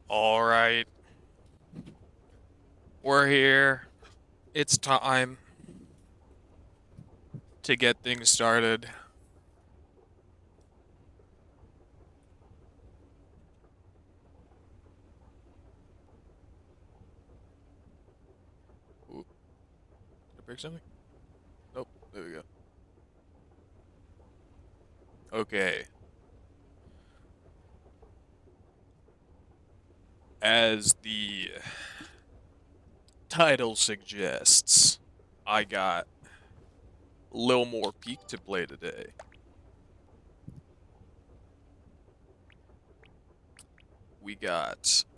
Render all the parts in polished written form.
All right, we're here. It's time to get things started. Ooh, did I break something? Nope. There we go. Okay. As the title suggests, I got a little more Peak to play today.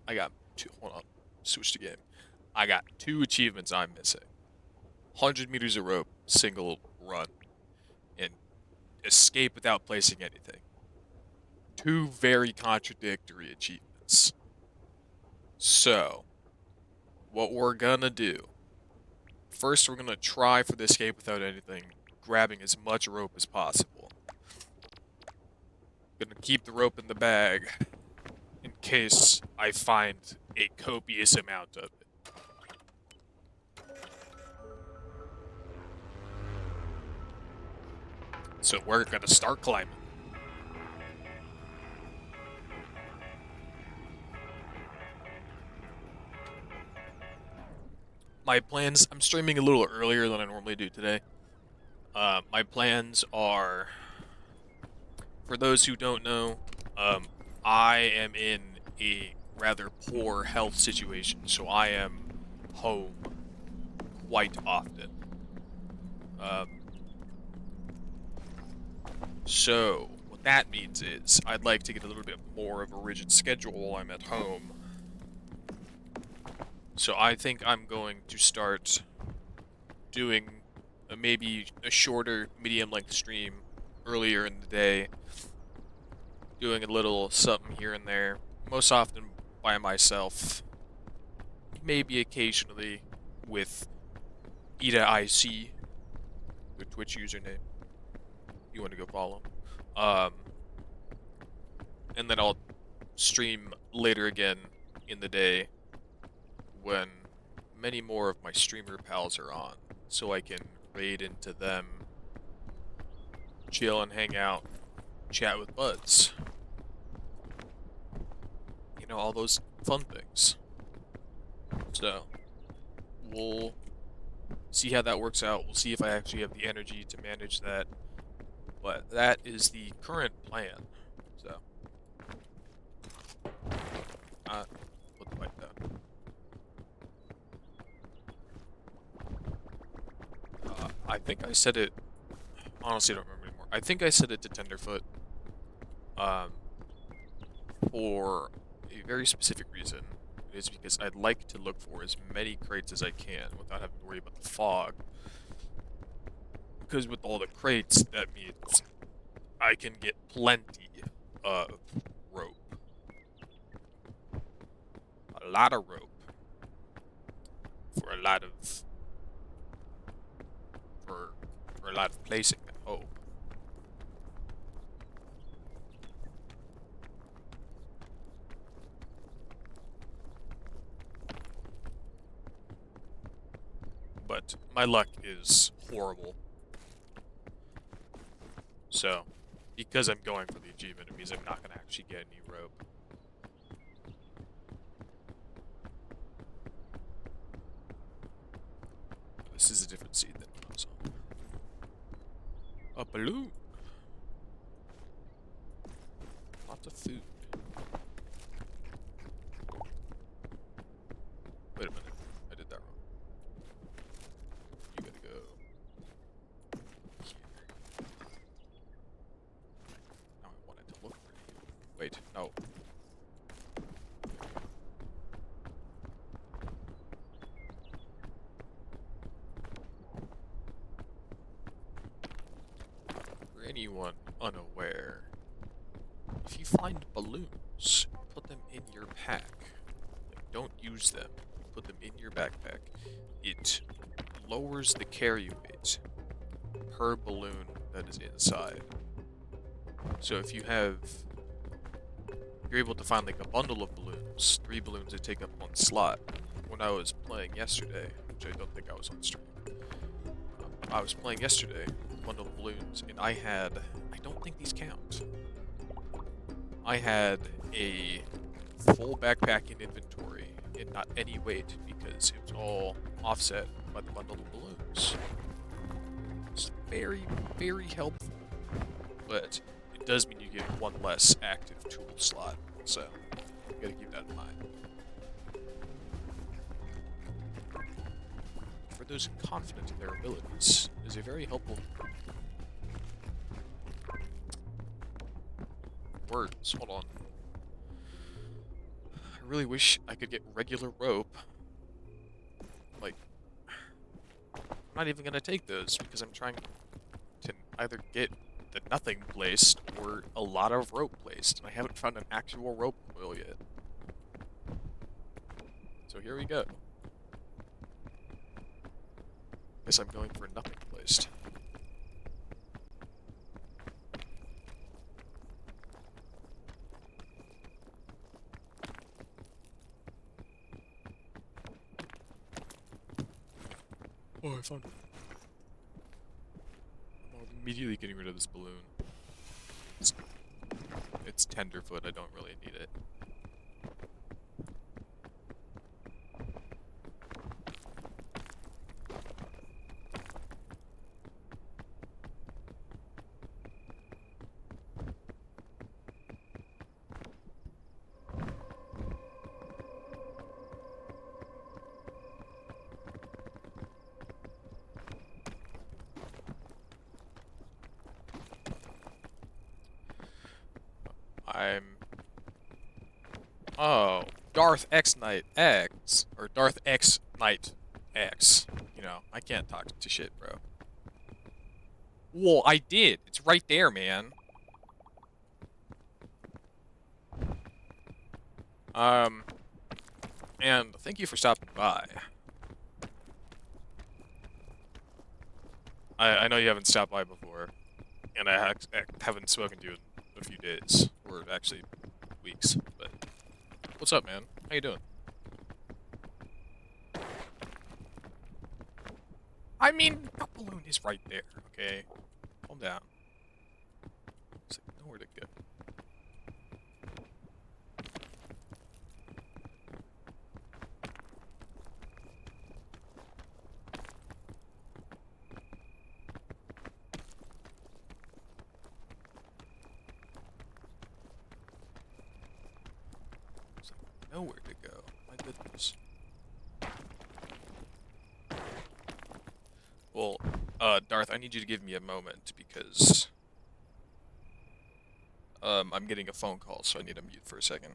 I got two. Hold on. Switch the game. I got two achievements I'm missing: 100 meters of rope, single run, and escape without placing anything. Two very contradictory achievements. So, what we're gonna do. First, we're gonna try for the escape without anything, grabbing as much rope as possible. Gonna keep the rope in the bag in case I find a copious amount of it. So we're gonna start climbing. My plans, I'm streaming a little earlier than I normally do today. My plans are, for those who don't know, I am in a rather poor health situation, so I am home quite often. Um, so what that means is I'd like to get a little bit more of a rigid schedule while I'm at home. So I think I'm going to start doing maybe a shorter medium length stream earlier in the day, doing a little something here and there, most often by myself, maybe occasionally with Ida IC, the Twitch username. You want to go follow. Um, and then I'll stream later again in the day when many more of my streamer pals are on, so I can raid into them, chill and hang out, chat with buds. You know, all those fun things. So, we'll see how that works out. We'll see if I actually have the energy to manage that. But that is the current plan. So, put the mic down. I think I said it. Honestly, I don't remember anymore. I think I said it to Tenderfoot. Um, for a very specific reason. It is because I'd like to look for as many crates as I can without having to worry about the fog. Because with all the crates, that means I can get plenty of rope. A lot of rope. For a lot of... For a lot of placing, I hope. But my luck is horrible. So, because I'm going for the achievement, it means I'm not going to actually get any rope. This is a different seed than what I was on. A balloon. Lots of food. Wait a minute. I did that wrong. You gotta go here. Now I want it to look pretty. Wait, no. For anyone unaware, if you find balloons, put them in your pack. Like, don't use them. Put them in your backpack. It lowers the carry weight per balloon that is inside. So if you have you're able to find like a bundle of balloons, 3 balloons that take up 1 slot. When I was playing yesterday, which I don't think I was on stream, I was playing yesterday, a bundle of balloons, and I don't think these count. I had a full backpacking inventory and not any weight because it was all offset by the bundle of balloons. It's very, very helpful, but it does mean you get 1 less active tool slot, so you gotta keep that in mind. For those confident in their abilities, it is a very helpful words. Hold on. I really wish I could get regular rope. Like, I'm not even gonna take those because I'm trying to either get the nothing placed or a lot of rope placed, and I haven't found an actual rope coil yet. So here we go. Guess I'm going for nothing placed. Oh, I found it. I'm immediately getting rid of this balloon. It's tenderfoot, I don't really need it. Oh, Darth X Knight X, or Darth X Knight X. You know, I can't talk to shit, bro. Well, I did. It's right there, man. And thank you for stopping by. I know you haven't stopped by before, and I haven't spoken to you in a few days, or actually weeks, but what's up, man? How you doing? I mean, the balloon is right there, okay? Calm down. It's like nowhere to go. It's like nowhere to go. My goodness. Well, Darth, I need you to give me a moment because I'm getting a phone call, so I need to mute for a second.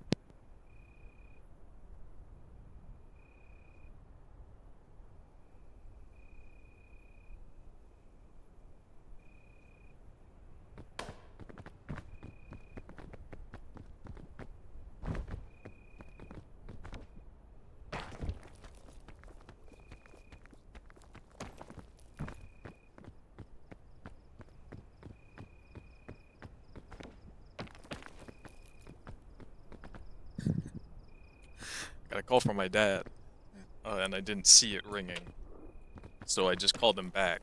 Got a call from my dad, and I didn't see it ringing, so I just called him back.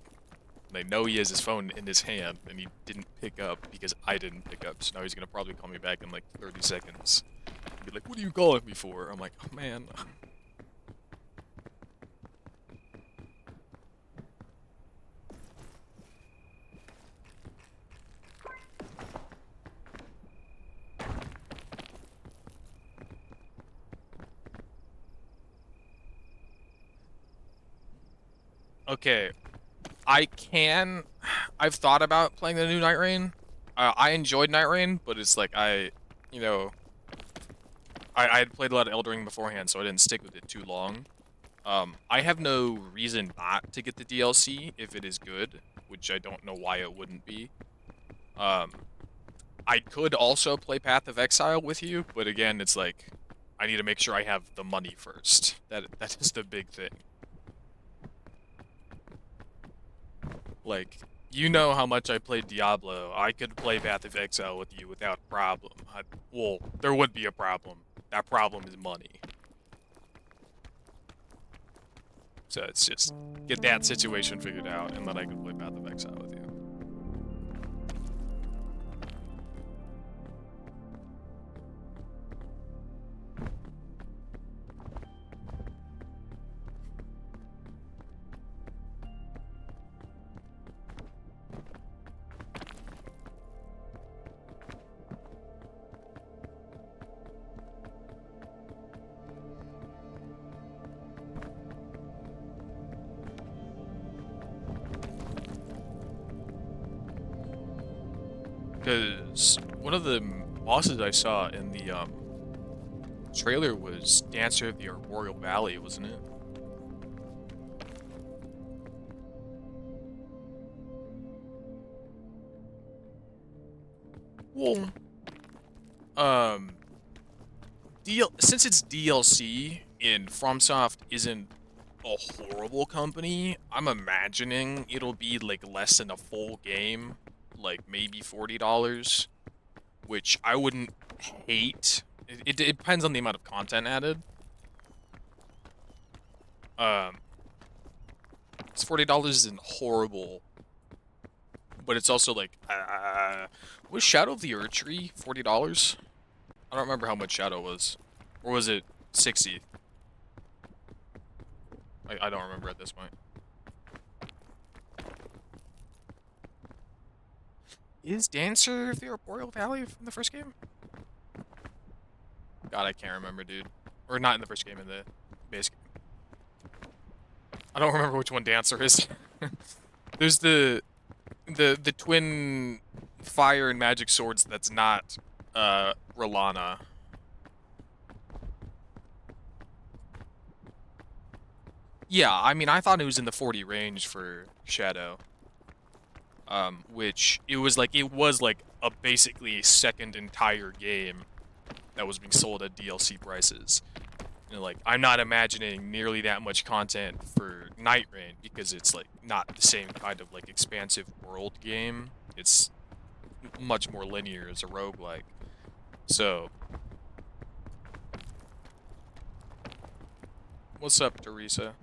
And I know he has his phone in his hand, and he didn't pick up because I didn't pick up, so now he's gonna probably call me back in like 30 seconds. And be like, what are you calling me for? I'm like, oh man. Okay, I've thought about playing the new Night Rain. I enjoyed Night Rain, but it's like you know, I had played a lot of Elden Ring beforehand, so I didn't stick with it too long. I have no reason not to get the DLC if it is good, which I don't know why it wouldn't be. Um, I could also play Path of Exile with you, but again, it's like I need to make sure I have the money first. That is the big thing. Like, You know how much I played Diablo. I could play Path of Exile with you without problem. Well, there would be a problem. That problem is money. So it's just get that situation figured out, and then I can play Path of Exile with you. Because one of the bosses I saw in the trailer was Dancer of the Arboreal Valley, wasn't it? Well, um, since it's DLC and FromSoft isn't a horrible company, I'm imagining it'll be like less than a full game, like maybe $40, which I wouldn't hate. It depends on the amount of content added. Um, it's $40 isn't horrible, but it's also like, was Shadow of the Erdtree $40? I don't remember how much Shadow was, or was it 60? I don't remember at this point. Is Dancer of the Arboreal Valley from the first game? God, I can't remember, dude. Or not in the first game, in the base game. I don't remember which one Dancer is. There's the twin fire and magic swords that's not R'Lana. Yeah, I mean I thought it was in the 40 range for Shadow. Which it was like a basically second entire game that was being sold at DLC prices. You know, like I'm not imagining nearly that much content for Night Rain because it's like not the same kind of like expansive world game. It's much more linear as a roguelike. So, what's up, Teresa?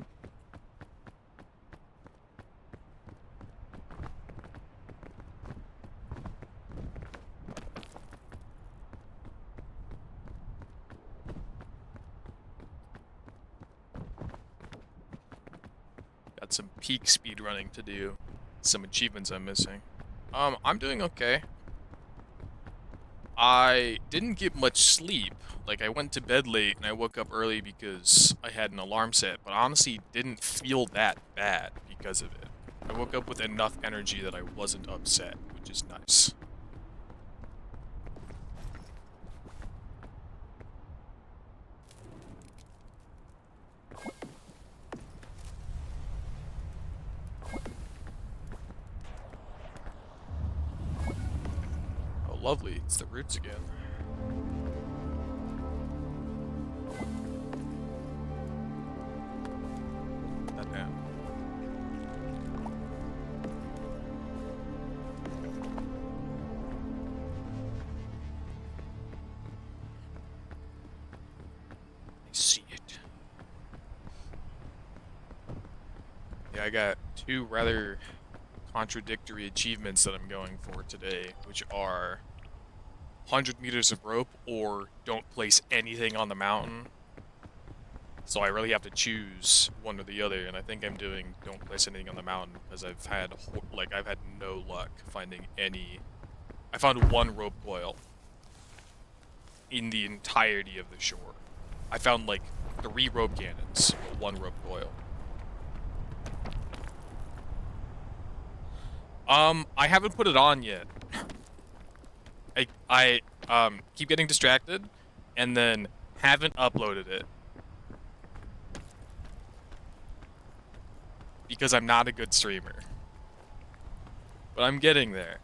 Got some peak speed running to do. Some achievements I'm missing. I'm doing okay. I didn't get much sleep. Like, I went to bed late and I woke up early because I had an alarm set, but honestly didn't feel that bad because of it. I woke up with enough energy that I wasn't upset, which is nice. Oh, lovely. It's the roots again. That down. I see it. Yeah, I got two rather contradictory achievements that I'm going for today, which are 100 meters of rope or don't place anything on the mountain. So I really have to choose one or the other, and I think I'm doing don't place anything on the mountain because I've had no luck finding any. I found one rope coil in the entirety of the shore. I found like 3 rope cannons, but 1 rope coil. I haven't put it on yet. I keep getting distracted, and then haven't uploaded it. Because I'm not a good streamer. But I'm getting there.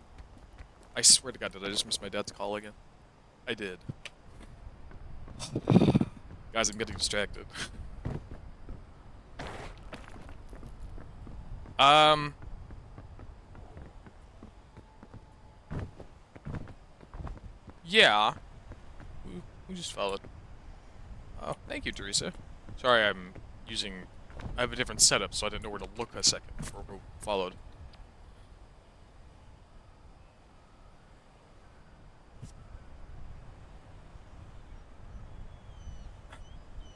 I swear to God, did I just miss my dad's call again? I did. Guys, I'm getting distracted. Um... Yeah. Who just followed? Oh, thank you, Teresa. Sorry, I have a different setup, so I didn't know where to look a second before who followed.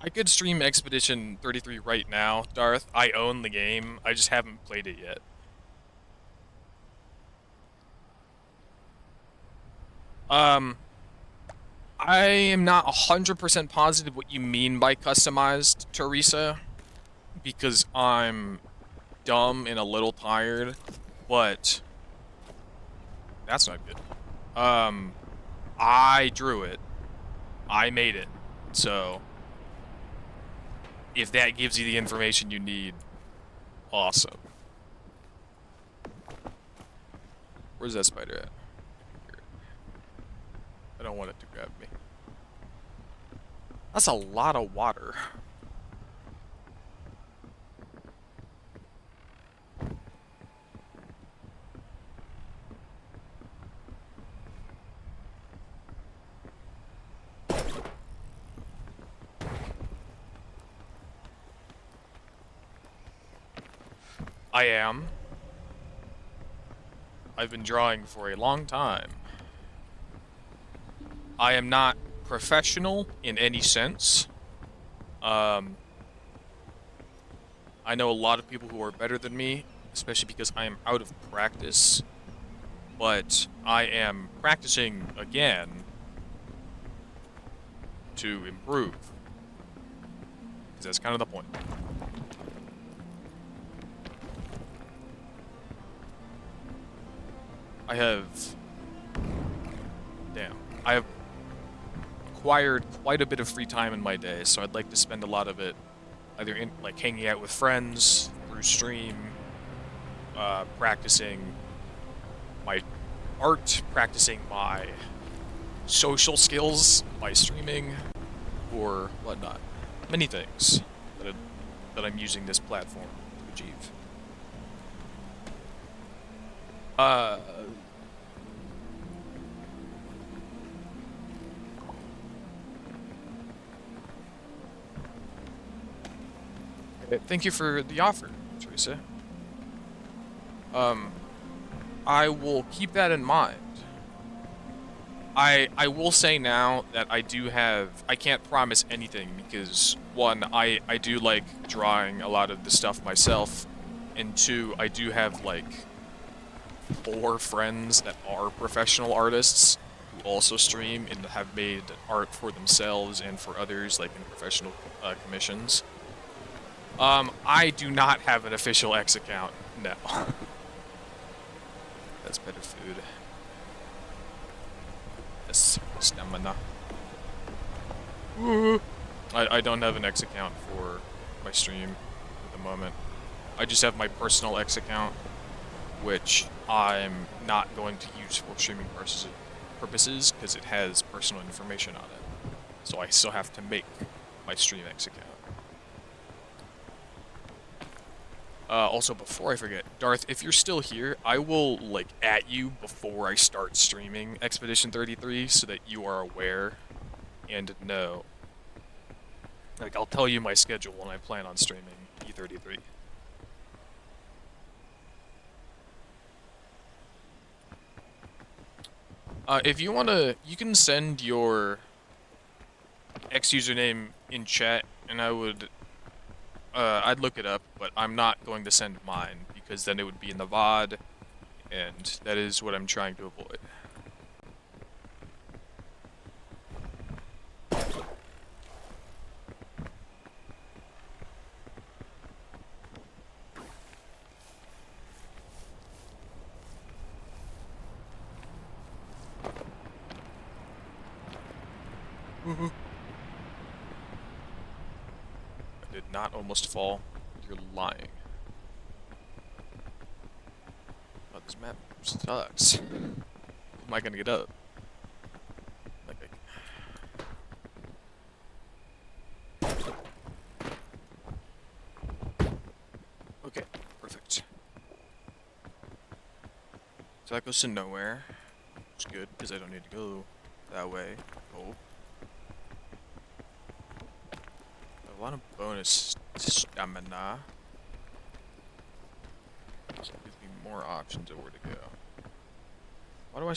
I could stream Expedition 33 right now, Darth. I own the game. I just haven't played it yet. Um, I am not 100% positive what you mean by customized, Teresa, because I'm dumb and a little tired, but that's not good. Um, I drew it. I made it. So, if that gives you the information you need, awesome. Where's that spider at? Here. I don't want it to grab me. That's a lot of water. I am. I've been drawing for a long time. I am not professional in any sense. Um, I know a lot of people who are better than me, especially because I am out of practice. But I am practicing again to improve. Because that's kind of the point. I have... Damn. I have acquired quite a bit of free time in my day, so I'd like to spend a lot of it either in, like, hanging out with friends, through stream, practicing my art, practicing my social skills by streaming, or whatnot. Many things that I'm using this platform to achieve. Uh, Thank you for the offer, Teresa. Um, I will keep that in mind. I will say now that I can't promise anything because one, I do like drawing a lot of the stuff myself, and two, I do have like four friends that are professional artists who also stream and have made art for themselves and for others, like in professional commissions. I do not have an official X account. No. That's better food. Yes, stamina. I don't have an X account for my stream at the moment. I just have my personal X account, which I'm not going to use for streaming purposes because it has personal information on it. So I still have to make my stream X account. Also, before I forget, Darth, if you're still here, I will, like, at you before I start streaming Expedition 33 so that you are aware and know. Like, I'll tell you my schedule when I plan on streaming E33. If you wanna, you can send your X username in chat, and I'd look it up, but I'm not going to send mine, because then it would be in the VOD, and that is what I'm trying to avoid. I did not almost fall. You're lying. Oh, this map sucks. How am I gonna get up? Like, okay, perfect. So that goes to nowhere, which is good, because I don't need to go that way. Hope. A lot of bonus stamina. So it gives me more options of where to go. Why do why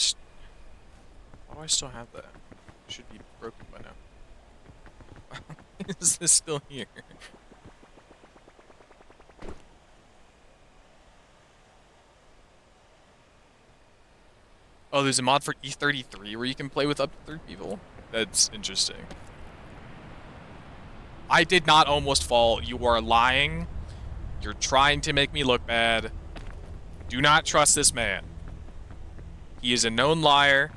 do I still have that? It should be broken by now. Is this still here? Oh, there's a mod for E33 where you can play with up to 3 people? That's interesting. I did not almost fall. You are lying. You're trying to make me look bad. Do not trust this man. He is a known liar.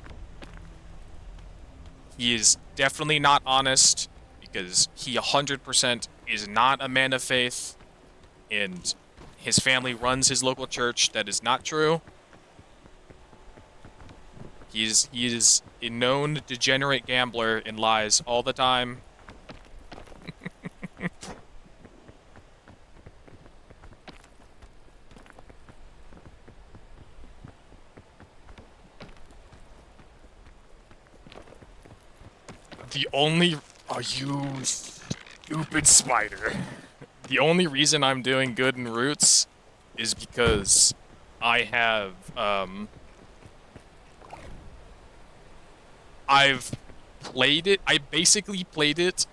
He is definitely not honest because he 100% is not a man of faith and his family runs his local church. That is not true. He is a known degenerate gambler and lies all the time. Oh, you stupid spider. The only reason I'm doing good in Roots is because I have, I've played it. I basically played it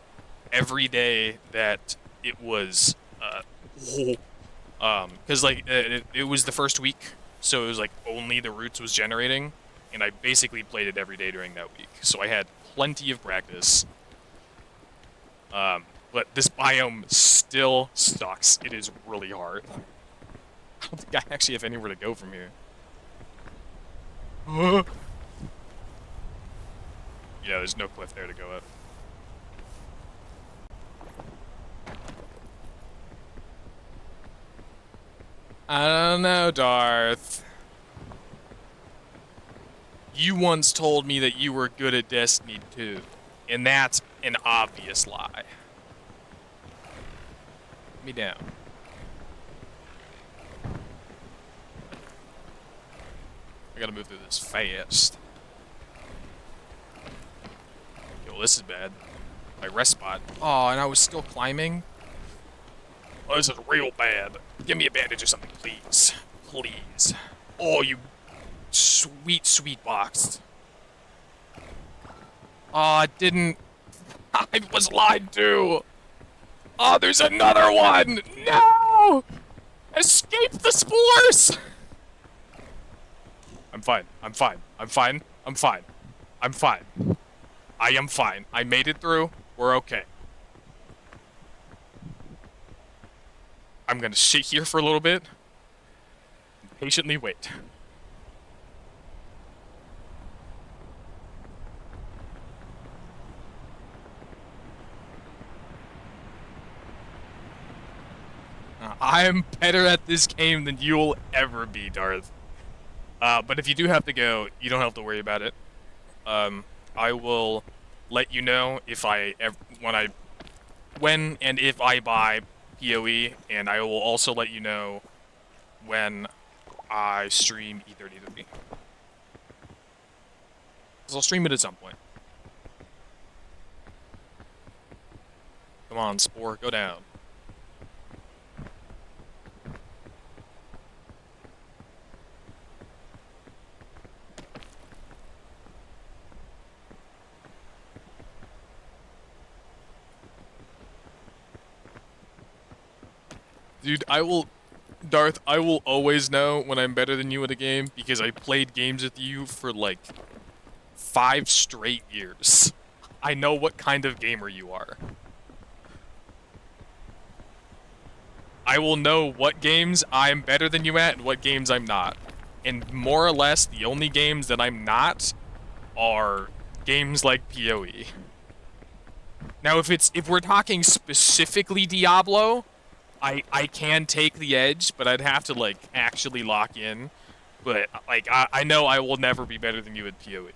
every day that it was, because like it was the first week, so it was like only the Roots was generating, and I basically played it every day during that week. So I had plenty of practice. But this biome still sucks. It is really hard. I don't think I actually have anywhere to go from here. Yeah, there's no cliff there to go up. I don't know, Darth. You once told me that you were good at Destiny 2, and that's an obvious lie. Put me down. I gotta move through this fast. Yo, this is bad. My rest spot. Oh, and I was still climbing? Oh, this is real bad. Give me a bandage or something, please. Please. Oh, you sweet, sweet box. Oh, I didn't... I was lied to! Oh, there's another one! No! Escape the spores! I'm fine. I'm fine. I'm fine. I'm fine. I'm fine. I am fine. I made it through. We're okay. I'm gonna sit here for a little bit and patiently wait. I am better at this game than you'll ever be, Darth. But if you do have to go, you don't have to worry about it. I will let you know if when and if I buy PoE, and I will also let you know when I stream E33. Because I'll stream it at some point. Come on, Spore, go down. Dude, Darth, I will always know when I'm better than you at a game because I played games with you for like 5 straight years. I know what kind of gamer you are. I will know what games I'm better than you at and what games I'm not. And more or less, the only games that I'm not are games like PoE. Now, if we're talking specifically Diablo, I can take the edge, but I'd have to, like, actually lock in. But, like, I know I will never be better than you at PoE.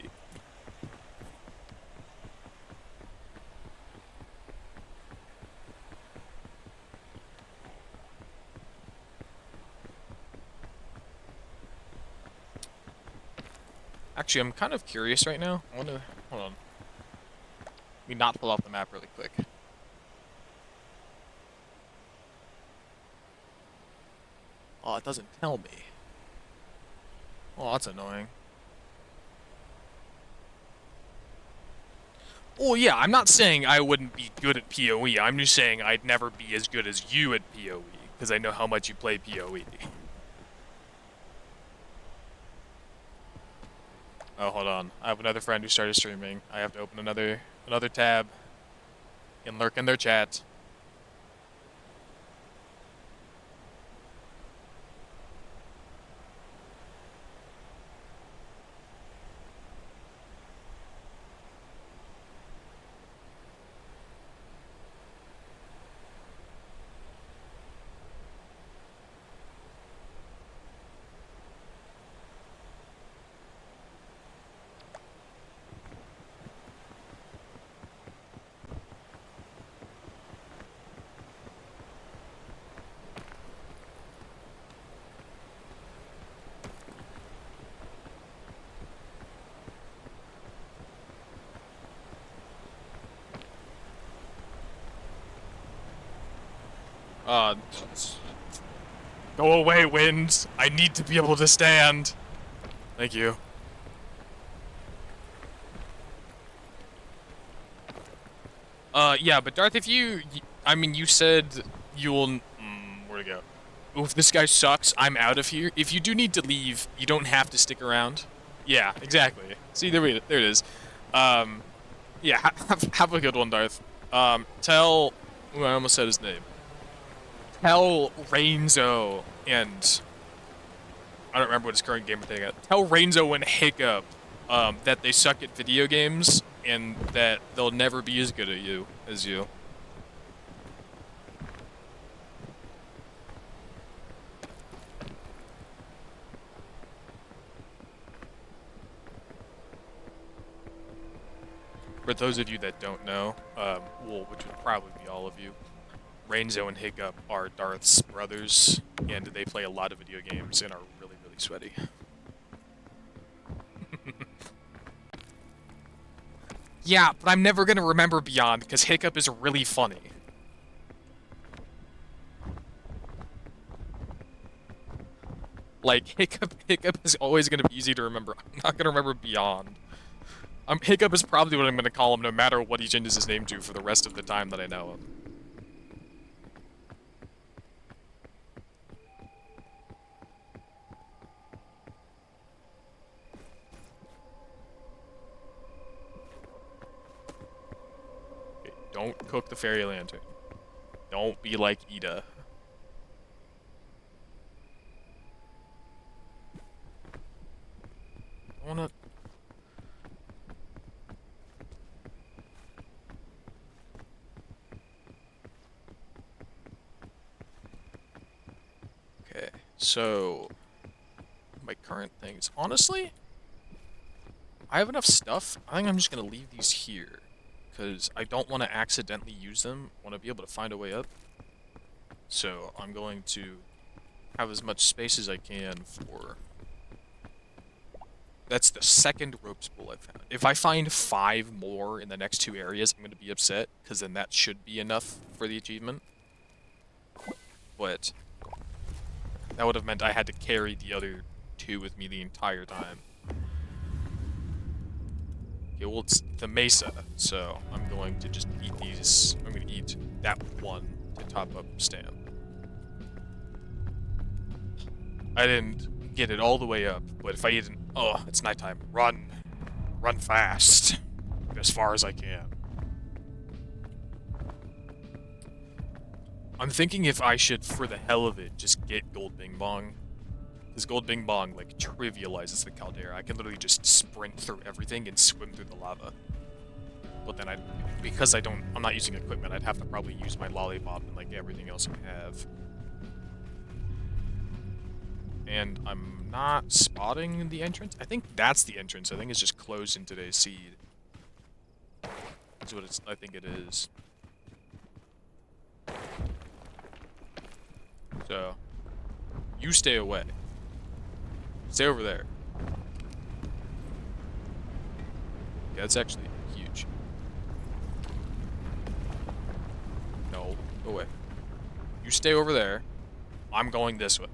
Actually, I'm kind of curious right now. I wonder Hold on. Let me not pull off the map really quick. Oh, it doesn't tell me. Oh, that's annoying. Well, yeah, I'm not saying I wouldn't be good at PoE. I'm just saying I'd never be as good as you at PoE, because I know how much you play PoE. Oh, hold on. I have another friend who started streaming. I have to open another tab and lurk in their chat. Uh, Go away, wind. I need to be able to stand. Thank you. Yeah, but Darth, if I mean, you said you'll, where'd it go? Oh, if this guy sucks, I'm out of here. If you do need to leave, you don't have to stick around. Yeah, exactly. See, there it is. Yeah, have a good one, Darth. Tell, ooh, I almost said his name. Tell Rainzo and I don't remember what his current gamer thing is. Tell Rainzo and Hiccup that they suck at video games and that they'll never be as good at you as you. For those of you that don't know, well, which would probably be all of you, Rainzo and Hiccup are Darth's brothers, and they play a lot of video games and are really, really sweaty. Yeah, but I'm never gonna remember Beyond because Hiccup is really funny. Like, Hiccup is always gonna be easy to remember. I'm not gonna remember Beyond. Hiccup is probably what I'm gonna call him no matter what he changes his name to for the rest of the time that I know him. Okay, don't cook the fairy lantern. Don't be like Ida. I wanna... Okay, so... my current things. Honestly, I have enough stuff. I think I'm just gonna leave these here. Because I don't want to accidentally use them. I want to be able to find a way up. So I'm going to have as much space as I can for... That's the second rope spool I've found. If I find 5 more in the next 2 areas, I'm going to be upset, because then that should be enough for the achievement. But that would have meant I had to carry the other 2 with me the entire time. Okay, well, it's the mesa, so I'm going to just eat these. I'm going to eat that one to top up stamp. I didn't get it all the way up, but if I eat an... Oh, it's nighttime. Run. Run fast. As far as I can. I'm thinking if I should, for the hell of it, just get Gold Bing Bong. Because Gold Bing Bong, like, trivializes the Caldera. I can literally just sprint through everything and swim through the lava. But then because I'm not using equipment, I'd have to probably use my lollipop and, like, everything else I have. And I'm not spotting the entrance. I think that's the entrance. I think it's just closed in today's seed. That's what I think it is. So, you stay away. Stay over there. Yeah, it's actually huge. No, go away. You stay over there. I'm going this way.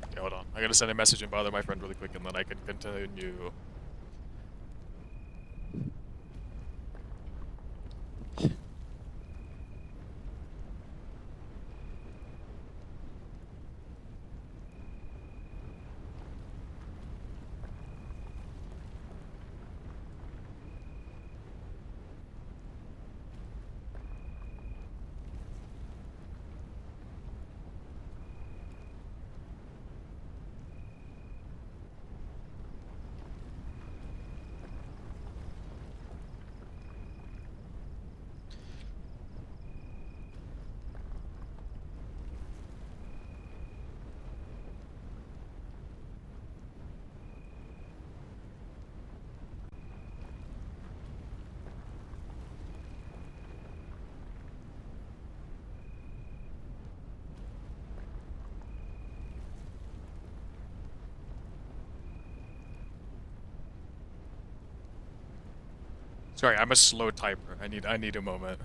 Okay, hold on. I gotta send a message and bother my friend really quick, and then I can continue. Sorry, I'm a slow typer. I need a moment.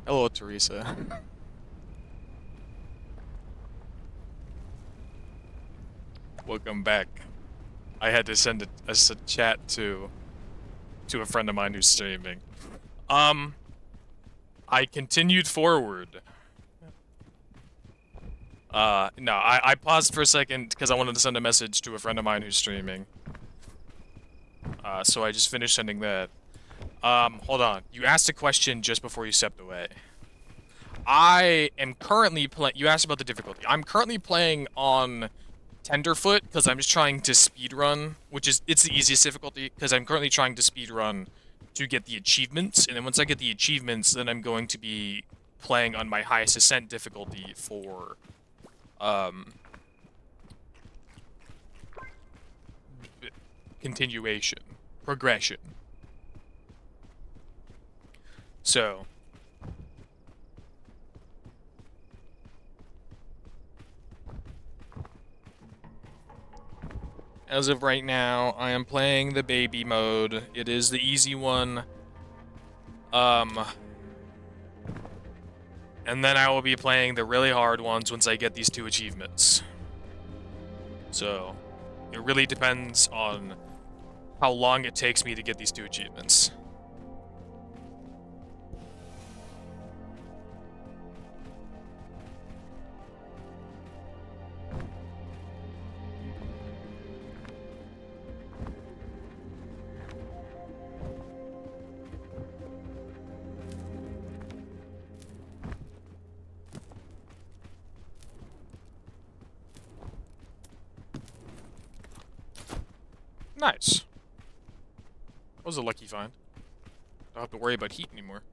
Hello, Teresa. Welcome back. I had to send a chat to a friend of mine who's streaming. I continued forward. No, I paused for a second because I wanted to send a message to a friend of mine who's streaming. So I just finished sending that. Hold on. You asked a question just before you stepped away. I am currently playing. You asked about the difficulty. I'm currently playing on Tenderfoot because I'm just trying to speedrun, it's the easiest difficulty because I'm currently trying to speedrun to get the achievements, and then once I get the achievements, then I'm going to be playing on my highest ascent difficulty for continuation, progression. So as of right now, I am playing the baby mode. It is the easy one. And then I will be playing the really hard ones once I get these 2 achievements. So, it really depends on how long it takes me to get these 2 achievements. Nice. That was a lucky find. Don't have to worry about heat anymore.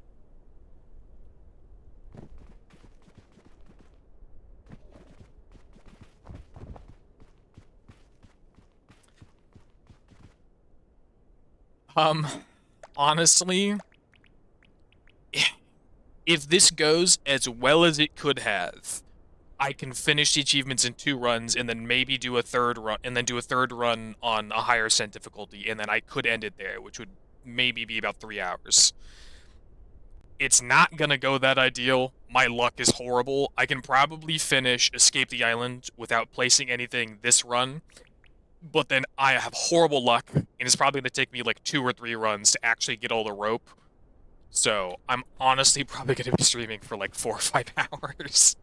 Honestly, if this goes as well as it could have, I can finish the achievements in 2 runs and then maybe do a third run on a higher ascent difficulty, and then I could end it there, which would maybe be about 3 hours. It's not gonna go that ideal. My luck is horrible. I can probably finish Escape the Island without placing anything this run, but then I have horrible luck, and it's probably gonna take me like 2 or 3 runs to actually get all the rope. So I'm honestly probably gonna be streaming for like 4 or 5 hours.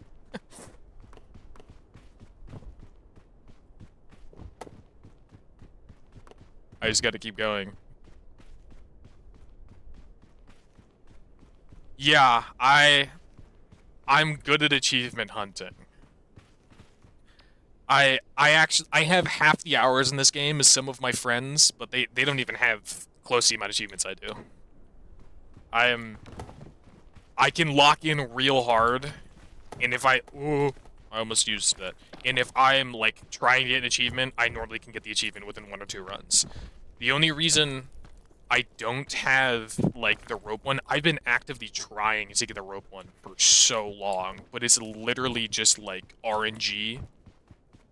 I just gotta keep going. Yeah, I'm good at achievement hunting. I have half the hours in this game as some of my friends, but they don't even have close to the amount of achievements I do. I can lock in real hard, and if ooh, I almost used that. And if I'm like trying to get an achievement, I normally can get the achievement within 1 or 2 runs. The only reason I don't have like the rope one, I've been actively trying to get the rope one for so long, but it's literally just like RNG.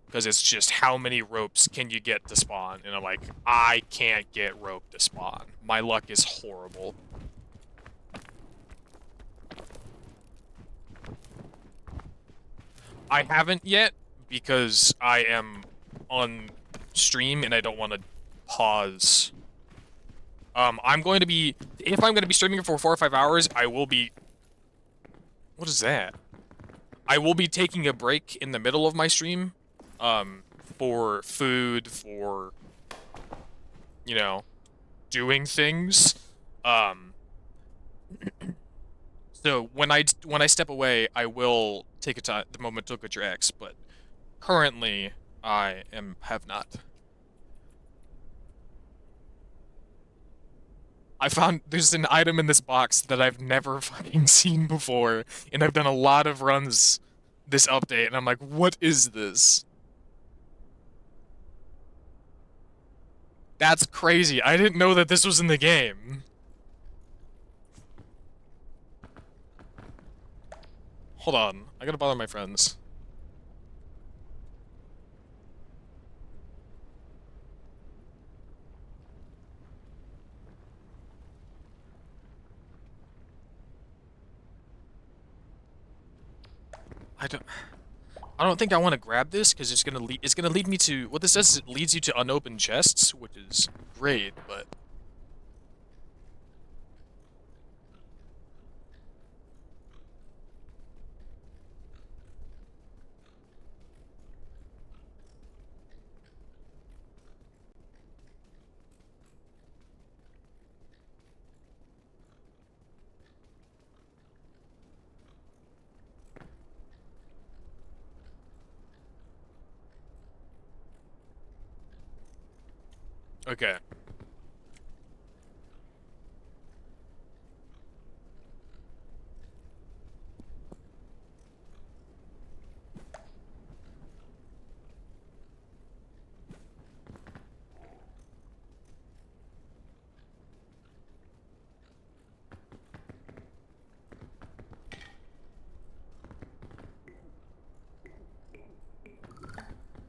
Because it's just how many ropes can you get to spawn? And I'm like, I can't get rope to spawn. My luck is horrible. I haven't yet because I am on stream and I don't want to pause. I'm going to be, if I'm going to be streaming for 4 or 5 hours, I will be, what is that? I will be taking a break in the middle of my stream, for food, for, you know, doing things. So when I step away, I will take the moment to look at your ex, but currently I have not. I found there's an item in this box that I've never fucking seen before, and I've done a lot of runs this update, and I'm like, what is this? That's crazy. I didn't know that this was in the game. Hold on. I gotta bother my friends. I don't think I want to grab this because it's gonna lead me to what this does is it leads you to unopened chests, which is great, but okay.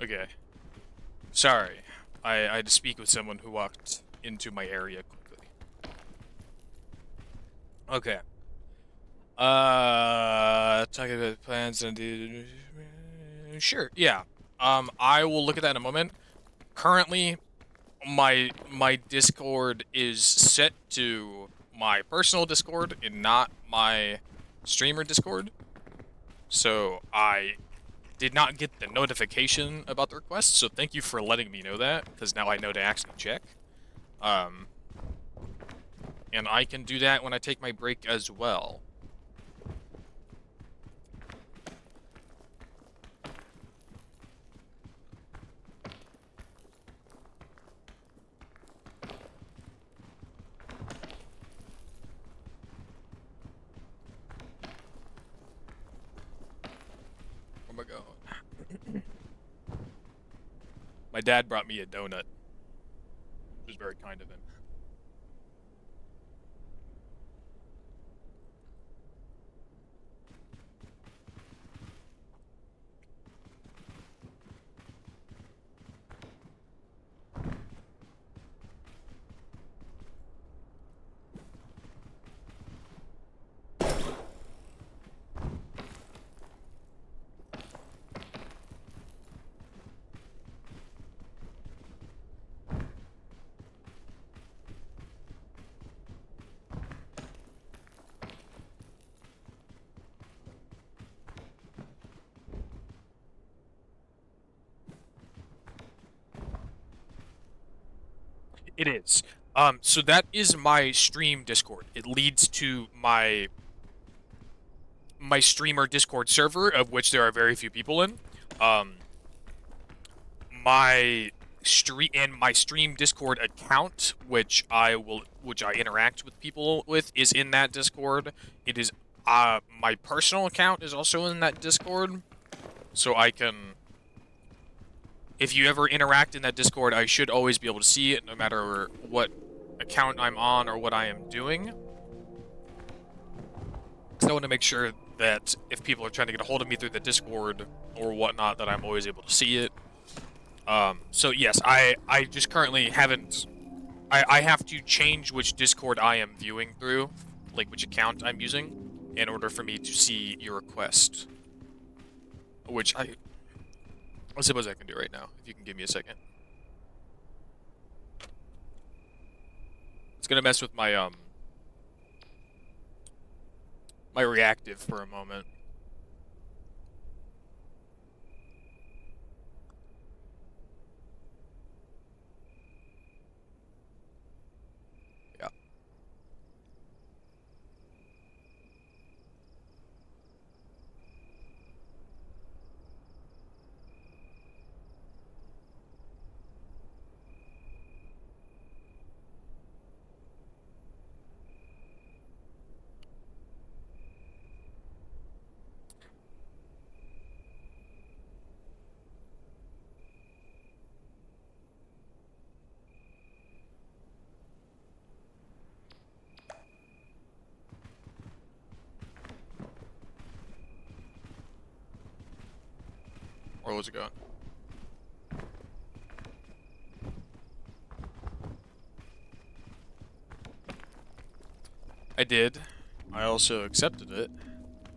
Okay. Sorry. I had to speak with someone who walked into my area quickly. Okay. Talking about plans and sure, yeah. I will look at that in a moment. Currently, my Discord is set to my personal Discord and not my streamer Discord. So I did not get the notification about the request, so thank you for letting me know that, because now I know to actually check. And I can do that when I take my break as well. Where am I going? My dad brought me a donut, which was very kind of him. It is. So that is my stream Discord. It leads to my streamer Discord server, of which there are very few people in. My my stream Discord account, which I interact with people with, is in that Discord. It is my personal account is also in that Discord, so I can. If you ever interact in that Discord, I should always be able to see it, no matter what account I'm on or what I am doing. So I want to make sure that if people are trying to get a hold of me through the Discord or whatnot, that I'm always able to see it. So yes, I just currently haven't. I have to change which Discord I am viewing through, like which account I'm using, in order for me to see your request. Which I suppose I can do right now, if you can give me a second. It's gonna mess with my my reactive for a moment. Yeah. Where was it going? I did. I also accepted it.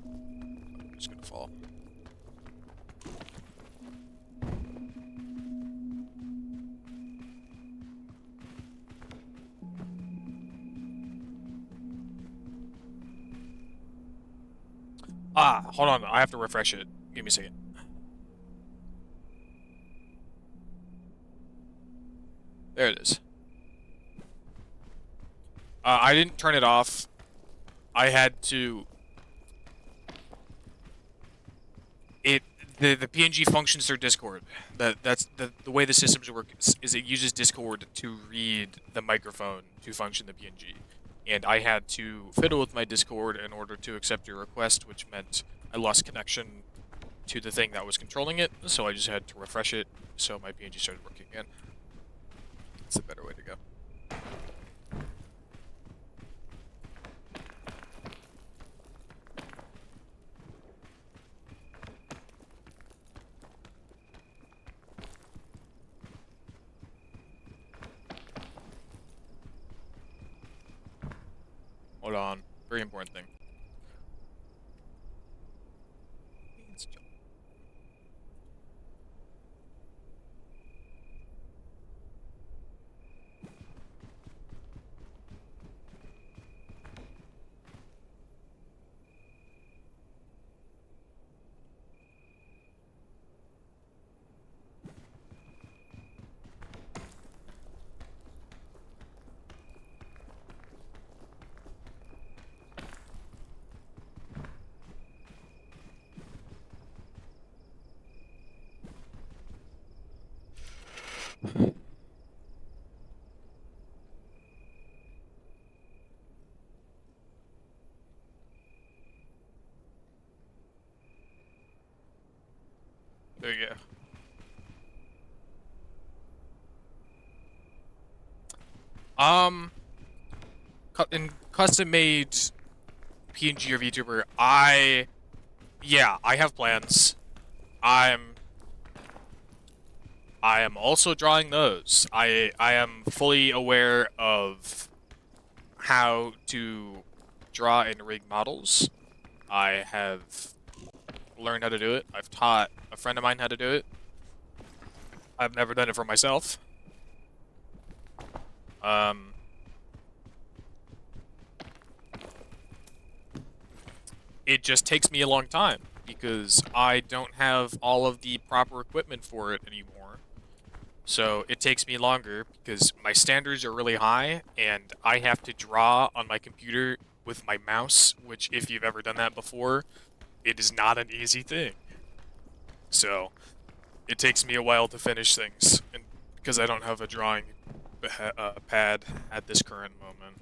I'm just gonna fall. Ah, hold on. I have to refresh it. Give me a second. There it is. I didn't turn it off. I had to. The PNG functions through Discord. That's the way the systems work is it uses Discord to read the microphone to function the PNG, and I had to fiddle with my Discord in order to accept your request, which meant I lost connection to the thing that was controlling it. So I just had to refresh it, so my PNG started working again. It's a better way to go. Hold on. Very important thing. There you go. In custom-made PNG or VTuber, I have plans. I am also drawing those. I am fully aware of how to draw and rig models. I have learned how to do it. I've taught a friend of mine how to do it. I've never done it for myself. It just takes me a long time because I don't have all of the proper equipment for it anymore. So it takes me longer because my standards are really high and I have to draw on my computer with my mouse, which if you've ever done that before, it is not an easy thing. So it takes me a while to finish things. And because I don't have a drawing pad at this current moment.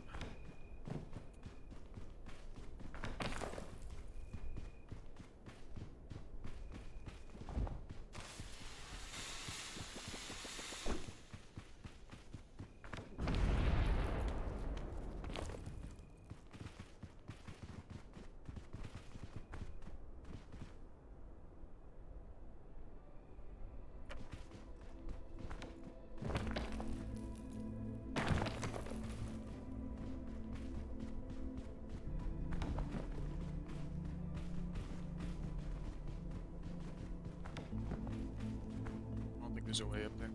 I don't think there's a way up there.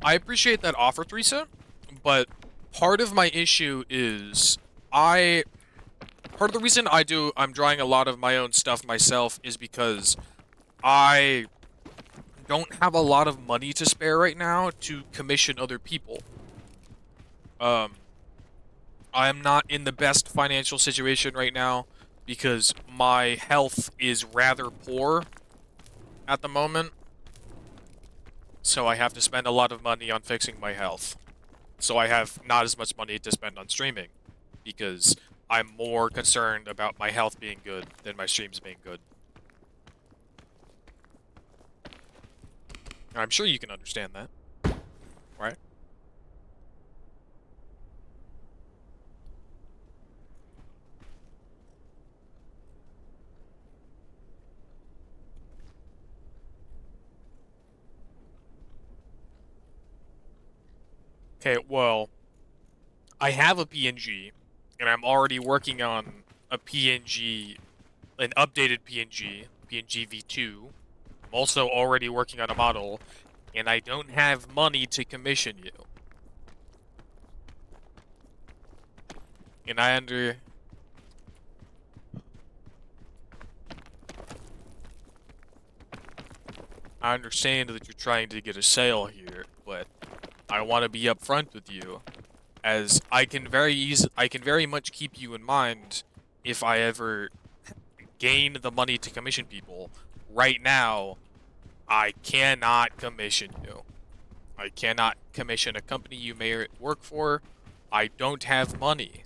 I appreciate that offer, Teresa, but part of my issue is part of the reason I'm drawing a lot of my own stuff myself is because I don't have a lot of money to spare right now to commission other people. Um, I am not in the best financial situation right now because my health is rather poor at the moment. So I have to spend a lot of money on fixing my health. So I have not as much money to spend on streaming because I'm more concerned about my health being good than my streams being good. And I'm sure you can understand that, right? Okay, well, I have a PNG, and I'm already working on a PNG, an updated PNG V2. I'm also already working on a model, and I don't have money to commission you. And I understand that you're trying to get a sale here, but I want to be upfront with you, as I can very much keep you in mind if I ever gain the money to commission people. Right now, I cannot commission you. I cannot commission a company you may work for. I don't have money.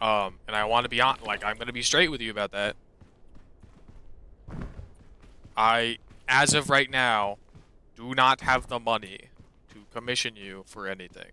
And I want to be I'm gonna be straight with you about that. As of right now, do not have the money to commission you for anything.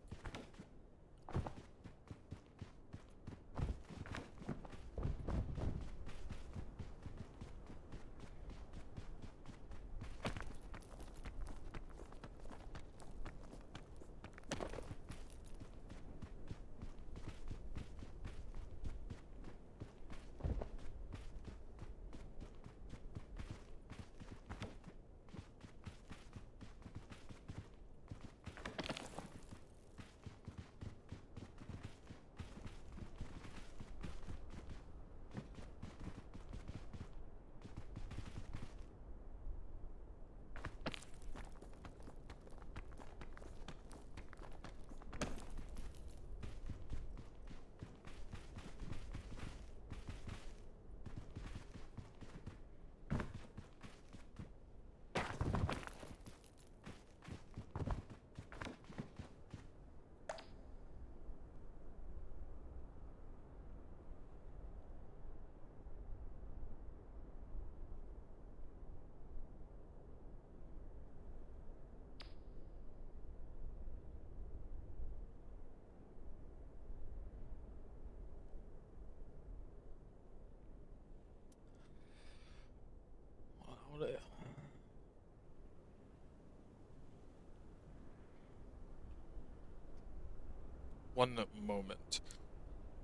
One moment.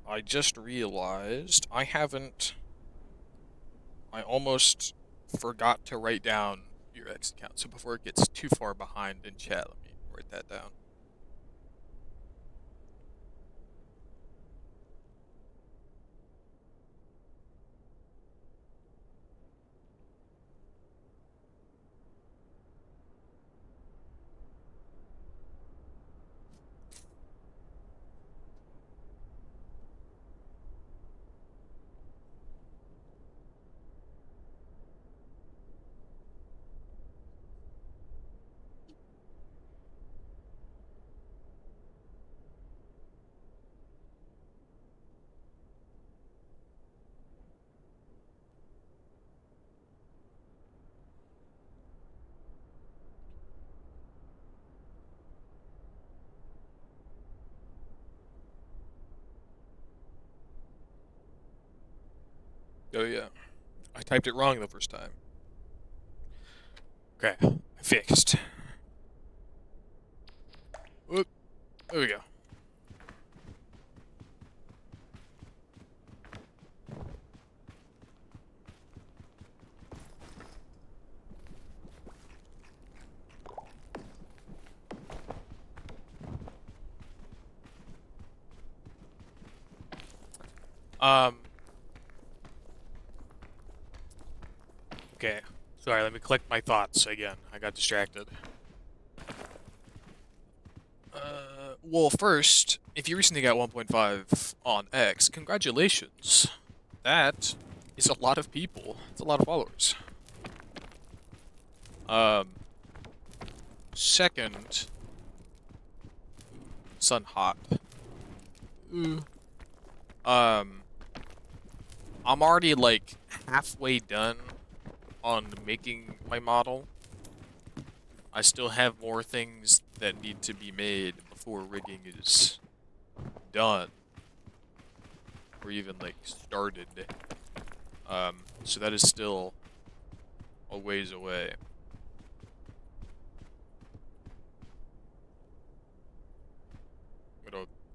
I just realized I almost forgot to write down your X account. So before it gets too far behind in chat, let me write that down. Oh yeah. I typed it wrong the first time. Okay. Fixed. Whoop. There we go. Okay. Sorry, let me collect my thoughts again. I got distracted. Well, first, if you recently got 1.5 on X, congratulations. That is a lot of people. It's a lot of followers. Um, Second, sun hot. Ooh. I'm already like halfway done on making my model. I still have more things that need to be made before rigging is done. Or even like started. So that is still a ways away.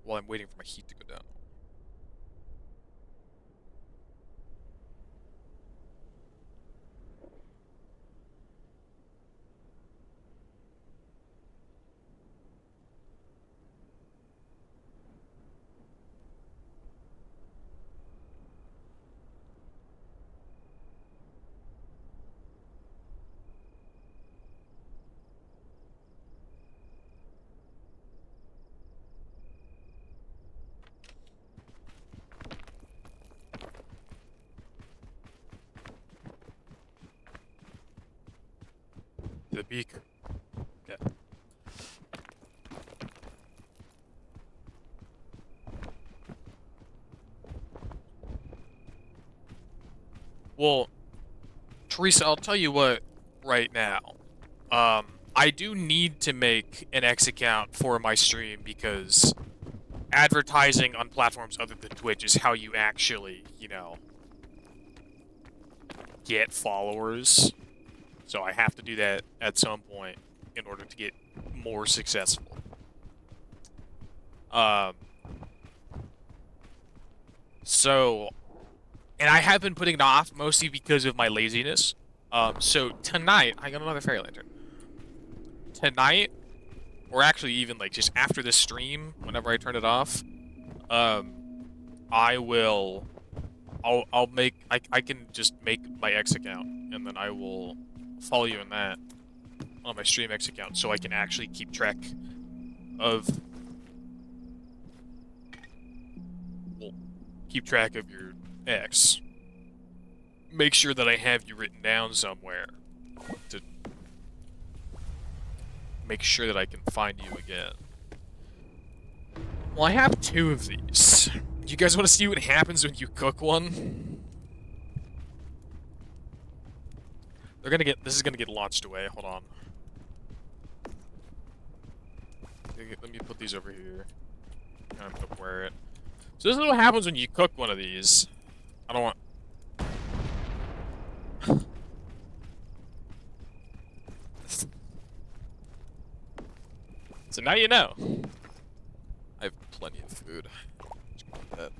While I'm waiting for my heat to go down. The beaker. Okay. Well, Teresa, I'll tell you what right now. I do need to make an X account for my stream because advertising on platforms other than Twitch is how you actually, get followers. So I have to do that at some point in order to get more successful. And I have been putting it off mostly because of my laziness. So tonight, I got another fairy lantern. Tonight, or actually even like just after this stream, whenever I turn it off, I will, I can just make my X account, and then I will follow you in that on my stream X account, so I can actually keep track of, your X. Make sure that I have you written down somewhere to make sure that I can find you again. Well, I have 2 of these. You guys want to see what happens when you cook one? This is gonna get launched away. Hold on. Let me put these over here. I'm gonna wear it. So this is what happens when you cook one of these. I don't want... So now you know. I have plenty of food. Let's go with that.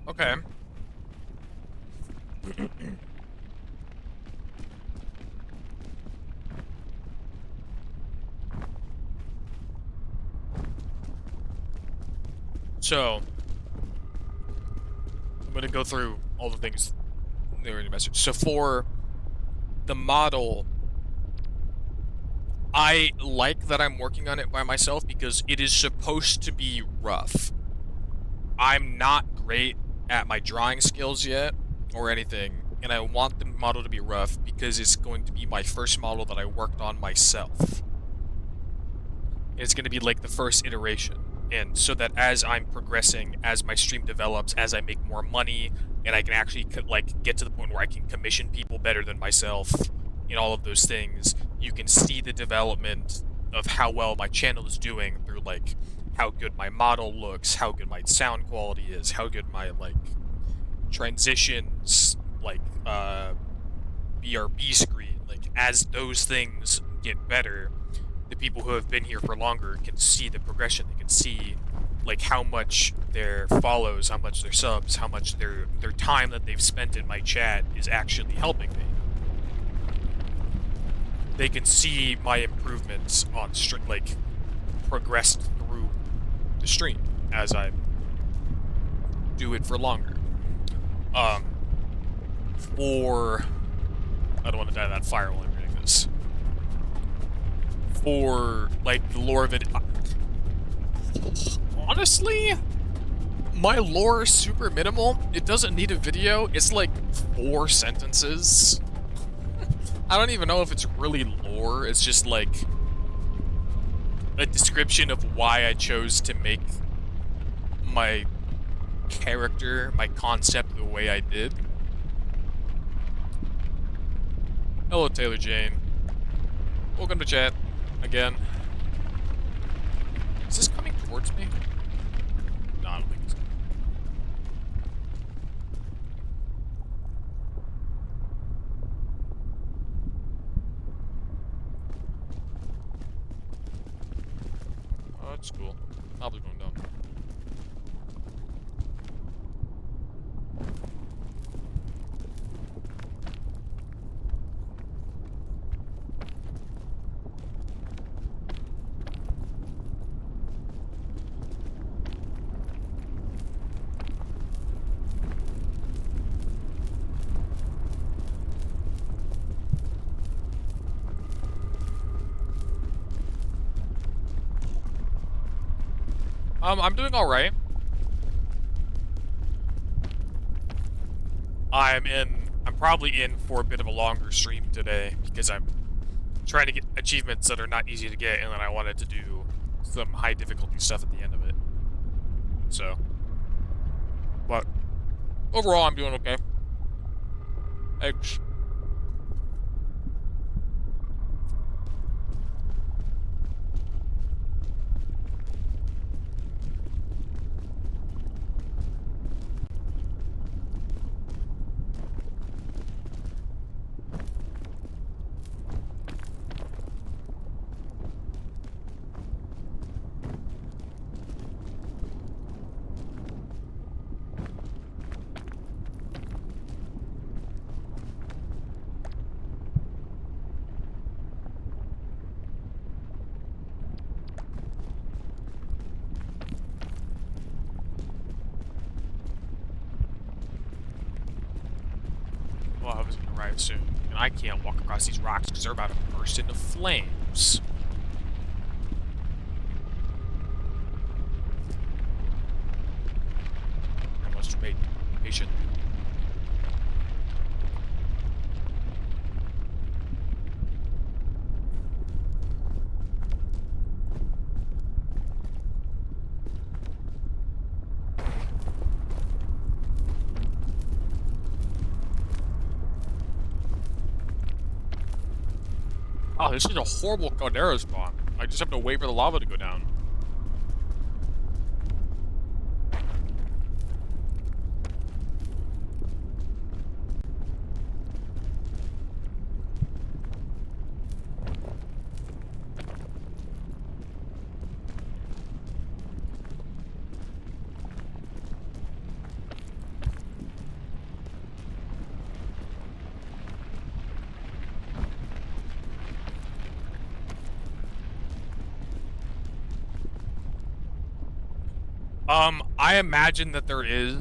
Okay. So, I'm gonna go through all the things that were in the message. So for the model, I like that I'm working on it by myself because it is supposed to be rough. I'm not great at my drawing skills yet or anything, and I want the model to be rough because it's going to be my first model that I worked on myself. It's going to be like the first iteration, and so that as I'm progressing, as my stream develops, as I make more money, and I can actually like get to the point where I can commission people better than myself, and all of those things, you can see the development of how well my channel is doing through like how good my model looks, how good my sound quality is, how good my like transitions, like BRB screen, like as those things get better, the people who have been here for longer can see the progression. They can see like how much their follows, how much their subs, how much their time that they've spent in my chat is actually helping me. They can see my improvements on like progressed through the stream as I do it for longer. I don't want to die of that fire while I'm reading this. For like the lore of it, honestly, my lore is super minimal. It doesn't need a video. It's like 4 sentences. I don't even know if it's really lore. It's just like a description of why I chose to make my character, my concept the way I did. Hello, Taylor Jane. Welcome to chat again. Is this coming towards me? No, I don't think so. Oh, that's cool. Probably going down. I'm doing alright. I'm probably in for a bit of a longer stream today because I'm trying to get achievements that are not easy to get, and then I wanted to do some high difficulty stuff at the end of it. So, but overall, I'm doing okay. Eggs. Well, I was gonna arrive soon, and I can't walk across these rocks because they're about to burst into flames. I must wait patiently. Oh, this is a horrible caldera spawn. I just have to wait for the lava to go down. I imagine that there is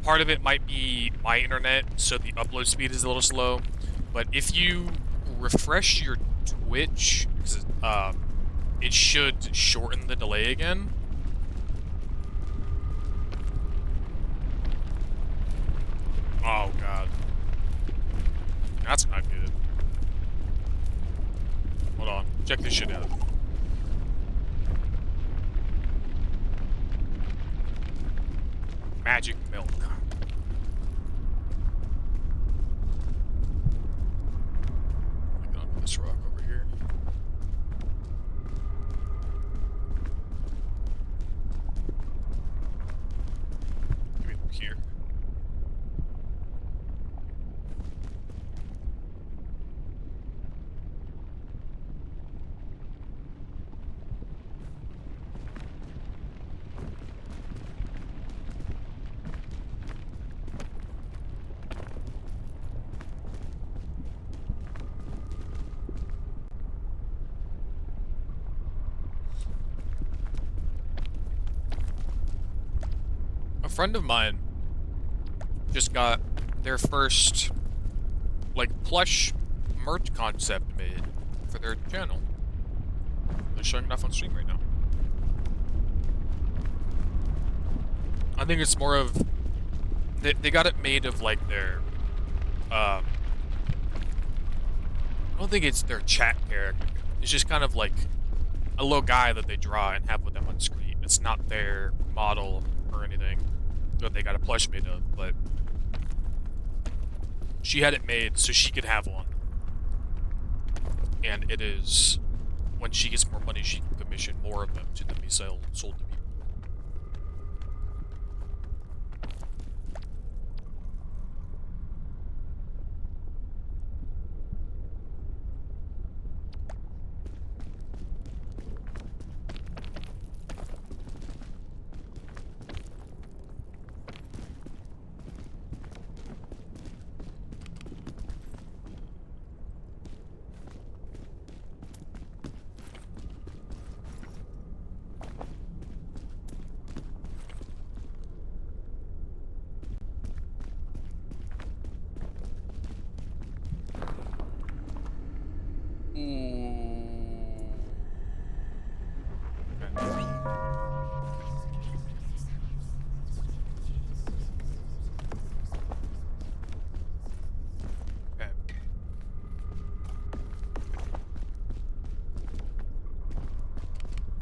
Part of it might be my internet, so the upload speed is a little slow. But if you refresh your Twitch, it should shorten the delay again. Oh god, that's not good. Hold on, check this shit out. Magic milk. Let me get onto this rock over here. Maybe from here. A friend of mine just got their first, like, plush merch concept made for their channel. They're showing it off on stream right now. I think it's more of... They got it made of, like, their... I don't think it's their chat character. It's just kind of like a little guy that they draw and have with them on screen. It's not their model or anything that they got a plush made of, but she had it made so she could have one. And it is, when she gets more money, she can commission more of them to then be sold to people.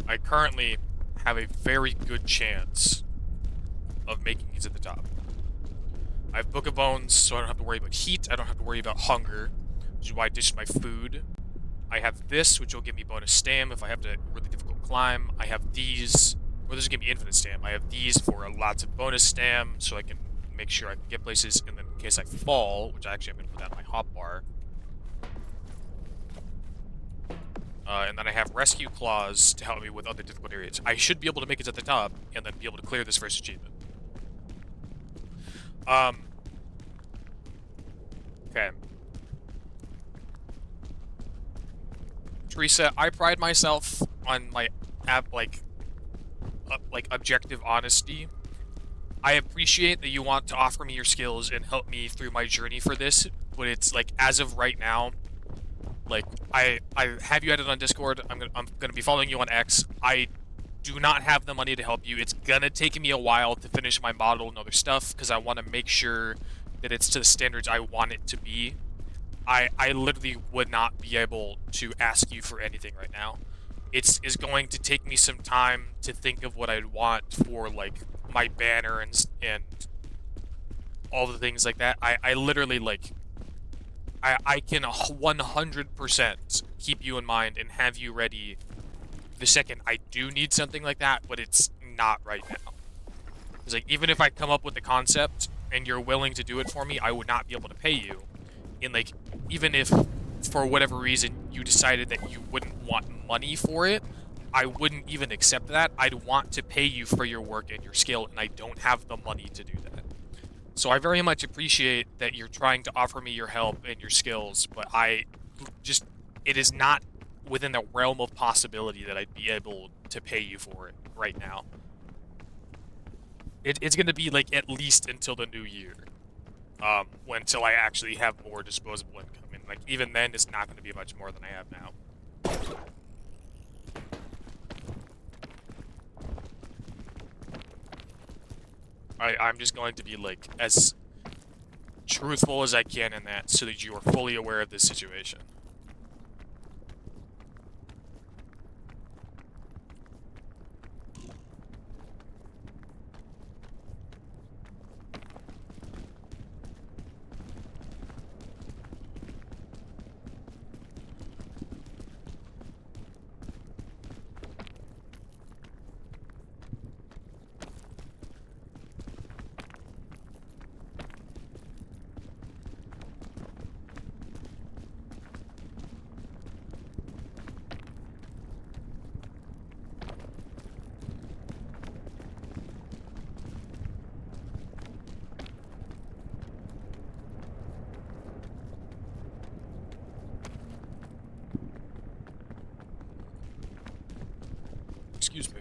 I currently have a very good chance of making these at the top. I have Book of Bones, so I don't have to worry about heat, I don't have to worry about hunger, which is why I dished my food. I have this, which will give me bonus stam if I have to really difficult climb. I have these, or this will give me infinite stam. I have these for lots of bonus stam, so I can make sure I can get places, and then in case I fall, which actually I'm going to put that in my hotbar. And then I have Rescue Claws to help me with other difficult areas. I should be able to make it at the top, and then be able to clear this first achievement. Okay. Teresa, I pride myself on my objective honesty. I appreciate that you want to offer me your skills and help me through my journey for this, but it's like, as of right now, like, I have you added on Discord. I'm gonna be following you on X. I do not have the money to help you. It's gonna take me a while to finish my model and other stuff because I want to make sure that it's to the standards I want it to be. I literally would not be able to ask you for anything right now. It's going to take me some time to think of what I'd want for, like, my banner and all the things like that. I literally, like, I can 100% keep you in mind and have you ready the second I do need something like that, but it's not right now. Because, like, even if I come up with the concept and you're willing to do it for me, I would not be able to pay you. And, like, even if, for whatever reason, you decided that you wouldn't want money for it, I wouldn't even accept that. I'd want to pay you for your work and your skill, and I don't have the money to do that. So I very much appreciate that you're trying to offer me your help and your skills, but it is not within the realm of possibility that I'd be able to pay you for it right now. it's gonna be like at least until the new year. Until I actually have more disposable income, and like even then, it's not gonna be much more than I have now. I'm just going to be like as truthful as I can in that, so that you are fully aware of this situation. Excuse me.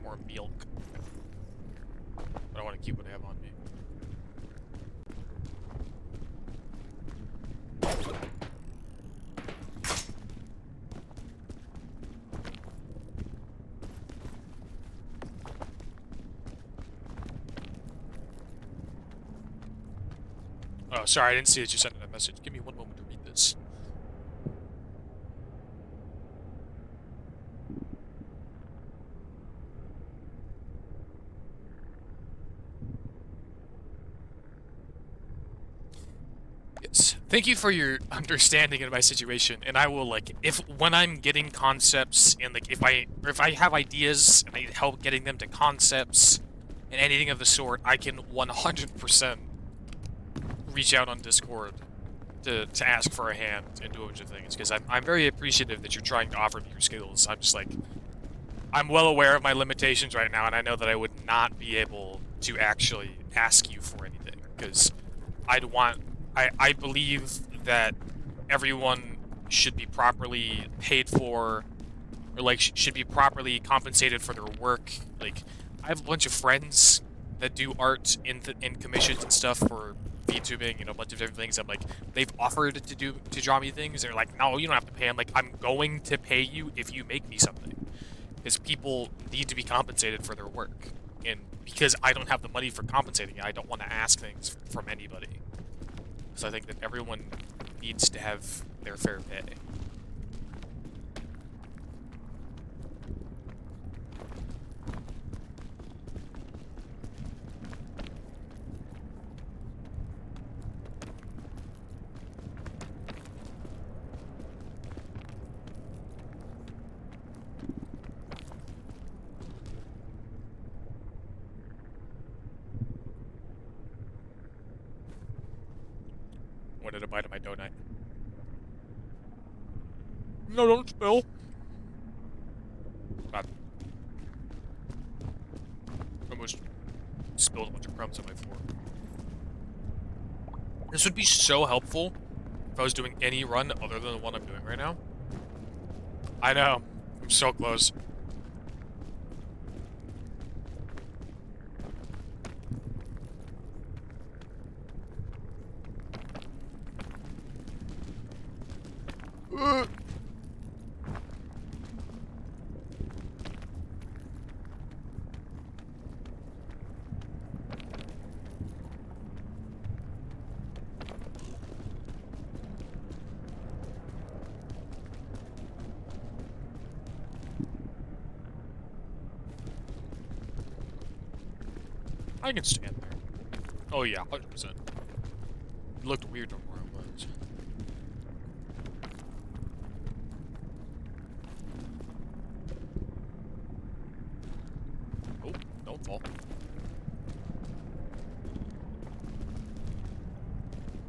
More milk. But I want to keep what I have on me. Oh, sorry, I didn't see that you sent that message. Give me one moment to read this. Yes. Thank you for your understanding of my situation, and I will like if when I'm getting concepts and like if I have ideas and I need help getting them to concepts and anything of the sort, I can 100% reach out on Discord to ask for a hand and do a bunch of things because I'm very appreciative that you're trying to offer me your skills. I'm just like I'm well aware of my limitations right now, and I know that I would not be able to actually ask you for anything because I'd want I believe that everyone should be properly paid for or like should be properly compensated for their work. Like I have a bunch of friends that do art in commissions and stuff for VTubing, you know, a bunch of different things. I'm like, they've offered to draw me things. They're like, no, you don't have to pay. I'm like, I'm going to pay you if you make me something, because people need to be compensated for their work, and because I don't have the money for compensating, I don't want to ask things from anybody. So I think that everyone needs to have their fair pay. Wanted a bite of my donut. No, don't spill. God. Almost spilled a bunch of crumbs on my floor. This would be so helpful if I was doing any run other than the one I'm doing right now. I know. I'm so close. I can stand there. Oh yeah, 100%. It looked weird from where I was. Oh, don't fall.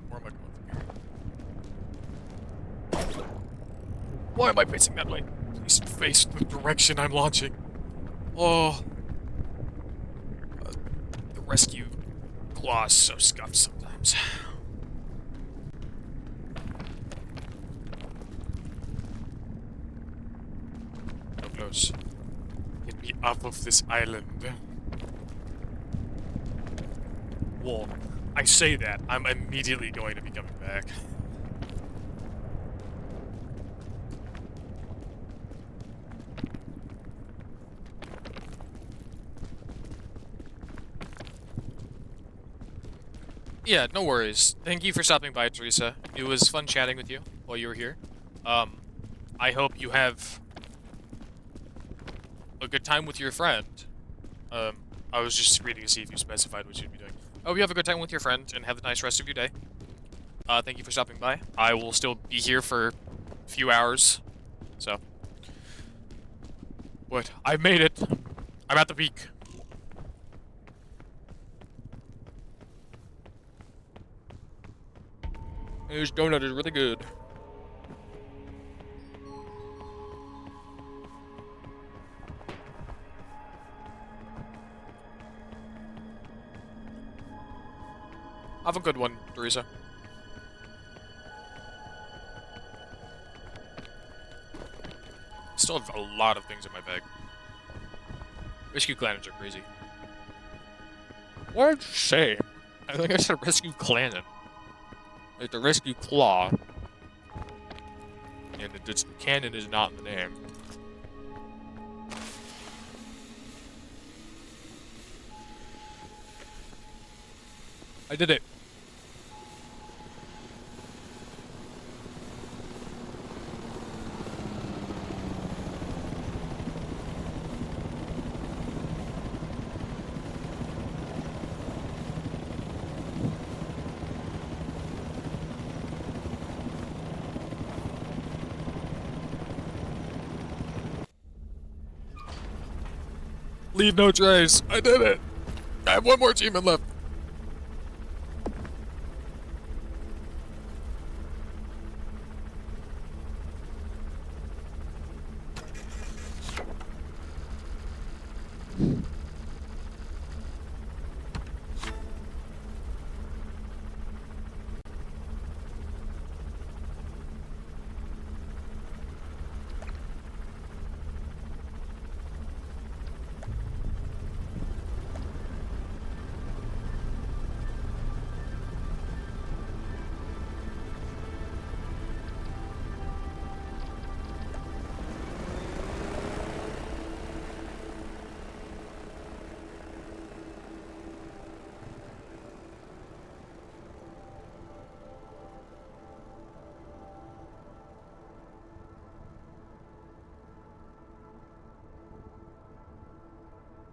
Where am I going from here? Why am I facing that way? Please face the direction I'm launching. Oh. The rescue claw's so scuffed sometimes. So close. Get me off of this island. Well, I say that, I'm immediately going to be coming back. Yeah, no worries. Thank you for stopping by, Teresa. It was fun chatting with you while you were here. I hope you have a good time with your friend. I was just reading to see if you specified what you'd be doing. I hope you have a good time with your friend and have a nice rest of your day. Thank you for stopping by. I will still be here for a few hours, so. But I made it. I'm at the peak. This donut is really good. Have a good one, Teresa. Still have a lot of things in my bag. Rescue clanners are crazy. What did you say? I think I said rescue clannon. Like the rescue claw. And it's cannon is not in the name. I did it. Leave no trace. I did it. I have one more achievement left.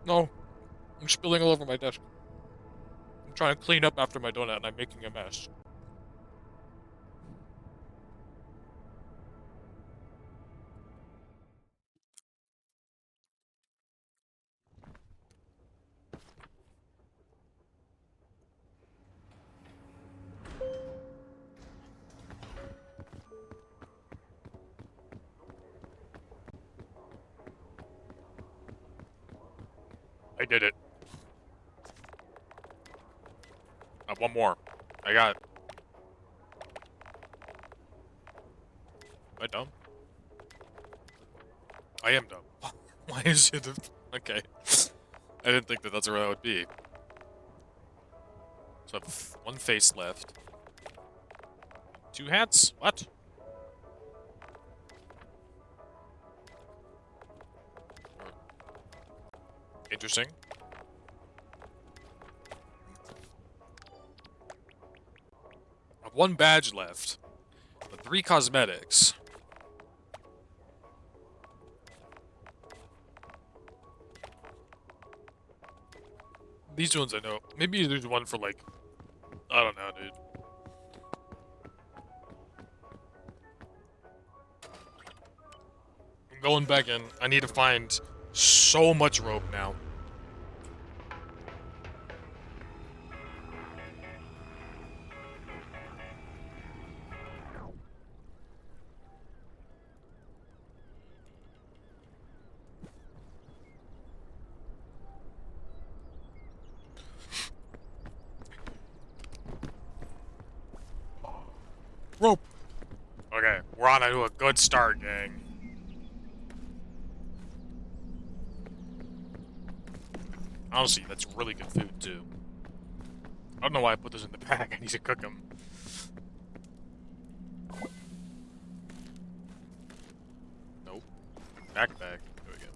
No. I'm spilling all over my desk. I'm trying to clean up after my donut and I'm making a mess. I did it. One more. I got I dumb? I am dumb. Why is it? Okay. I didn't think that that's where that would be. So I have one face left. Two hats? What? Interesting. I have one badge left. But 3 cosmetics. These ones I know. Maybe there's one for like... I don't know, dude. I'm going back in. I need to find so much rope now. Rope! Okay, we're on to a good start, gang. Honestly, that's really good food, too. I don't know why I put this in the bag. I need to cook them. Nope. Backpack. There we go.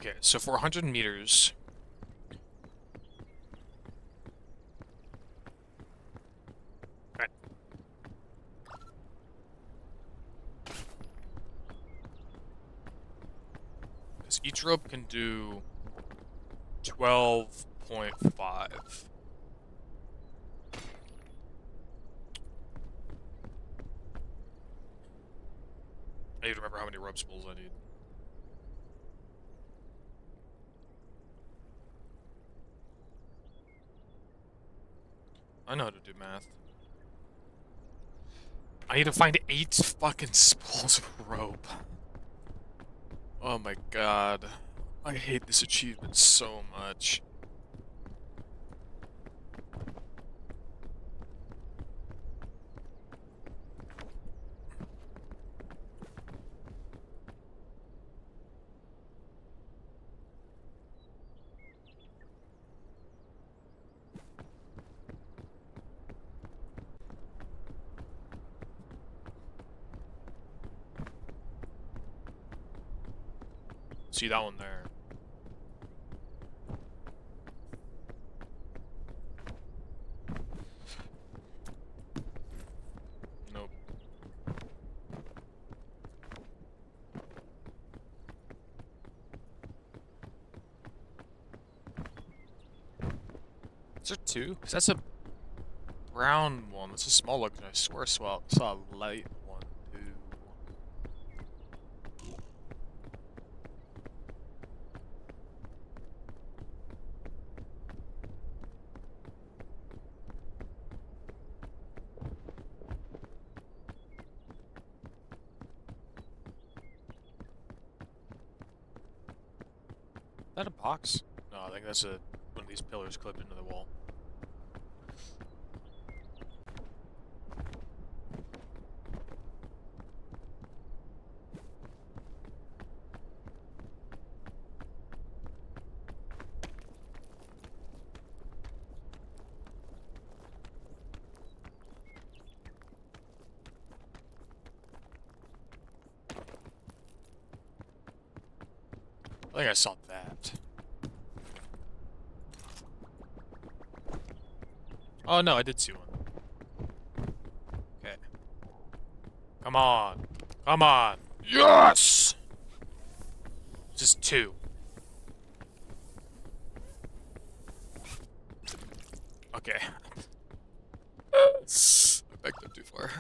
Okay, so for 100 meters... Right. Because each rope can do 12.5. I need to remember how many rope spools I need. I know how to do math. I need to find 8 fucking spools of rope. Oh my god. I hate this achievement so much. See that one there. Nope. Is there 2? Because that's a brown one. That's a small look. I swear I saw a light one, too. Is that a box? No, I think that's one of these pillars clipped into the wall. I think I saw that. Oh no, I did see one. Okay. Come on. Come on. Yes! Just 2. Okay. I backed up too far.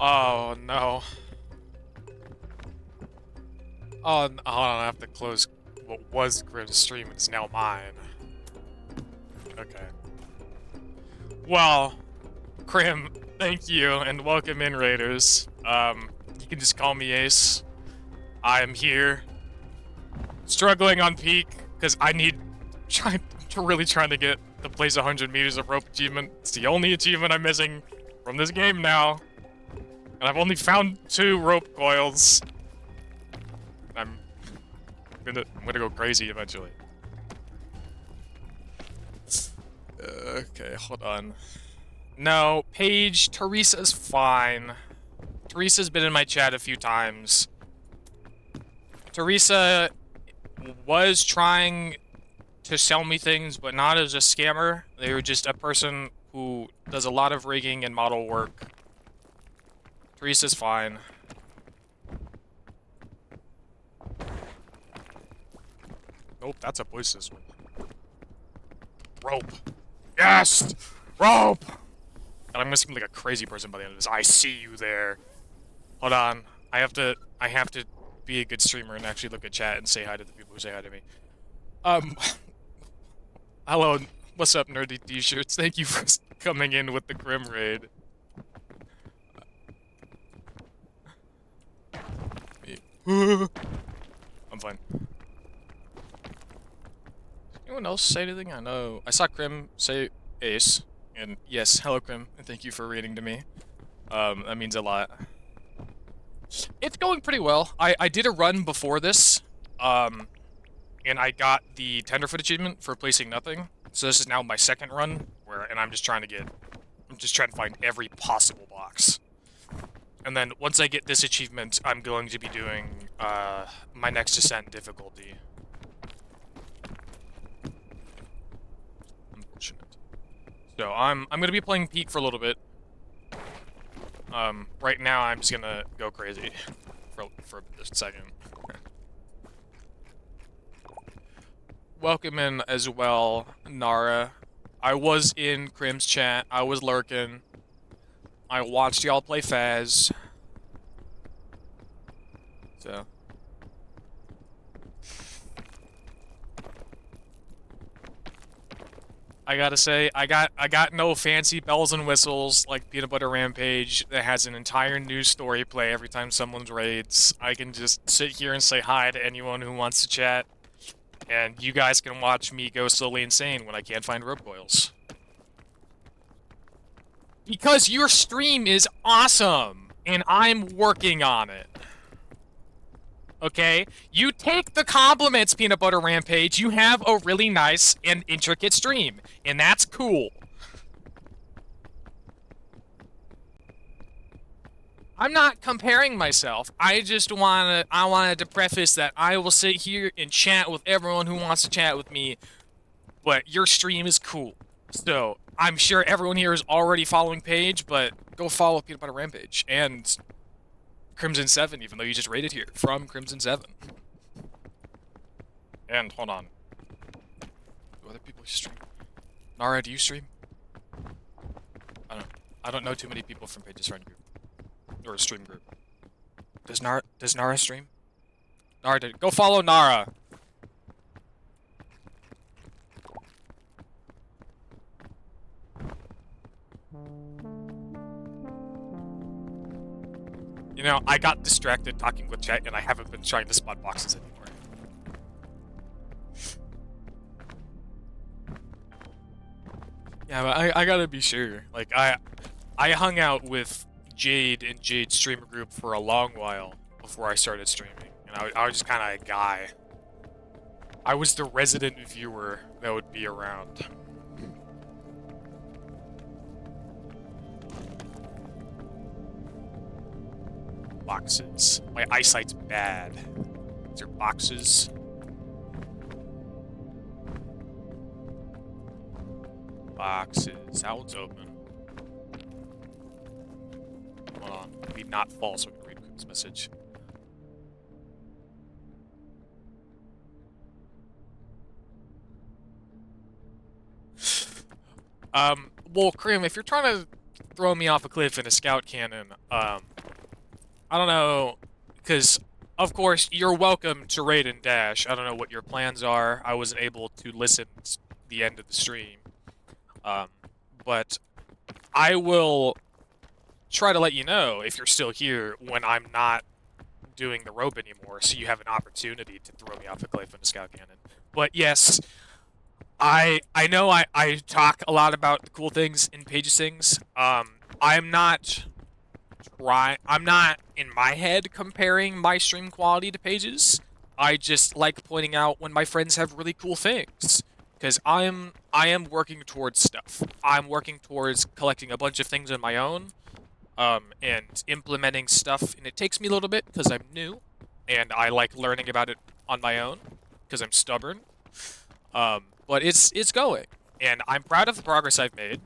Oh no. Oh, hold on, I have to close what was Grim's stream. It's now mine. Okay. Well, Grim, thank you, and welcome in, Raiders. You can just call me Ace. I am here, struggling on peak, because I need, really trying to get the place 100 meters of rope achievement. It's the only achievement I'm missing from this game now. And I've only found 2 rope coils. I'm gonna go crazy eventually. Okay, hold on. No, Paige, Teresa's fine. Teresa's been in my chat a few times. Teresa was trying to sell me things, but not as a scammer. They were just a person who does a lot of rigging and model work. Teresa's fine. Nope, that's a voice system. Rope. Yes! Rope! And I'm gonna seem like a crazy person by the end of this. I see you there. Hold on. I have to be a good streamer and actually look at chat and say hi to the people who say hi to me. Hello. What's up, nerdy t-shirts? Thank you for coming in with the Grim Raid. I'm fine. Anyone else say anything? I know. I saw Krim say Ace. And yes, hello Krim, and thank you for reading to me. That means a lot. It's going pretty well. I did a run before this, and I got the Tenderfoot achievement for placing nothing. So this is now my second run, and I'm just trying to find every possible box. And then once I get this achievement, I'm going to be doing, my next descent difficulty. Unfortunate. So I'm gonna be playing Peak for a little bit. Right now I'm just gonna go crazy for just a second. Welcome in as well, Nara. I was in Krim's chat. I was lurking. I watched y'all play Faz. So. I gotta say, I got no fancy bells and whistles like Peanut Butter Rampage that has an entire news story play every time someone raids. I can just sit here and say hi to anyone who wants to chat, and you guys can watch me go slowly insane when I can't find rope coils. Because your stream is awesome, and I'm working on it. Okay? You take the compliments, Peanut Butter Rampage. You have a really nice and intricate stream, and that's cool. I'm not comparing myself. I wanted to preface that I will sit here and chat with everyone who wants to chat with me, but your stream is cool. So, I'm sure everyone here is already following Paige, but go follow Peanut Butter Rampage, and Crimson 7, even though you just raided here, from Crimson 7. And, hold on. Do other people stream? Nara, do you stream? I don't know too many people from Paige's friend group. Or stream group. Does Nara stream? Nara, go follow Nara! You know, I got distracted talking with chat, and I haven't been trying to spot boxes anymore. Yeah, but I gotta be sure. Like, I hung out with Jade and Jade's streamer group for a long while before I started streaming, and I was just kind of a guy. I was the resident viewer that would be around. Boxes. My eyesight's bad. These are boxes. Boxes. That one's open. Hold on. Maybe not false. So we can read Cook's message. Well, Krim, if you're trying to throw me off a cliff in a scout cannon. I don't know, because of course you're welcome to raid and dash. I don't know what your plans are. I wasn't able to listen to the end of the stream, um, but I will try to let you know if you're still here when I'm not doing the rope anymore, so you have an opportunity to throw me off a cliff in a scout cannon. But yes, I know I talk a lot about the cool things in Pages Things. I'm not in my head comparing my stream quality to Pages. I just like pointing out when my friends have really cool things. Because I am working towards stuff. I'm working towards collecting a bunch of things on my own, and implementing stuff, and it takes me a little bit because I'm new, and I like learning about it on my own because I'm stubborn. But it's going, and I'm proud of the progress I've made.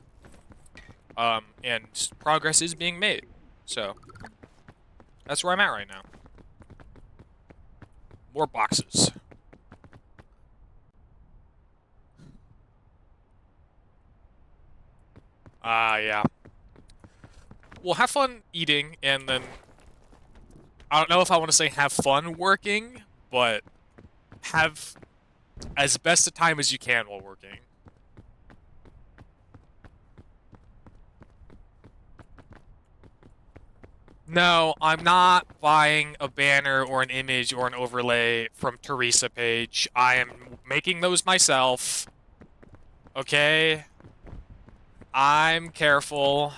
And progress is being made, so that's where I'm at right now. More boxes. Yeah. Well, have fun eating, and then I don't know if I want to say have fun working, but have as best a time as you can while working. No, I'm not buying a banner or an image or an overlay from Teresa Page. I am making those myself. Okay? I'm careful.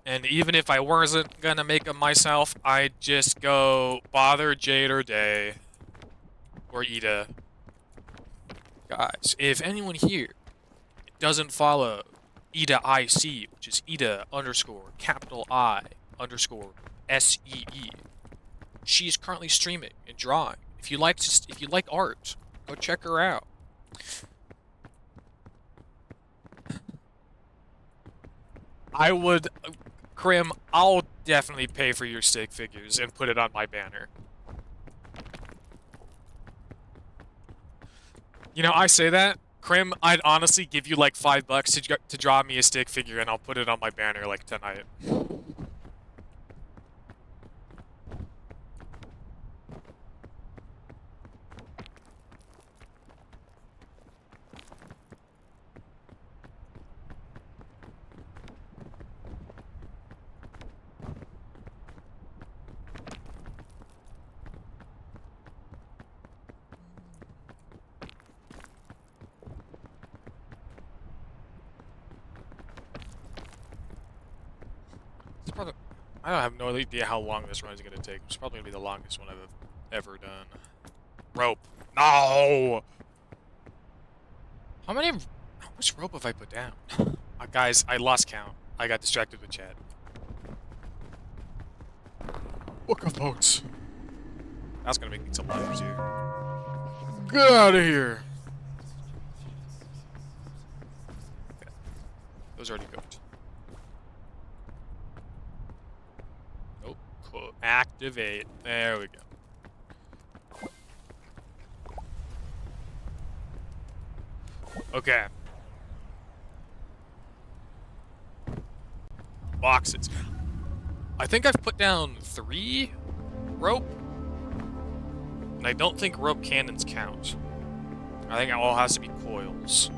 And even if I wasn't gonna make them myself, I'd just go bother Jade or Day. Or Ida. Guys, if anyone here doesn't follow Ida IC, which is Ida underscore capital I underscore SEE, she is currently streaming and drawing. If you like art, go check her out. I would, Krim, I'll definitely pay for your stick figures and put it on my banner. You know, I say that, Krim, I'd honestly give you like $5 to draw me a stick figure, and I'll put it on my banner like tonight. It's probably, I don't have no idea how long this run is gonna take. It's probably gonna be the longest one I've ever done. Rope. No! How much rope have I put down? Guys, I lost count. I got distracted with chat. Book of boats. That's gonna make things a lot easier. Get out of here! Okay. Those already cooked. Nope. Cool. Activate. There we go. Okay. Boxes. I think I've put down 3 rope. And I don't think rope cannons count. I think it all has to be coils.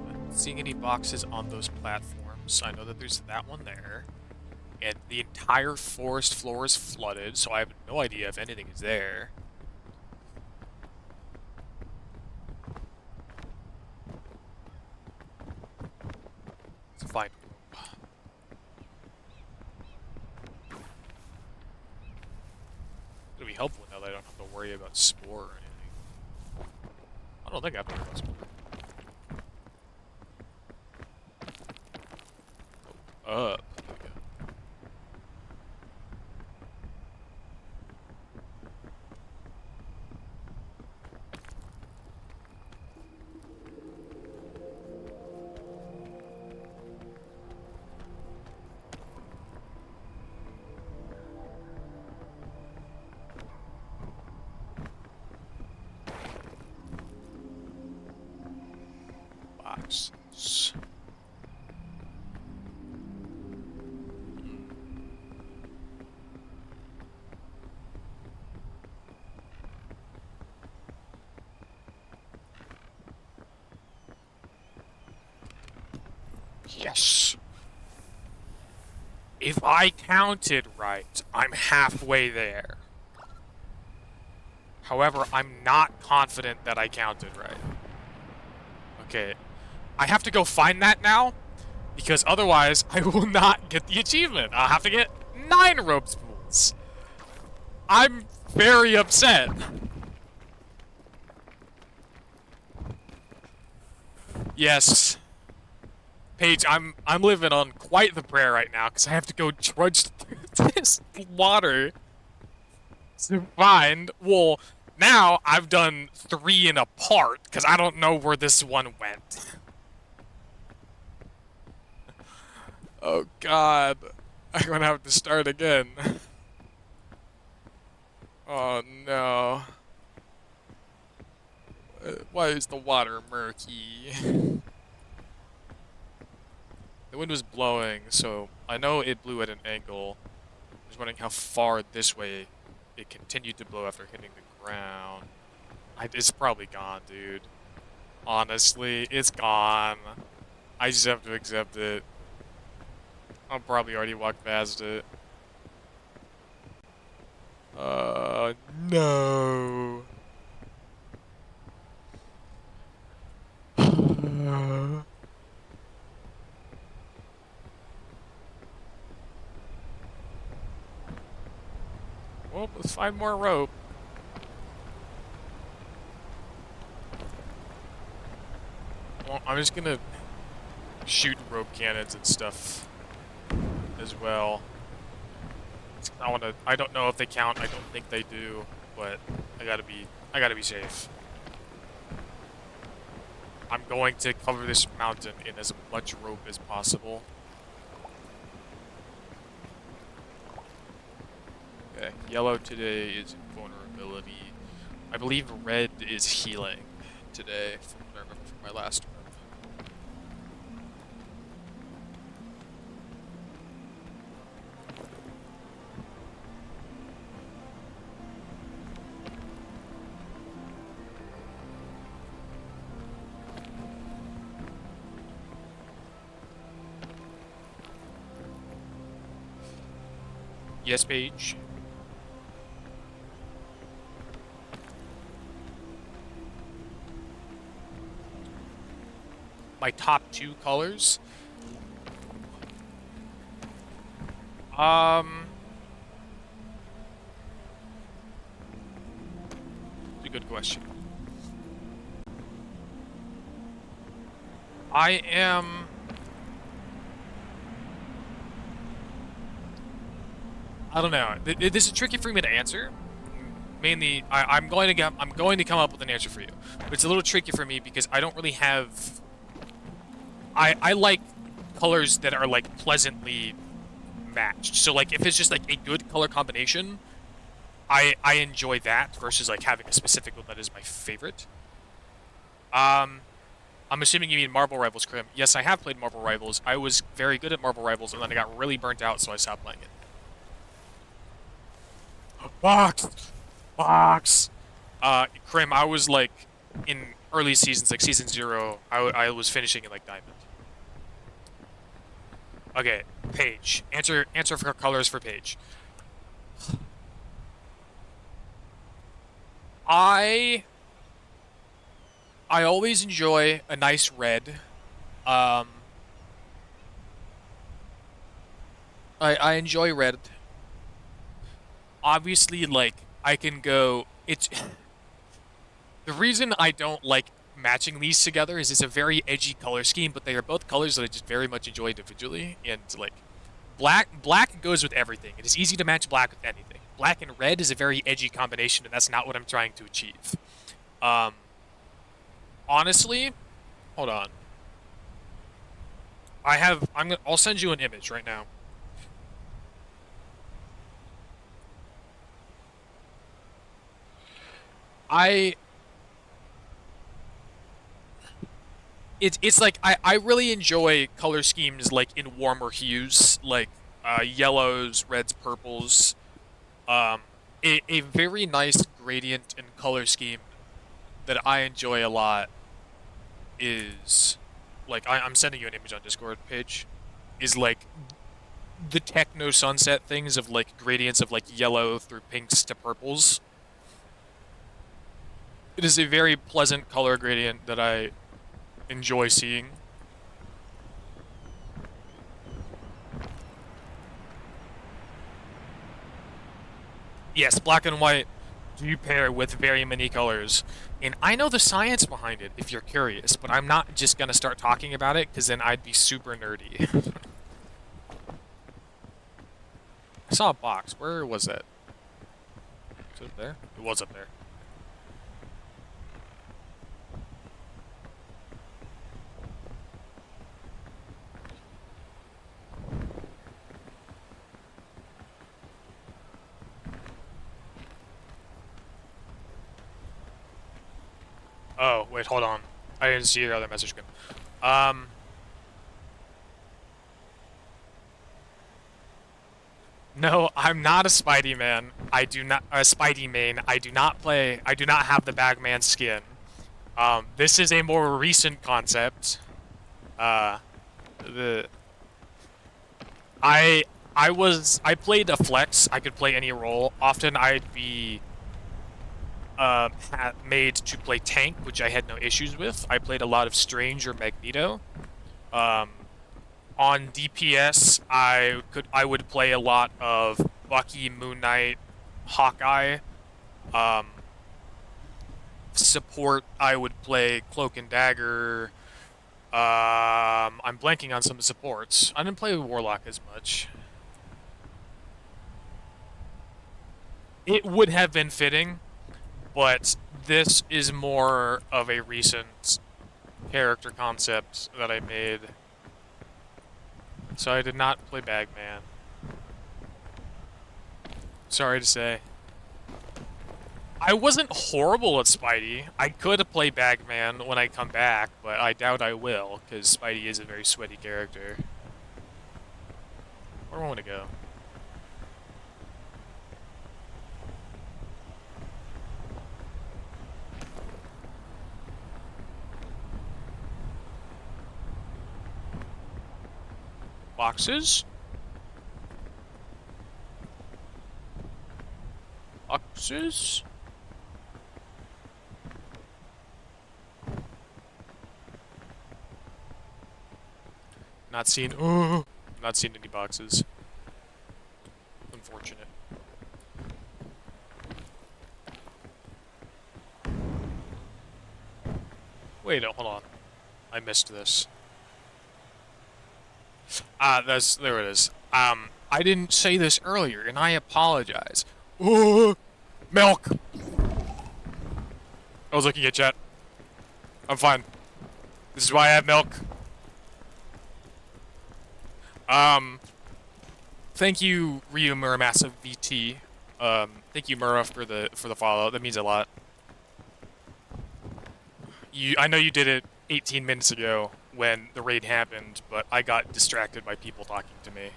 Not seeing any boxes on those platforms. I know that there's that one there. And the entire forest floor is flooded, so I have no idea if anything is there. Let's find rope. It'll be helpful now that I don't have to worry about spore or anything. I don't think I have to worry about spore. Oh, up. There we go. boxes. Yes. If I counted right, I'm halfway there. However, I'm not confident that I counted right. Okay. I have to go find that now, because otherwise I will not get the achievement. I'll have to get 9 rope spools. I'm very upset. Yes. Paige, I'm living on quite the prayer right now because I have to go trudge through this water to find. Well, now I've done 3 in a part because I don't know where this one went. Oh God, I'm gonna have to start again. Oh no. Why is the water murky? The wind was blowing, so I know it blew at an angle. I was wondering how far this way it continued to blow after hitting the ground. It's probably gone, dude. Honestly, it's gone. I just have to accept it. I'll probably already walk past it. No. Well, let's find more rope. Well, I'm just gonna shoot rope cannons and stuff as well. I don't know if they count. I don't think they do, but I gotta be safe. I'm going to cover this mountain in as much rope as possible. Okay, yellow today is vulnerability. I believe red is healing today, from what I remember from my last run. Yes, Paige. My top 2 colors. It's a good question. I am. I don't know. This is tricky for me to answer. Mainly, I'm going to come up with an answer for you, but it's a little tricky for me because I don't really have. I like colors that are like pleasantly matched. So like if it's just like a good color combination, I enjoy that versus like having a specific one that is my favorite. Um, I'm assuming you mean Marvel Rivals, Krim. Yes, I have played Marvel Rivals. I was very good at Marvel Rivals, and then I got really burnt out, so I stopped playing it. Box! Box! Krim, I was like, in early seasons, like season 0, I was finishing in like Diamond. Okay, Paige. Answer for colors for Paige. I I always enjoy a nice red. Um, I enjoy red. Obviously, like I can go. It's the reason I don't like matching these together is it's a very edgy color scheme, but they are both colors that I just very much enjoy individually. And like black goes with everything. It is easy to match black with anything. Black and red is a very edgy combination, and that's not what I'm trying to achieve. Um, honestly, hold on. I'll send you an image right now. I it's like I really enjoy color schemes like in warmer hues, like yellows, reds, purples. Um, a very nice gradient and color scheme that I enjoy a lot is like I'm sending you an image on Discord page. Is like the techno sunset things of like gradients of like yellow through pinks to purples. It is a very pleasant color gradient that I enjoy seeing. Yes, black and white do pair with very many colors. And I know the science behind it if you're curious, but I'm not just gonna start talking about it because then I'd be super nerdy. I saw a box. Where was it? Was it up there? It was up there. Oh, wait, hold on. I didn't see your other message. Um, no, I'm not a Spidey man. I do not a Spidey main. I do not play. I do not have the Bagman skin. This is a more recent concept. Uh, the I I played a flex. I could play any role. Often I'd be made to play tank, which I had no issues with. I played a lot of Strange or Magneto. Um, on DPS, I would play a lot of Bucky, Moon Knight, Hawkeye. Um, support, I would play Cloak and Dagger. I'm blanking on some supports. I didn't play Warlock as much. It would have been fitting, but this is more of a recent character concept that I made. So I did not play Bagman. Sorry to say. I wasn't horrible at Spidey. I could play Bagman when I come back, but I doubt I will, because Spidey is a very sweaty character. Where do I want to go? Boxes? Boxes? Not seen. Oh, not seen any boxes. Unfortunate. Wait, hold on. I missed this. There it is. I didn't say this earlier, and I apologize. Oh, milk! I was looking at chat. I'm fine. This is why I have milk. Thank you, Ryu Muramassive VT. Thank you, Mura, for the follow. That means a lot. I know you did it 18 minutes ago when the raid happened, but I got distracted by people talking to me.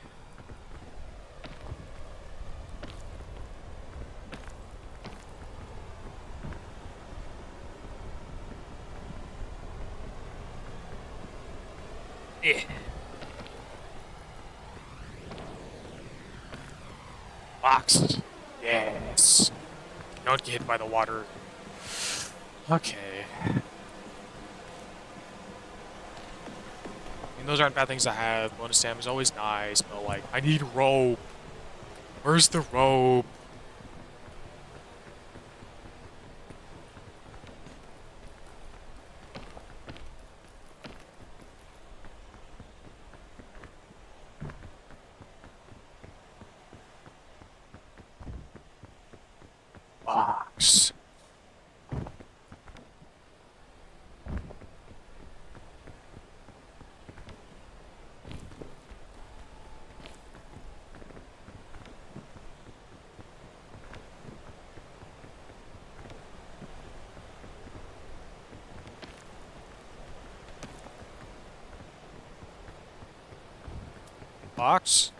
Eh. Box. Yes. Don't get hit by the water. Okay. I mean, those aren't bad things to have. Bonus stam is always nice, but like, I need rope. Where's the rope? Box. Box.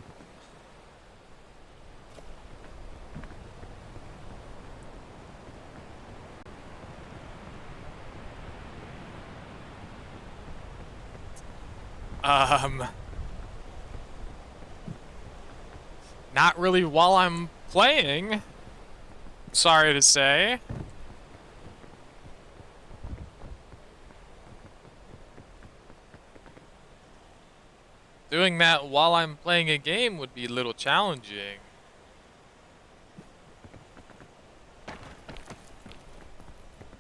Not really while I'm playing. Sorry to say. Doing that while I'm playing a game would be a little challenging.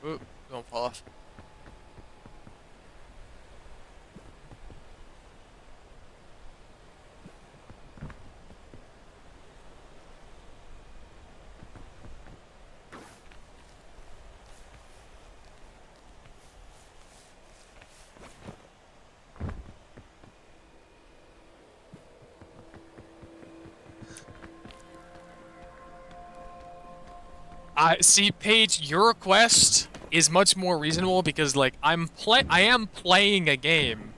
Ooh, don't fall off. See, Paige, your request is much more reasonable because, like, I am playing a game.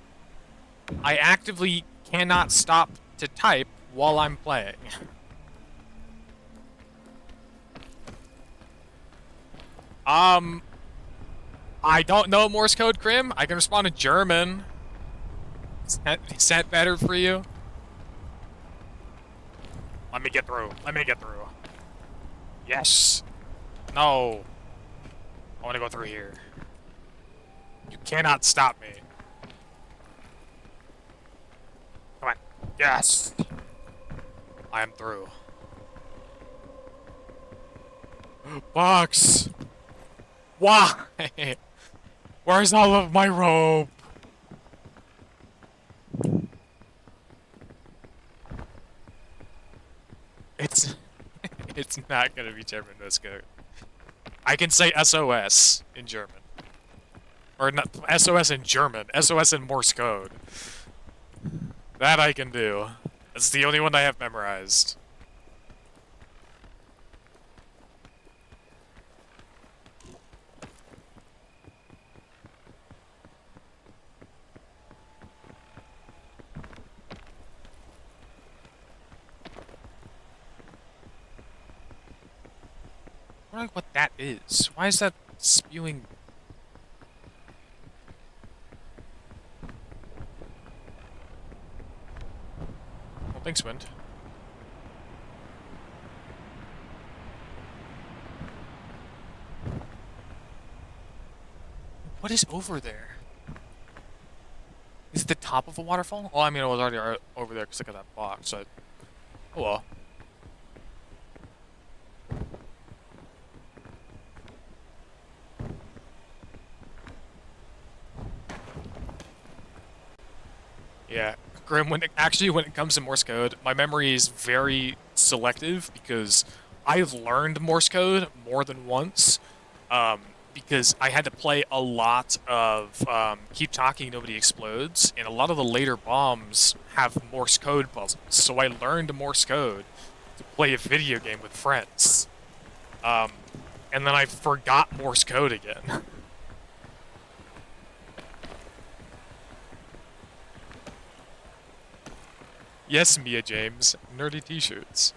I actively cannot stop to type while I'm playing. I don't know Morse code, Krim. I can respond in German. Is that better for you? Let me get through. Let me get through. Yes. No. I want to go through here. You cannot stop me. Come on. Yes. I am through. Box. Why? Where's all of my rope? It's it's not gonna be German Morse code. I can say SOS in German. Or not SOS in German. SOS in Morse code. That I can do. That's the only one I have memorized. I don't know what that is. Why is that spewing? Well, thanks, Wind. What is over there? Is it the top of a waterfall? Well, I mean, it was already over there because look at that box. So, oh well. Yeah, Grim, when it comes to Morse code, my memory is very selective because I've learned Morse code more than once. Because I had to play a lot of Keep Talking, Nobody Explodes, and a lot of the later bombs have Morse code puzzles. So I learned Morse code to play a video game with friends. And then I forgot Morse code again. Yes, Mia James. Nerdy t-shirts.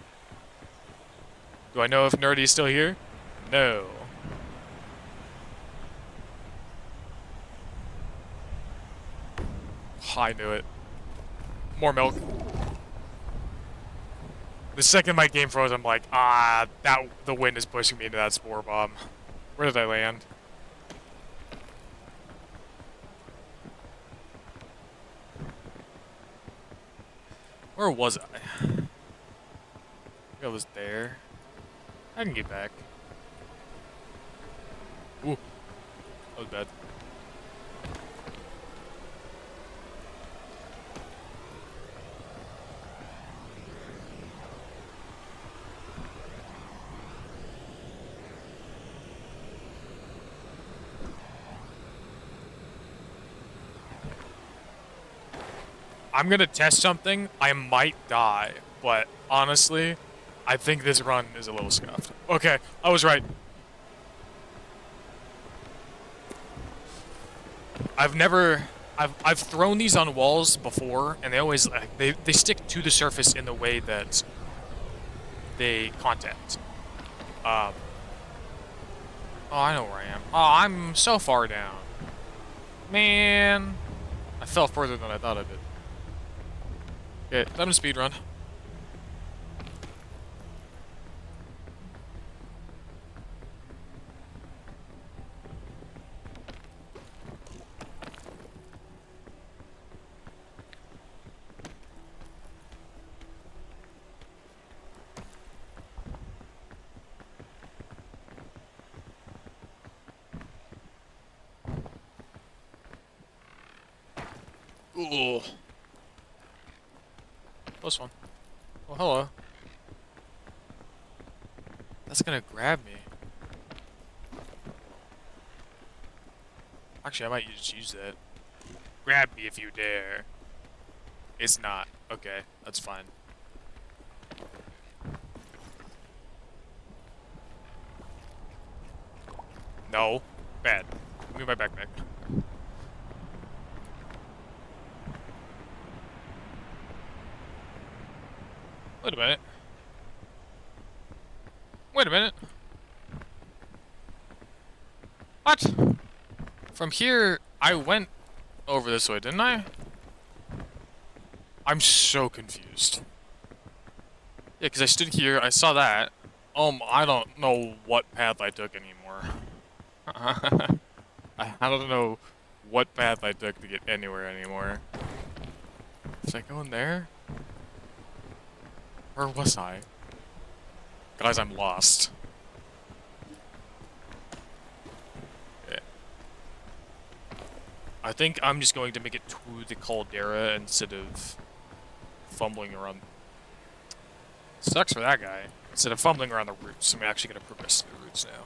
Do I know if Nerdy's still here? No. I knew it. More milk. The second my game froze, I'm like, the wind is pushing me into that spore bomb. Where did I land? Where was I? I think I was there. I can get back. Ooh. That was bad. I'm gonna test something. I might die, but honestly, I think this run is a little scuffed. Okay, I was right. I've thrown these on walls before, and they always they stick to the surface in the way that they contact. Um. Oh, I know where I am. Oh, I'm so far down. Man, I fell further than I thought I did. Okay, time to speed run. Ooh. Close one. Oh, hello. That's gonna grab me. Actually, I might just use that. Grab me if you dare. It's not. Okay, that's fine. No. Bad. Give me my backpack. Wait a minute. Wait a minute. What? From here, I went over this way, didn't I? I'm so confused. Yeah, because I stood here, I saw that. I don't know what path I took anymore. I don't know what path I took to get anywhere anymore. Was I going there? Where was I? Guys, I'm lost. Yeah. I think I'm just going to make it to the caldera instead of fumbling around. Sucks for that guy. Instead of fumbling around the roots, I'm actually going to progress to the roots now.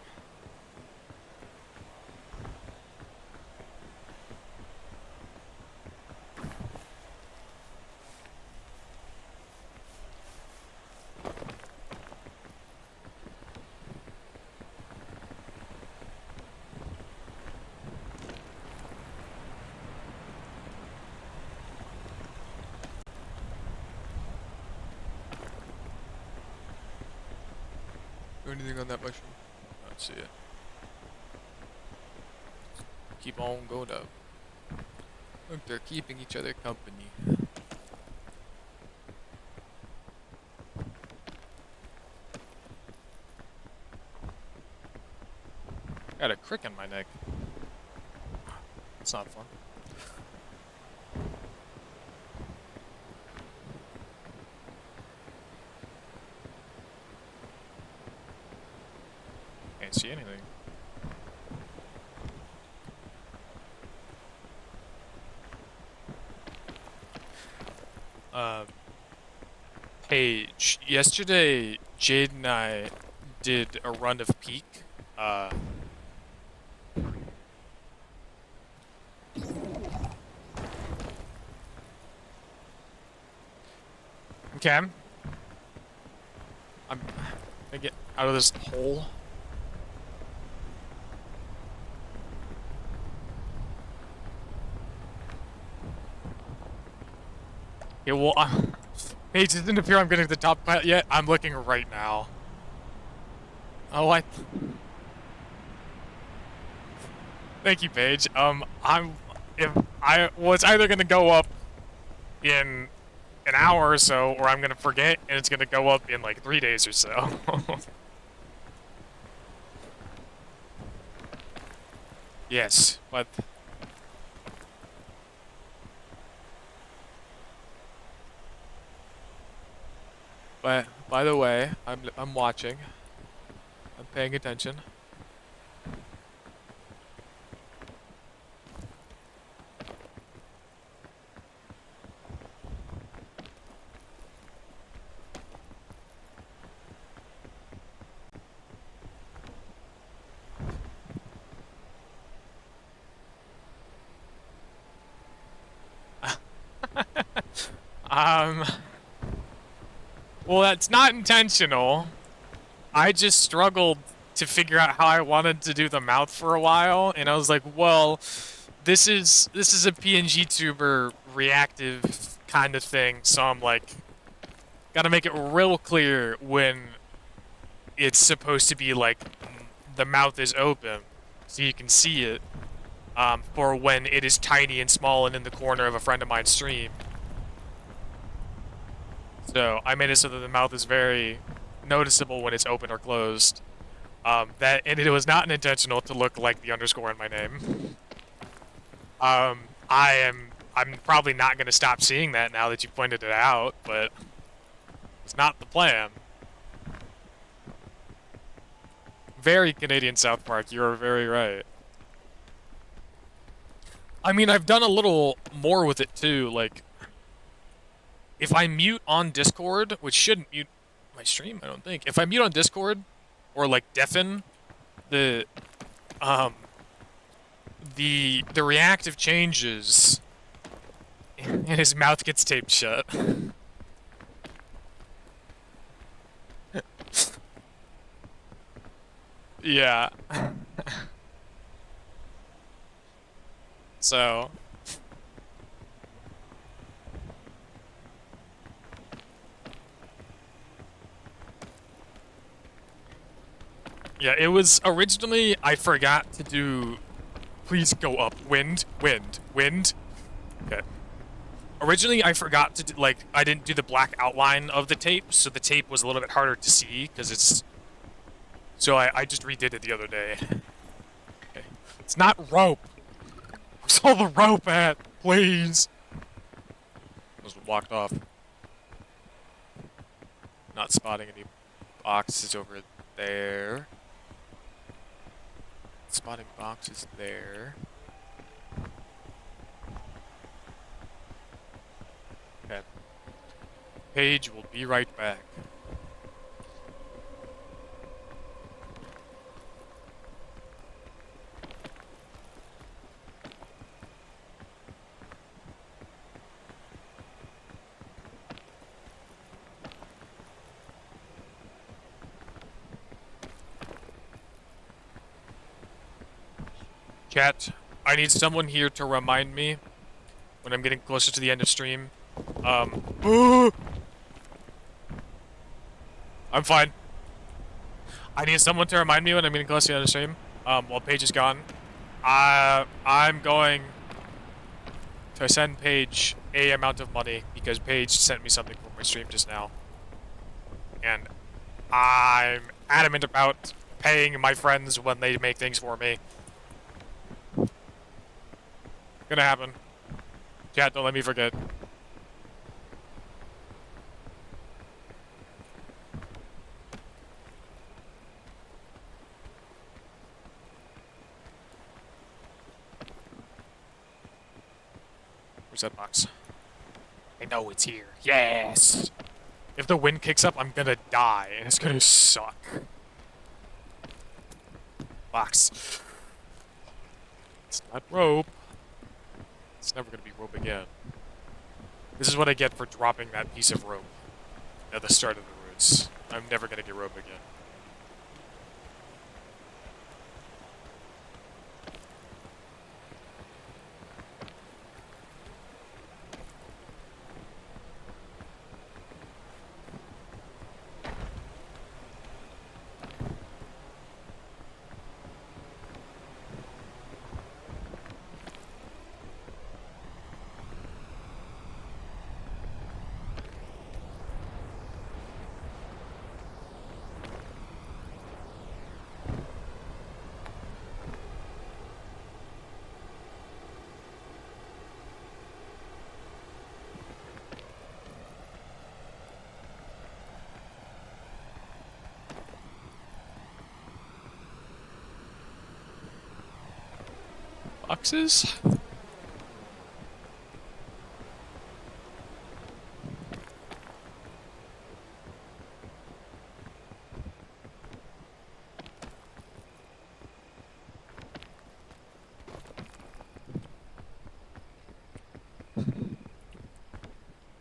Anything on that mushroom? I don't see it. Keep on going up. Look, they're keeping each other company. Got a crick in my neck. It's not fun. Can't see anything. Paige, yesterday Jade and I did a run of Peak. Okay. I'm gonna get out of this hole. Yeah, well, Paige doesn't appear I'm getting to the top plat yet. I'm looking right now. Oh, thank you, Paige. It's either gonna go up in an hour or so, or I'm gonna forget, and it's gonna go up in like 3 days or so. Yes, but by the way, I'm watching. I'm paying attention. Um, well, that's not intentional. I just struggled to figure out how I wanted to do the mouth for a while, and I was like, well, this is a PNG tuber reactive kind of thing, so I'm like, gotta make it real clear when it's supposed to be like the mouth is open, so you can see it. For when it is tiny and small and in the corner of a friend of mine's stream. So I made it so that the mouth is very noticeable when it's open or closed. And it was not intentional to look like the underscore in my name. I'm probably not gonna stop seeing that now that you pointed it out, but it's not the plan. Very Canadian South Park, you are very right. I mean, I've done a little more with it too, like, if I mute on Discord, which shouldn't mute my stream, I don't think. If I mute on Discord, or like deafen the um the reactive changes and his mouth gets taped shut. Yeah. So yeah, it was originally I forgot to do please go up. Wind, wind, wind. Okay. Originally, I forgot to do, like, I didn't do the black outline of the tape, so the tape was a little bit harder to see, because it's... So I just redid it the other day. Okay. It's not rope! Where's all the rope at? Please! Just walked off. Not spotting any boxes over there. Spotting boxes there. Okay. Paige will be right back. Chat, I need someone here to remind me when I'm getting closer to the end of stream. I'm fine. I need someone to remind me when I'm getting close to the end of stream. While Paige is gone. I'm going to send Paige a amount of money because Paige sent me something for my stream just now. And I'm adamant about paying my friends when they make things for me. Gonna happen. Chat, don't let me forget. Where's that box? I know it's here. Yes! If the wind kicks up, I'm gonna die, and it's gonna suck. Box. It's not rope. It's never gonna be rope again. This is what I get for dropping that piece of rope at the start of the roots. I'm never gonna get rope again. Boxes?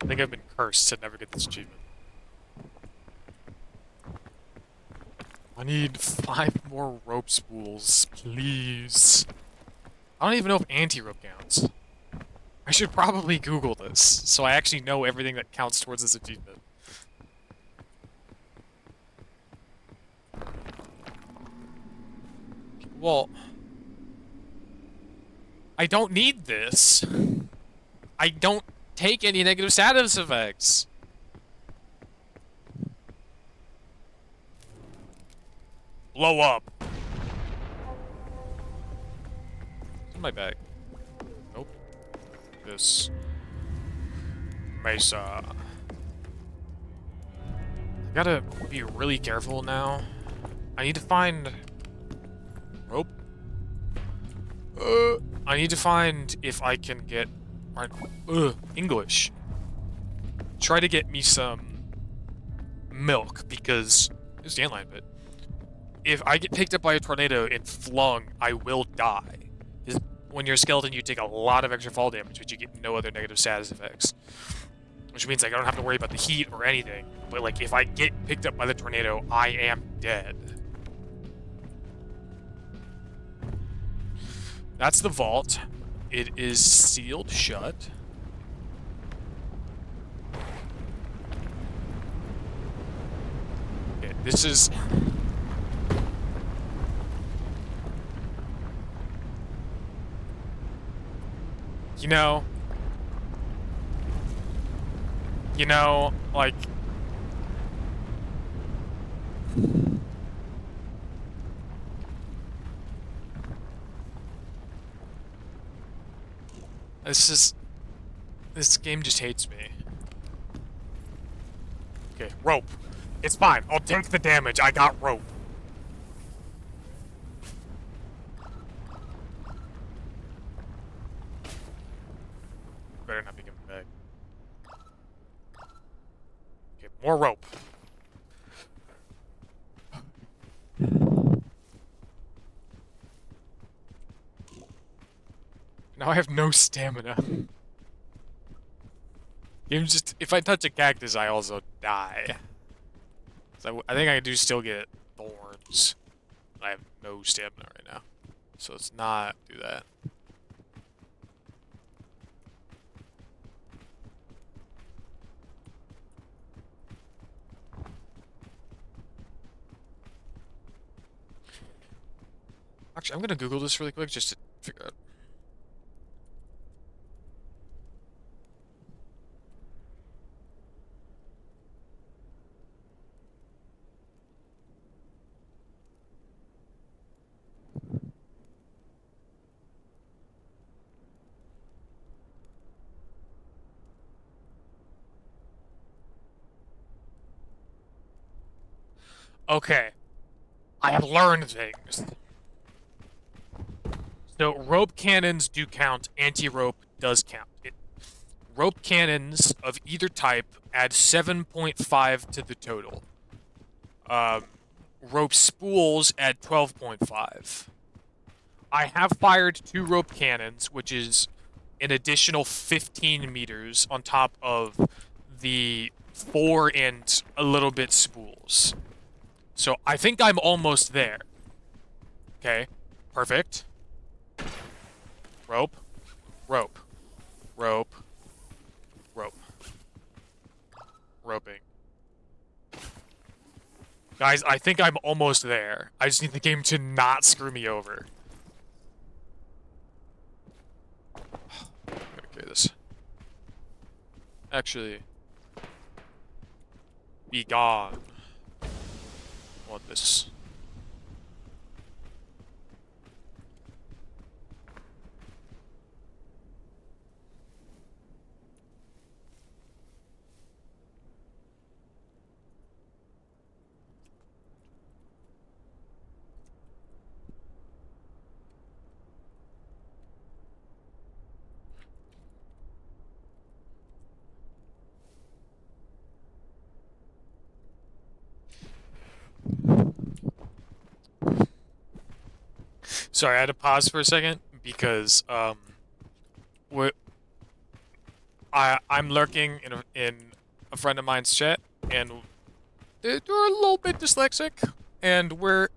I think I've been cursed to never get this achievement. I need 5 more rope spools, please. I don't even know if anti-rope counts. I should probably Google this, so I actually know everything that counts towards this achievement. Well, I don't need this. I don't take any negative status effects. Blow up. What's in my bag? Nope. This. Mesa. I gotta be really careful now. I need to find... Rope. I need to find if I can get... English. Try to get me some... milk, because... There's the antlion bit. If I get picked up by a tornado and flung, I will die. Because when you're a skeleton, you take a lot of extra fall damage, but you get no other negative status effects. Which means like, I don't have to worry about the heat or anything. But like, if I get picked up by the tornado, I am dead. That's the vault. It is sealed shut. Okay, this is... You know, like... This game just hates me. Okay, rope. It's fine. I'll take the damage. I got rope. Better not be giving back. Okay, more rope. Now I have no stamina. Game just... If I touch a cactus, I also die. So I think I do still get thorns. I have no stamina right now. So let's not do that. Actually, I'm gonna Google this really quick just to figure out. Okay. I have learned things. So, rope cannons do count. Anti-rope does count. Rope cannons of either type add 7.5 to the total. Rope spools add 12.5. I have fired 2 rope cannons, which is an additional 15 meters on top of the 4 and a little bit spools. So I think I'm almost there. Okay, perfect. Rope, rope, rope, rope. Roping. Guys, I think I'm almost there. I just need the game to not screw me over. Okay, this. Actually. Be gone. I want this. Sorry, I had to pause for a second because I'm lurking in a friend of mine's chat, and they're a little bit dyslexic, and we're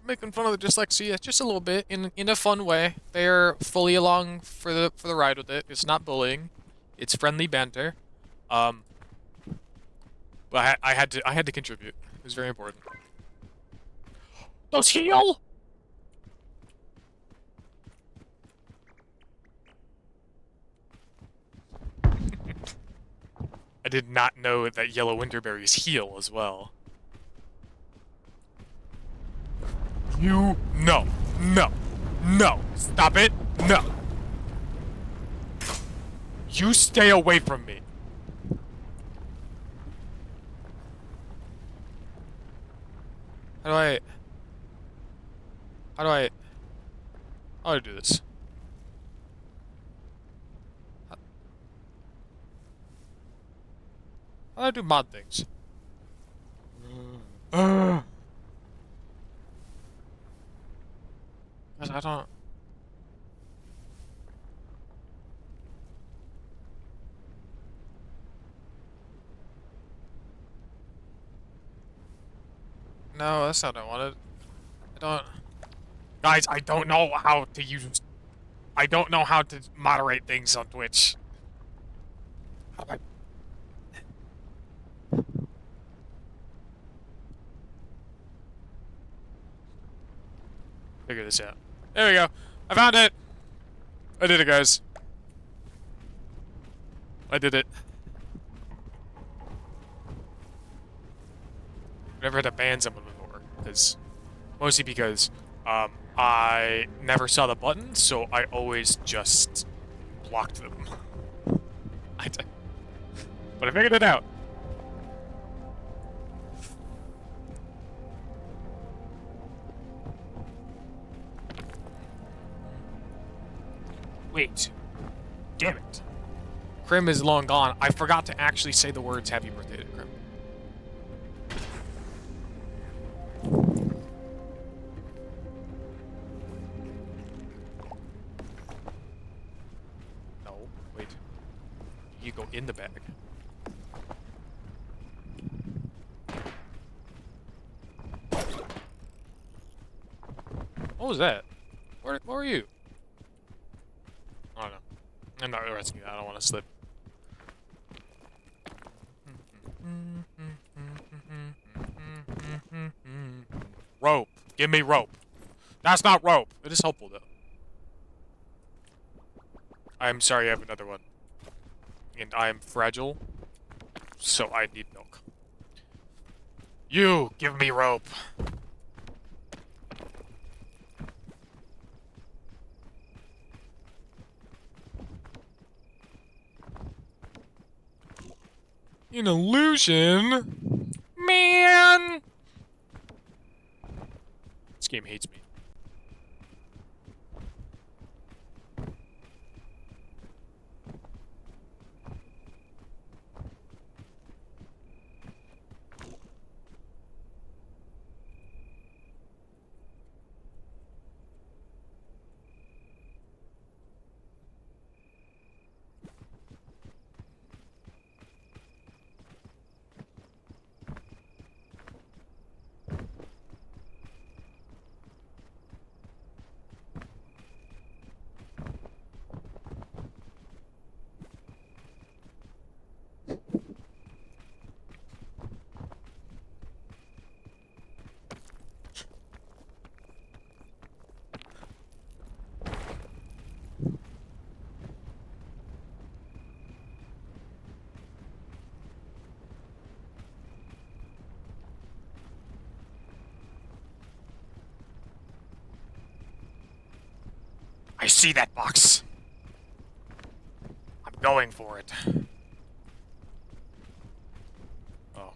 making fun of the dyslexia just a little bit in a fun way. They're fully along for the ride with it. It's not bullying, it's friendly banter. Um, but I had to contribute. It was very important. Those heal. I did not know that yellow winterberries heal as well. No, no, no. Stop it. No. You stay away from me. How do I... How do I... How do I do this? How do I do mod things? Guys, I don't... No, that's not what I wanted. I don't... Guys, I don't know how to use... I don't know how to moderate things on Twitch. How do I... Figure this out. There we go. I found it! I did it, guys. I did it. I never had to ban someone before, mostly because I never saw the button, so I always just blocked them. But I figured it out. Wait. Damn it. Krim is long gone. I forgot to actually say the words happy birthday to Krim. No, wait. You go in the bag. What was that? Where are you? I don't know. I'm not risking that. I don't want to slip. Rope. Give me rope. That's not rope. It is helpful, though. I'm sorry, I have another one. And I am fragile, so I need milk. You, give me rope. An illusion? Man! This game hates me. I see that box. I'm going for it. Oh,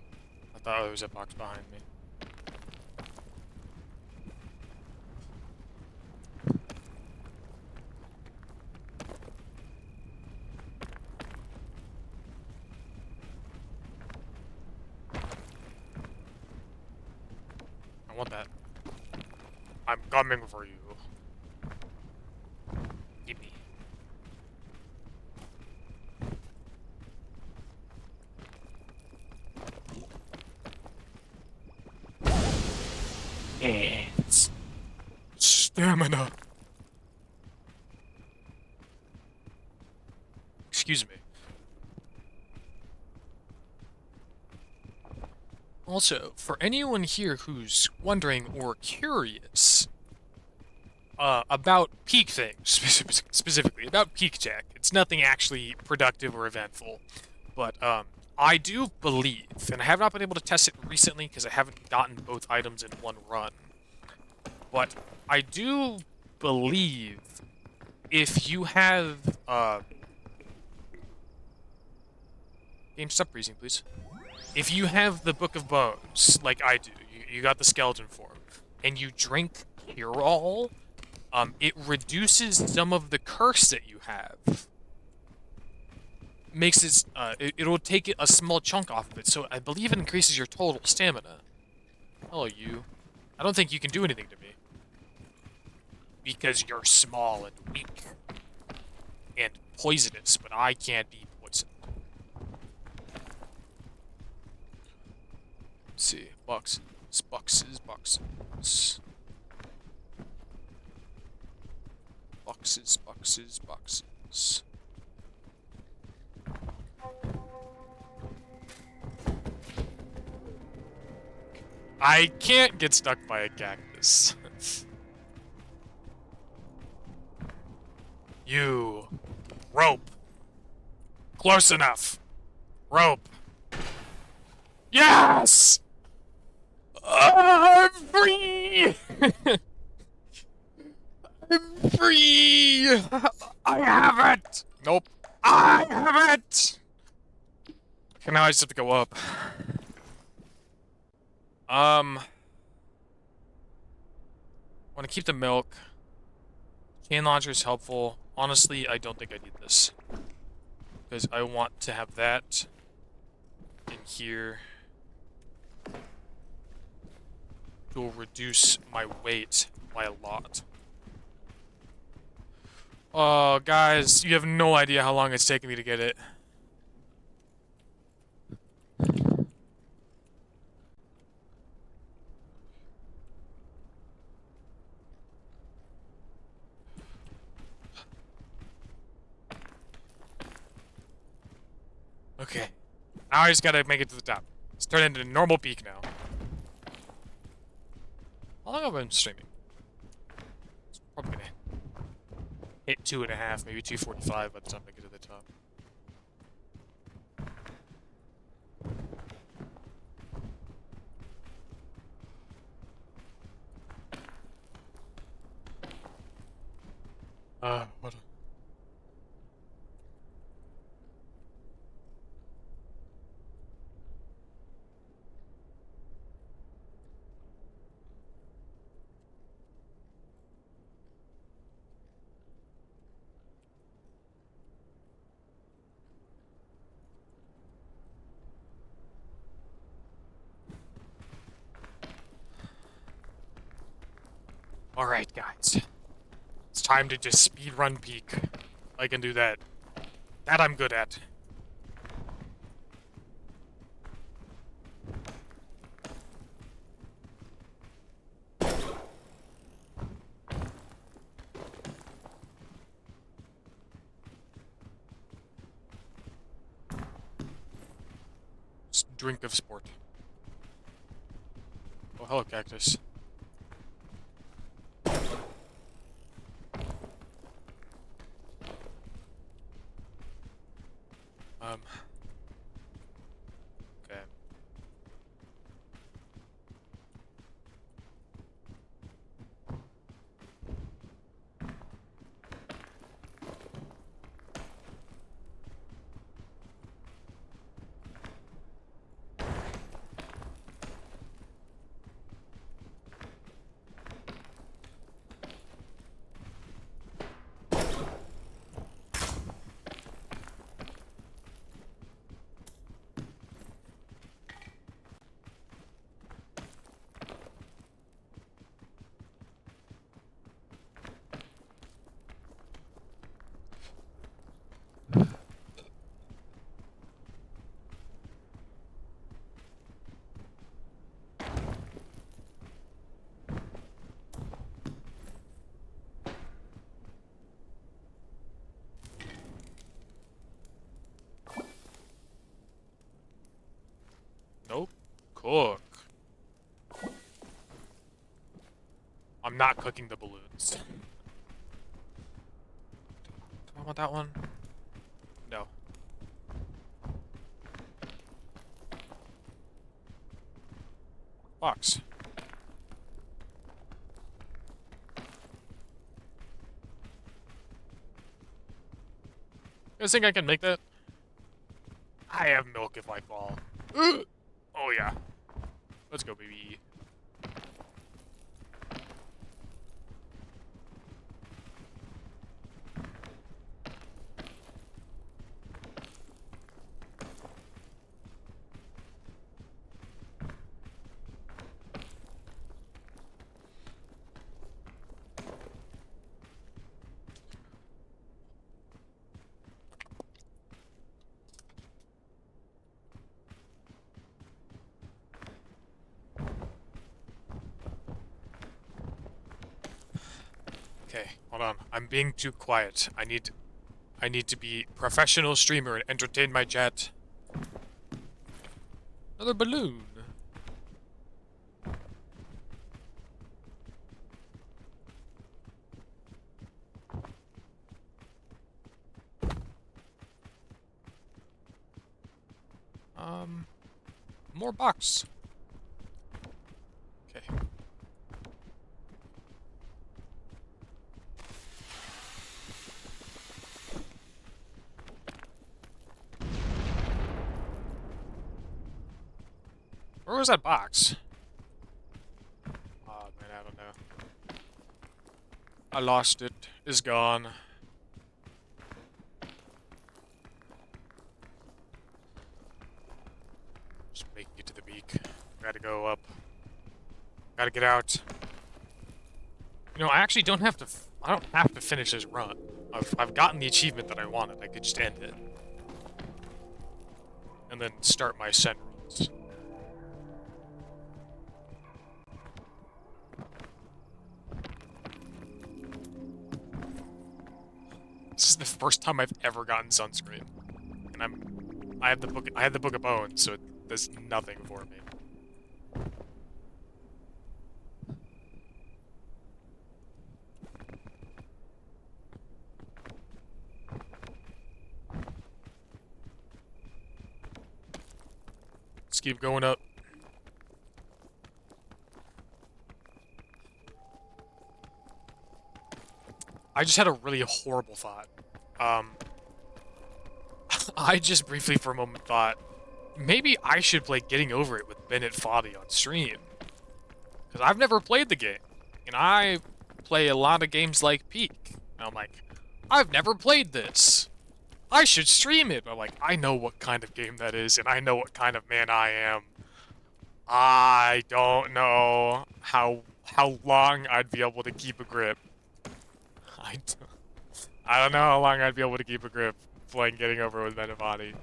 I thought there was a box behind me. I want that. I'm coming for you. Give me. hands. Stamina. Excuse me. Also, for anyone here who's wondering or curious about peak things, specifically about peak tech, it's nothing actually productive or eventful, but I do believe, and I have not been able to test it recently because I haven't gotten both items in one run, but I do believe if you have game, stop freezing, please. If you have the Book of Bones, like I do, you got the skeleton form, and you drink Cure-All, it reduces some of the curse that you have. Makes it, it'll take a small chunk off of it, so I believe it increases your total stamina. Hello, you. I don't think you can do anything to me. Because you're small and weak. And poisonous, but I can't be poisoned. Let's see. Boxes. Boxes. Boxes. Boxes. Boxes. Boxes. I can't get stuck by a cactus. You. Rope. Close enough. Rope. Yes! I'm free! I'm free! I have it! Nope. I have it! Okay, now I just have to go up. Want to keep the milk. Chain launcher is helpful. Honestly, I don't think I need this. Because I want to have that in here. It will reduce my weight by a lot. Oh, guys, you have no idea how long it's taken me to get it. Okay. Now I just gotta make it to the top. It's turned into a normal peak now. How long have I been streaming? It's probably gonna hit 2.5, maybe 2:45 by the time I get to the top. What? Alright, guys. It's time to just speedrun peak. I can do that. That I'm good at. Drink of sport. Oh, hello, cactus. Okay. cook. I'm not cooking the balloons. Do I want that one? No. Box. You guys think I can make that? I have milk if I fall. Oh yeah. Let's go, baby. Okay, hold on. I'm being too quiet. I need to be professional streamer and entertain my chat. Another balloon. More box. Okay. Where was that box? Oh man, I don't know. I lost it. It's gone. Just making it to the beak. Gotta go up. Gotta get out. You know, I actually don't have to. I don't have to finish this run. I've gotten the achievement that I wanted. I could just end it, and then start my ascent runs. This is the first time I've ever gotten sunscreen, and I have the book. I have the Book of Bones, so it does nothing for me. Let's keep going up. I just had a really horrible thought. I just briefly for a moment thought, maybe I should play Getting Over It with Bennett Foddy on stream. Because I've never played the game. And I play a lot of games like Peak. And I'm like, I've never played this. I should stream it. But I'm like, I know what kind of game that is, and I know what kind of man I am. I don't know how long I'd be able to keep a grip. I don't know how long I'd be able to keep a grip playing Getting Over It with Bennett Foddy.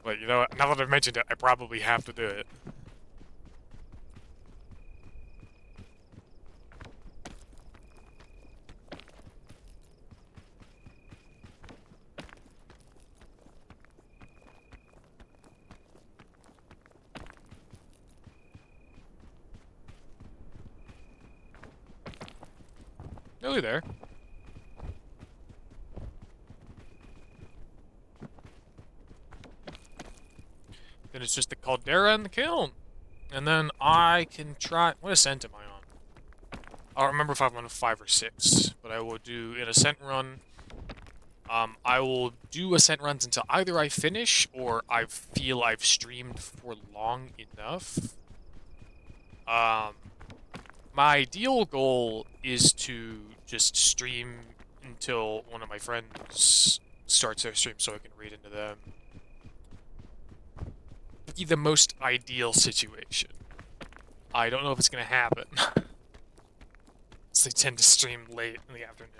But you know what? Now that I've mentioned it, I probably have to do it. Nearly there. Then it's just the caldera and the kiln. And then I can try... What ascent am I on? I don't remember if I'm on 5 or 6, but I will do an ascent run. I will do ascent runs until either I finish or I feel I've streamed for long enough. My ideal goal is to just stream until one of my friends starts their stream so I can read into them. Be the most ideal situation. I don't know if it's gonna happen. So they tend to stream late in the afternoon.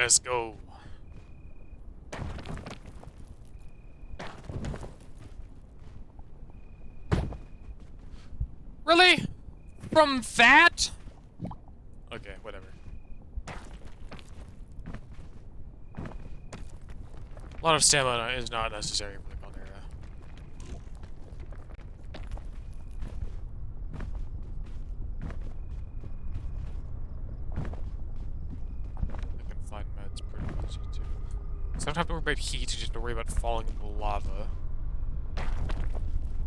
Let's go. Really? From that? Okay, whatever. A lot of stamina is not necessary for the Caldera. I can find meds pretty easy too. So I don't have to worry about heat, I just have to worry about falling into lava.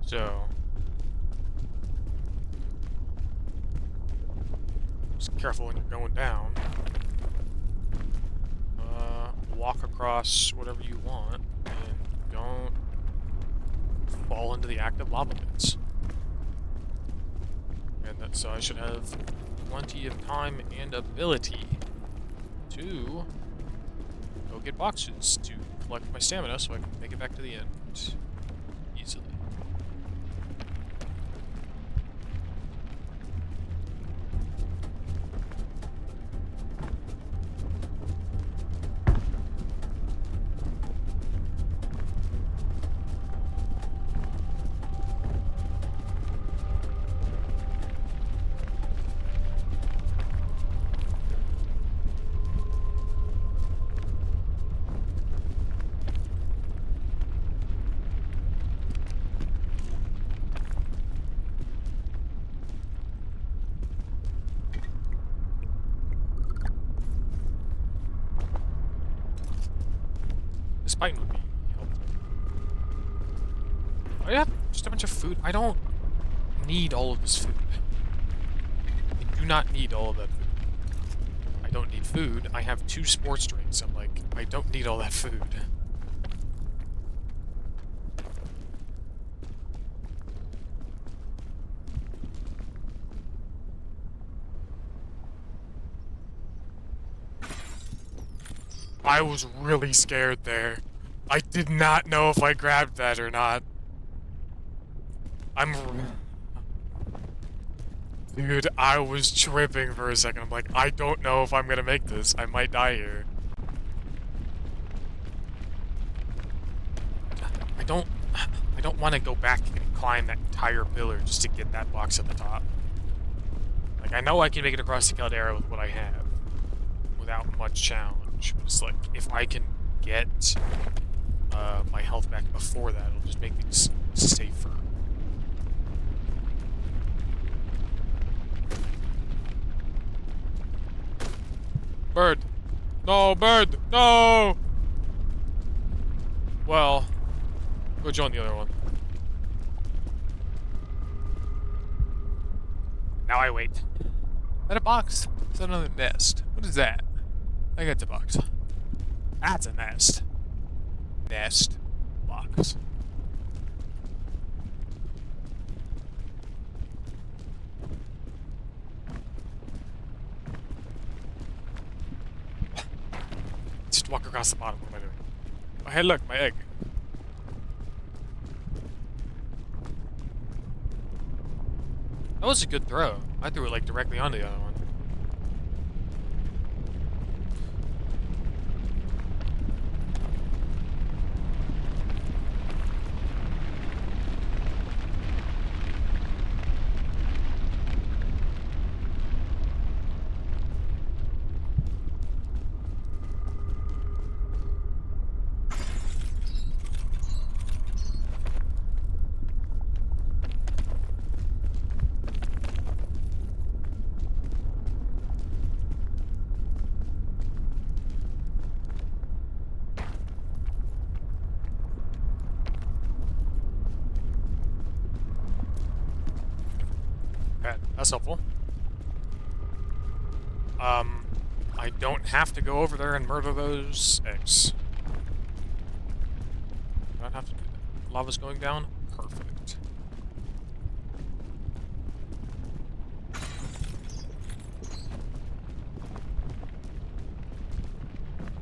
So... just careful when you're going down. Walk across whatever you want, and don't fall into the active lava pits. And that, so I should have plenty of time and ability to go get boxes to collect my stamina so I can make it back to the end easily. This pine would be helpful. I have just a bunch of food. I don't need all of this food. I do not need all of that food. I don't need food. I have 2 sports drinks. I'm like, I don't need all that food. I was really scared there. I did not know if I grabbed that or not. Dude, I was tripping for a second. I'm like, I don't know if I'm gonna make this. I might die here. I don't want to go back and climb that entire pillar just to get that box at the top. Like, I know I can make it across the Caldera with what I have, without much challenge. But it's like, if I can get my health back before that, it'll just make things safer. Bird! No, bird! No! Well, go join the other one. Now I wait. Is that a box? Is that another nest? What is that? I think that's a box. That's a nest. Nest. Box. Just walk across the bottom. What am I doing? Oh, hey, look, my egg. That was a good throw. I threw it like directly onto the other one. Okay, that's helpful. I don't have to go over there and murder those eggs. I don't have to do that. Lava's going down? Perfect.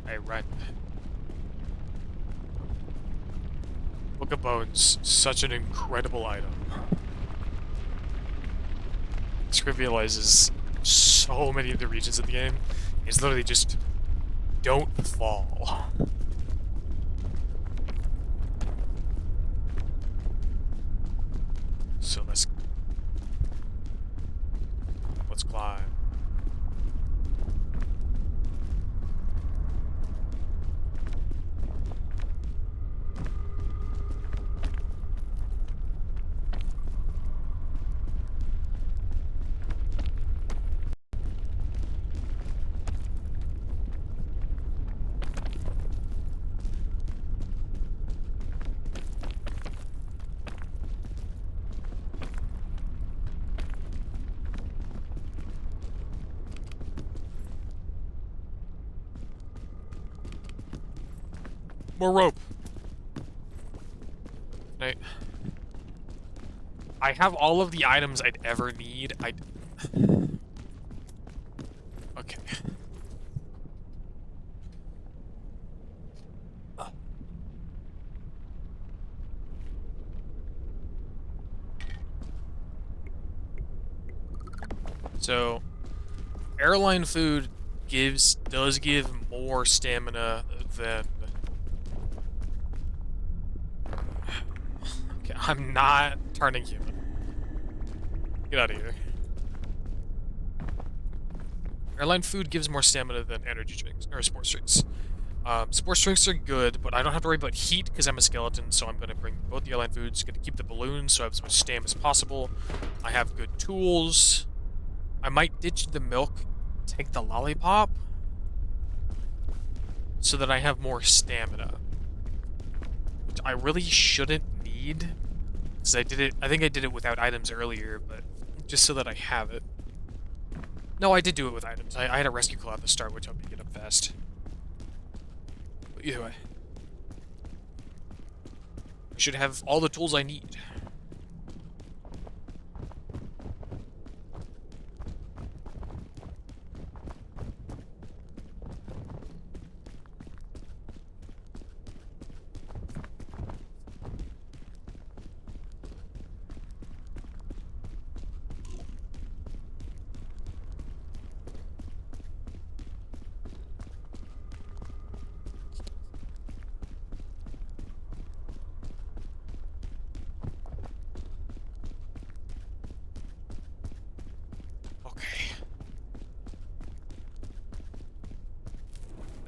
Hey, right. Book of Bones, such an incredible item. This realizes so many of the regions of the game is literally just don't fall. So let's climb. More rope. I have all of the items I'd ever need. Okay. So, airline food does give more stamina than... Okay, I'm not turning human. Get out of here. Airline food gives more stamina than energy drinks, or sports drinks. Sports drinks are good, but I don't have to worry about heat because I'm a skeleton, so I'm going to bring both the airline foods. Going to keep the balloons so I have as much stamina as possible. I have good tools. I might ditch the milk, take the lollipop, so that I have more stamina. Which I really shouldn't need, because I think I did it without items earlier, but just so that I have it. No, I did do it with items. I had a rescue claw at the start, which helped me get up fast. But either way, I should have all the tools I need.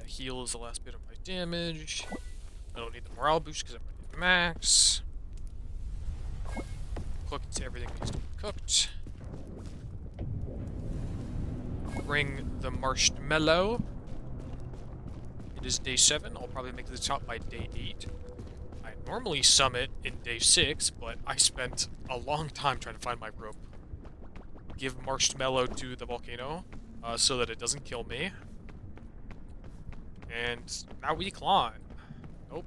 Heal is the last bit of my damage. I don't need the morale boost because I'm already at max. Cooked everything needs to be cooked. Bring the marshmallow. It is day 7. I'll probably make the top by day 8. I normally summit in day 6, but I spent a long time trying to find my rope. Give marshmallow to the volcano so that it doesn't kill me. And now we climb. Nope.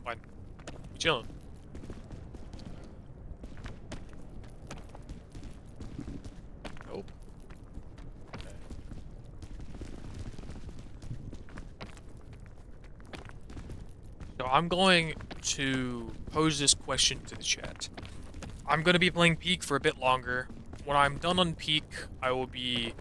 Fine. You chilling. Nope. Okay. So I'm going to pose this question to the chat. I'm going to be playing Peak for a bit longer. When I'm done on Peak, I will be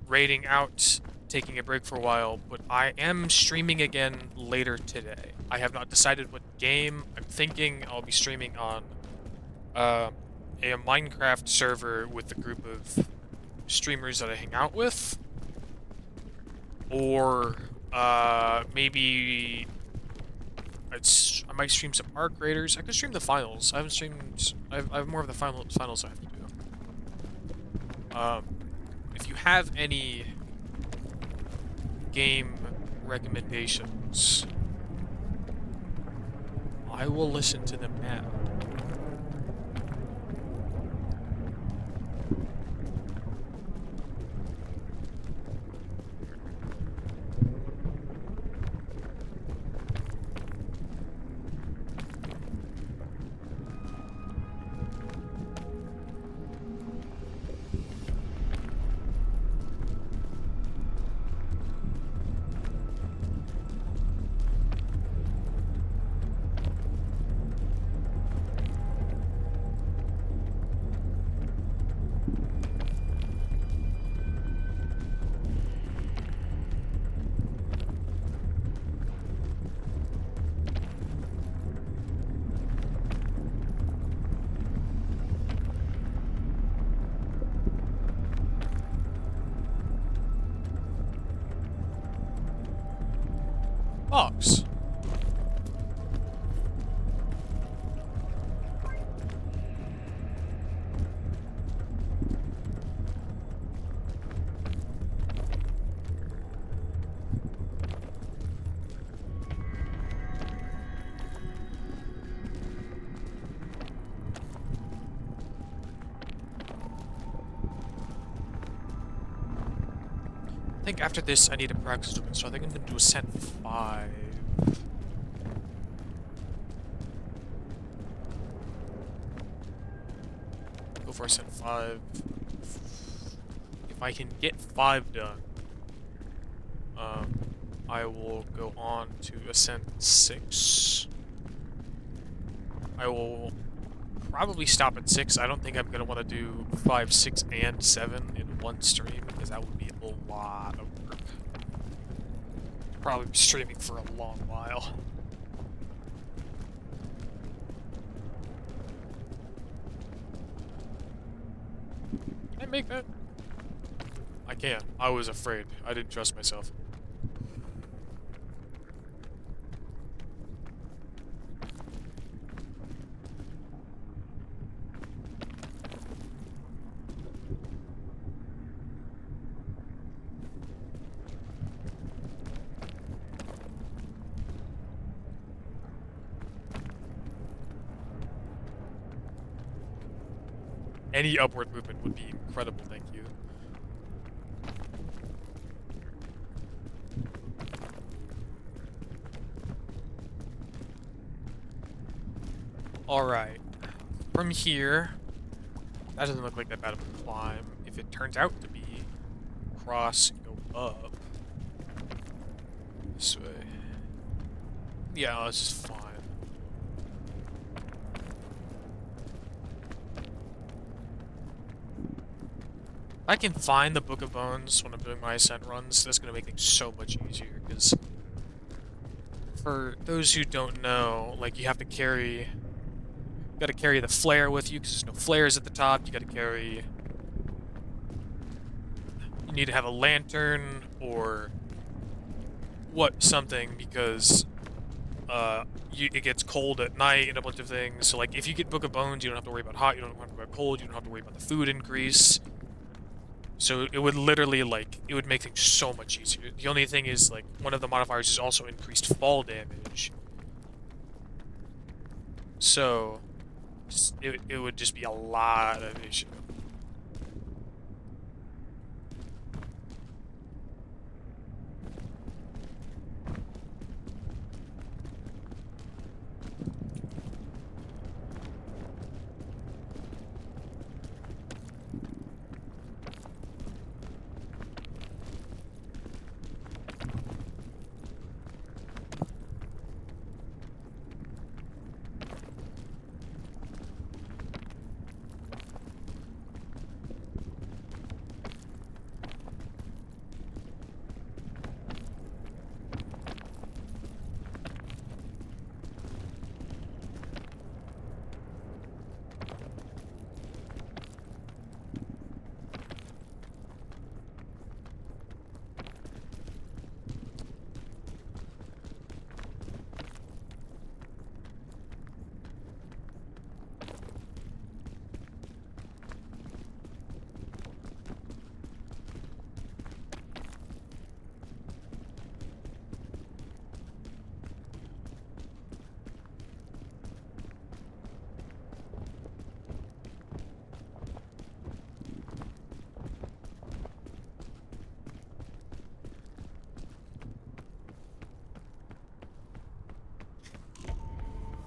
raiding out, taking a break for a while, but I am streaming again later today. I have not decided what game. I'm thinking I'll be streaming on a Minecraft server with a group of streamers that I hang out with. Or maybe I might stream some Ark Raiders. I could stream the finals. I haven't streamed... I have more of the finals I have to do. If you have any game recommendations, I will listen to them now. box. I think after this I need to practice doing, so I think I'm gonna do Ascent 5. Go for Ascent 5. If I can get 5 done, I will go on to Ascent 6. I will probably stop at 6. I don't think I'm gonna want to do 5, 6, and 7 in one stream, because that would be a lot of work. Probably be streaming for a long while. Can I make that? I can't. I was afraid. I didn't trust myself. Any upward movement would be incredible, thank you. Alright. From here, that doesn't look like that bad of a climb. If it turns out to be cross and go up this way. Yeah, this is fine. If I can find the Book of Bones when I'm doing my ascent runs, that's going to make things so much easier, because for those who don't know, like, you have to carry... You gotta carry the flare with you, because there's no flares at the top. You gotta carry... You need to have a lantern, or... something, because... it gets cold at night and a bunch of things. So, like, if you get Book of Bones, you don't have to worry about hot, you don't have to worry about cold, you don't have to worry about the food increase. So it would literally, like, it would make things so much easier. The only thing is, like, one of the modifiers is also increased fall damage. So, it would just be a lot of issue.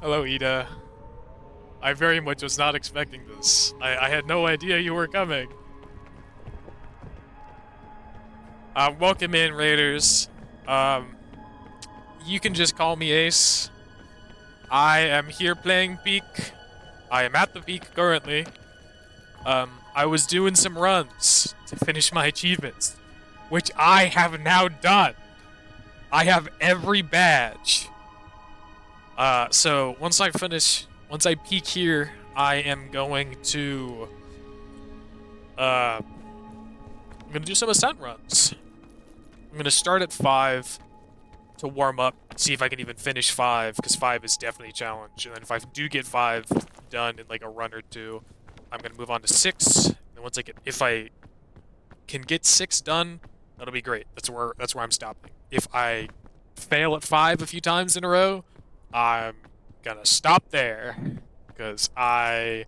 Hello, Ida. I very much was not expecting this. I had no idea you were coming. Welcome in, Raiders. You can just call me Ace. I am here playing Peak. I am at the Peak currently. I was doing some runs to finish my achievements, which I have now done. I have every badge. So once I peak here, I am going to, I'm gonna do some ascent runs. I'm gonna start at 5, to warm up, see if I can even finish 5, because 5 is definitely a challenge. And then if I do get 5 done in like a run or two, I'm gonna move on to 6. And once if I can get 6 done, that'll be great. That's where I'm stopping. If I fail at 5 a few times in a row, I'm gonna stop there, because oh,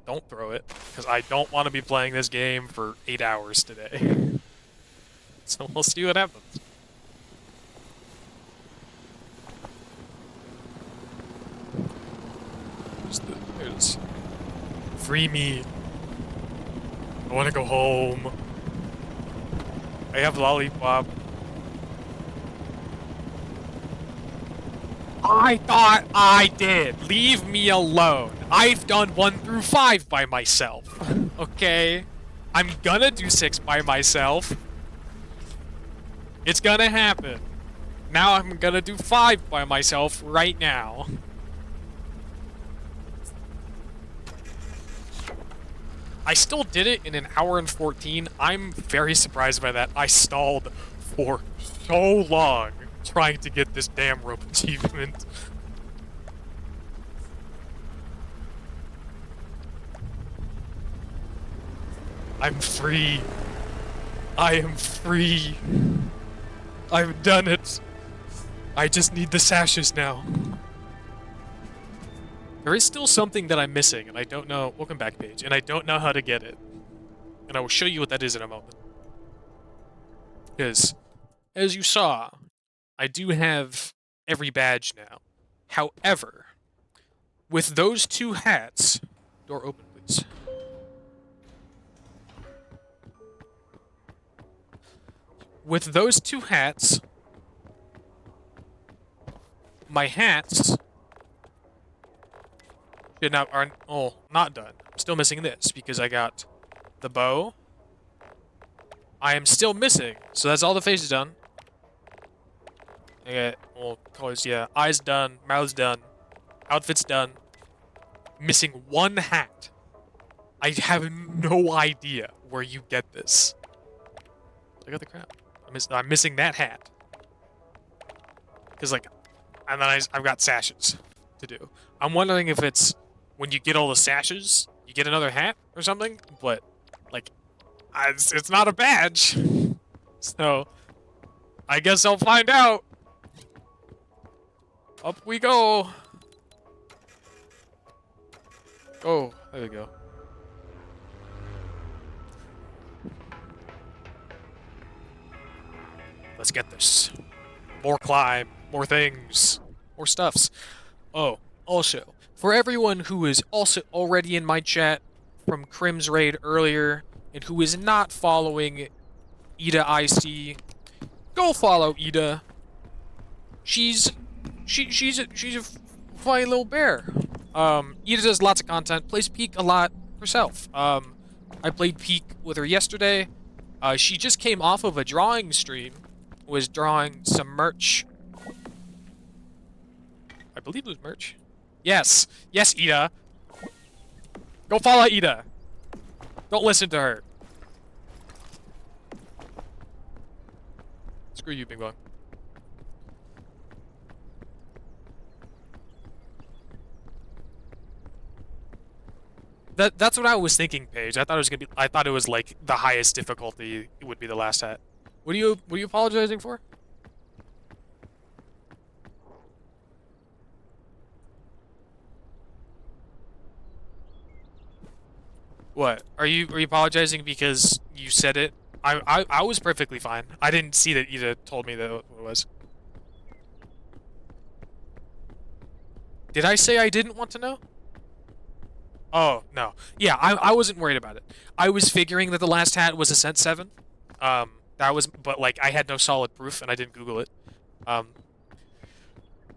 don't throw it, because I don't want to be playing this game for 8 hours today. So we'll see what happens. There it is. Free me. I want to go home. I have Lollipop. I thought I did. Leave me alone. I've done 1 through 5 by myself. Okay? I'm gonna do 6 by myself. It's gonna happen. Now I'm gonna do 5 by myself right now. I still did it in an hour and 14. I'm very surprised by that. I stalled for so long trying to get this damn rope achievement. I'm free. I am free. I've done it. I just need the sashes now. There is still something that I'm missing, and I don't know. Welcome back, Paige. And I don't know how to get it. And I will show you what that is in a moment. Because, as you saw, I do have every badge now. However, with those 2 hats... Door open, please. With those 2 hats... My hats... are not done. I'm still missing this, because I got the bow. I am still missing, so that's all the faces done. I got, well, colors, yeah. Eyes done, mouth's done, outfit's done. Missing 1 hat. I have no idea where you get this. I got the crap. I'm missing that hat. Because, like, and then I've got sashes to do. I'm wondering if it's when you get all the sashes, you get another hat or something, but, like, it's not a badge. So, I guess I'll find out. Up we go. Oh, there we go. Let's get this. More climb, more things, more stuffs. Oh, also, for everyone who is also already in my chat from Crim's raid earlier and who is not following Ida IC, go follow Ida. She's a funny little bear. Ida does lots of content, plays Peak a lot herself. I played Peak with her yesterday. She just came off of a drawing stream, was drawing some merch. I believe it was merch. Yes. Yes, Ida. Go follow Ida. Don't listen to her. Screw you, Bing Bong. That's what I was thinking, Paige. I thought it was like the highest difficulty would be the last hat. What are you apologizing for? What? Are you apologizing because you said it? I was perfectly fine. I didn't see that Ida told me that what it was. Did I say I didn't want to know? Oh, no. Yeah, I wasn't worried about it. I was figuring that the last hat was Ascent 7. But like I had no solid proof and I didn't Google it.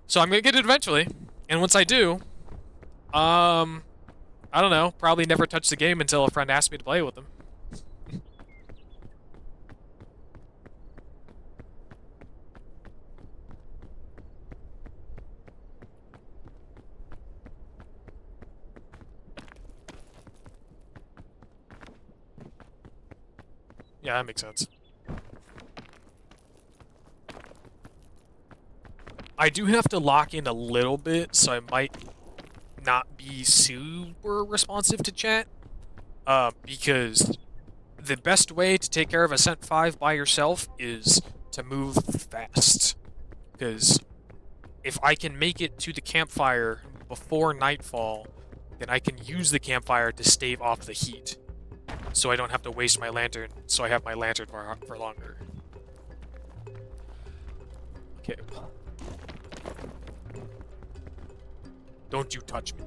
So I'm gonna get it eventually. And once I do, I don't know, probably never touch the game until a friend asks me to play with them. Yeah, that makes sense. I do have to lock in a little bit, so I might not be super responsive to chat. Because the best way to take care of Ascent 5 by yourself is to move fast. Because if I can make it to the campfire before nightfall, then I can use the campfire to stave off the heat. So I don't have to waste my lantern, so I have my lantern for longer. Okay. Don't you touch me.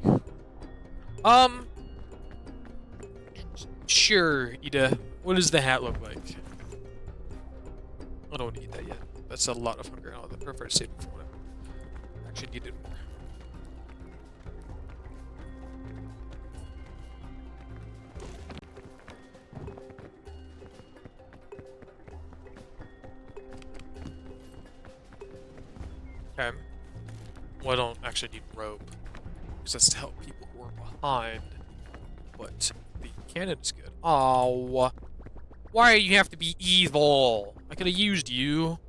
Sure, Ida. What does the hat look like? I don't need that yet. That's a lot of hunger. I prefer to save it for when I actually need it more. Okay. Well, I don't actually need rope, because that's to help people who are behind. But the cannon is good. Oh, why do you have to be evil? I could have used you.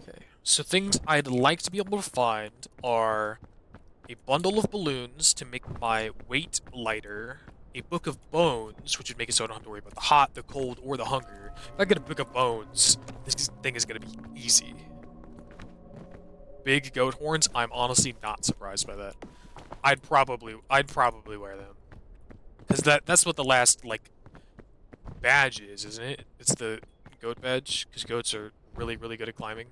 Okay, so things I'd like to be able to find are a bundle of balloons to make my weight lighter, a book of bones, which would make it so I don't have to worry about the hot, the cold, or the hunger. If I get a book of bones, this thing is going to be easy. Big goat horns, I'm honestly not surprised by that. I'd probably wear them. Because that's what the last, like, badge is, isn't it? It's the goat badge, because goats are really, really good at climbing.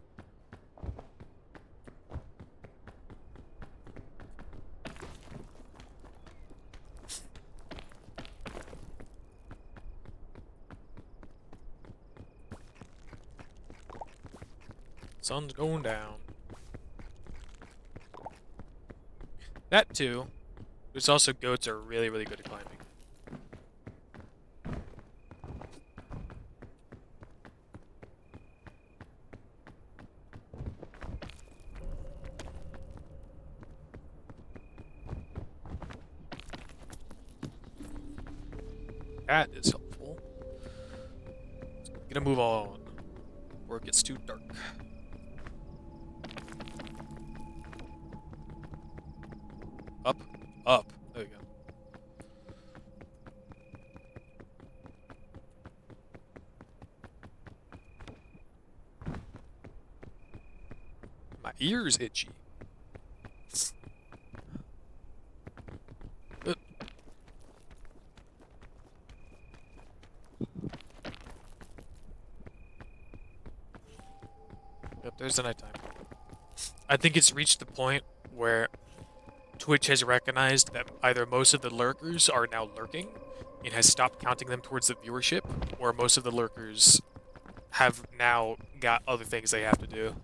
Sun's going down. That too. There's also goats are really, really good at climbing. That is helpful. Gonna move on, or it gets too dark. Up, up. There we go. My ear's itchy. Yep, there's the nighttime. I think it's reached the point where Twitch has recognized that either most of the lurkers are now lurking and has stopped counting them towards the viewership, or most of the lurkers have now got other things they have to do.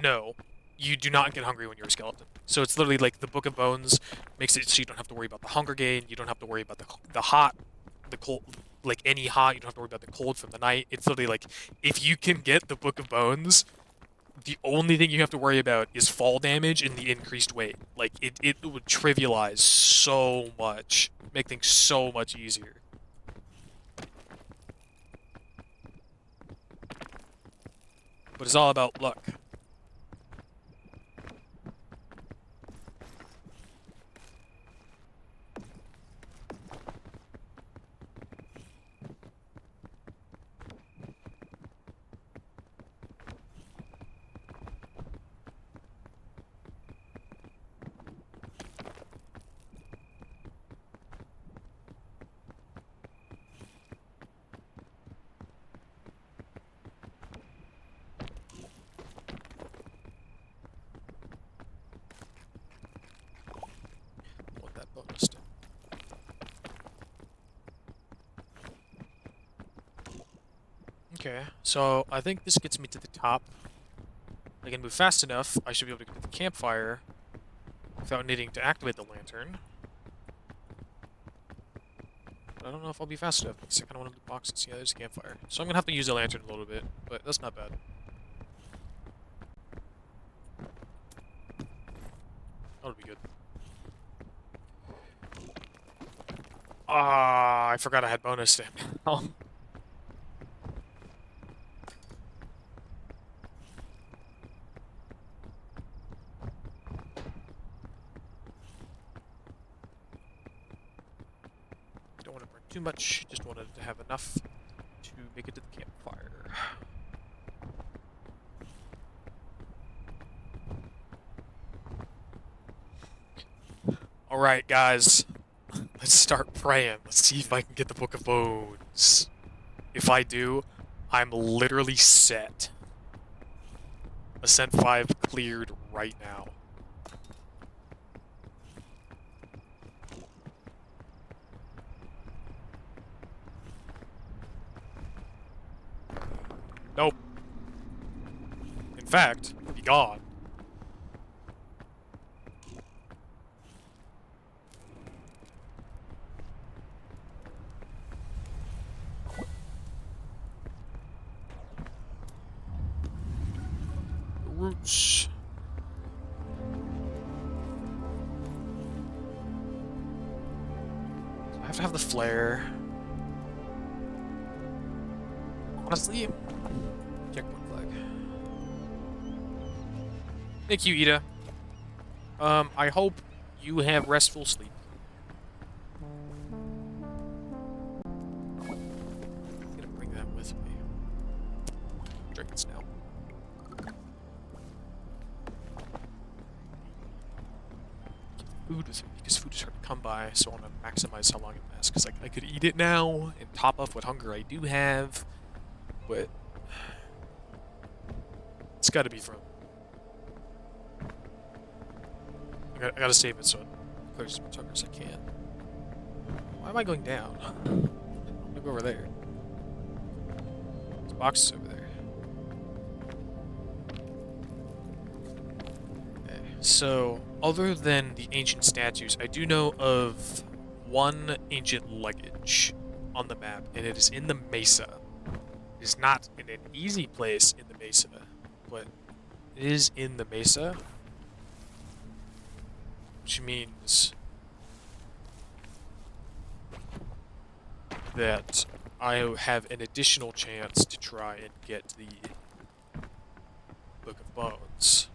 No. You do not get hungry when you're a skeleton. So it's literally like the Book of Bones makes it so you don't have to worry about the hunger gain, you don't have to worry about the hot, the cold, like any hot, you don't have to worry about the cold from the night. It's literally like, if you can get the Book of Bones, the only thing you have to worry about is fall damage and the increased weight. Like, it would trivialize so much, make things so much easier. But it's all about luck. Want that bonus to. Okay, so I think this gets me to the top. I can move fast enough, I should be able to get to the campfire without needing to activate the lantern. But I don't know if I'll be fast enough because I kind of want to box and see how there's a campfire. So I'm going to have to use the lantern a little bit, but that's not bad. That'll be good. Ah, I forgot I had bonus stamina. Oh. Don't want to burn too much, just wanted to have enough to make it to the campfire. Alright, guys. Let's start praying. Let's see if I can get the Book of Bones. If I do, I'm literally set. Ascent 5 cleared right now. Nope. In fact, be gone. Roots. So I have to have the flare. Honestly, checkpoint flag. Thank you, Ida. I hope you have restful sleep. I'm gonna bring that with me. Drink it now. Food with me because food is hard to come by, so I want to maximize how long it lasts. Because I could eat it now and top up what hunger I do have, but it's got to be from. I gotta save it so it clears as much hunger as I can. Why am I going down? I'm gonna go over there. There's boxes over there. Okay, so other than the ancient statues, I do know of one ancient luggage on the map, and it is in the Mesa. It is not in an easy place in the Mesa, but it is in the Mesa. Which means that I have an additional chance to try and get the Book of Bones.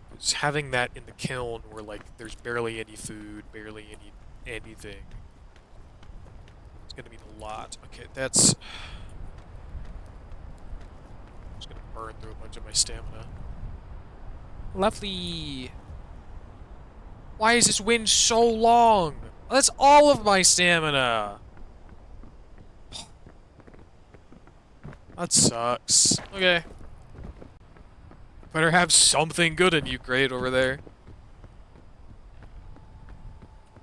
Because having that in the kiln where, like, there's barely any food, barely anything, it's gonna mean a lot. Okay, that's... I'm just gonna burn through a bunch of my stamina. Lovely! Why is this wind so long? That's all of my stamina! That sucks. Okay. Better have something good in you, Great, over there.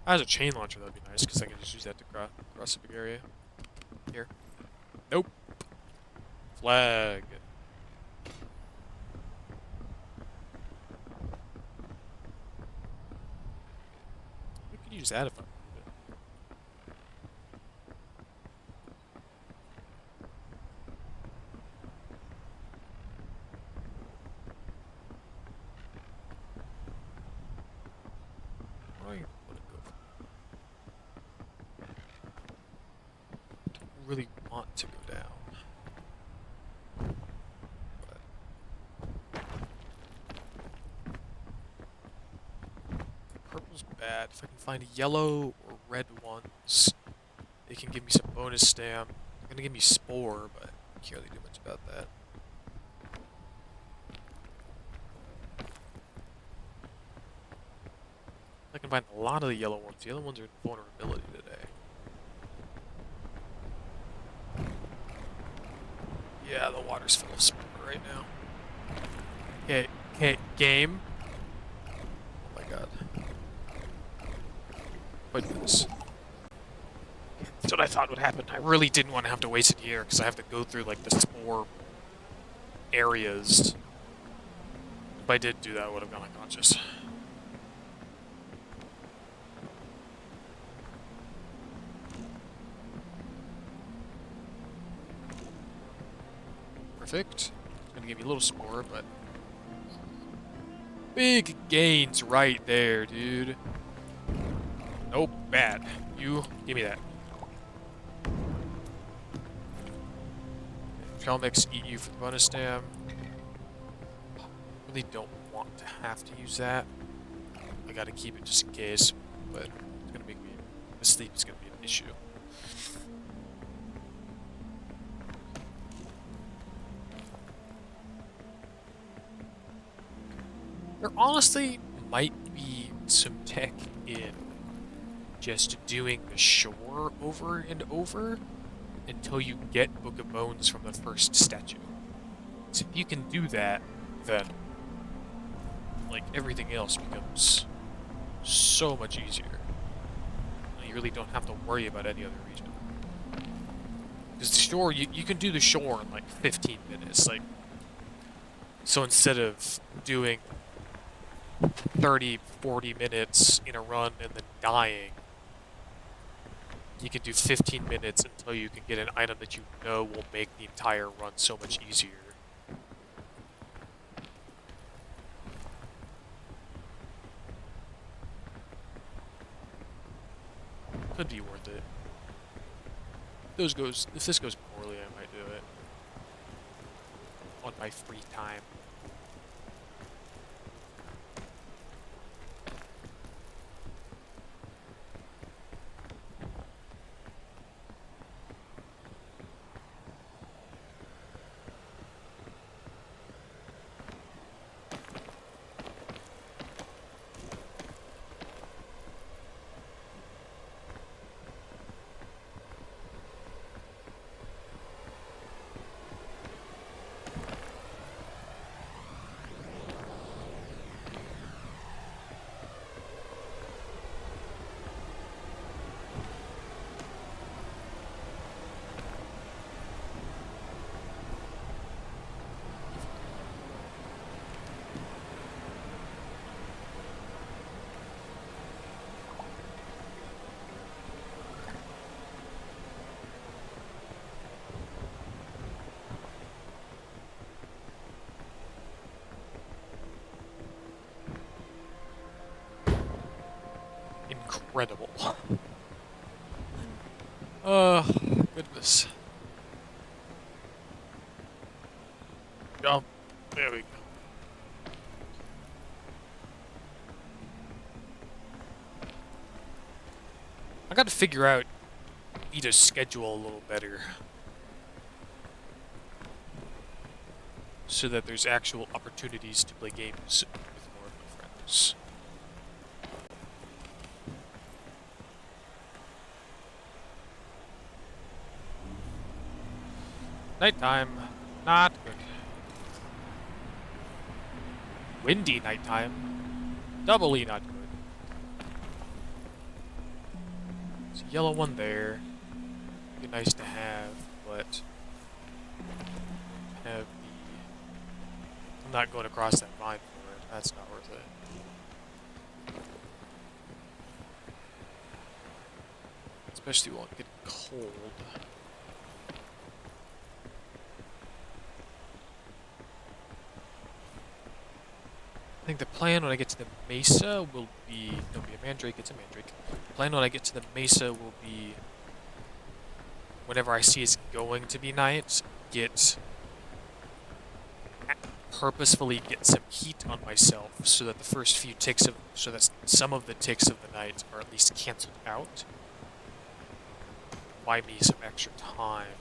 As a chain launcher, that'd be nice, because I can just use that to cross a big area. Here. Nope. Flag. We could use that if I wanted it. Where do I want to go? Don't really want to go down. Purple's bad. If I can find yellow or red ones, they can give me some bonus stam. They're gonna give me spore, but I can't really do much about that. I can find a lot of the yellow ones. The other ones are in vulnerability today. Yeah, the water's full of spore right now. Okay, game. Oh my god. What is? That's what I thought would happen. I really didn't want to have to waste it here because I have to go through like the spore areas. If I did do that, I would have gone unconscious. Perfect. It's gonna give you a little spore, but big gains right there, dude. Nope, bad. You, give me that. Trail mix, eat you for the bonus stam. Really don't want to have to use that. I gotta keep it just in case, but it's gonna make me. The sleep is gonna be an issue. There honestly might be some tech in just doing the shore over and over until you get Book of Bones from the first statue. So if you can do that, then like everything else becomes so much easier. You really don't have to worry about any other region. Because the shore, you can do the shore in like 15 minutes. Like, so instead of doing 30, 40 minutes in a run and then dying, you can do 15 minutes until you can get an item that you know will make the entire run so much easier. Could be worth it. If this goes poorly, I might do it on my free time. Incredible. Goodness. Jump. There we go. I gotta figure out Ita's schedule a little better. So that there's actual opportunities to play games with more of my friends. Nighttime. Not good. Windy nighttime. Doubly not good. There's a yellow one there. Be nice to have, but have the. I'm not going across that vine for it. That's not worth it. Especially while it gets cold. I think the plan when I get to the mesa will be... Don't be a mandrake, it's a mandrake. The plan when I get to the mesa will be... Whenever I see it's going to be night, purposefully get some heat on myself so that the first few ticks of... So that some of the ticks of the night are at least cancelled out. Buy me some extra time.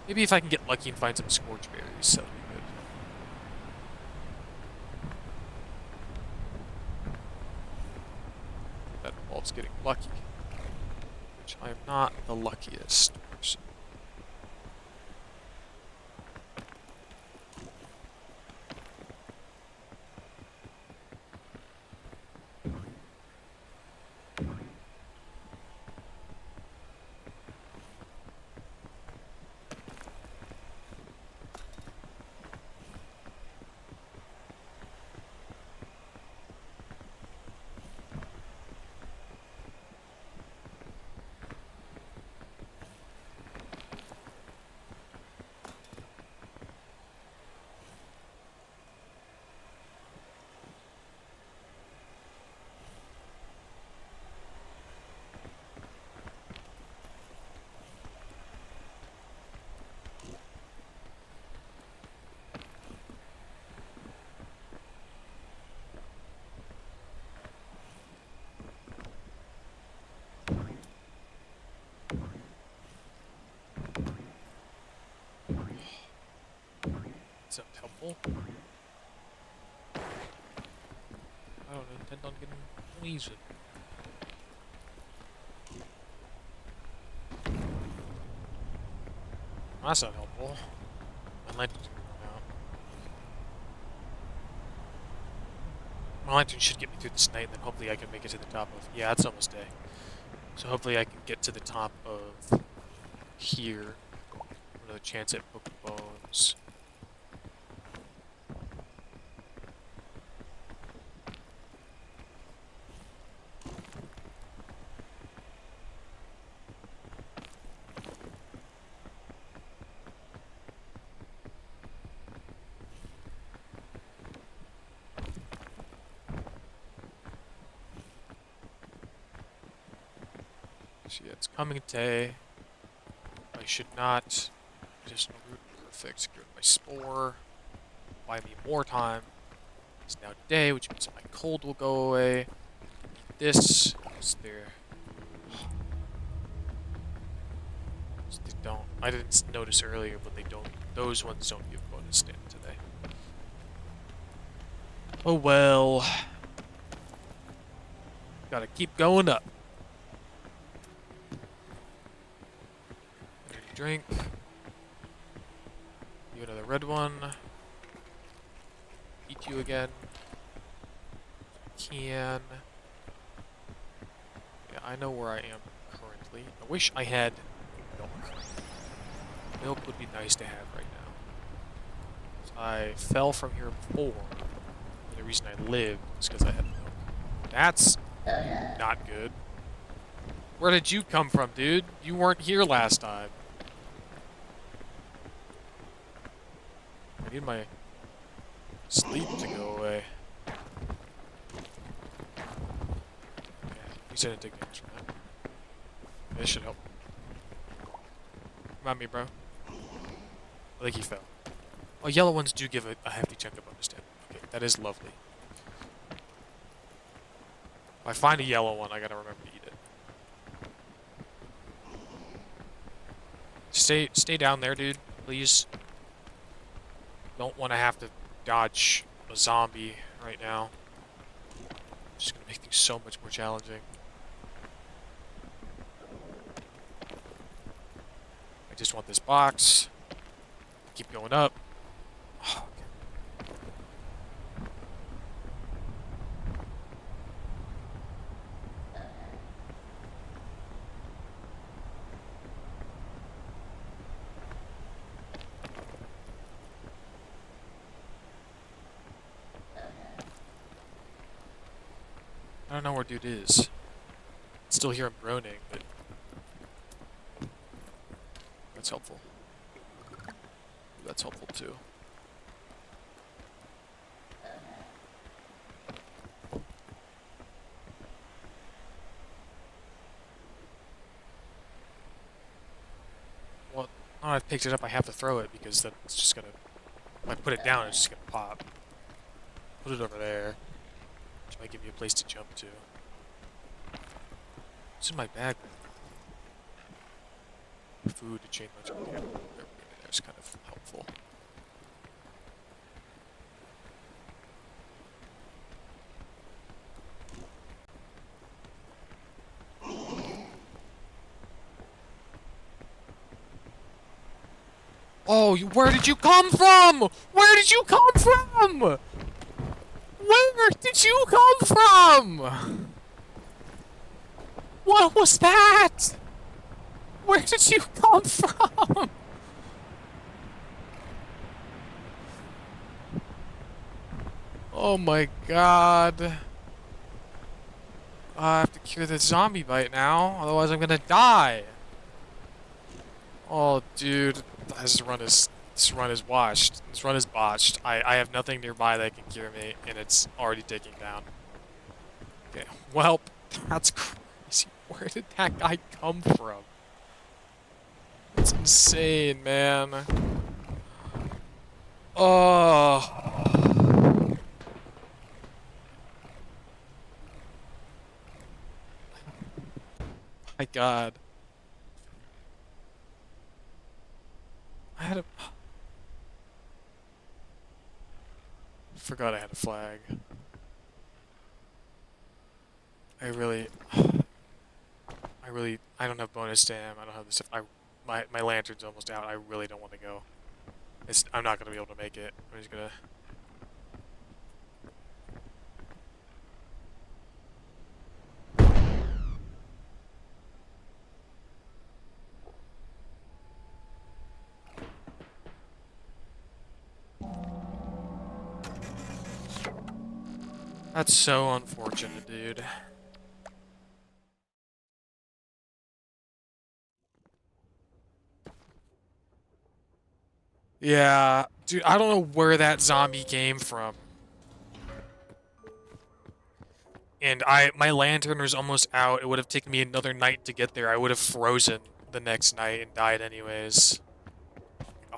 Maybe if I can get lucky and find some scorch berries, that'll be good. That involves getting lucky, which I am not the luckiest person. helpful. I don't intend on getting poisoned. That's not helpful. My lantern's gonna run out. My lantern should get me through this night, and then hopefully I can make it to the top of... Yeah, it's almost day. So hopefully I can get to the top of here. Another chance at Book of Bones. So yeah, it's coming day. I should not. Additional root. Perfect. Get rid of my spore. Buy me more time. It's now day, which means my cold will go away. This is there. They don't. I didn't notice earlier, but they don't. Those ones don't give bonus stand today. Oh well. Gotta keep going up. Energy drink. You another red one. Eat you again. Can. Yeah, I know where I am currently. I wish I had milk. Milk would be nice to have right now. I fell from here before. And the reason I lived is because I had milk. That's not good. Where did you come from, dude? You weren't here last time. I need my sleep to go away. Yeah, at least I didn't take damage from that. This should help. Come on me, bro. I think he fell. Oh, yellow ones do give a hefty chunk of bonus damage. Okay, that is lovely. If I find a yellow one, I gotta remember to eat it. Stay down there, dude. Please. Don't want to have to dodge a zombie right now. It's just gonna make things so much more challenging. I just want this box. Keep going up. Oh, okay. I don't know where dude is. Still hear him groaning, but that's helpful. That's helpful too. Well, now I've picked it up, I have to throw it because that's just gonna... If I put it down, it's just gonna pop. Put it over there. Which might give me a place to jump to. What's in my bag? Food to change my jump. Yeah, that's kind of helpful. Oh, where did you come from? Where did you come from? Where did you come from? What was that? Where did you come from? Oh my god. I have to cure the zombie bite now, otherwise I'm gonna die. Oh, dude, this run is washed. This run is botched. I have nothing nearby that can cure me, and it's already taking down. Okay, well, that's crazy. Where did that guy come from? It's insane, man. Oh. My god. I had a... Forgot I had a flag. I don't have bonus stam. I don't have this. My lantern's almost out. I really don't want to go. I'm not gonna be able to make it. I'm just gonna. That's so unfortunate, dude. Yeah, dude, I don't know where that zombie came from. And my lantern was almost out. It would have taken me another night to get there. I would have frozen the next night and died anyways.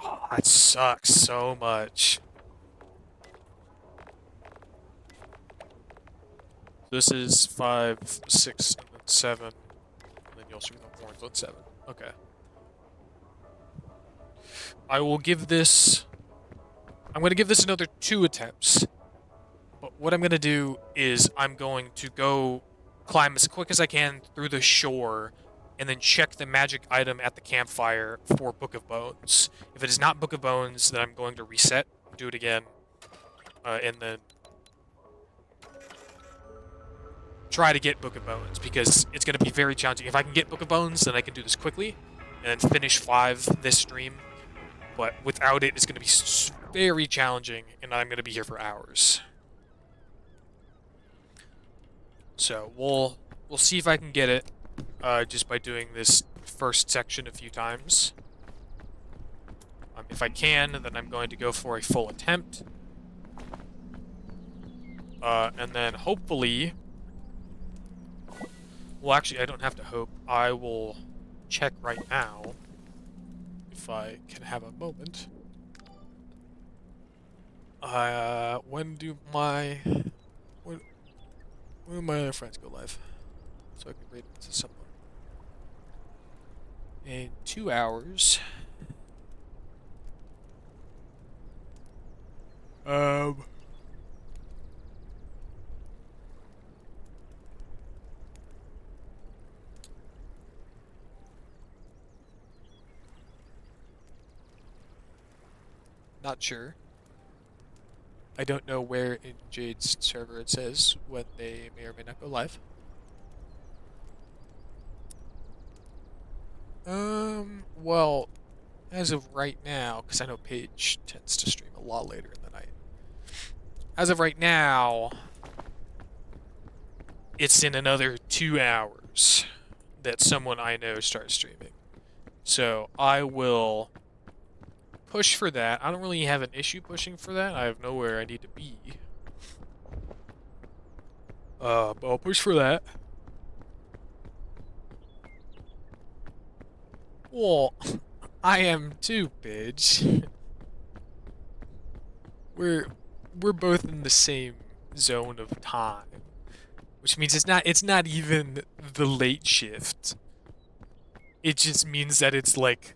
Oh, that sucks so much. This is 5, 6, and then 7. And then you'll see the horns on 7. Okay. I will give this... I'm going to give this another 2 attempts. But what I'm going to do is I'm going to go climb as quick as I can through the shore and then check the magic item at the campfire for Book of Bones. If it is not Book of Bones, then I'm going to reset, do it again, and then try to get Book of Bones, because it's going to be very challenging. If I can get Book of Bones, then I can do this quickly and then finish 5 this stream. But without it, it's going to be very challenging, and I'm going to be here for hours. So we'll see if I can get it just by doing this first section a few times. If I can, then I'm going to go for a full attempt. And then hopefully... Well, actually, I don't have to hope. I will check right now if I can have a moment. When do my other friends go live? So I can read it to someone. In 2 hours. Not sure. I don't know where in Jade's server it says when they may or may not go live. Well, as of right now, because I know Paige tends to stream a lot later in the night. As of right now, it's in another 2 hours that someone I know starts streaming. So I will push for that. I don't really have an issue pushing for that. I have nowhere I need to be. But I'll push for that. Well, I am too, bitch. We're both in the same zone of time, which means it's not even the late shift. It just means that it's like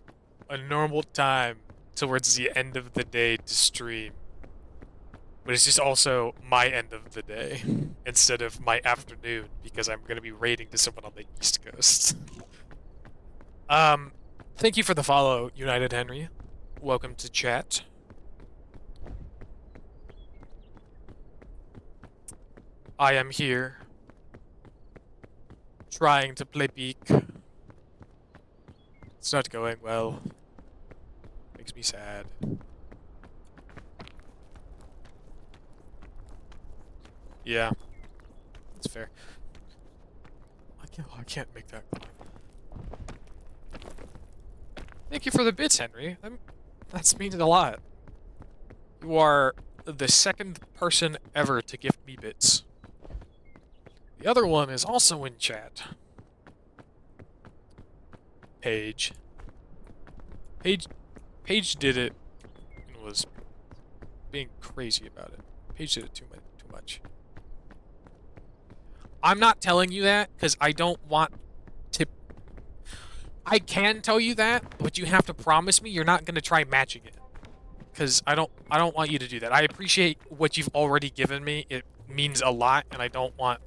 a normal time towards the end of the day to stream. But it's just also my end of the day instead of my afternoon, because I'm going to be raiding to someone on the East Coast. Thank you for the follow, United Henry. Welcome to chat. I am here, trying to play Peak. It's not going well. Makes me sad. Yeah, that's fair. I can't make that climb. Thank you for the bits, Henry. That means a lot. You are the second person ever to gift me bits. The other one is also in chat. Paige. Paige did it and was being crazy about it. Paige did it too much. I'm not telling you that because I don't want to... I can tell you that, but you have to promise me you're not going to try matching it. because I don't want you to do that. I appreciate what you've already given me. It means a lot, and I don't want.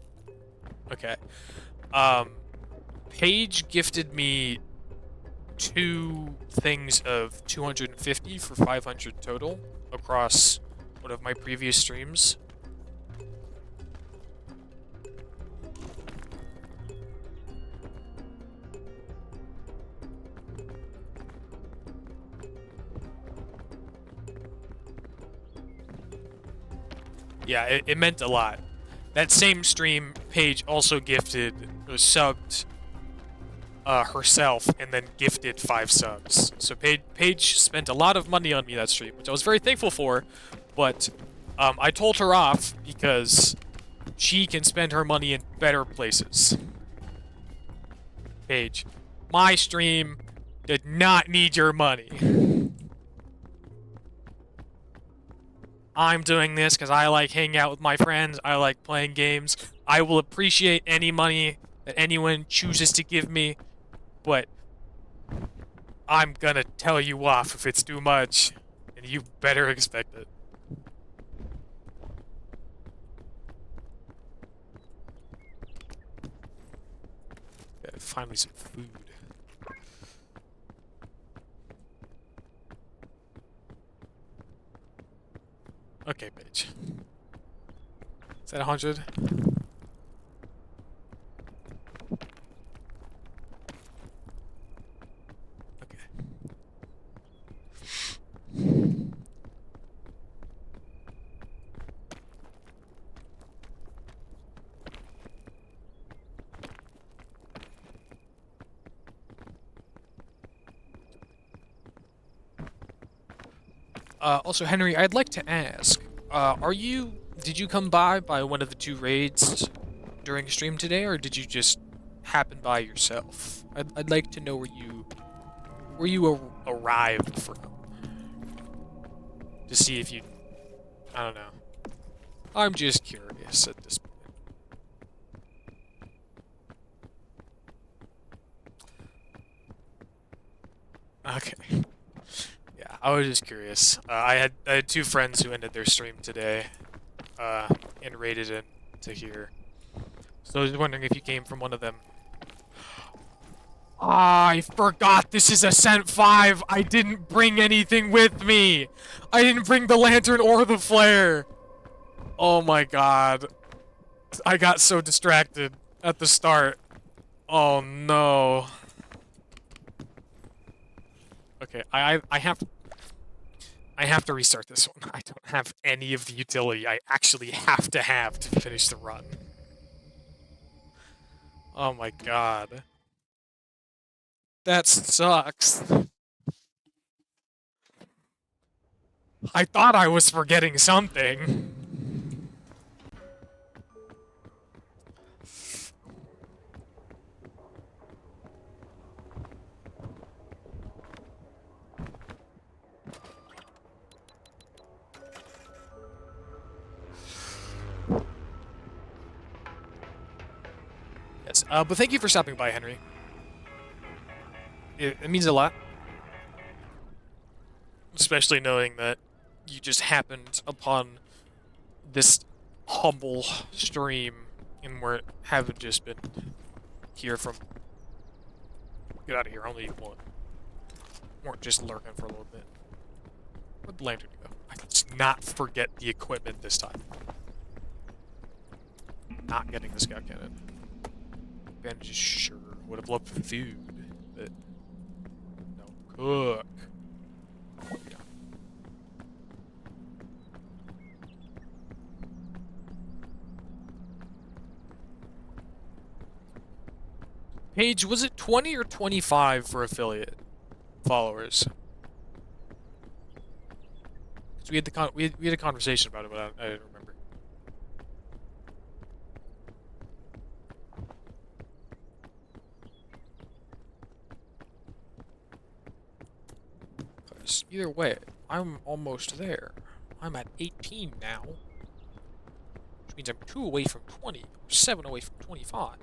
Okay. Paige gifted me 2 things of 250 for 500 total across one of my previous streams. Yeah, it meant a lot. That same stream, Paige also gifted, or subbed herself, and then gifted 5 subs. So Paige spent a lot of money on me that stream, which I was very thankful for, but I told her off because she can spend her money in better places. Paige, my stream did not need your money. I'm doing this because I like hanging out with my friends. I like playing games. I will appreciate any money that anyone chooses to give me, but I'm gonna tell you off if it's too much, and you better expect it. Okay, finally some food. Okay, Paige. Is that 100? Okay. Also, Henry, I'd like to ask, did you come by one of the 2 raids during stream today, or did you just happen by yourself? I'd like to know where you arrived from. To see if you, I don't know. I'm just curious at this point. Okay. Yeah, I was just curious. I had 2 friends who ended their stream today, and raided in to here. So I was wondering if you came from one of them. I forgot this is Ascent 5! I didn't bring anything with me! I didn't bring the lantern or the flare! Oh my god. I got so distracted at the start. Oh no. Okay, I have to restart this one. I don't have any of the utility I actually have to finish the run. Oh my god. That sucks. I thought I was forgetting something. Yes, but thank you for stopping by, Henry. It means a lot. Especially knowing that you just happened upon this humble stream and haven't just been here from... Get out of here, only one. Weren't just lurking for a little bit. Where'd the lantern go? Let's not forget the equipment this time. Not getting the scout cannon. Bandages, sure. Would have loved food, but... No, cook. Yeah. Paige, was it 20 or 25 for affiliate followers? Because we had a conversation about it, but I didn't remember. Because either way, I'm almost there. I'm at 18 now. Which means I'm 2 away from 20, or 7 away from 25.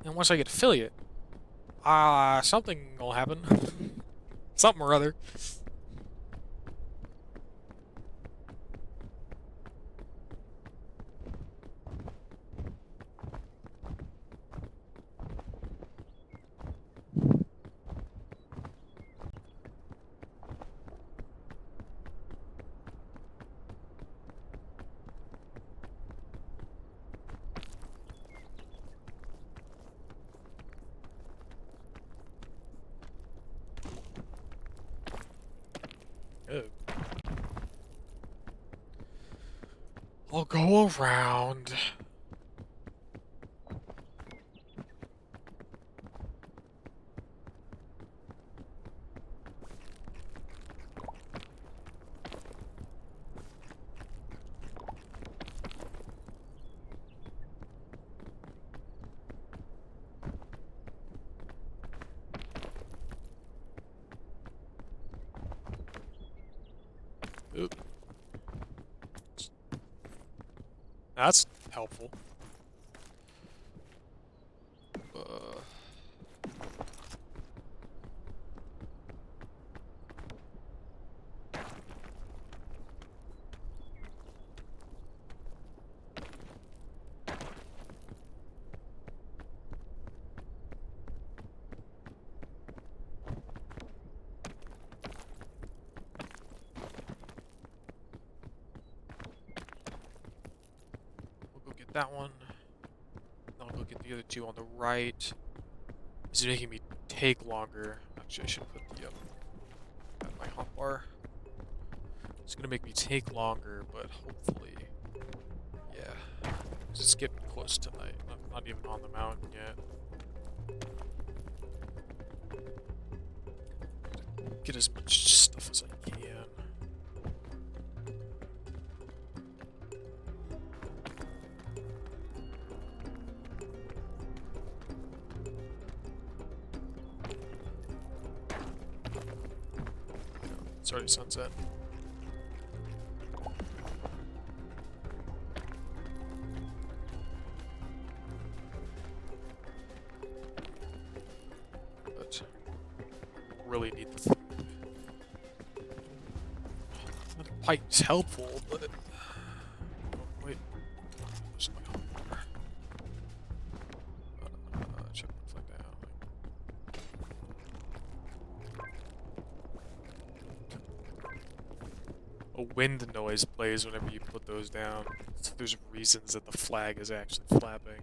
And once I get affiliate, something will happen. Something or other. I'll go around. Oop. That's helpful. We'll go get that one. Then I'll go get the other two on the right. This is making me take longer. Actually, I should put the at my hotbar. It's gonna make me take longer, but hopefully, yeah. 'Cause it's getting close to night. I'm not even on the mountain yet. Get as much stuff as I can. It's already sunset. But really need the food. The pipe's helpful, but oh, wait. Where's my hotbar? Check my flag down. A wind noise plays whenever you put those down. So there's reasons that the flag is actually flapping.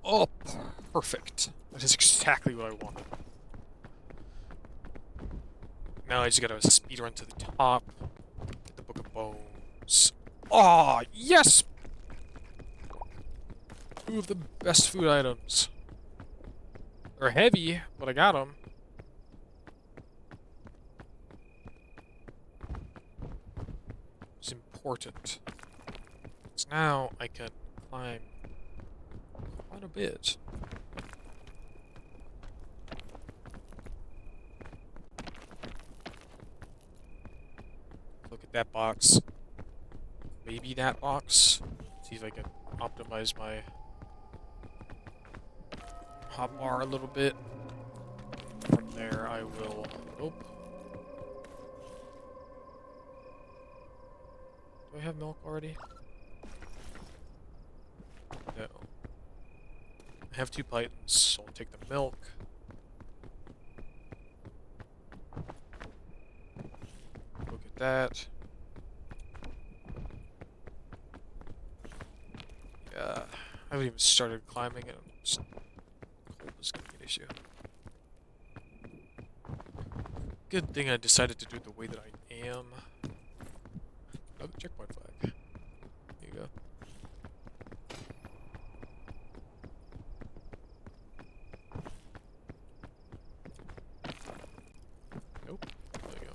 Oh, perfect. That is exactly what I wanted. Now I just gotta speed run to the top. Get the Book of Bones. Aw, yes! Two of the best food items. They're heavy, but I got them. It's important. So now I can climb quite a bit. Look at that box. Maybe that box. See if I can optimize my hotbar a little bit. From there I will... Nope. Do I have milk already? No. I have 2 pythons, so I'll take the milk. Look at that. Yeah, I haven't even started climbing it. Cold is gonna be an issue. Good thing I decided to do it the way that I am. Oh, checkpoint flag. There you go. Nope. There you go.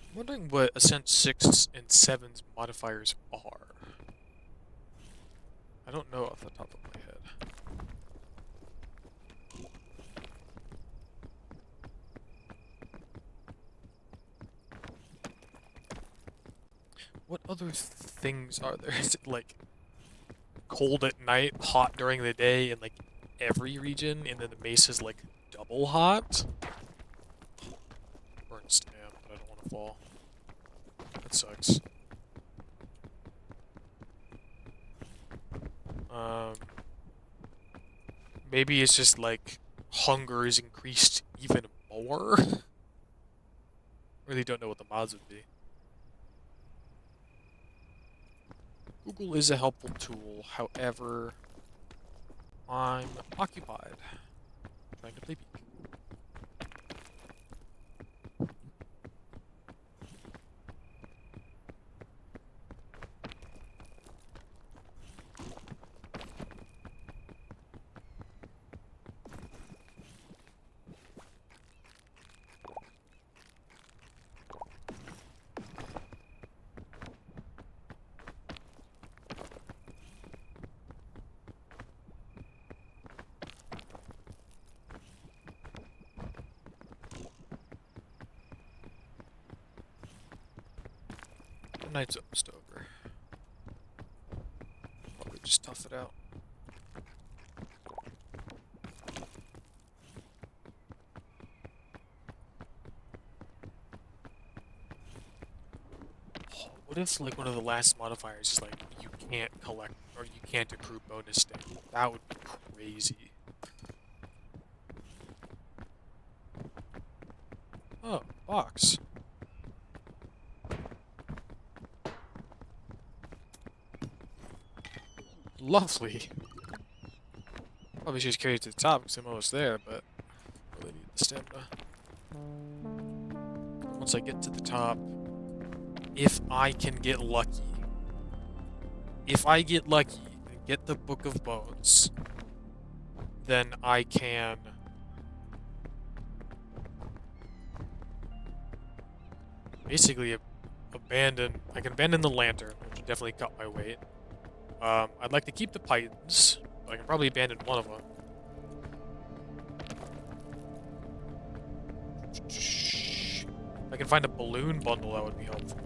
I'm wondering what Ascent 6 and 7's modifiers are. I don't know off the top of my head. What other things are there? Is it like cold at night, hot during the day in like every region, and then the mesa's like double hot? Burn stand, but I don't want to fall. That sucks. Um, maybe it's just like hunger is increased even more. Really don't know what the mods would be. Google is a helpful tool, however, I'm occupied trying to play Peak. The night's almost over. Probably just tough it out. What if, like, one of the last modifiers is, like, you can't collect, or you can't accrue bonus stamina? That would be crazy. Oh, box. Lovely. Probably should just carry it to the top because I'm almost there, but I really need the stamina. Once I get to the top, if I can get lucky, and get the Book of Bones, then I can basically I can abandon the lantern, which would definitely cut my weight. I'd like to keep the pythons, but I can probably abandon one of them. If I can find a balloon bundle, that would be helpful.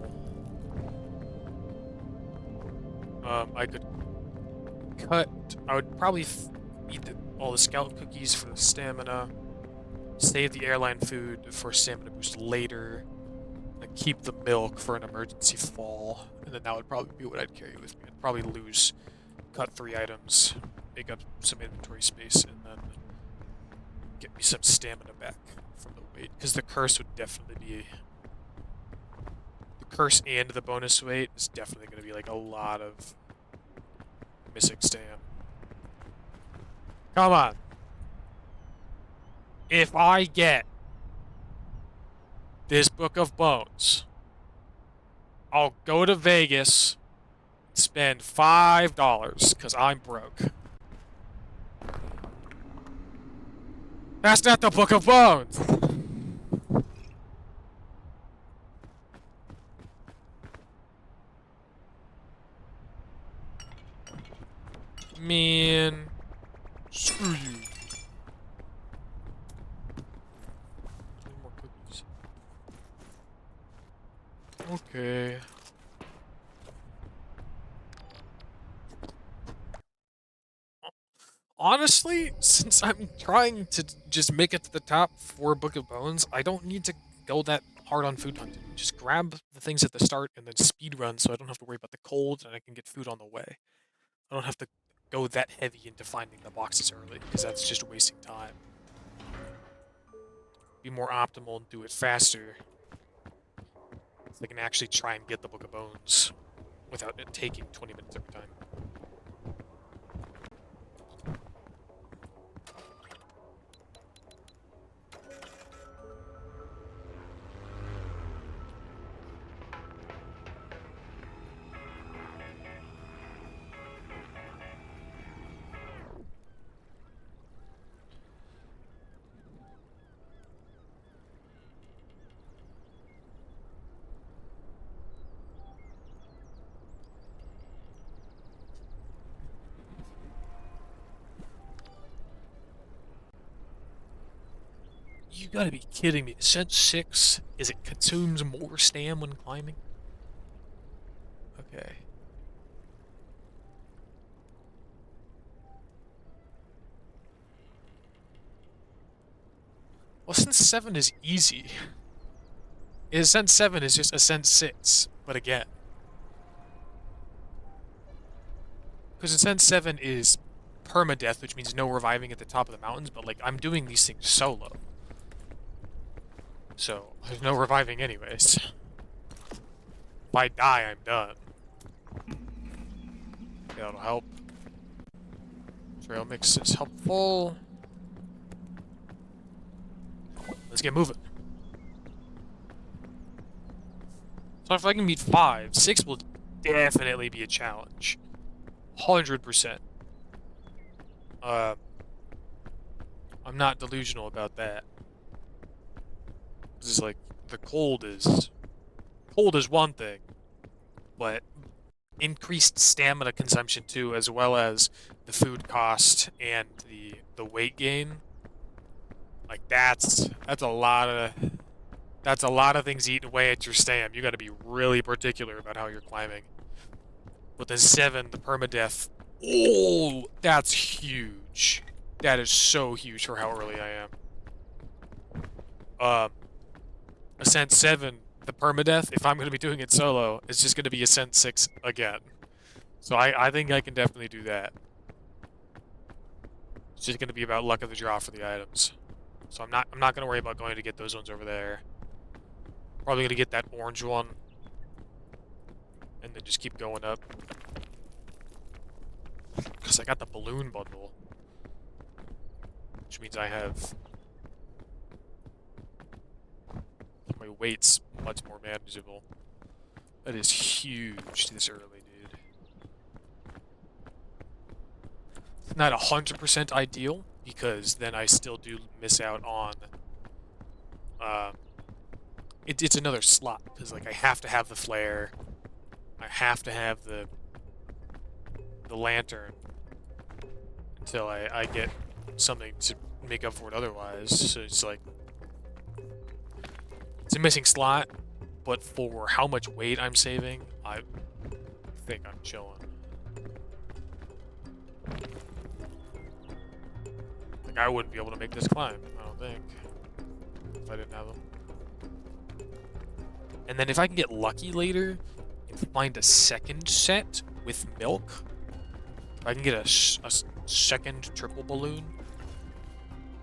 I could I would probably eat all the scout cookies for the stamina, save the airline food for stamina boost later, and keep the milk for an emergency fall, and then that would probably be what I'd carry with me. I'd probably cut 3 items, make up some inventory space, and then get me some stamina back from the weight, because the curse would definitely be... The curse and the bonus weight is definitely going to be, like, a lot of missing stam. Come on! If I get this Book of Bones, I'll go to Vegas, spend $5, because I'm broke. That's not the Book of Bones! Man. Screw you. More cookies. Okay. Honestly, since I'm trying to just make it to the top for Book of Bones, I don't need to go that hard on food hunting. Just grab the things at the start and then speed run so I don't have to worry about the cold and I can get food on the way. I don't have to go that heavy into finding the boxes early, because that's just wasting time. Be more optimal and do it faster, so I can actually try and get the Book of Bones without it taking 20 minutes every time. You gotta be kidding me. Ascent 6, is it consumes more stam when climbing? Okay. Well, Ascent 7 is easy. Ascent 7 is just Ascent 6, but again. Because Ascent 7 is permadeath, which means no reviving at the top of the mountains, but, like, I'm doing these things solo. So, there's no reviving anyways. If I die, I'm done. That'll help. Trail mix is helpful. Let's get moving. So if I can meet 5, 6 will definitely be a challenge. 100%. I'm not delusional about that. This is like, the cold is one thing, but increased stamina consumption too, as well as the food cost and the weight gain. Like that's a lot of things eating away at your stam. You got to be really particular about how you're climbing. But then 7, the permadeath. Oh, that's huge. That is so huge for how early I am. Ascent 7, the permadeath, if I'm going to be doing it solo, it's just going to be Ascent 6 again. So I think I can definitely do that. It's just going to be about luck of the draw for the items. So I'm not going to worry about going to get those ones over there. Probably going to get that orange one. And then just keep going up. Because I got the balloon bundle. Which means I have... my weight's much more manageable. That is huge this early, dude. It's not 100% ideal, because then I still do miss out on... it's another slot, because like I have to have the flare, I have to have the lantern until I get something to make up for it otherwise. So it's like it's a missing slot, but for how much weight I'm saving, I think I'm chilling. Like I wouldn't be able to make this climb, I don't think, if I didn't have them. And then if I can get lucky later and find a second set with milk, if I can get a second triple balloon,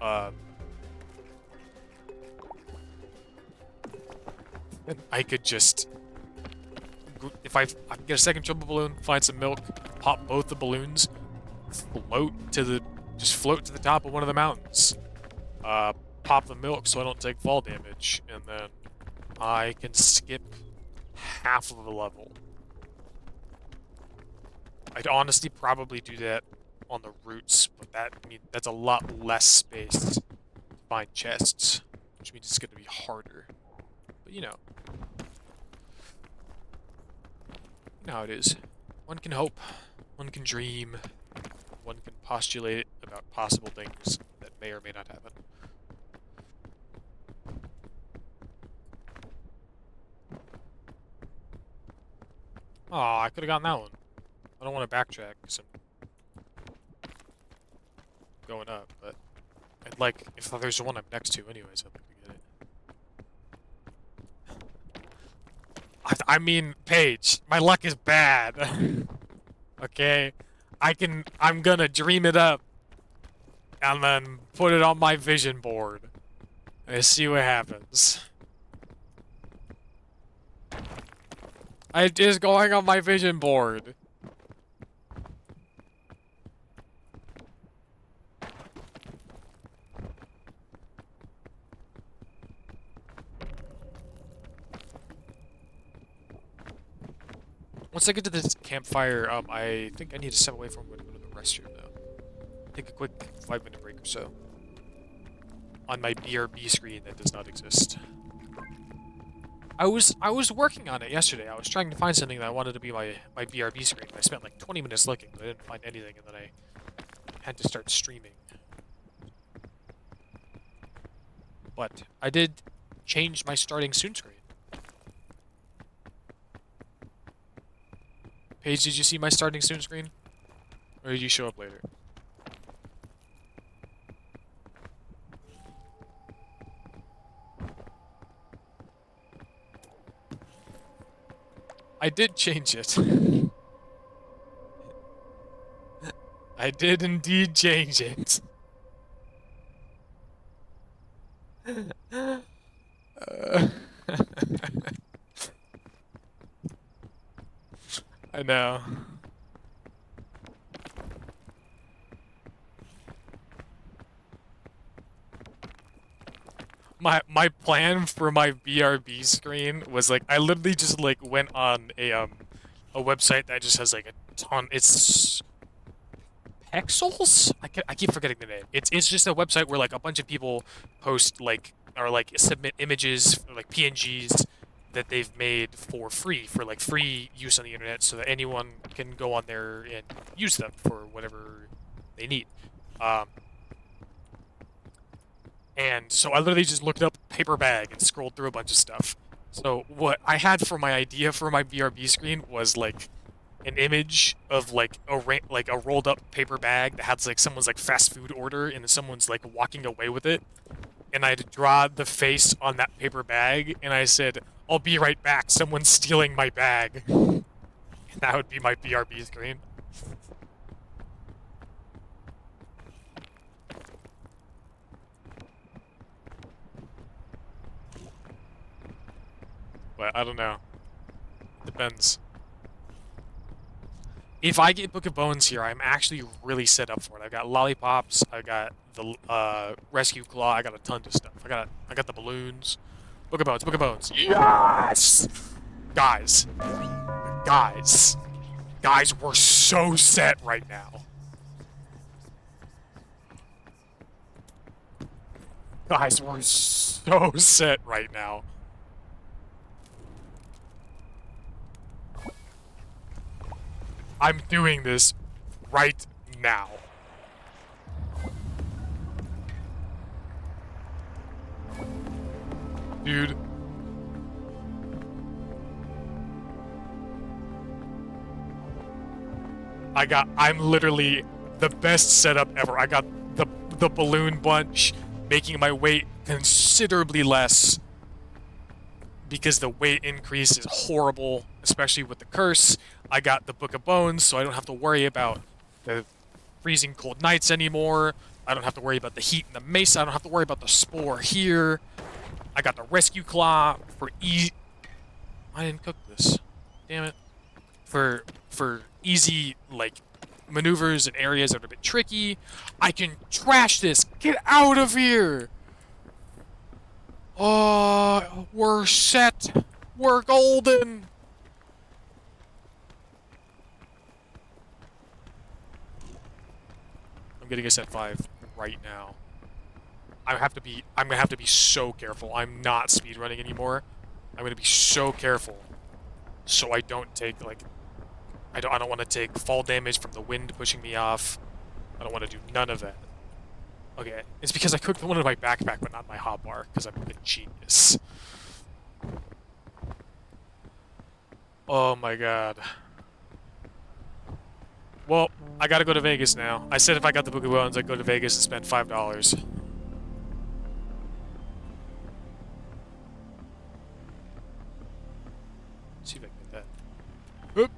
then I could just, if I can get a second triple balloon, find some milk, pop both the balloons, just float to the top of one of the mountains, pop the milk so I don't take fall damage, and then I can skip half of the level. I'd honestly probably do that on the routes, but that's a lot less space to find chests, which means it's going to be harder. But you know how it is. One can hope, one can dream, one can postulate about possible things that may or may not happen. Oh, I could have gotten that one. I don't want to backtrack because I'm going up, but I'd like, if there's the one I'm next to anyways, I'd like to get it. I mean, Paige, my luck is bad. Okay? I'm gonna dream it up and then put it on my vision board and see what happens. It is going on my vision board. Once I get to this campfire, I think I need to step away from it and go to the restroom, though. Take a quick 5-minute break or so. On my BRB screen that does not exist. I was working on it yesterday. I was trying to find something that I wanted to be my BRB screen. I spent like 20 minutes looking, but I didn't find anything, and then I had to start streaming. But I did change my starting soon screen. Paige, did you see my starting soon screen? Or did you show up later? I did change it. I did indeed change it. Uh, I know. My plan for my BRB screen was like I literally just like went on a website that just has like a ton. It's Pexels? I keep forgetting the name. It's just a website where like a bunch of people post like or like submit images like PNGs that they've made for free for like free use on the internet so that anyone can go on there and use them for whatever they need. Um, and so I literally just looked up paper bag and scrolled through a bunch of stuff. So what I had for my idea for my BRB screen was like an image of like like a rolled up paper bag that has like someone's like fast food order and then someone's like walking away with it. And I'd draw the face on that paper bag and I said, "I'll be right back. Someone's stealing my bag." And that would be my BRB screen. But I don't know. Depends. If I get Book of Bones here, I'm actually really set up for it. I've got lollipops, I got the rescue claw, I got a ton of stuff. I got the balloons. Book of Bones, Book of Bones. Yes! Guys. Guys. Guys, we're so set right now. Guys, we're so set right now. I'm doing this right now. Dude. I'm literally the best setup ever. I got the balloon bunch, making my weight considerably less because the weight increase is horrible, especially with the curse. I got the Book of Bones, so I don't have to worry about the freezing cold nights anymore. I don't have to worry about the heat in the mesa. I don't have to worry about the spore here. I got the rescue claw for I didn't cook this. Damn it. For easy like maneuvers and areas that are a bit tricky. I can trash this. Get out of here. Oh, we're set. We're golden. I'm getting us at 5 right now. I'm gonna have to be so careful. I'm not speedrunning anymore. I'm gonna be so careful so I don't take like I don't want to take fall damage from the wind pushing me off. I don't want to do none of that. Okay, it's because I cooked one in my backpack but not my hotbar because I'm a genius. Oh my god. Well, I gotta go to Vegas now. I said if I got the Book of Bones, I'd go to Vegas and spend $5. See if I can get that. Oop.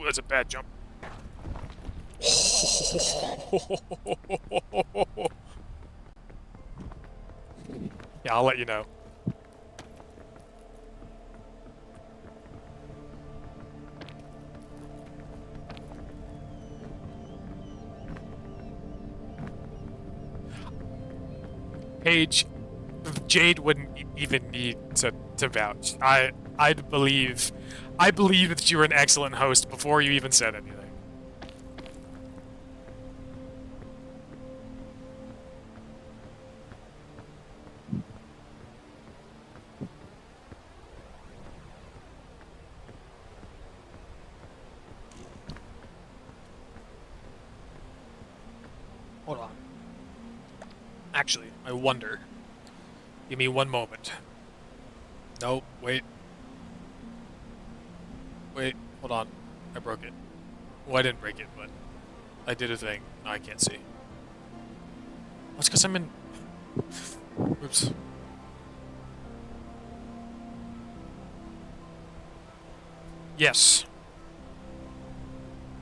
Ooh, that's a bad jump. Yeah, I'll let you know. Paige, Jade wouldn't even need to vouch. I believe that you were an excellent host before you even said anything. Hold on. Actually, I wonder. Give me one moment. Nope, wait. Wait, hold on. I broke it. Well, I didn't break it, but I did a thing. No, I can't see. That's because I'm in... Oops. Yes.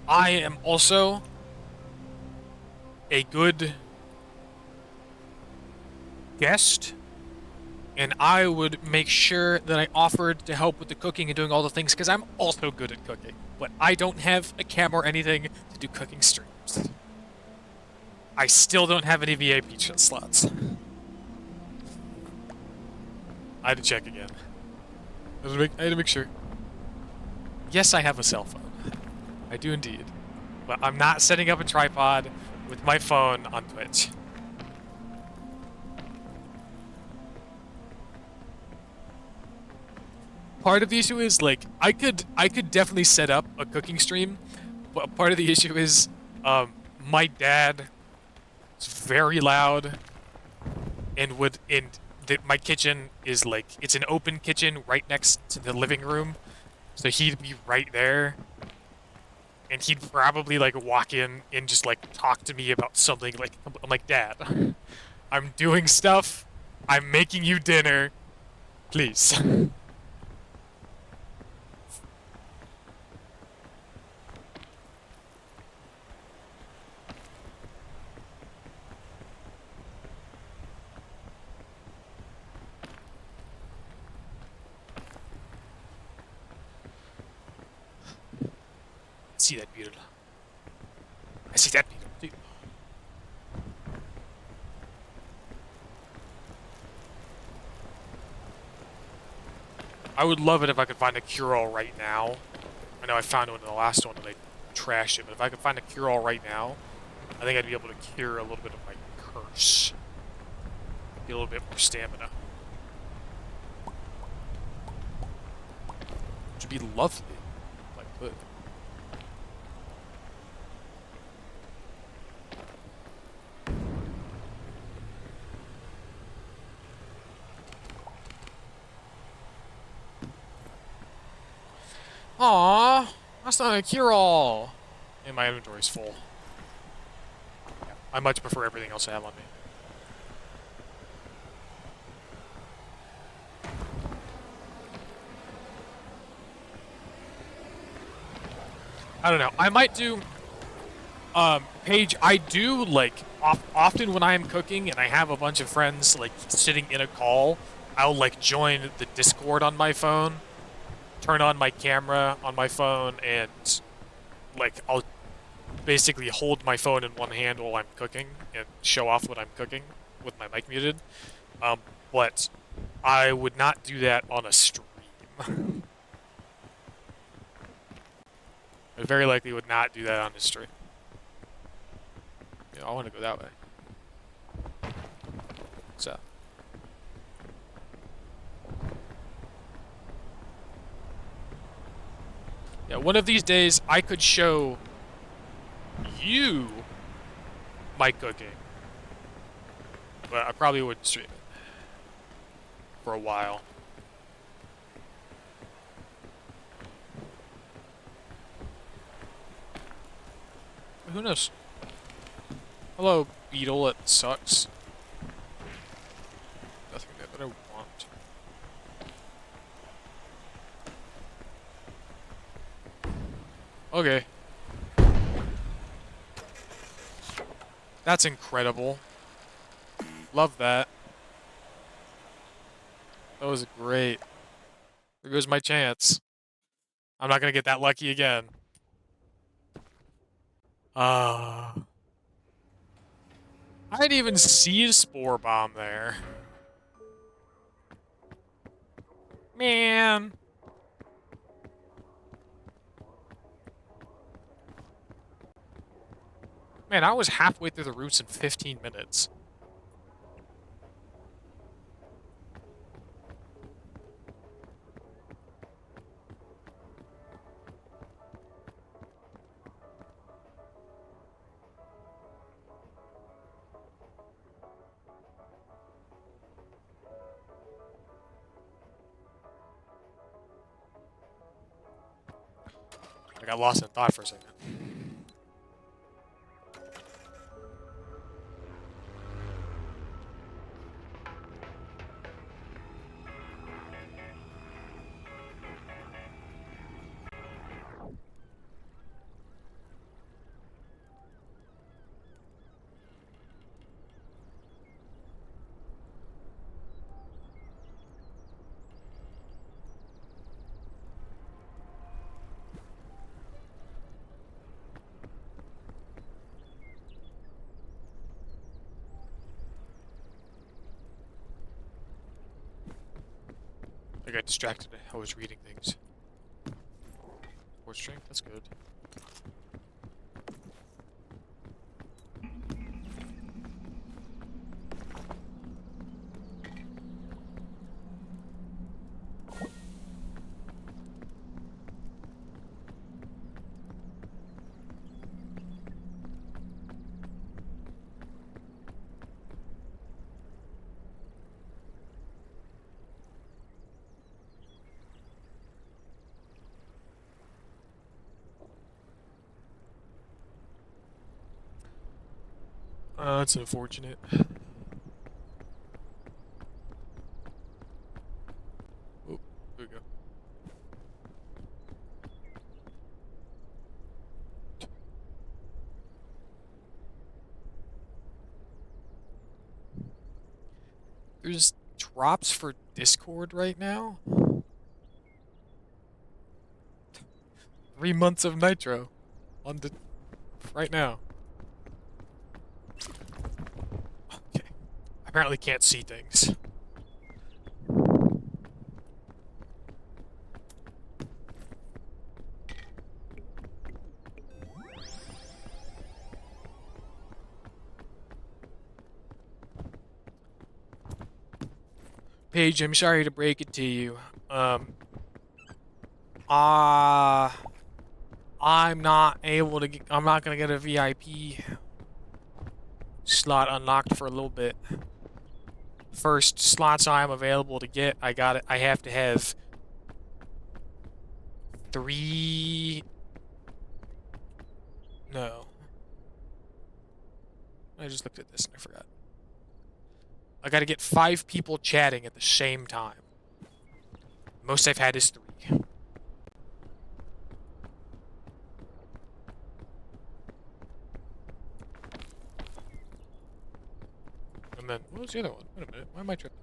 I am also a good guest, and I would make sure that I offered to help with the cooking and doing all the things because I'm also good at cooking, but I don't have a camera or anything to do cooking streams. I still don't have any VIP slots. I had to check again. I had to make sure. Yes, I have a cell phone. I do indeed. But I'm not setting up a tripod with my phone on Twitch. Part of the issue is like I could definitely set up a cooking stream, but part of the issue is my dad is very loud and my kitchen is like it's an open kitchen right next to the living room, so he'd be right there, and he'd probably like walk in and just like talk to me about something. Like I'm like, Dad, I'm doing stuff, I'm making you dinner, please. See that beetle? I see that beetle too. I would love it if I could find a cure-all right now. I know I found one in the last one and I trashed it, but if I could find a cure-all right now, I think I'd be able to cure a little bit of my curse. Get a little bit more stamina. Which would be lovely if I could. Aww, that's not a cure-all. And my inventory's full. Yeah, I much prefer everything else I have on me. I don't know. I might do, Paige, I do, like, often when I am cooking and I have a bunch of friends, like, sitting in a call, I'll, like, join the Discord on my phone, turn on my camera on my phone, and, like, I'll basically hold my phone in one hand while I'm cooking and show off what I'm cooking with my mic muted. But I would not do that on a stream. I very likely would not do that on the stream. Yeah, I want to go that way. So. Yeah, one of these days I could show you my cooking. But I probably wouldn't stream it. For a while. Who knows? Hello, beetle, it sucks. Nothing that I want. Okay. That's incredible. Love that. That was great. There goes my chance. I'm not gonna get that lucky again. I didn't even see a spore bomb there. Man. Man, I was halfway through the routes in 15 minutes. I got lost in thought for a second. I got distracted. I was reading things. Force strength, that's good. That's unfortunate. Oh, there we go. There's drops for Discord right now. 3 months of Nitro on the right now. Okay. I apparently can't see things. Paige, I'm sorry to break it to you. Uh, I'm not able to get, I'm not gonna get a VIP slot unlocked for a little bit. First slots I'm available to get, I have to have 3. No. I just looked at this and I forgot. I gotta get 5 people chatting at the same time. Most I've had is 3. And then, what was the other one? Wait a minute, why am I tripping?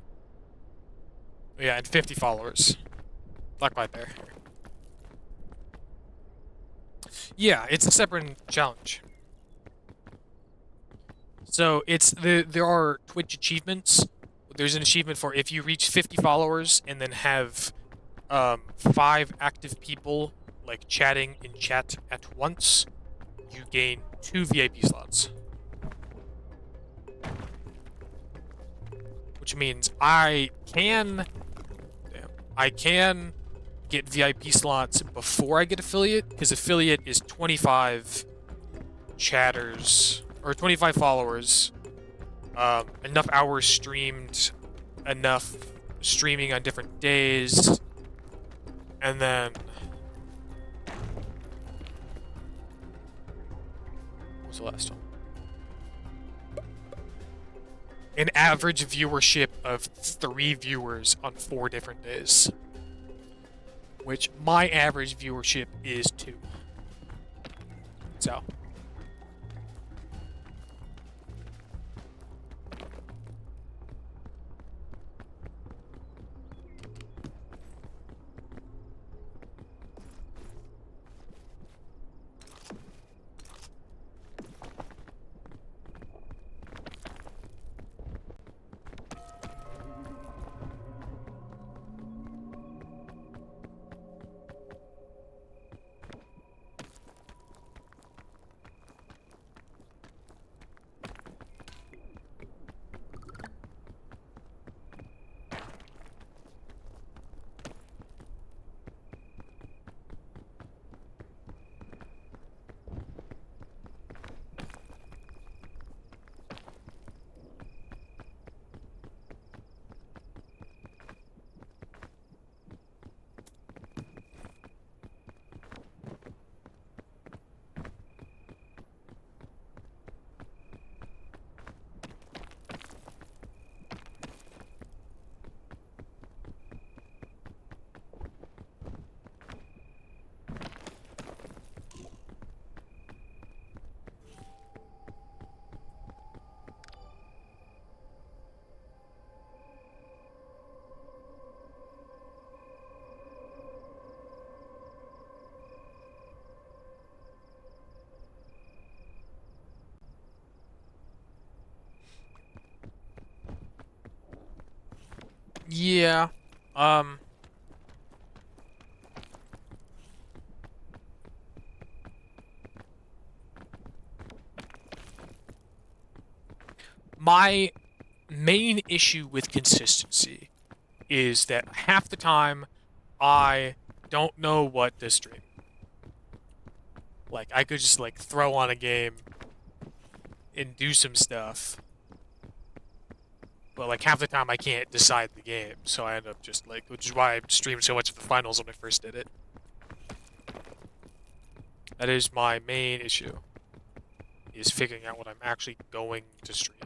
Oh, yeah, and 50 followers. Not quite there. Yeah, it's a separate challenge. So there are Twitch achievements. There's an achievement for if you reach 50 followers and then have 5 active people like chatting in chat at once, you gain 2 VIP slots. Which means I can get VIP slots before I get affiliate, because affiliate is 25 chatters or 25 followers, enough hours streamed, enough streaming on different days, and then what was the last one? An average viewership of 3 viewers on 4 different days. Which my average viewership is 2. So. Yeah. My main issue with consistency is that half the time I don't know what to stream. Like, I could just, like, throw on a game and do some stuff. But, like, half the time I can't decide the game, so I end up just, like, which is why I streamed so much of the finals when I first did it. That is my main issue, is figuring out what I'm actually going to stream.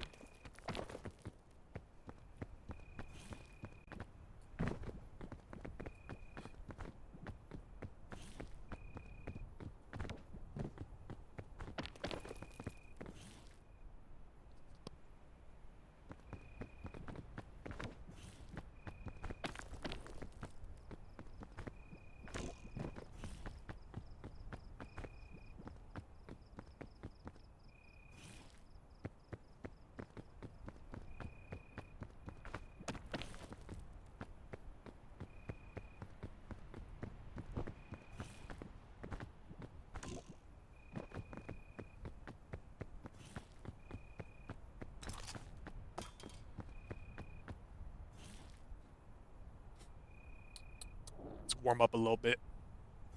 Let's warm up a little bit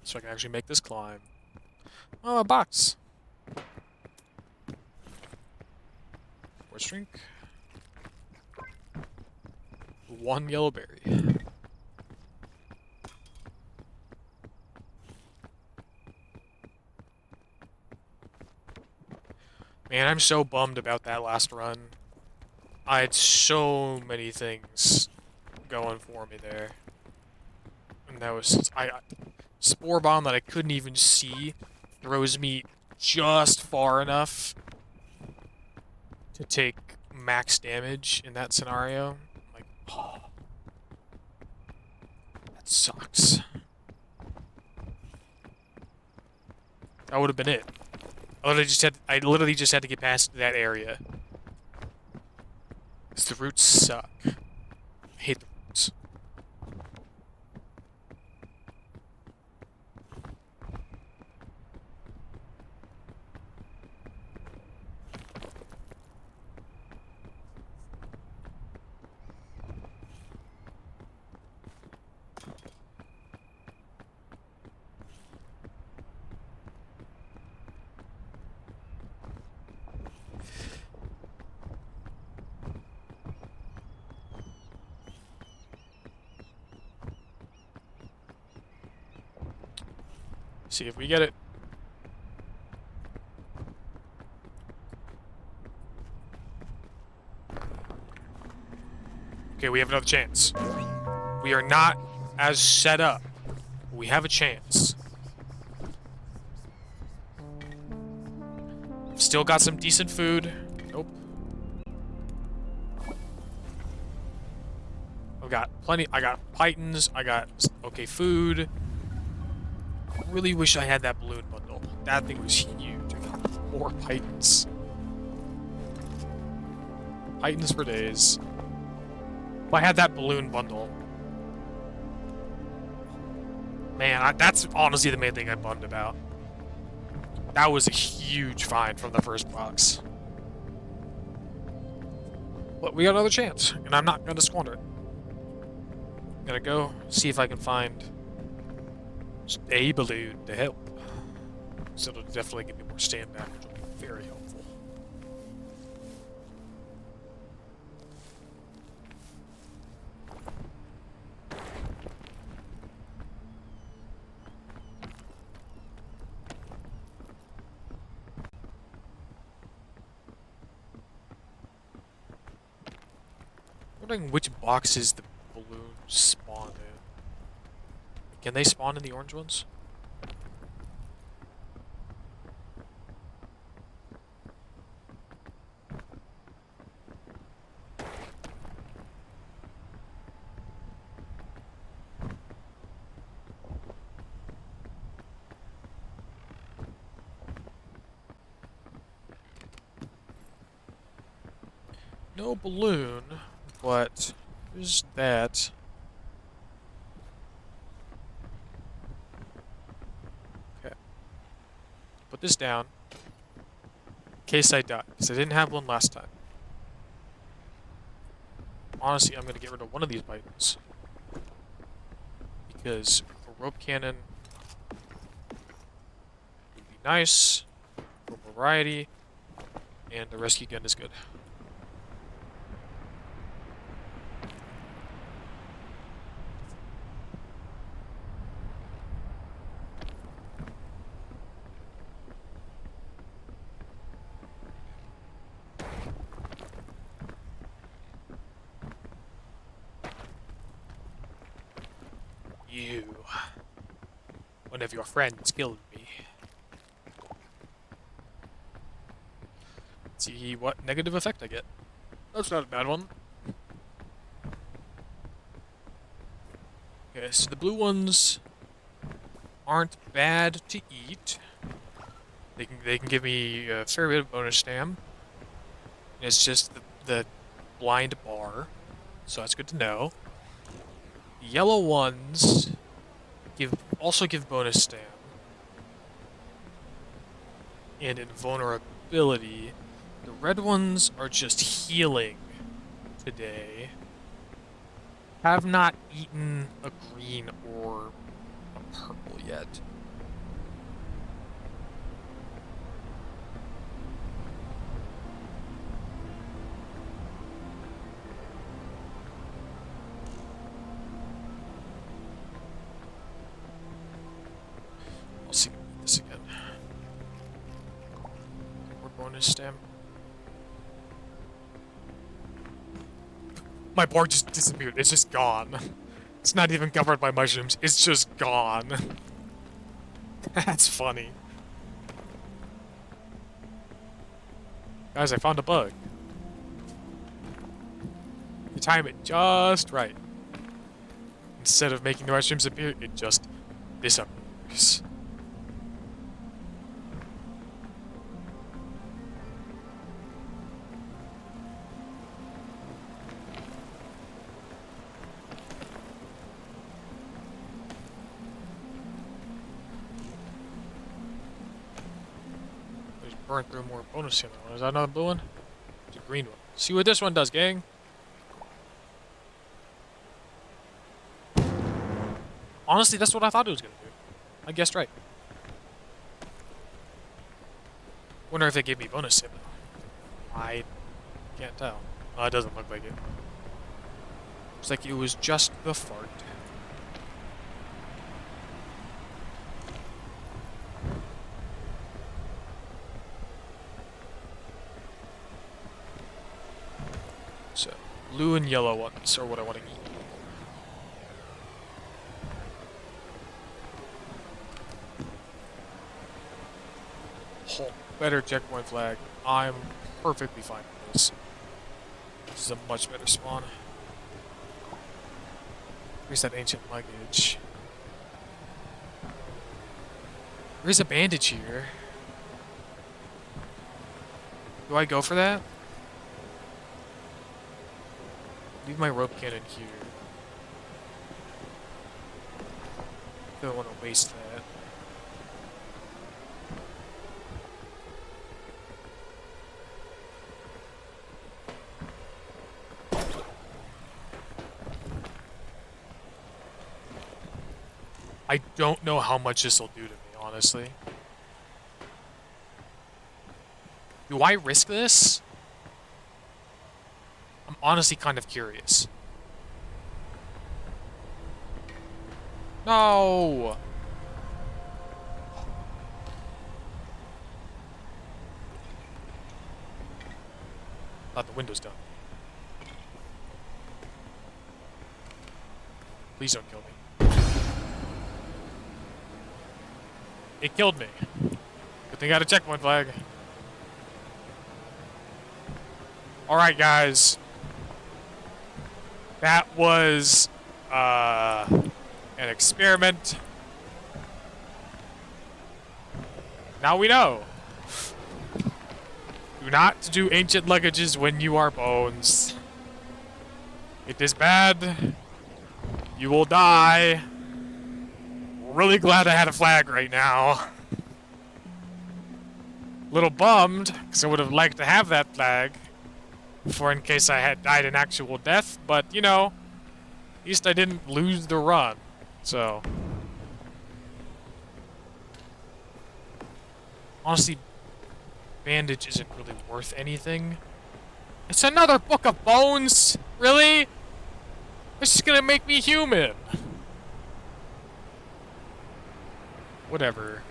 so I can actually make this climb. Oh, a box. Force drink. 1 yellow berry. Man, I'm so bummed about that last run. I had so many things going for me there. And that was Spore Bomb that I couldn't even see throws me just far enough to take max damage in that scenario. I'm like, oh, that sucks. That would have been it. I literally just had to get past that area. Because the roots suck. I hate the roots. See if we get it. Okay, we have another chance. We are not as set up. We have a chance. Still got some decent food. Nope. I've got plenty. I got pythons. I got okay food. Really wish I had that balloon bundle. That thing was huge. I got more pythons. Pythons for days. If I had that balloon bundle. Man, that's honestly the main thing I'm bummed about. That was a huge find from the first box. But we got another chance, and I'm not going to squander it. I'm going to go see if I can find a balloon to help. So it'll definitely give me more stand back, which will be very helpful. Wondering which boxes the balloons spawn in. Can they spawn in the orange ones? No balloon, but there's that. Okay. Put this down. In case I die, because I didn't have one last time. Honestly, I'm gonna get rid of one of these buttons. Because a rope cannon would be nice for variety, and the rescue gun is good. You. One of your friends killed me. Let's see what negative effect I get. That's not a bad one. Okay, so the blue ones aren't bad to eat. They can give me a fair bit of bonus stam. It's just the blind bar, so that's good to know. The yellow ones also give bonus stam and invulnerability. The red ones are just healing today. Have not eaten a green or a purple yet. I'll see if I can eat this again. More bonus stem. My bar just disappeared. It's just gone. It's not even covered by mushrooms. It's just gone. That's funny. Guys, I found a bug. You time it just right. Instead of making the mushrooms appear, it just disappears. Burn through more bonus in that one. Is that another blue one? It's a green one. See what this one does, gang. Honestly, that's what I thought it was gonna do. I guessed right. Wonder if they gave me bonus sim. I can't tell. It doesn't look like it. Looks like it was just the fart. So, blue and yellow ones are what I want to eat. Oh, better checkpoint flag. I'm perfectly fine with this. This is a much better spawn. Where's that ancient luggage? There's a bandage here. Do I go for that? Leave my rope cannon here. Don't want to waste that. I don't know how much this will do to me, honestly. Do I risk this? I'm honestly kind of curious. No! Thought the window's done. Please don't kill me. It killed me. Good thing I got a checkpoint flag. Alright, guys. That was an experiment. Now we know. Do not do ancient luggages when you are bones. It is bad. You will die. Really glad I had a flag right now. Little bummed, because I would have liked to have that flag. for in case I had died an actual death, but, you know, at least I didn't lose the run, so. Honestly, bandage isn't really worth anything. It's another book of bones? Really? This is gonna make me human. Whatever.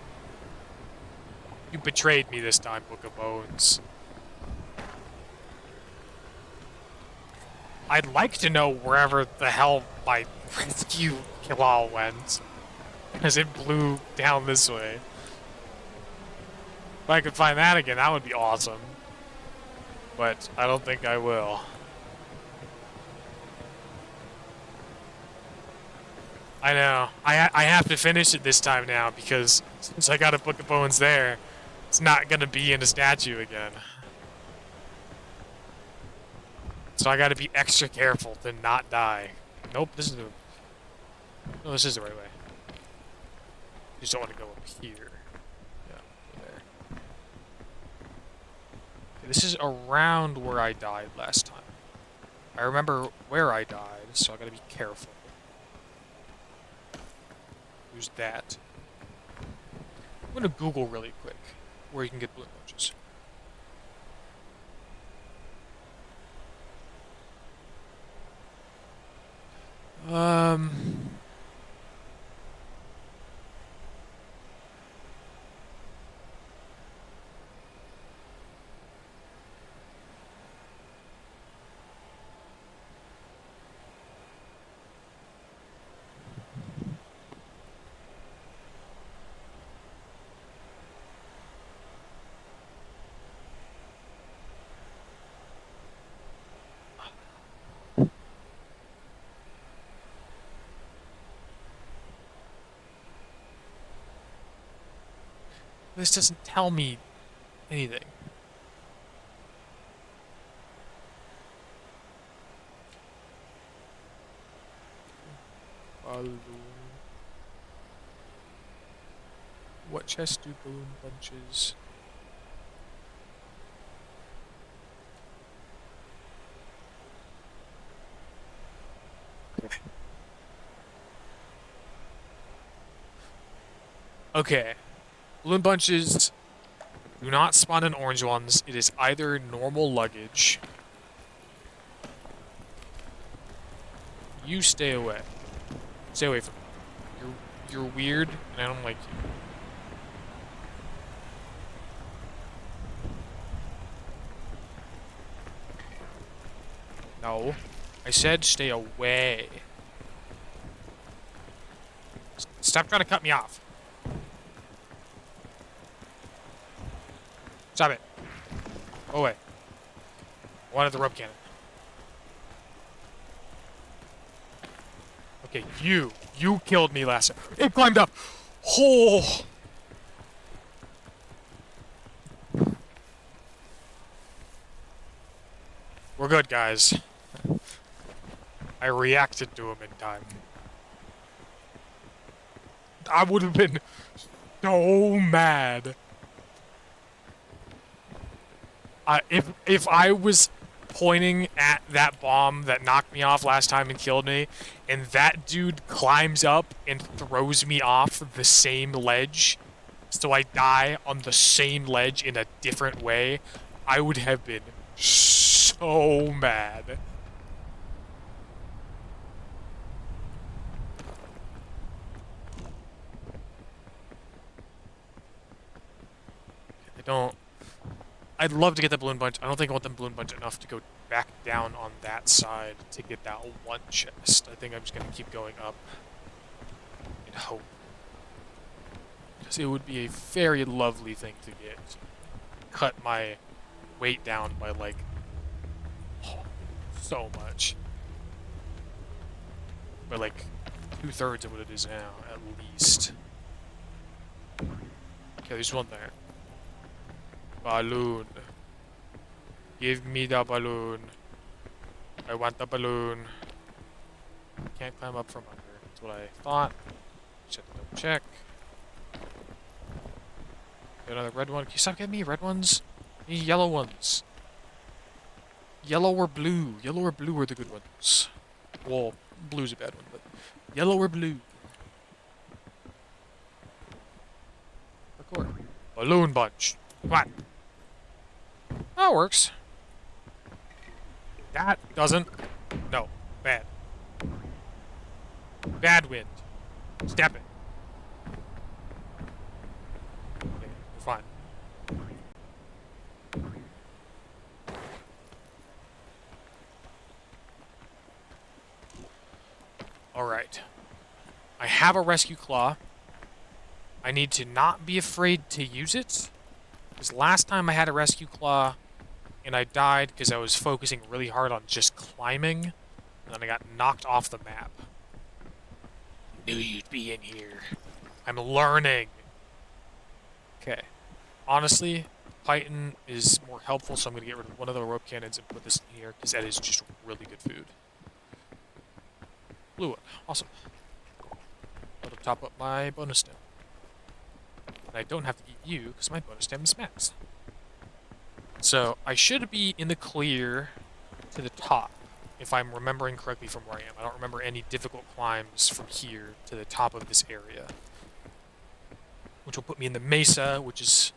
You betrayed me this time, Book of Bones. I'd like to know wherever the hell my rescue kill-all went. Because it blew down this way. If I could find that again, that would be awesome. But I don't think I will. I know. I have to finish it this time now because since I got a Book of Bones there, it's not gonna be in a statue again. So I gotta be extra careful to not die. Nope, this is the... No, this is the right way. Just don't want to go up here. Yeah, there. Okay, this is around where I died last time. I remember where I died, so I gotta be careful. Who's that? I'm gonna Google really quick where you can get balloon bunches. This doesn't tell me anything. Balloon. What chest do balloon bunches? Okay. Balloon bunches do not spawn in orange ones. It is either normal luggage. You stay away. Stay away from me. You're weird, and I don't like you. No. I said stay away. Stop trying to cut me off. Stop it. Go away. I wanted the rope cannon. Okay, you killed me last time. It climbed up. Oh. We're good, guys. I reacted to him in time. I would have been so mad. If I was pointing at that bomb that knocked me off last time and killed me, and that dude climbs up and throws me off the same ledge, so I die on the same ledge in a different way, I would have been so mad. I'd love to get the balloon bunch. I don't think I want the balloon bunch enough to go back down on that side to get that one chest. I think I'm just gonna keep going up and hope. Because it would be a very lovely thing to get. Cut my weight down by like so much. By like 2/3 of what it is now, at least. Okay, there's one there. Balloon. Give me the balloon. I want the balloon. Can't climb up from under. That's what I thought. Just have to double check. Got another red one. Can you stop getting me red ones? I need yellow ones. Yellow or blue? Yellow or blue are the good ones. Well, blue's a bad one, but yellow or blue? Record. Balloon bunch. Come on. That works. That doesn't. No. Bad. Bad wind. Step it. Okay, we're fine. Alright. I have a rescue claw. I need to not be afraid to use it. Because last time I had a rescue claw and I died because I was focusing really hard on just climbing, and then I got knocked off the map. Knew you'd be in here. I'm learning. Okay. Honestly, Python is more helpful, so I'm going to get rid of one of the rope cannons and put this in here, because that is just really good food. Blue one. Awesome. That'll top up my bonus stem. And I don't have to eat you, because my bonus stem is max. So, I should be in the clear to the top, if I'm remembering correctly from where I am. I don't remember any difficult climbs from here to the top of this area. Which will put me in the mesa, which is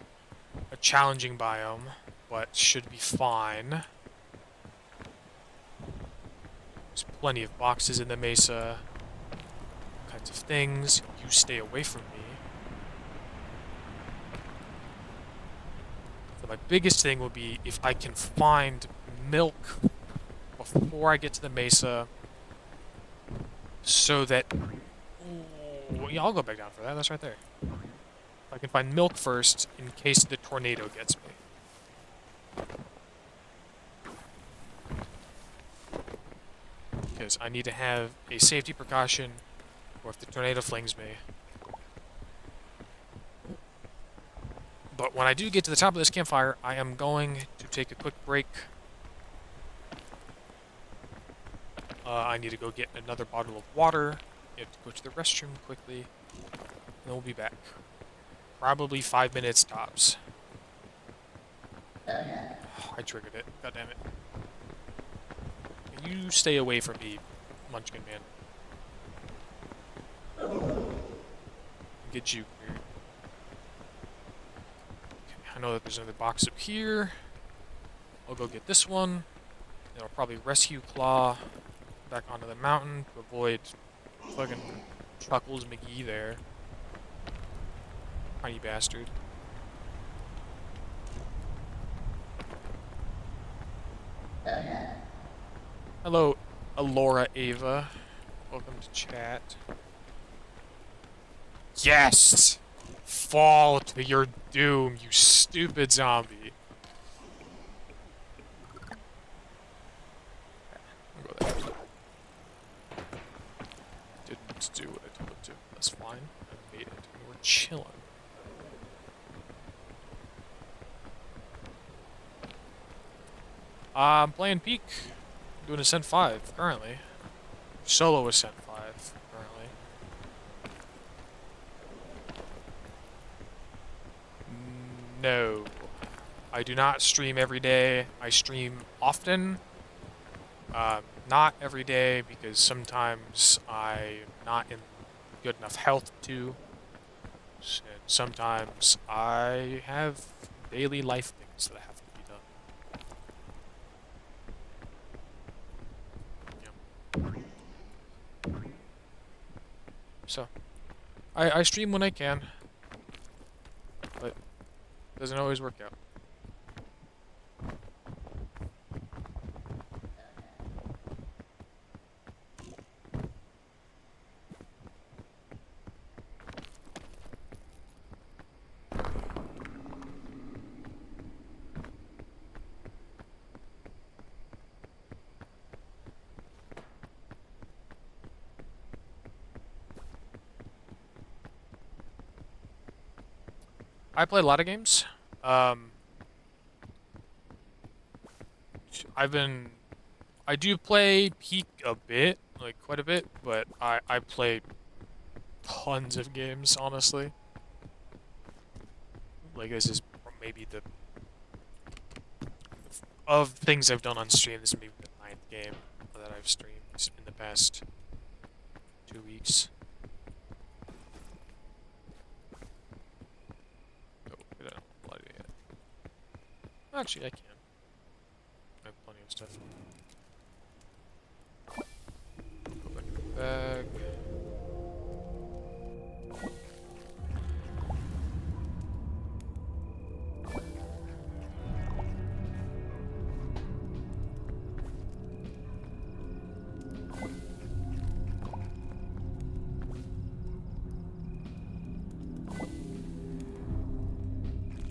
a challenging biome, but should be fine. There's plenty of boxes in the mesa. All kinds of things. You stay away from me. So my biggest thing will be if I can find milk before I get to the mesa, so that... Ooh, yeah, I'll go back down for that. That's right there. If I can find milk first, in case the tornado gets me. Because I need to have a safety precaution, or if the tornado flings me. But when I do get to the top of this campfire, I am going to take a quick break. I need to go get another bottle of water. I have to go to the restroom quickly. And then we'll be back. Probably 5 minutes tops. Oh, I triggered it. God damn it. You stay away from me, Munchkin Man. Get you here. Okay, I know that there's another box up here. I'll go get this one. Then I'll probably rescue Claw back onto the mountain to avoid fucking Chuckles McGee there. Tiny bastard. Hello, Alora Ava. Welcome to chat. Yes! Fall to your doom, you stupid zombie. I'll go there. Didn't do what I told it to. That's fine. I made it. We're chilling. I'm playing Peak. Doing Ascent 5 currently. Solo Ascent 5 currently. No. I do not stream every day. I stream often. Not every day because sometimes I'm not in good enough health to. And sometimes I have daily life things that have to be done. So, I stream when I can, but it doesn't always work out. I play a lot of games. I do play Peak a bit, like quite a bit, but I play tons of games, honestly. Like this is maybe the of things I've done on stream, this may be the 9th game that I've streamed in the past 2 weeks. Oh, I don't apply it yet. Actually, I can. I have plenty of stuff. Go back in the bag.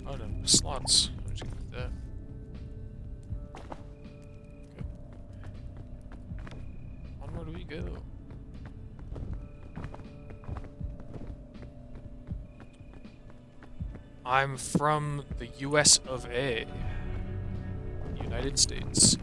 Oh no, slots. I'm just gonna do that. Good. Onward we go. I'm from the US of A. United States.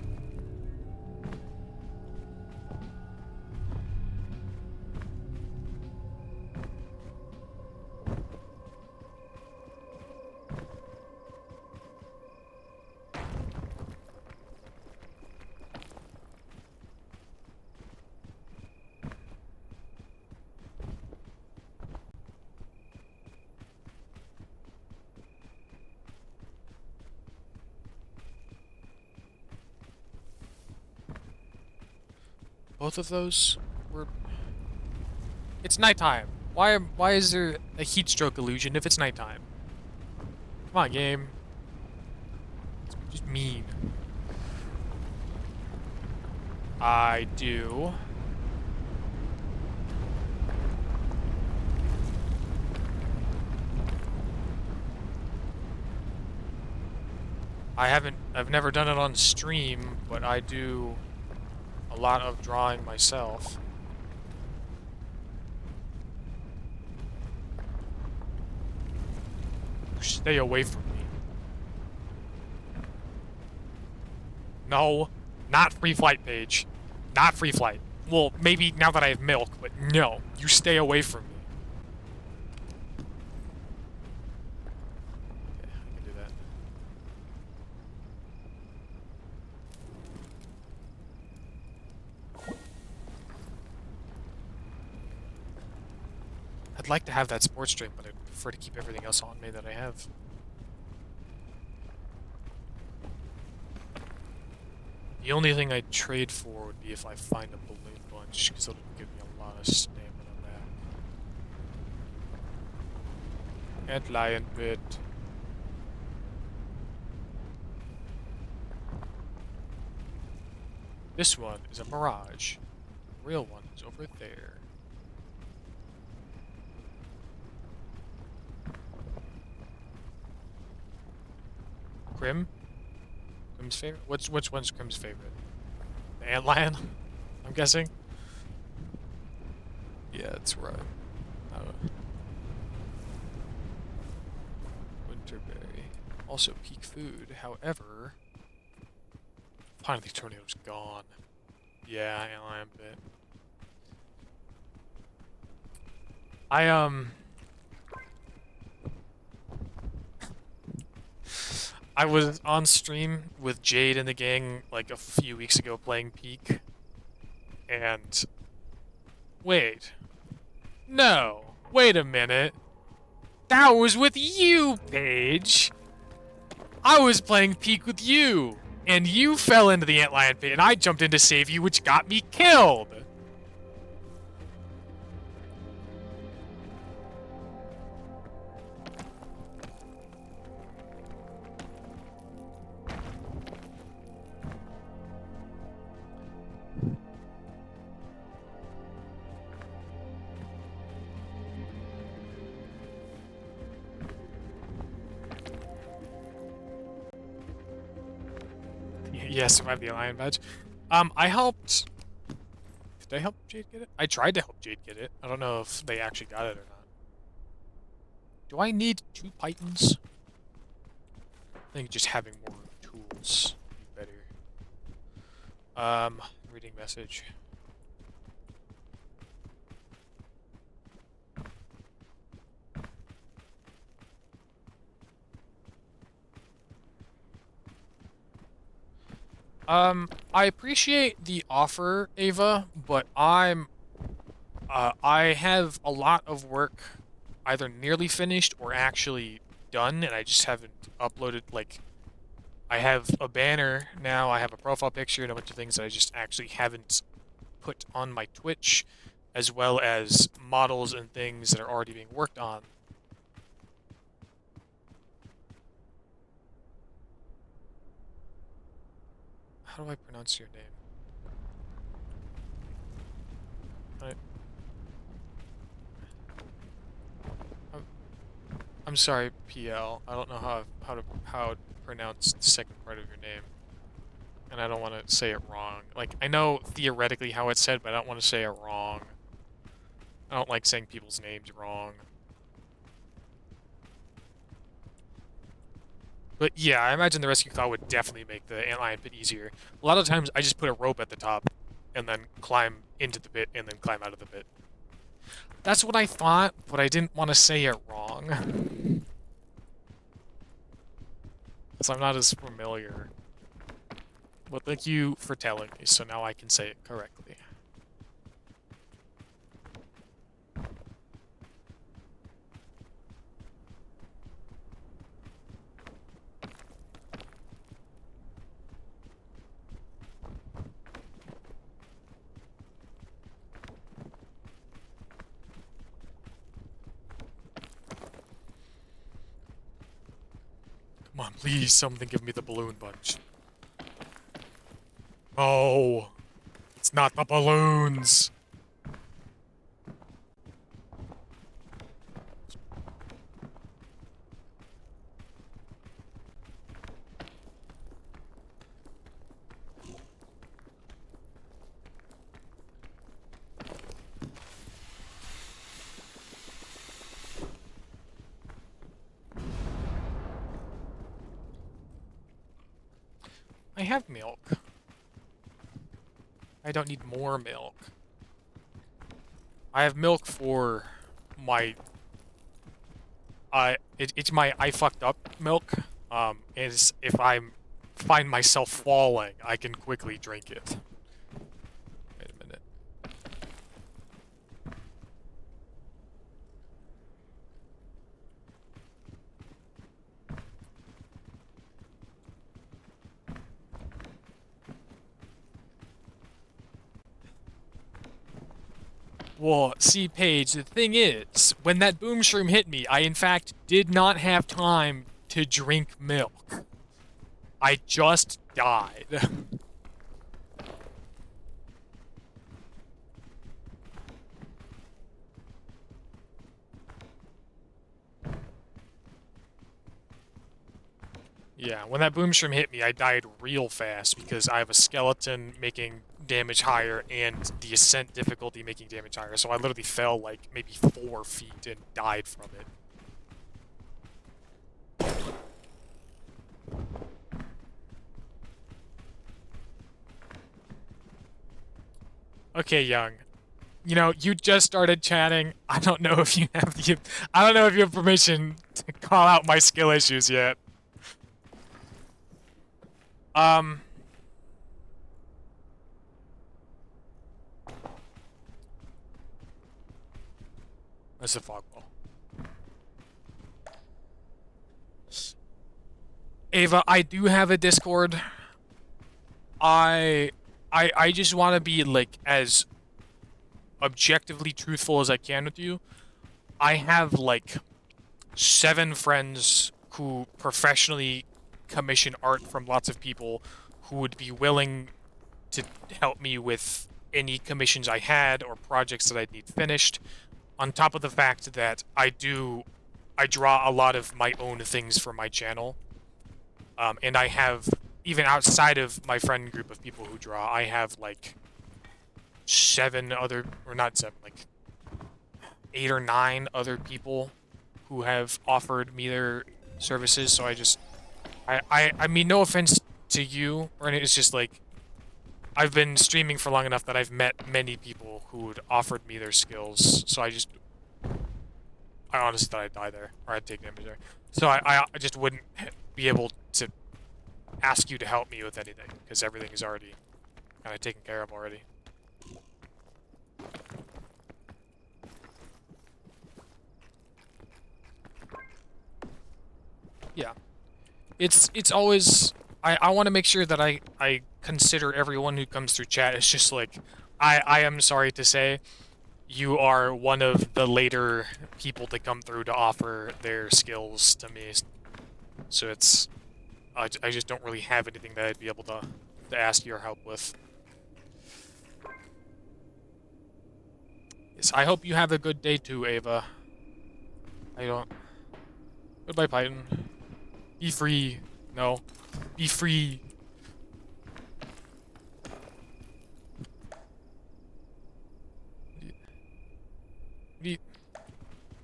Both of those were... It's nighttime. Why is there a heat stroke illusion if it's nighttime? Come on, game. It's just mean. I do. I've never done it on stream, but I do a lot of drawing myself. Stay away from me. No, not free flight, Paige. Not free flight. Well, maybe now that I have milk, but no, you stay away from me. Okay, I can do that. I'd like to have that sports drink, but I'd prefer to keep everything else on me that I have. The only thing I'd trade for would be if I find a balloon bunch, because it'll give me a lot of stamina back. And lion bit. This one is a mirage. The real one is over there. Grim? Grim's favorite? Which one's Grim's favorite? The antlion? I'm guessing? Yeah, that's right. Winterberry. Also peak food. However... Finally tornado's gone. Yeah, antlion bit. I was on stream with Jade and the gang like a few weeks ago playing Peak. And... Wait. No. Wait a minute. That was with you, Paige. I was playing Peak with you. And you fell into the antlion pit and I jumped in to save you, which got me killed. Yeah, survived the Lion badge. I helped... Did I help Jade get it? I tried to help Jade get it. I don't know if they actually got it or not. Do I need 2 pythons? I think just having more tools would be better. Reading message. I appreciate the offer, Ava, but I have a lot of work either nearly finished or actually done, and I just haven't uploaded, like, I have a banner now, I have a profile picture and a bunch of things that I just actually haven't put on my Twitch, as well as models and things that are already being worked on. How do I pronounce your name? I'm sorry, PL. I don't know how to pronounce the second part of your name, and I don't want to say it wrong. Like, I know theoretically how it's said, but I don't want to say it wrong. I don't like saying people's names wrong. But yeah, I imagine the rescue claw would definitely make the antlion pit easier. A lot of times, I just put a rope at the top, and then climb into the pit, and then climb out of the pit. That's what I thought, but I didn't want to say it wrong. Because I'm not as familiar. But thank you for telling me, so now I can say it correctly. Come on, please, something give me the balloon bunch. Oh, it's not the balloons. I have milk. I don't need more milk. I have milk for my... it's my I fucked up milk. Is if I find myself falling, I can quickly drink it. Wait a minute. Well, see, Paige, the thing is, when that boom shroom hit me, I in fact did not have time to drink milk. I just died. Yeah, when that boom shroom hit me, I died real fast because I have a skeleton making damage higher and the ascent difficulty making damage higher. So I literally fell like maybe 4 feet and died from it. Okay, Young. You know, you just started chatting. I don't know if you have I don't know if you have permission to call out my skill issues yet. That's a fog ball. Ava, I do have a Discord. I just want to be like as objectively truthful as I can with you. I have like 7 friends who professionally commission art from lots of people who would be willing to help me with any commissions I had or projects that I'd need finished. On top of the fact that I draw a lot of my own things for my channel. And I have, even outside of my friend group of people who draw, I have like 7 other, or not 7, like 8 or 9 other people who have offered me their services. So I mean, no offense to you, or it's just like, I've been streaming for long enough that I've met many people who had offered me their skills. So I honestly thought I'd die there, or I'd take damage there. So I just wouldn't be able to ask you to help me with anything, because everything is already kind of taken care of already. Yeah. It's always I want to make sure that I consider everyone who comes through chat. It's just like I am sorry to say you are one of the later people to come through to offer their skills to me. So it's I just don't really have anything that I'd be able to ask your help with. Yes, I hope you have a good day too, Ava. I don't. Goodbye, Python. Be free. No. Be free. What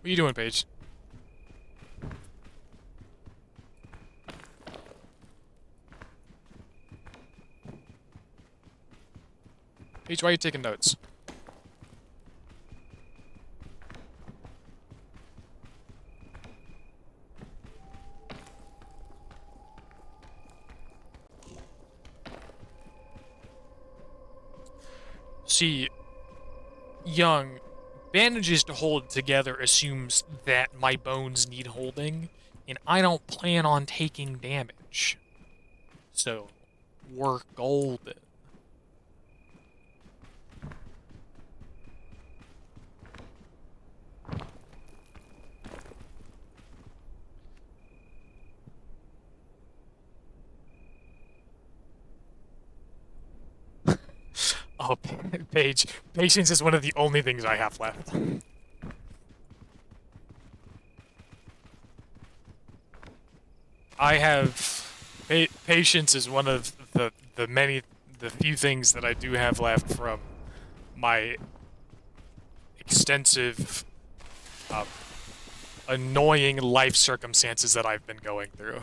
are you doing, Paige? Paige, why are you taking notes? See, Young, bandages to hold together assumes that my bones need holding, and I don't plan on taking damage. So, we're golden. Oh, Paige, patience is one of the only things I have left. I have patience is one of the few things that I do have left from my extensive, uh, annoying life circumstances that I've been going through.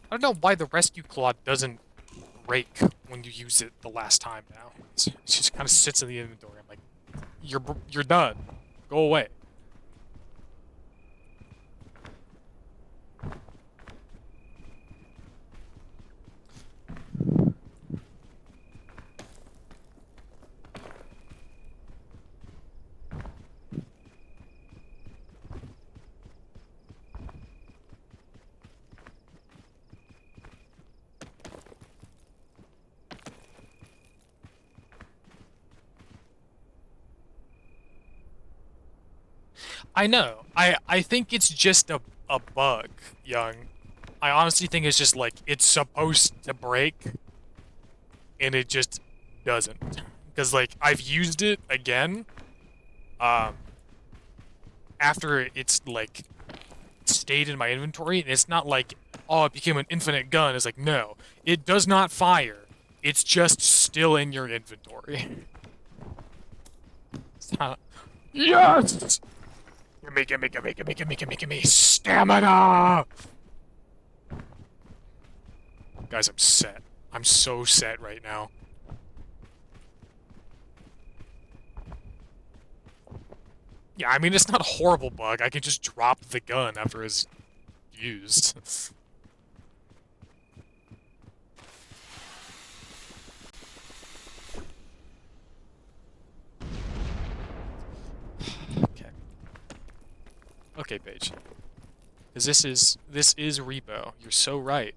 I don't know why the rescue claw doesn't break when you use it the last time now. It just kind of sits in the inventory. I'm like, you're done. Go away. I know. I think it's just a bug, Young. I honestly think it's just like it's supposed to break and it just doesn't. Because like I've used it again um after it's like stayed in my inventory, and it's not like, oh, it became an infinite gun. It's like, no, it does not fire. It's just still in your inventory. Yes! Gimme, stamina! Guys, I'm set. I'm so set right now. Yeah, I mean, it's not a horrible bug. I can just drop the gun after it's used. Okay. Okay, Paige. Because this is repo. You're so right.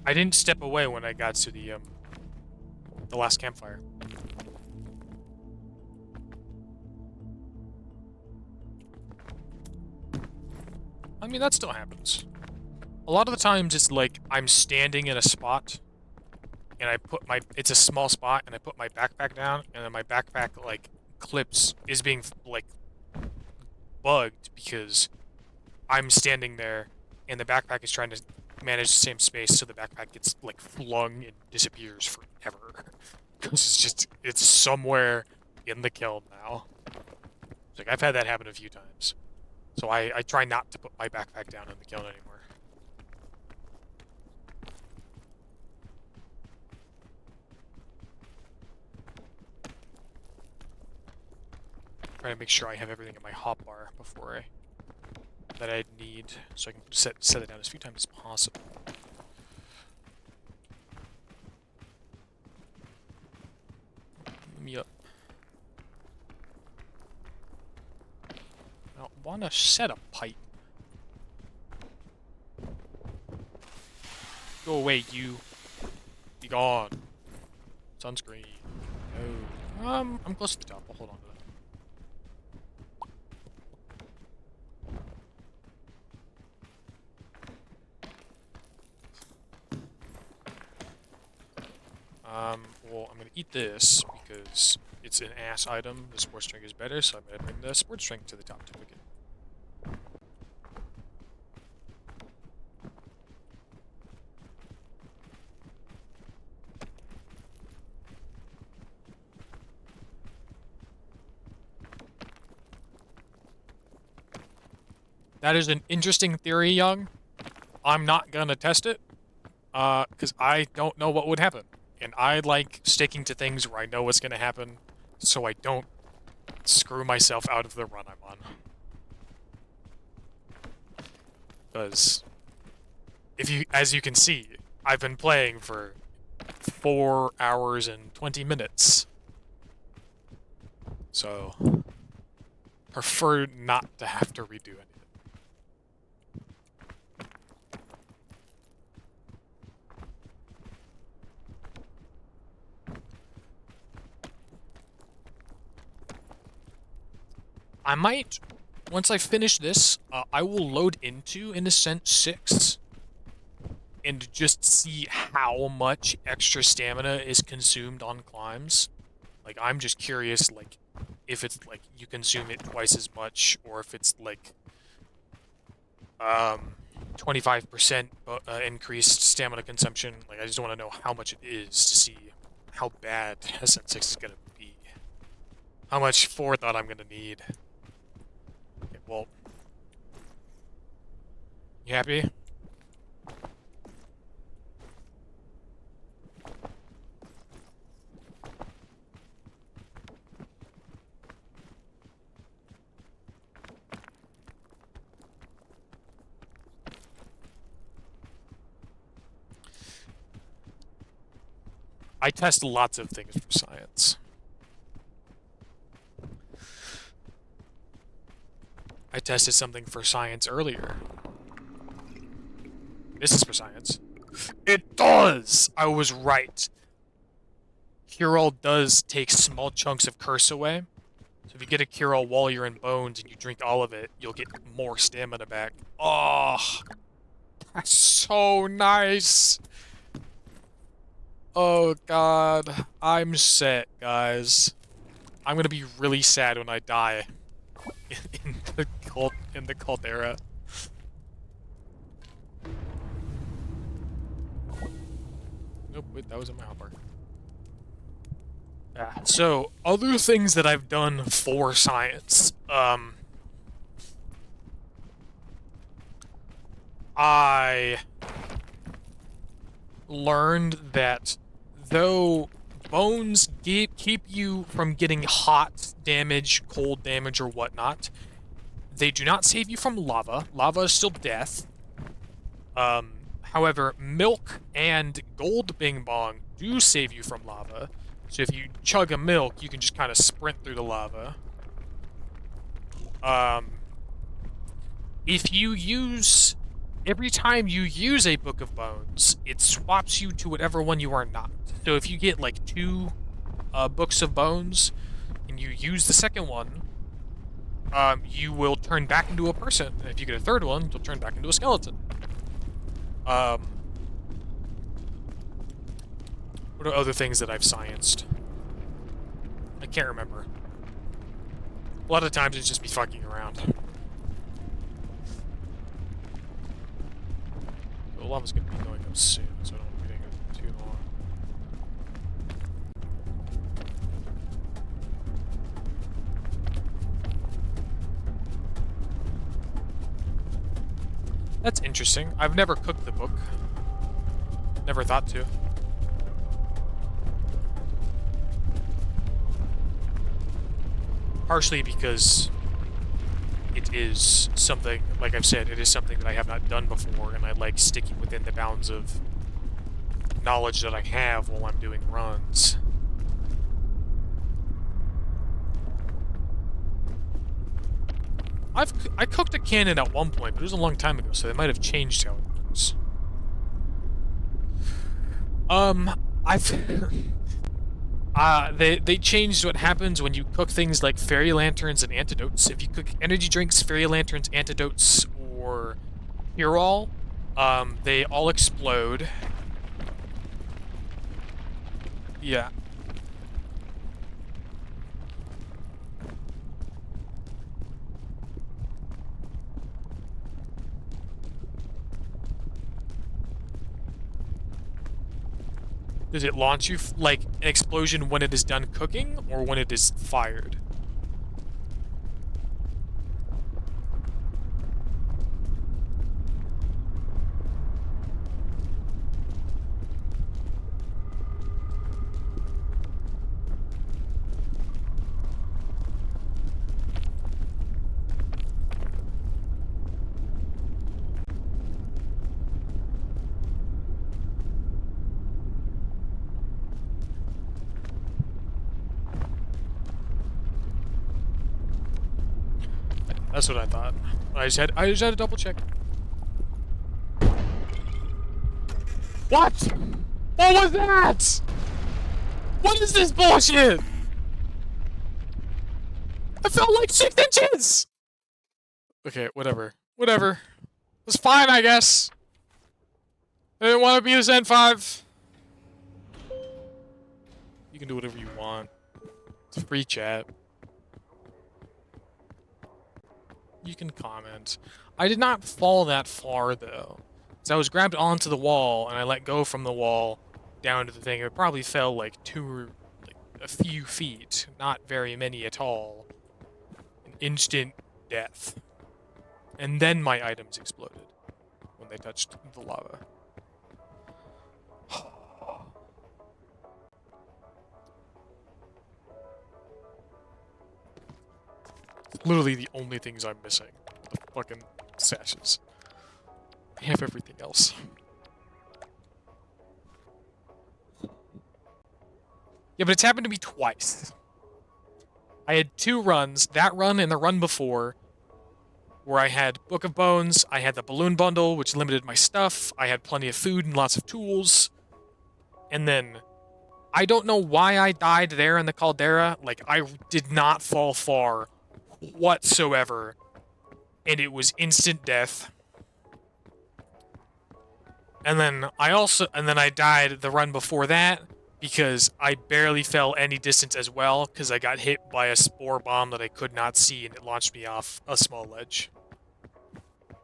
I didn't step away when I got to the last campfire. I mean, that still happens. A lot of the times it's like I'm standing in a spot and I put my, it's a small spot and I put my backpack down and then my backpack like clips is being like bugged because I'm standing there and the backpack is trying to manage the same space, so the backpack gets like flung and disappears forever. Because it's just, it's somewhere in the kiln now. It's like, I've had that happen a few times. So I try not to put my backpack down in the kiln anymore. Try to make sure I have everything in my hotbar before that I need, so I can set it down as few times as possible. Yep. I don't want to set a pipe. Go away, you. Be gone. Sunscreen. No. I'm close to the top. I'll hold on to that. Well, I'm gonna eat this because it's an ass item. The sports drink is better, so I'm gonna bring the sports drink to the top to begin. That is an interesting theory, Young. I'm not gonna test it, because I don't know what would happen. And I like sticking to things where I know what's gonna happen, so I don't screw myself out of the run I'm on. Because, as you can see, I've been playing for 4 hours and 20 minutes. So, prefer not to have to redo anything. I might, once I finish this, I will load into An Ascent 6 and just see how much extra stamina is consumed on climbs. Like, I'm just curious, like, if it's, like, you consume it twice as much, or if it's, like, 25% increased stamina consumption. Like, I just want to know how much it is to see how bad Ascent 6 is going to be. How much forethought I'm going to need. Okay, well, you happy? I test lots of things for science. I tested something for science earlier. This is for science. It does! I was right. Curel does take small chunks of curse away. So if you get a Curel while you're in bones and you drink all of it, you'll get more stamina back. Oh, that's so nice. Oh god, I'm set, guys. I'm gonna be really sad when I die in the caldera. Nope, wait, that was in my hopper. Yeah. So, other things that I've done for science. I learned that though bones keep you from getting hot damage, cold damage, or whatnot, they do not save you from lava. Lava is still death. However, milk and gold bing bong do save you from lava. So if you chug a milk, you can just kind of sprint through the lava. If every time you use a Book of Bones, it swaps you to whatever one you are not. So if you get like 2 Books of Bones and you use the second one, you will turn back into a person. And if you get a third one, you'll turn back into a skeleton. What are other things that I've scienced? I can't remember. A lot of times it's just me fucking around. The lava's gonna be going up soon, so I don't want to be doing it too long. That's interesting. I've never cooked the book. Never thought to. Partially because it is something, like I've said, it is something that I have not done before, and I like sticking within the bounds of knowledge that I have while I'm doing runs. I cooked a cannon at one point, but it was a long time ago, so they might have changed how it works. They changed what happens when you cook things like fairy lanterns and antidotes. If you cook energy drinks, fairy lanterns, antidotes, or Hero, they all explode. Yeah. Does it launch you like an explosion when it is done cooking or when it is fired? That's what I thought. I just had to double check. What? What was that? What is this bullshit? I felt like 6 inches! Okay, whatever. Whatever. It's fine, I guess. I didn't want to be a Zen 5. You can do whatever you want. It's free chat. You can comment. I did not fall that far, though. So I was grabbed onto the wall, and I let go from the wall down to the thing. It probably fell like a few feet. Not very many at all. An instant death. And then my items exploded when they touched the lava. Literally the only things I'm missing. The fucking sashes. I have everything else. Yeah, but it's happened to me twice. I had 2 runs, that run and the run before, where I had Book of Bones, I had the balloon bundle, which limited my stuff, I had plenty of food and lots of tools, and then I don't know why I died there in the caldera. Like, I did not fall far whatsoever, and it was instant death. And then I died the run before that because I barely fell any distance as well because I got hit by a spore bomb that I could not see and it launched me off a small ledge.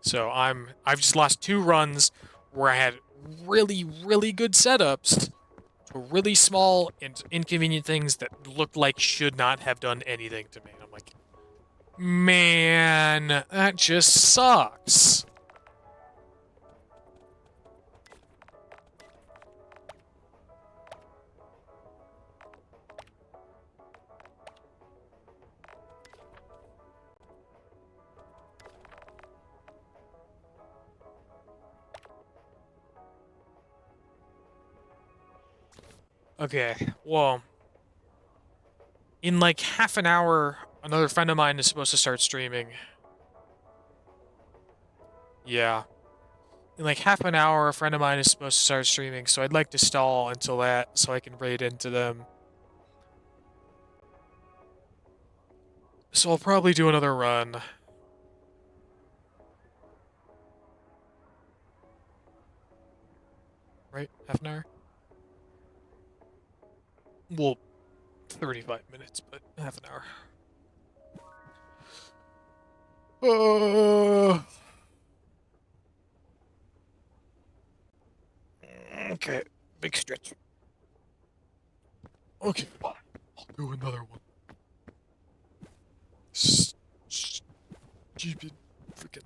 So I've just lost 2 runs where I had really, really good setups to really small and inconvenient things that looked like should not have done anything to me. And I'm like, man, that just sucks. Okay, well, in like half an hour, another friend of mine is supposed to start streaming. Yeah. In like half an hour, a friend of mine is supposed to start streaming, so I'd like to stall until that so I can raid into them. So I'll probably do another run. Right? Half an hour? Well, 35 minutes, but half an hour. Okay, big stretch. Okay, fine. I'll do another one. Stupid freaking.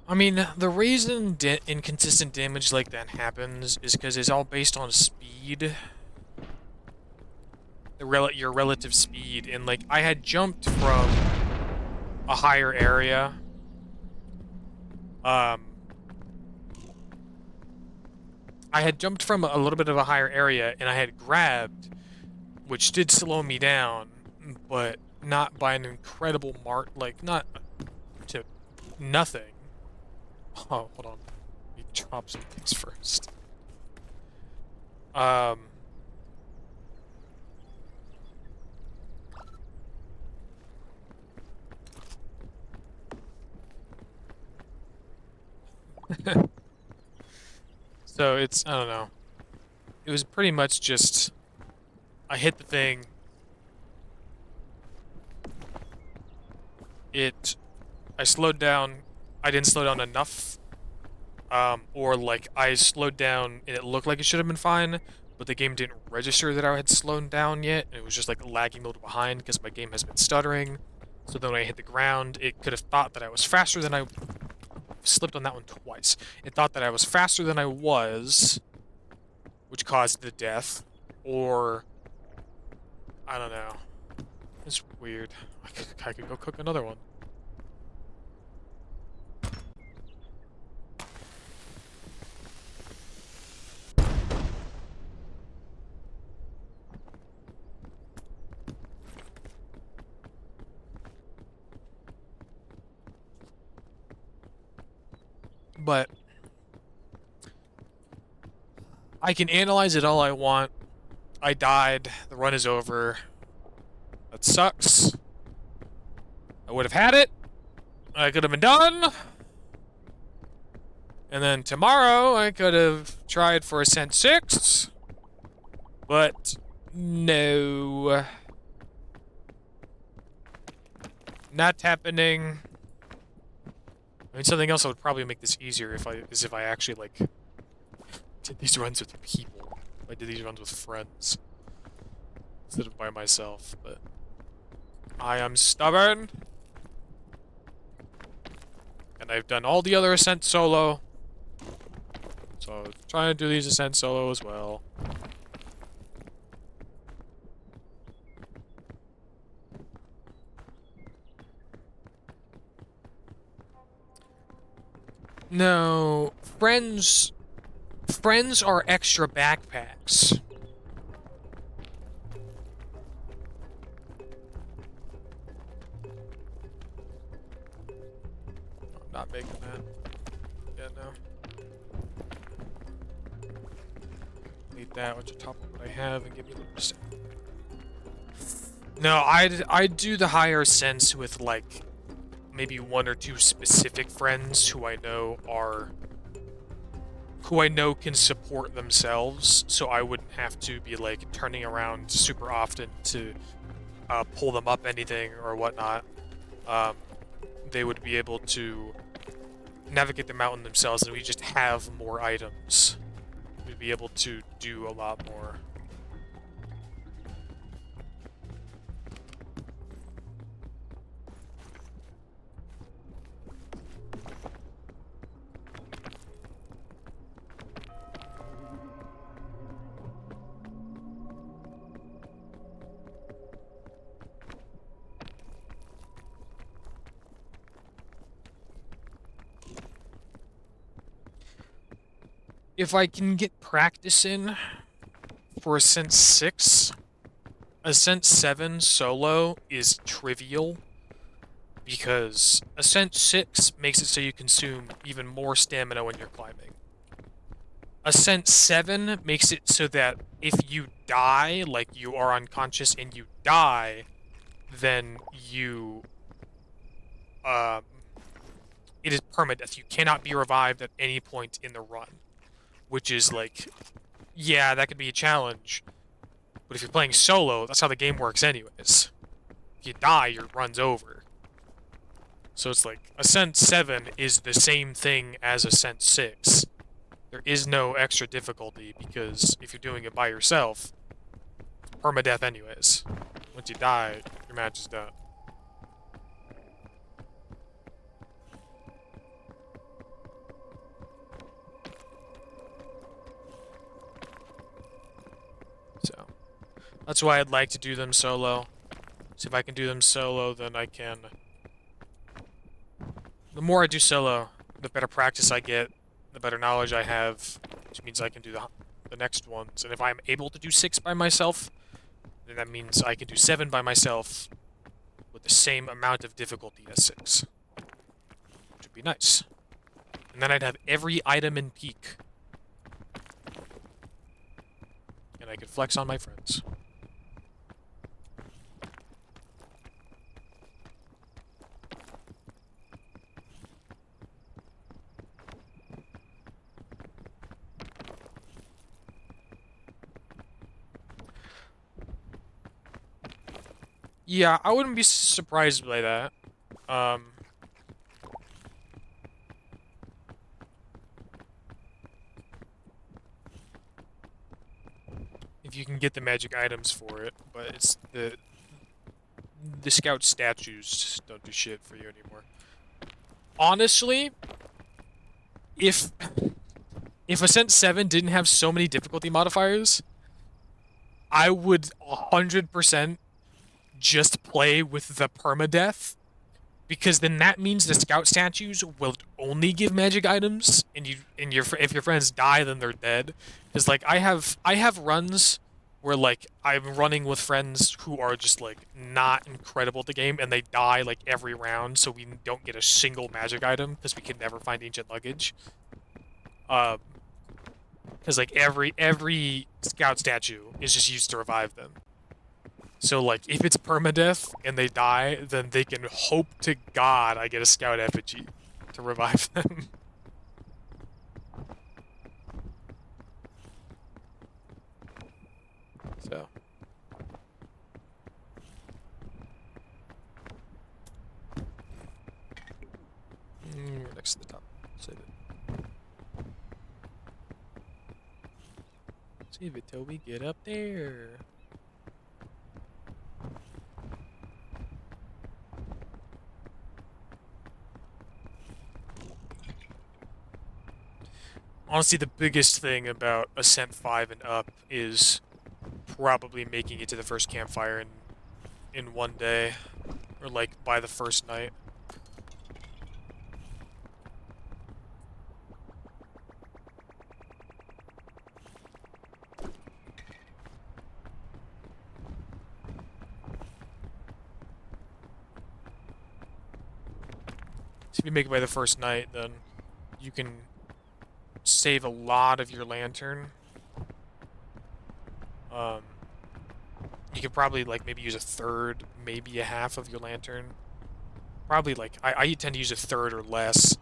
I mean, the reason inconsistent damage like that happens is because it's all based on speed. Your relative speed, and like I had jumped from a higher area. I had jumped from a little bit of a higher area, and I had grabbed, which did slow me down, but not by an incredible mark, like not to nothing. Oh, hold on. Let me drop some things first. So it's, I don't know. It was pretty much just, I hit the thing. I slowed down. I didn't slow down enough. Or like I slowed down and it looked like it should have been fine, but the game didn't register that I had slowed down yet. It was just like lagging a little behind because my game has been stuttering. So then when I hit the ground, it could have thought that I was faster than I slipped on that one twice. It thought that I was faster than I was, which caused the death, or I don't know. It's weird. I could go cook another one. But I can analyze it all I want. I died. The run is over. That sucks. I would have had it. I could have been done. And then tomorrow I could have tried for Ascent 6. But no. Not happening. I mean, something else that would probably make this easier if I actually like did these runs with people. I did these runs with friends instead of by myself, but I am stubborn. And I've done all the other Ascent solo. So trying to do these Ascent solo as well. No, friends are extra backpacks. I'm not making that. Yeah, no. Need that, which on top of what I have, and give me a little percent. No, I'd do the higher sense with like maybe one or two specific friends who I know can support themselves, so I wouldn't have to be like turning around super often to pull them up anything or whatnot. They would be able to navigate the mountain themselves, and we just have more items. We'd be able to do a lot more. if I can get practice in for Ascent 6, Ascent 7 solo is trivial because Ascent 6 makes it so you consume even more stamina when you're climbing. Ascent 7 makes it so that if you die, like you are unconscious and you die, then you, it is permadeath. You cannot be revived at any point in the run, which is like, yeah, that could be a challenge. But if you're playing solo, that's how the game works anyways. If you die, your run's over. So it's like, Ascent 7 is the same thing as Ascent 6. There is no extra difficulty, because if you're doing it by yourself, it's permadeath anyways. Once you die, your match is done. So, that's why I'd like to do them solo. So if I can do them solo, then I can... The more I do solo, the better practice I get, the better knowledge I have, which means I can do the next ones. And if I'm able to do 6 by myself, then that means I can do 7 by myself with the same amount of difficulty as 6. Which would be nice. And then I'd have every item in peak. And I could flex on my friends. Yeah, I wouldn't be surprised by that. If you can get the magic items for it, but it's the scout statues just don't do shit for you anymore. Honestly, if Ascent 7 didn't have so many difficulty modifiers, I would 100% just play with the permadeath, because then that means the scout statues will only give magic items, and if your friends die, then they're dead. Because like I have runs where like I'm running with friends who are just like not incredible at the game, and they die like every round, so we don't get a single magic item because we can never find ancient luggage. Because like every scout statue is just used to revive them. So, like, if it's permadeath and they die, then they can hope to God I get a scout effigy to revive them. So. We're next to the top. Save it. Save it till we get up there. Honestly, the biggest thing about Ascent 5 and up is probably making it to the first campfire in one day, or like by the first night. So if you make it by the first night, then you can save a lot of your lantern. You could probably like maybe use a third, maybe a half of your lantern. Probably like I tend to use a third or less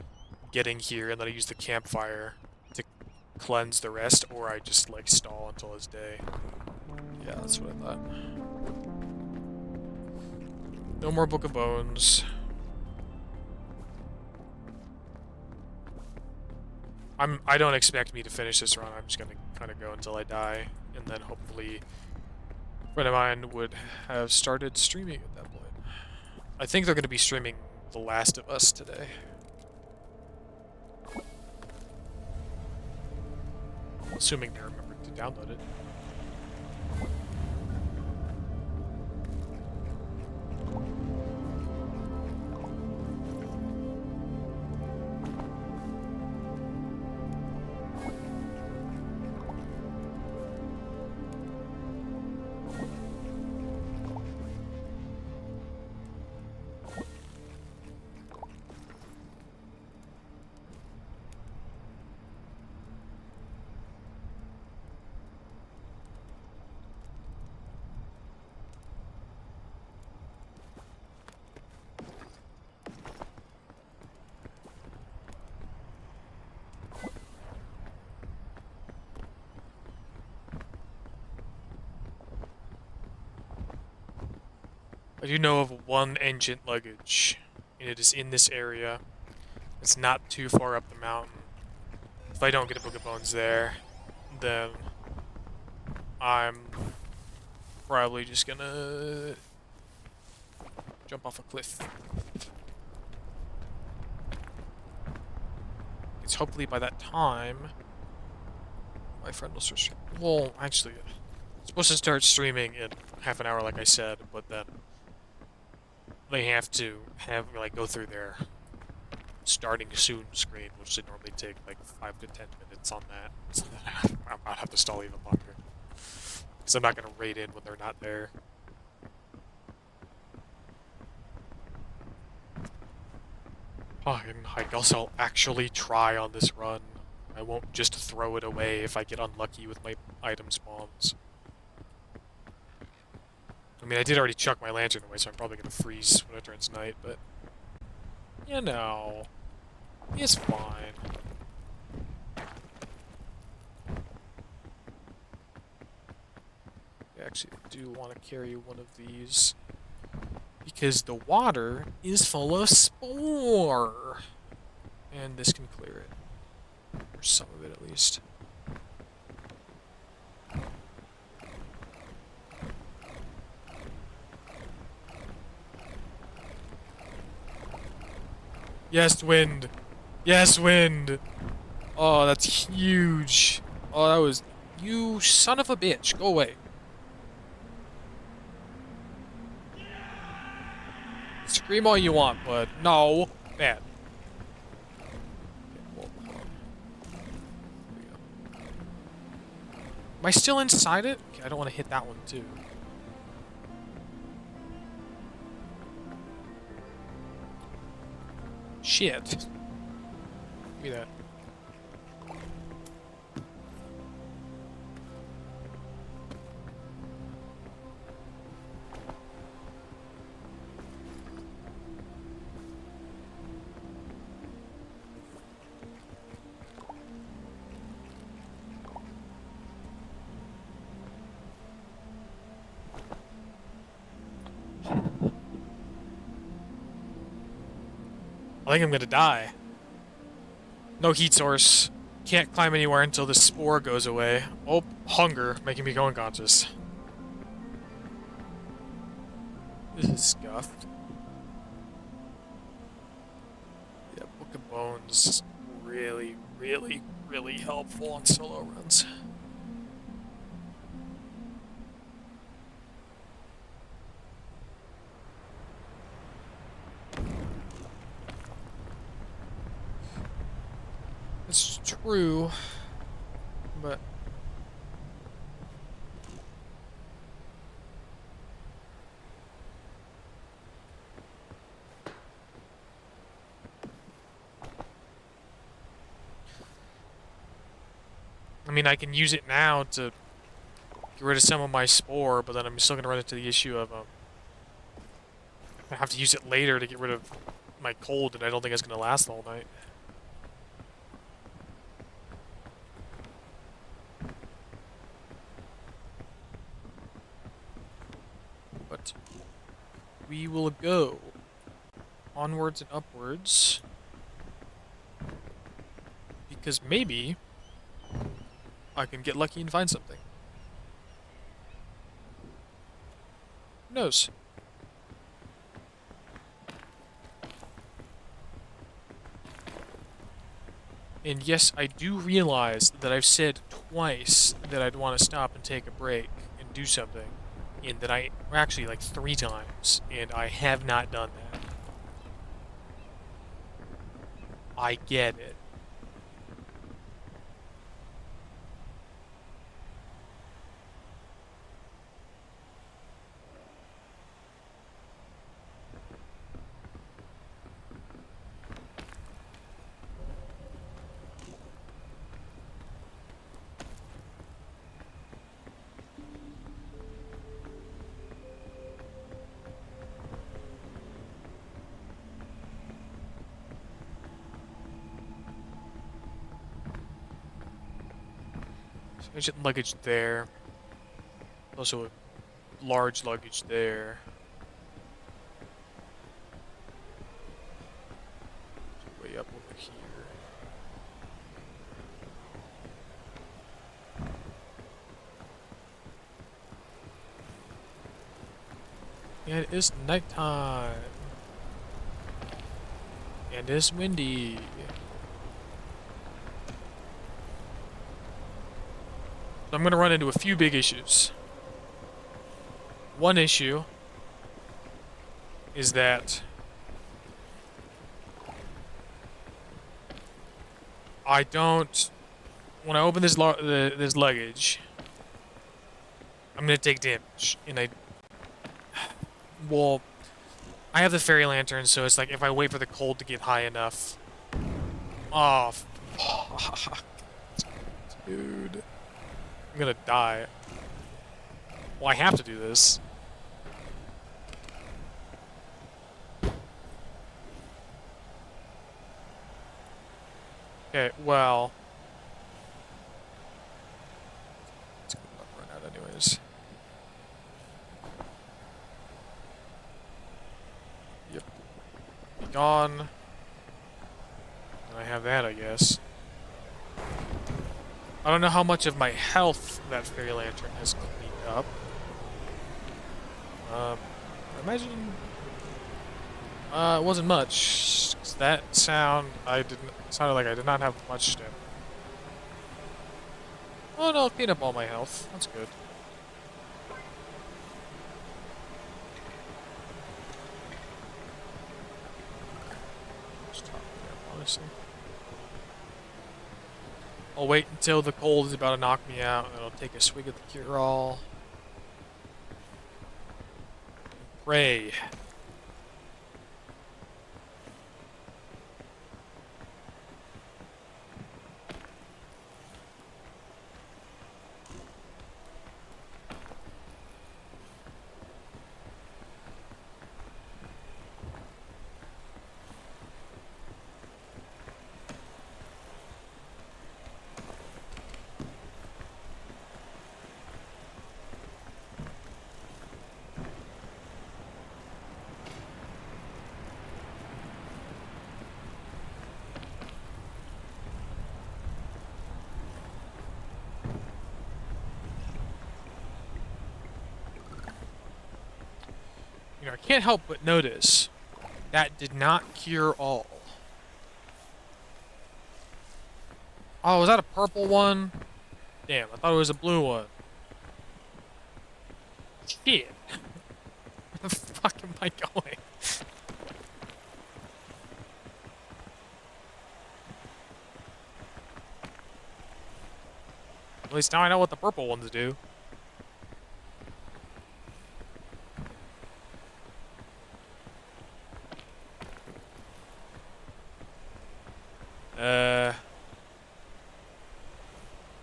getting here, and then I use the campfire to cleanse the rest, or I just like stall until it's day. Yeah, that's what I thought. No more Book of Bones. I don't expect me to finish this run. I'm just gonna kind of go until I die, and then hopefully a friend of mine would have started streaming at that point. I think they're gonna be streaming The Last of Us today. Assuming they remembered to download it. I do know of one ancient luggage, and it is in this area. It's not too far up the mountain. If I don't get a Book of Bones there, then I'm probably just gonna jump off a cliff. It's hopefully by that time, my friend will start streaming. Well, actually, I'm supposed to start streaming in half an hour, like I said, but then they have to like go through their starting soon screen, which should normally take like 5 to 10 minutes on that. So I might have to stall even longer. Because I'm not going to raid in when they're not there. I guess I'll actually try on this run. I won't just throw it away if I get unlucky with my item spawns. I mean, I did already chuck my lantern away, so I'm probably going to freeze when it turns night, but... You know... It's fine. Actually, I do want to carry one of these. Because the water is full of spore. And this can clear it. Or some of it, at least. Yes, wind! Yes, wind! Oh, that's huge. Oh, that was... You son of a bitch. Go away. Scream all you want, but no. Man. Okay, well, hold on. There we go. Am I still inside it? Okay, I don't want to hit that one, too. Shit. Give me that. I think I'm gonna die. No heat source. Can't climb anywhere until the spore goes away. Oh, hunger, making me go unconscious. This is scuffed. Yeah, Book of Bones. Really, really, really helpful on solo runs. It's true, but... I mean, I can use it now to get rid of some of my spore, but then I'm still gonna run into the issue of, I have to use it later to get rid of my cold, and I don't think it's gonna last all night. But we will go onwards and upwards, because maybe I can get lucky and find something. Who knows? And yes, I do realize that I've said twice that I'd want to stop and take a break and do something. And that actually like 3 times, and I have not done that. I get it. Ancient luggage there. Also a large luggage there. here. It is nighttime. And it's windy. So I'm going to run into a few big issues. One issue is that I don't... When I open this this luggage, I'm going to take damage. And well, I have the fairy lantern, so it's like if I wait for the cold to get high enough... Oh, fuck. Dude. I'm gonna die. Well, I have to do this. Okay, well... It's gonna run out anyways. Yep. Be gone. And I have that, I guess. I don't know how much of my health that fairy lantern has cleaned up. I imagine... it wasn't much. 'Cause that sound, sounded like I did not have much to... Oh no, clean up all my health. That's good. Just top it up, honestly. I'll wait until the cold is about to knock me out, and then I'll take a swig of the cure-all. Pray. You know, I can't help but notice that did not cure all. Oh, was that a purple one? Damn, I thought it was a blue one. Shit. Where the fuck am I going? At least now I know what the purple ones do.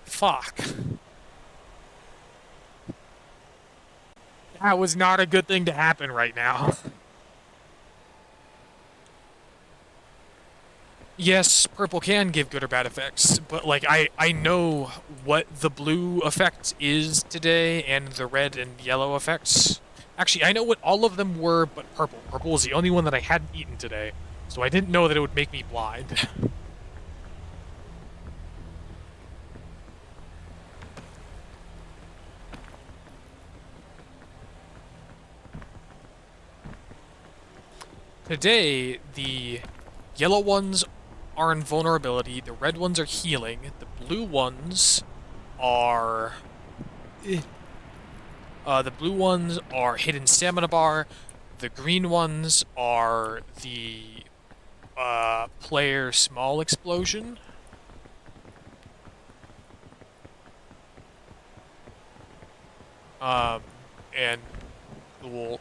Fuck. That was not a good thing to happen right now. Yes, purple can give good or bad effects, but like I know what the blue effect is today and the red and yellow effects. Actually, I know what all of them were, but purple. Purple was the only one that I hadn't eaten today, so I didn't know that it would make me blind. Today, the yellow ones are invulnerability, the red ones are healing, the blue ones are... the blue ones are hidden stamina bar, the green ones are the player small explosion. And well,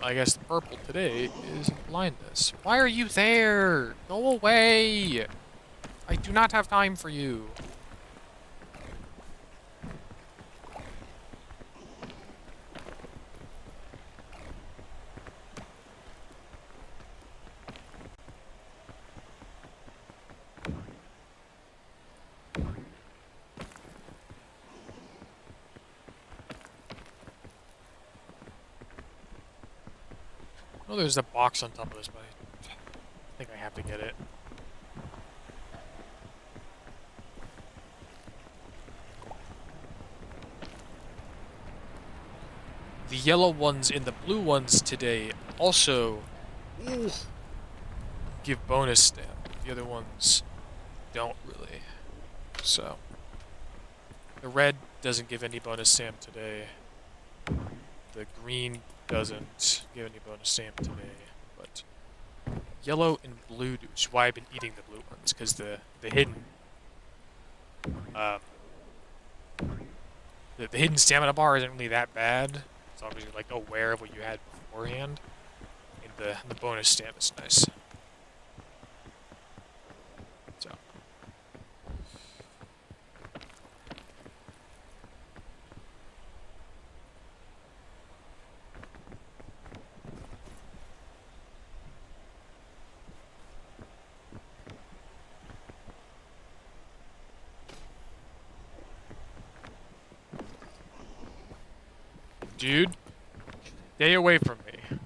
I guess the purple today is blindness. Why are you there? Go away! I do not have time for you. Oh, there's a box on top of this, but I think I have to get it. the yellow ones and the blue ones today also give bonus stamp. The other ones don't really. So the red doesn't give any bonus stamp today. The green doesn't give any bonus stamp today, but yellow and blue do, which is why I've been eating the blue ones, because the hidden um, the hidden stamina bar isn't really that bad, as long as you're like aware of what you had beforehand. And the bonus stamp is nice. So dude, stay away from me.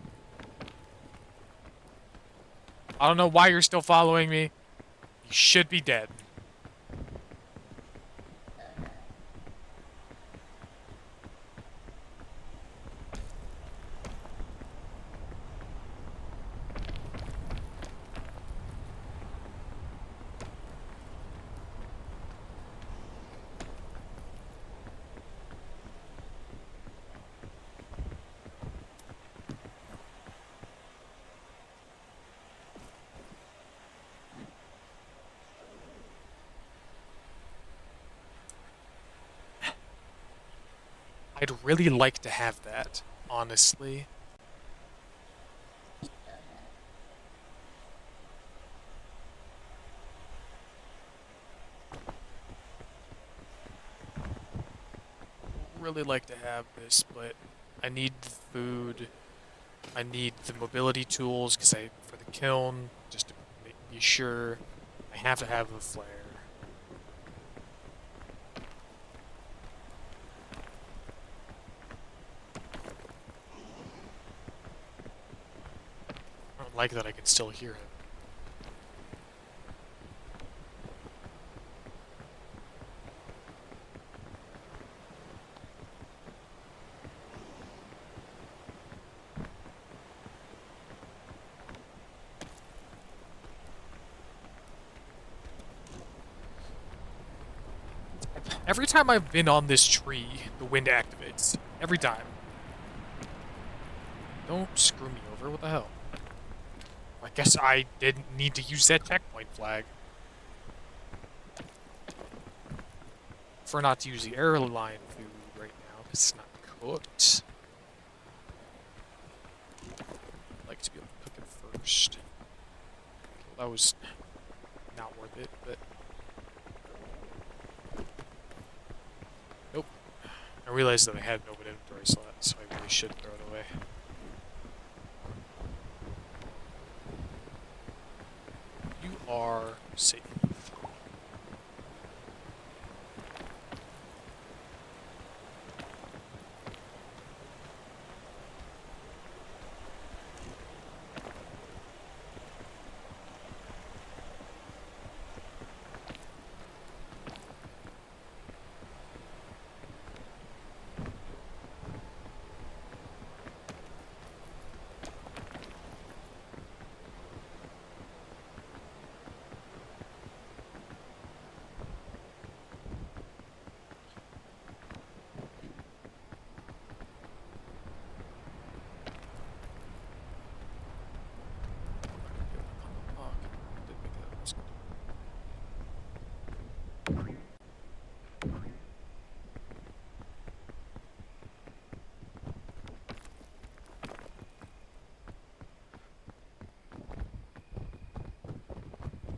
I don't know why you're still following me. You should be dead. I'd really like to have that, honestly. Really like to have this, but I need the food. I need the mobility tools because for the kiln, just to be sure. I have to have a flare. I don't like that I can still hear him. Every time I've been on this tree, the wind activates. Every time. Don't screw me over, what the hell? I guess I didn't need to use that checkpoint flag. For not to use the airline food right now, because it's not cooked. I'd like to be able to cook it first. Well, that was not worth it, but... Nope. I realized that I had no inventory slot, so I really should throw it away. You are safe.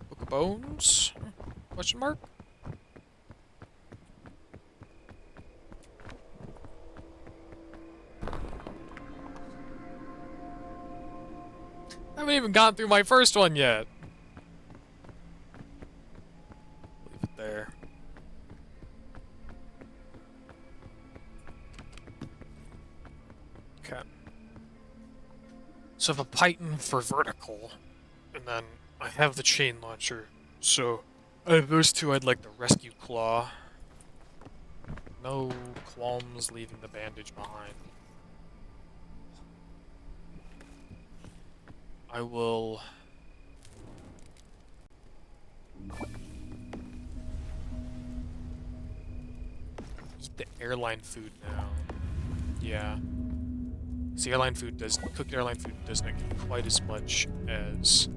Book of Bones? Question mark? I haven't even gotten through my first one yet. Leave it there. Okay. So I have a Python for vertical, and then I have the chain launcher. So out of those two, I'd like the rescue claw. No qualms leaving the bandage behind. I will. Eat the airline food now. Yeah. See, airline food does cooked airline food doesn't get quite as much as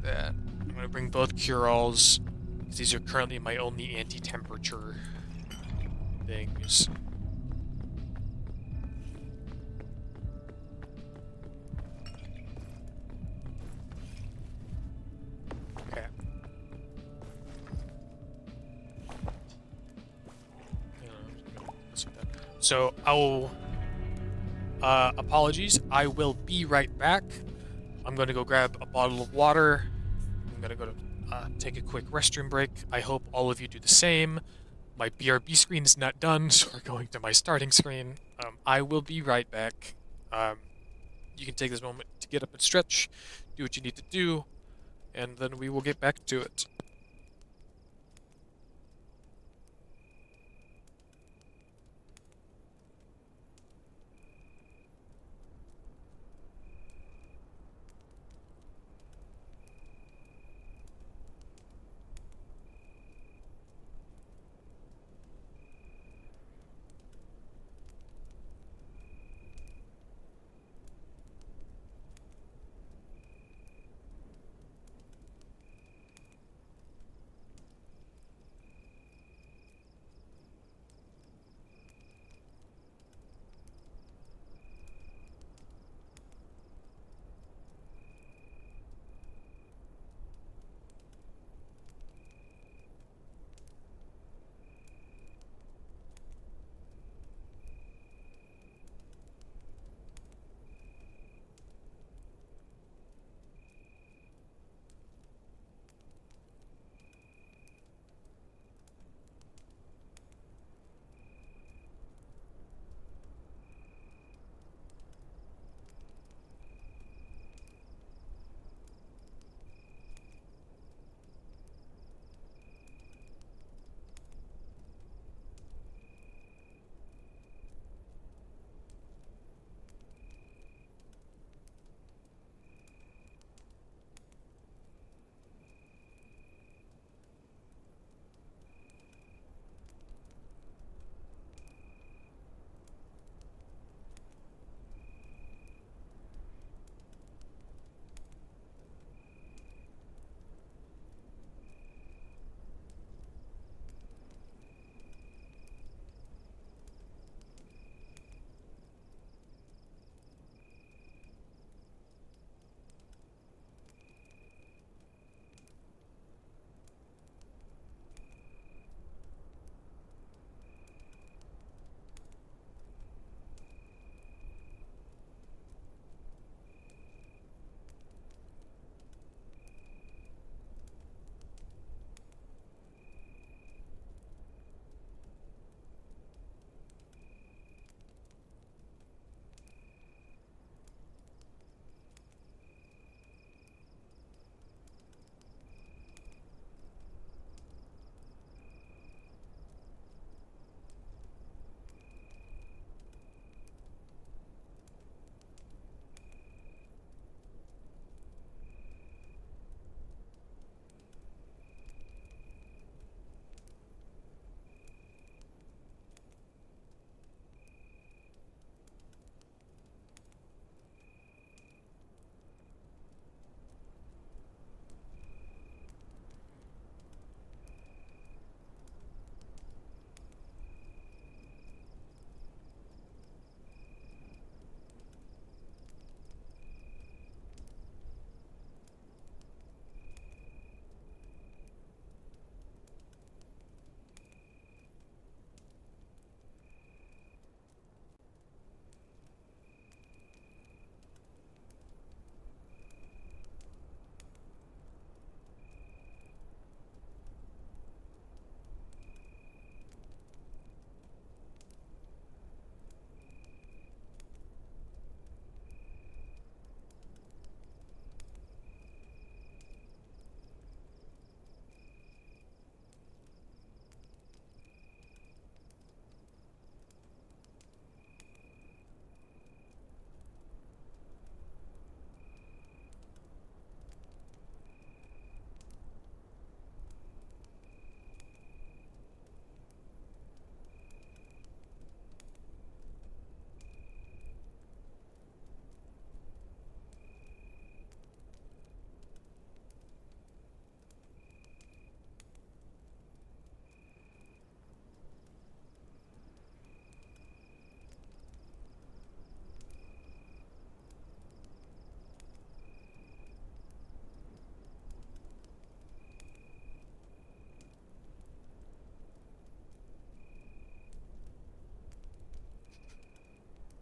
that. I'm gonna bring both cure-alls because these are currently my only anti-temperature things. Okay. So I'll. Apologies. I will be right back. I'm gonna go grab a bottle of water. I'm gonna go to take a quick restroom break. I hope all of you do the same. My BRB screen is not done, so we're going to my starting screen. I will be right back. You can take this moment to get up and stretch, do what you need to do, and then we will get back to it.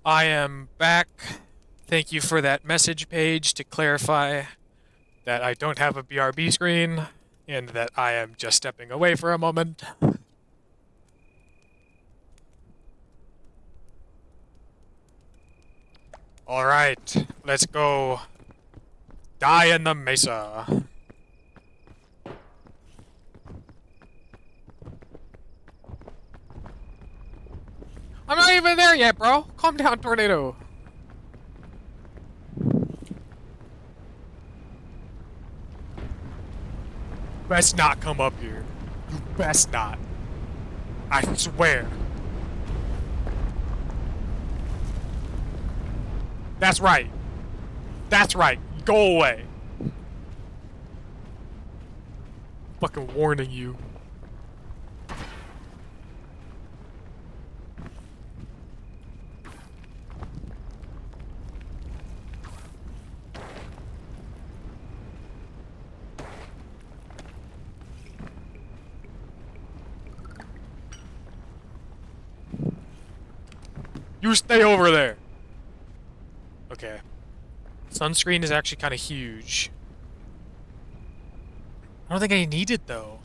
I am back. Thank you for that message page to clarify that I don't have a BRB screen and that I am just stepping away for a moment. Alright, let's go die in the mesa. I'm not even there yet, bro. Calm down, Tornado. Best not come up here. You best not. I swear. That's right. That's right. Go away. Fucking warning you. You stay over there. Okay. Sunscreen is actually kind of huge. I don't think I need it though.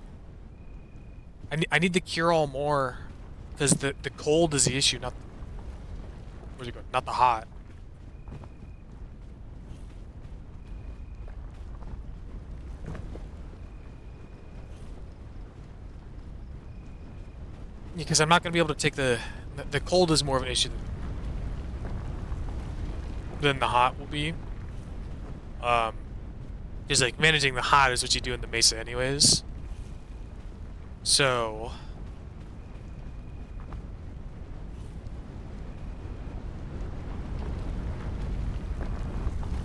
I need the cure-all more, because the cold is the issue, not the, where's it go? Not the hot. Because I'm not gonna be able to take the cold is more of an issue than the hot will be. Because like managing the hot is what you do in the mesa anyways. So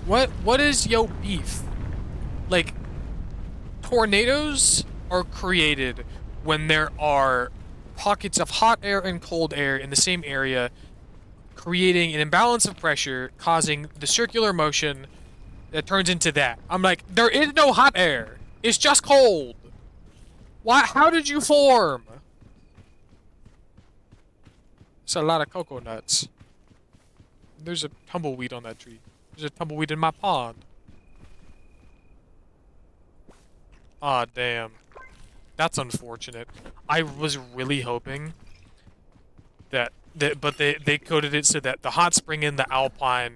what is yo beef? Like, tornadoes are created when there are pockets of hot air and cold air in the same area, creating an imbalance of pressure, causing the circular motion that turns into that. I'm like, there is no hot air. It's just cold. Why? How did you form? It's a lot of cocoa nuts. There's a tumbleweed on that tree. There's a tumbleweed in my pond. Aw, damn. That's unfortunate. I was really hoping that but they coded it so that the hot spring in the Alpine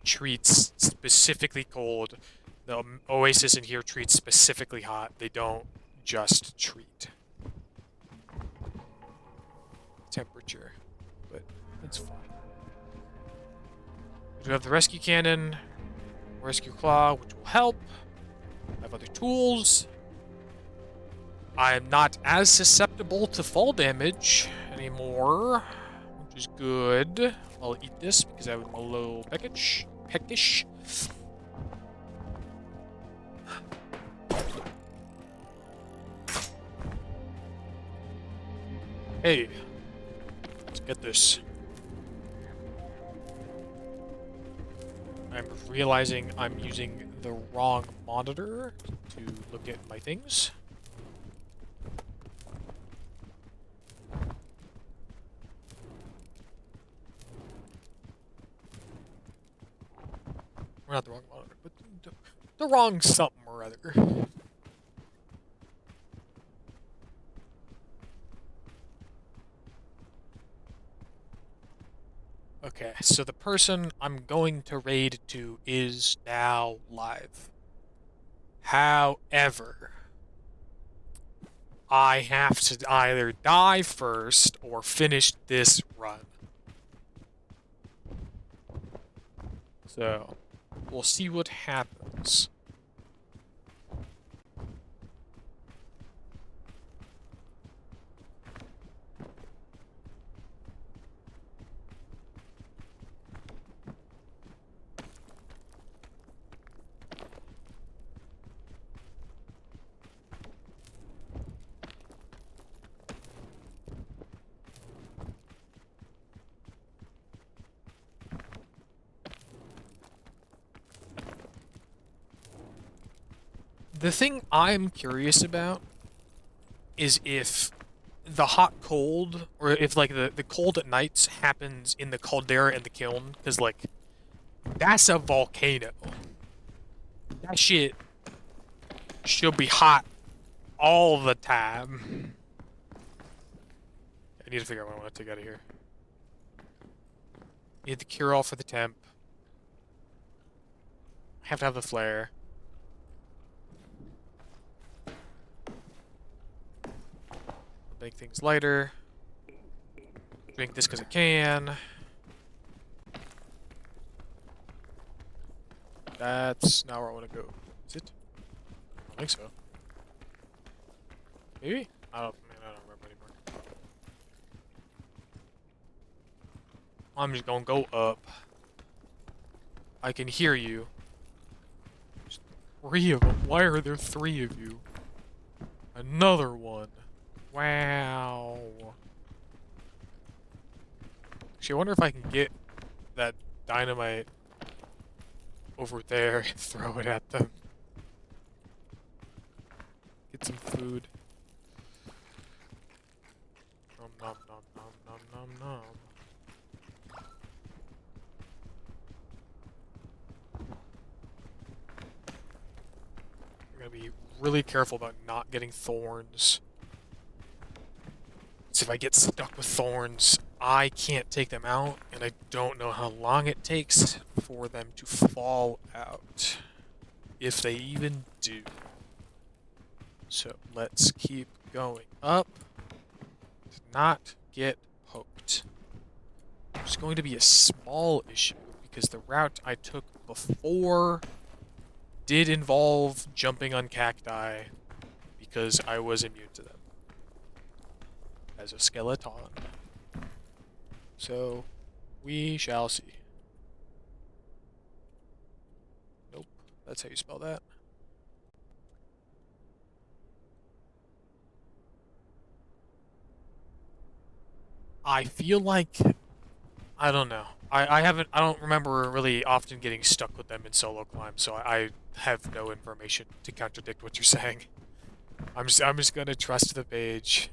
treats specifically cold. The Oasis in here treats specifically hot. They don't just treat temperature, but it's fine. We do have the rescue cannon, rescue claw, which will help. I have other tools. I am not as susceptible to fall damage anymore, which is good. I'll eat this because I'm a little peckish. Hey, let's get this. I'm realizing I'm using the wrong monitor to look at my things. We're not the wrong monitor, but the wrong something or other. Okay, so the person I'm going to raid to is now live. However, I have to either die first or finish this run. So, we'll see what happens. The thing I'm curious about is if the hot cold, or if like the cold at nights happens in the caldera and the kiln, because like that's a volcano. That shit should be hot all the time. I need to figure out what I want to take out of here. Need the cure-all for the temp. I have to have the flare. Make things lighter. Drink this because I can. That's not where I want to go. Is it? I don't think so. Maybe? I don't remember anymore. I'm just gonna go up. I can hear you. There's 3 of them. Why are there 3 of you? Another one. Wow. Actually, I wonder if I can get that dynamite over there and throw it at them. Get some food. Nom nom nom nom nom nom nom. I'm gonna be really careful about not getting thorns. So if I get stuck with thorns, I can't take them out, and I don't know how long it takes for them to fall out. If they even do. So let's keep going up. To not get poked. It's going to be a small issue, because the route I took before did involve jumping on cacti, because I was immune to them. As a skeleton. So, we shall see. Nope, that's how you spell that. I feel like, I don't know. I don't remember really often getting stuck with them in solo climb, so I have no information to contradict what you're saying. I'm just gonna trust the page.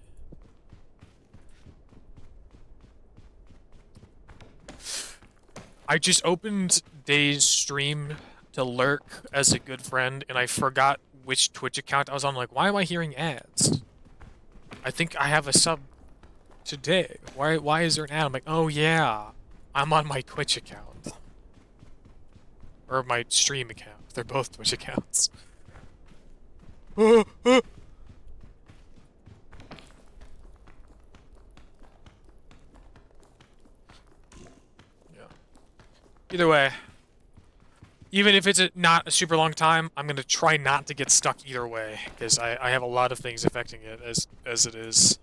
I just opened Day's stream to lurk as a good friend, and I forgot which Twitch account I was on. Like, why am I hearing ads? I think I have a sub today. Why is there an ad? I'm like, oh yeah, I'm on my Twitch account. Or my stream account. They're both Twitch accounts. Either way, even if it's not a super long time, I'm gonna try not to get stuck either way, because I have a lot of things affecting it as it is.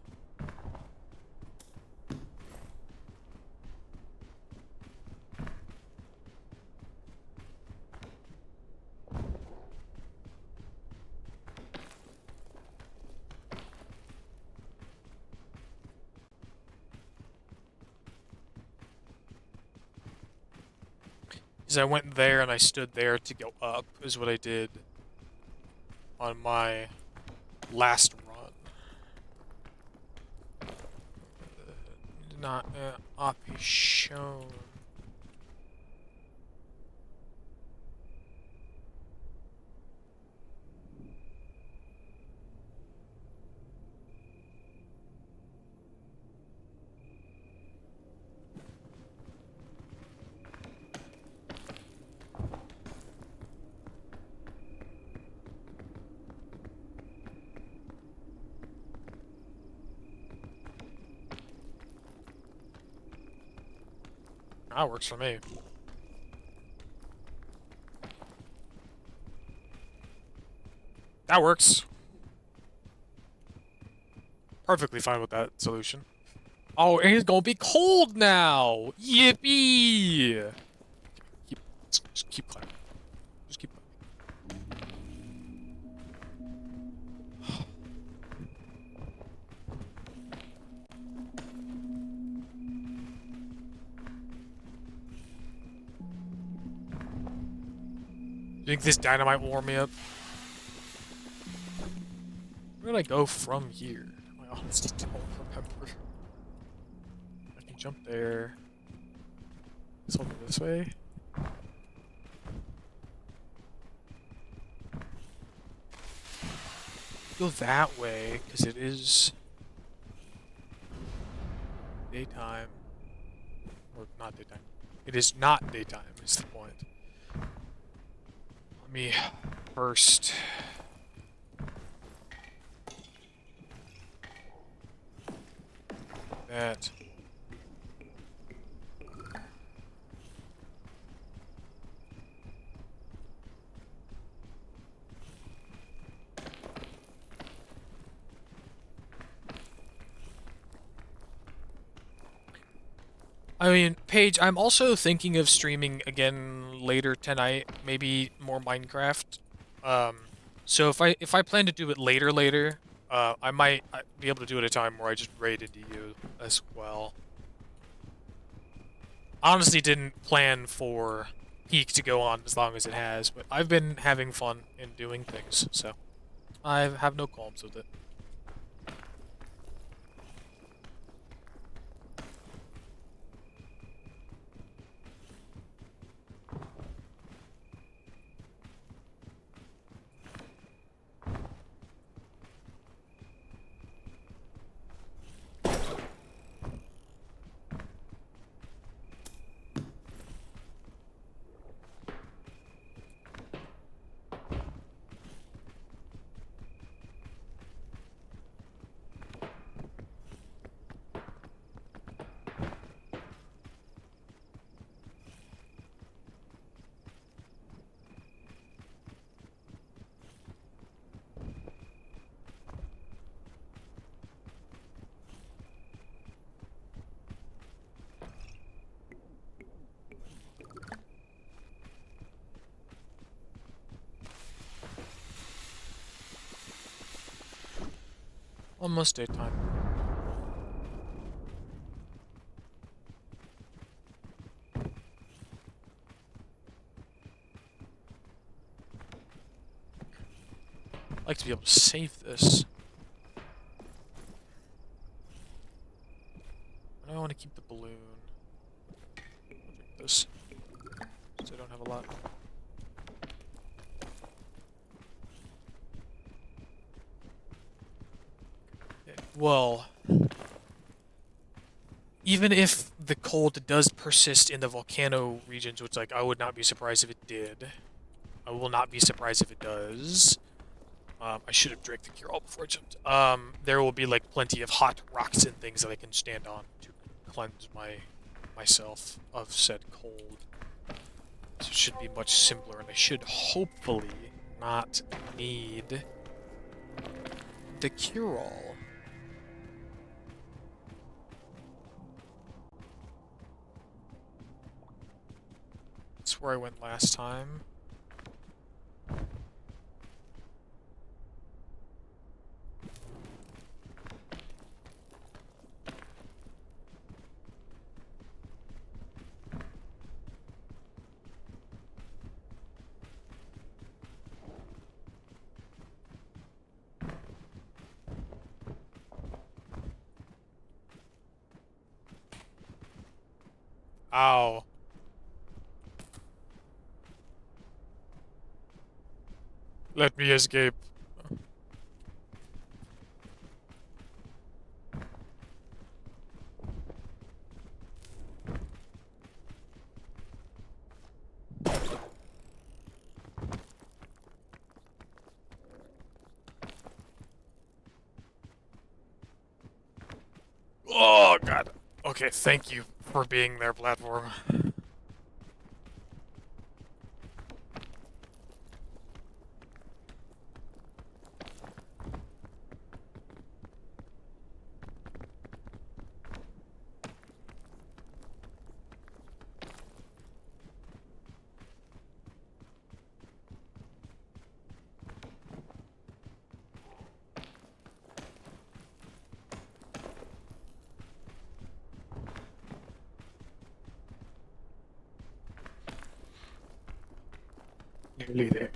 Because I went there and I stood there to go up, is what I did on my last run. Not up is shown. That works for me. That works. Perfectly fine with that solution. Oh, and it's gonna be cold now! Yippee! Just keep climbing. Just keep climbing. You think this dynamite will warm me up? Where did I go from here? Am I honestly don't remember. I can jump there. Let's hold it this way. Go that way, because it is daytime. Or not daytime. It is not daytime, is the point. Let me first... that. I mean, Paige, I'm also thinking of streaming again later tonight, maybe more Minecraft. So if I plan to do it later, I might be able to do it at a time where I just raid into you as well. I honestly didn't plan for Peak to go on as long as it has, but I've been having fun in doing things, so I have no qualms with it. Almost daytime. I'd like to be able to save this. I don't want to keep the balloon. I'll drink this, since I don't have a lot. Okay, well, even if the cold does persist in the volcano regions, which, like, I would not be surprised if it did. I will not be surprised if it does. I should have drank the cure-all before I jumped. There will be, like, plenty of hot rocks and things that I can stand on to cleanse myself of said cold. So it should be much simpler, and I should hopefully not need the cure-all. That's where I went last time. Ow. Let me escape. Oh, God. Okay, thank you for being there, platform. Nearly there.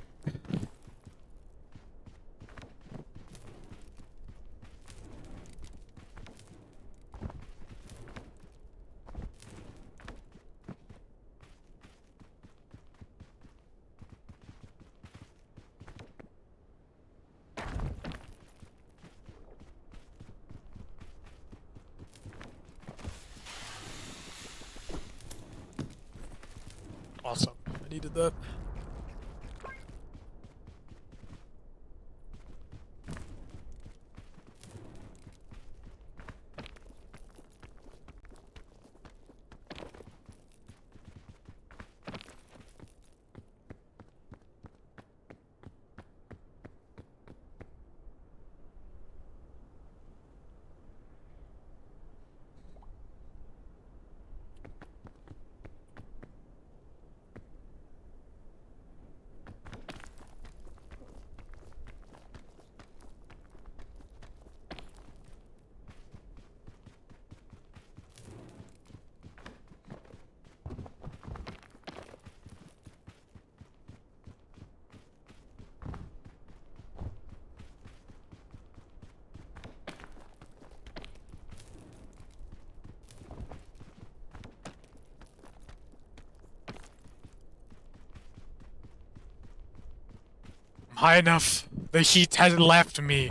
Awesome. I needed that. I'm high enough. The heat hasn't left me.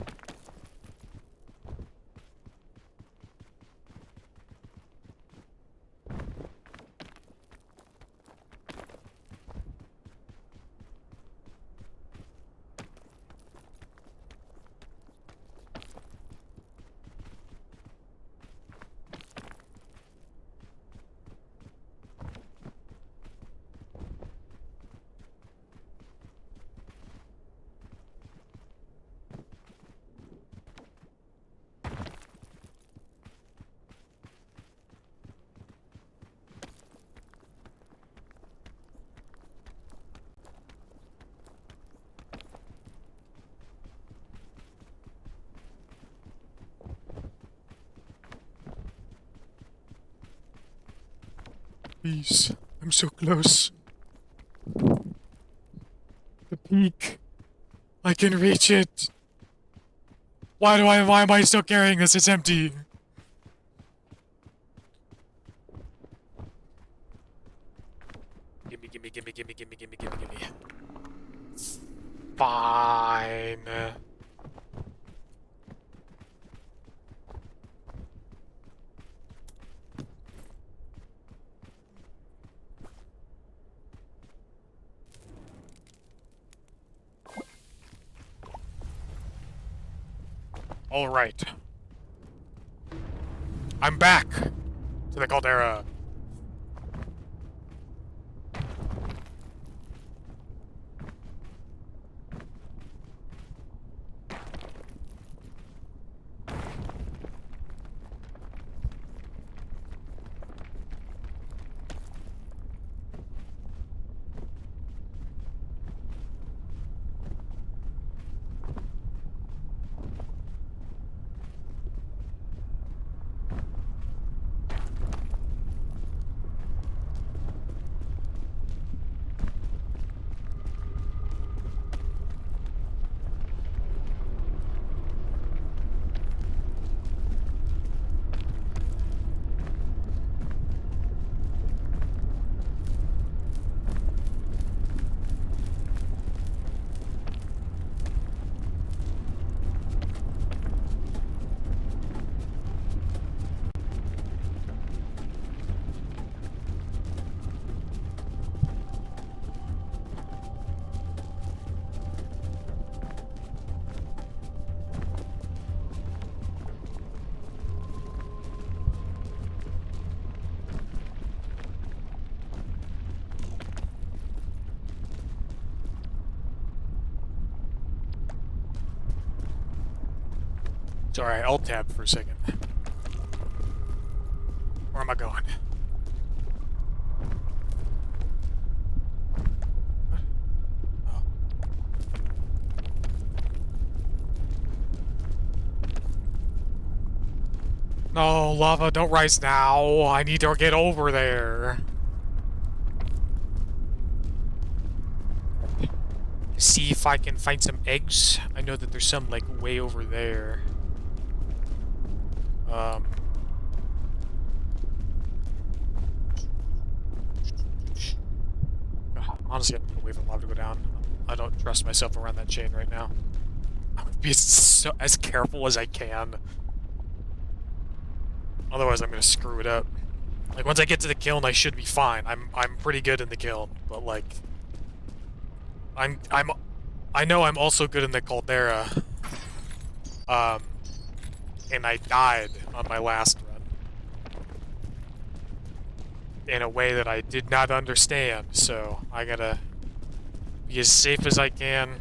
Please, I'm so close. The peak. I can reach it. Why am I still carrying this? It's empty. Gimme. Fine. All right. I'm back to the caldera. Sorry, Alt tab for a second. Where am I going? What? Oh. No, lava, don't rise now. I need to get over there. See if I can find some eggs. I know that there's some, like, way over there. Honestly, I'm gonna wait for the lava to go down. I don't trust myself around that chain right now. I'm gonna be as careful as I can. Otherwise, I'm gonna screw it up. Like, once I get to the kiln, I should be fine. I'm pretty good in the kiln, but like, I know I'm also good in the caldera. And I died on my last run in a way that I did not understand. So I gotta be as safe as I can.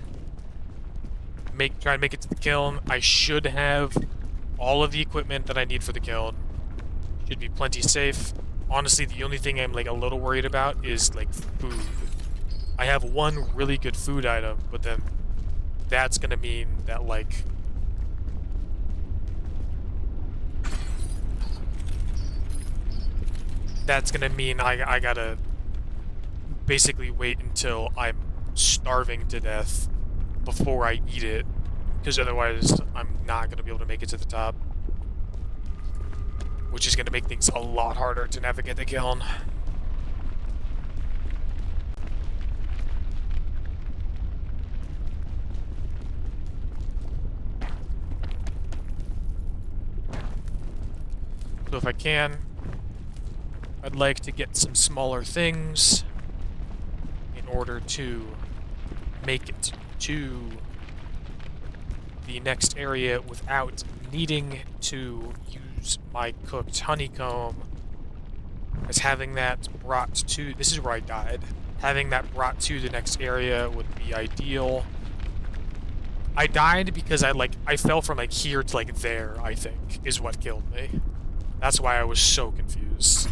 Try and make it to the kiln. I should have all of the equipment that I need for the kiln. Should be plenty safe. Honestly, the only thing I'm like a little worried about is like food. I have one really good food item, but then that's gonna mean that like I gotta basically wait until I'm starving to death before I eat it, because otherwise I'm not gonna be able to make it to the top. Which is gonna make things a lot harder to navigate the kiln. So if I can, I'd like to get some smaller things in order to make it to the next area without needing to use my cooked honeycomb, as having that brought to... This is where I died. Having that brought to the next area would be ideal. I died because I fell from like here to like there, I think, is what killed me. That's why I was so confused.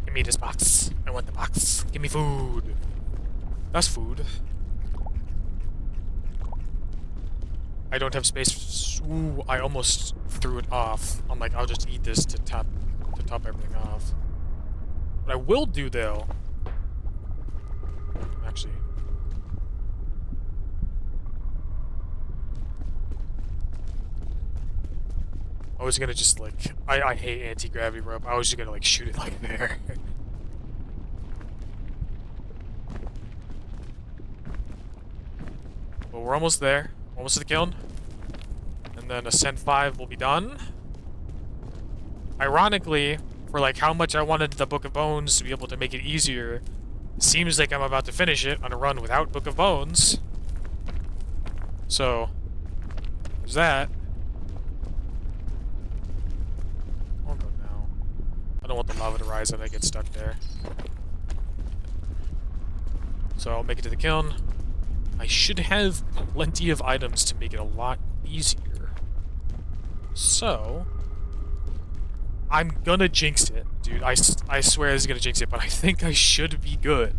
Give me this box. I want the box. Give me food. That's food. I don't have space. Ooh, I almost threw it off. I'm like, I'll just eat this to top everything off. What I will do though, actually, I was gonna just like, I hate anti-gravity rope. I was just gonna like shoot it like there. But we're almost there. Almost to the kiln. And then Ascent 5 will be done. Ironically, for like how much I wanted the Book of Bones to be able to make it easier, seems like I'm about to finish it on a run without Book of Bones. So, there's that. I'll go now. I don't want the lava to rise and I get stuck there. So I'll make it to the kiln. I should have plenty of items to make it a lot easier. So, I'm gonna jinx it, dude. I swear this is gonna jinx it, but I think I should be good.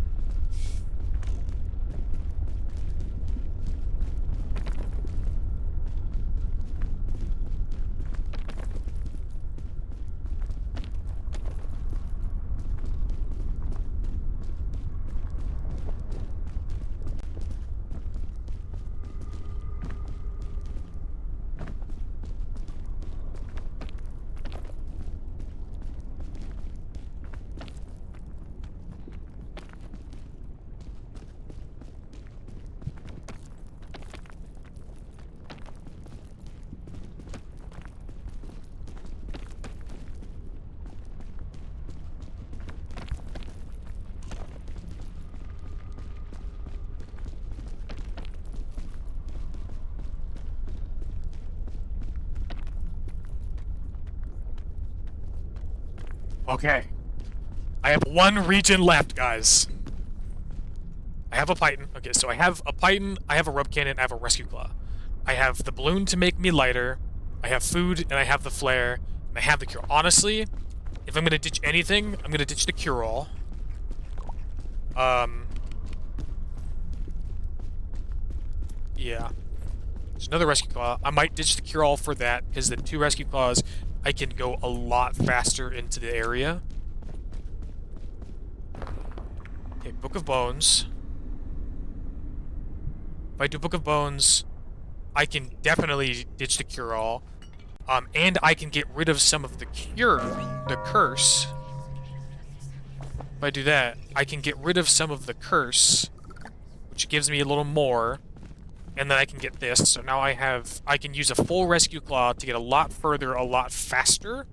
Okay. I have one region left, guys. I have a Python. Okay, so I have a Python, I have a rope cannon, I have a rescue claw. I have the balloon to make me lighter, I have food, and I have the flare, and I have the cure. Honestly, if I'm gonna ditch anything, I'm gonna ditch the cure-all. Yeah. There's another rescue claw. I might ditch the cure-all for that, because the 2 rescue claws, I can go a lot faster into the area. Okay, Book of Bones. If I do Book of Bones, I can definitely ditch the cure-all. And I can get rid of some of the curse. if I do that, I can get rid of some of the curse, which gives me a little more, and then I can get this. So now I can use a full rescue claw to get a lot further, a lot faster,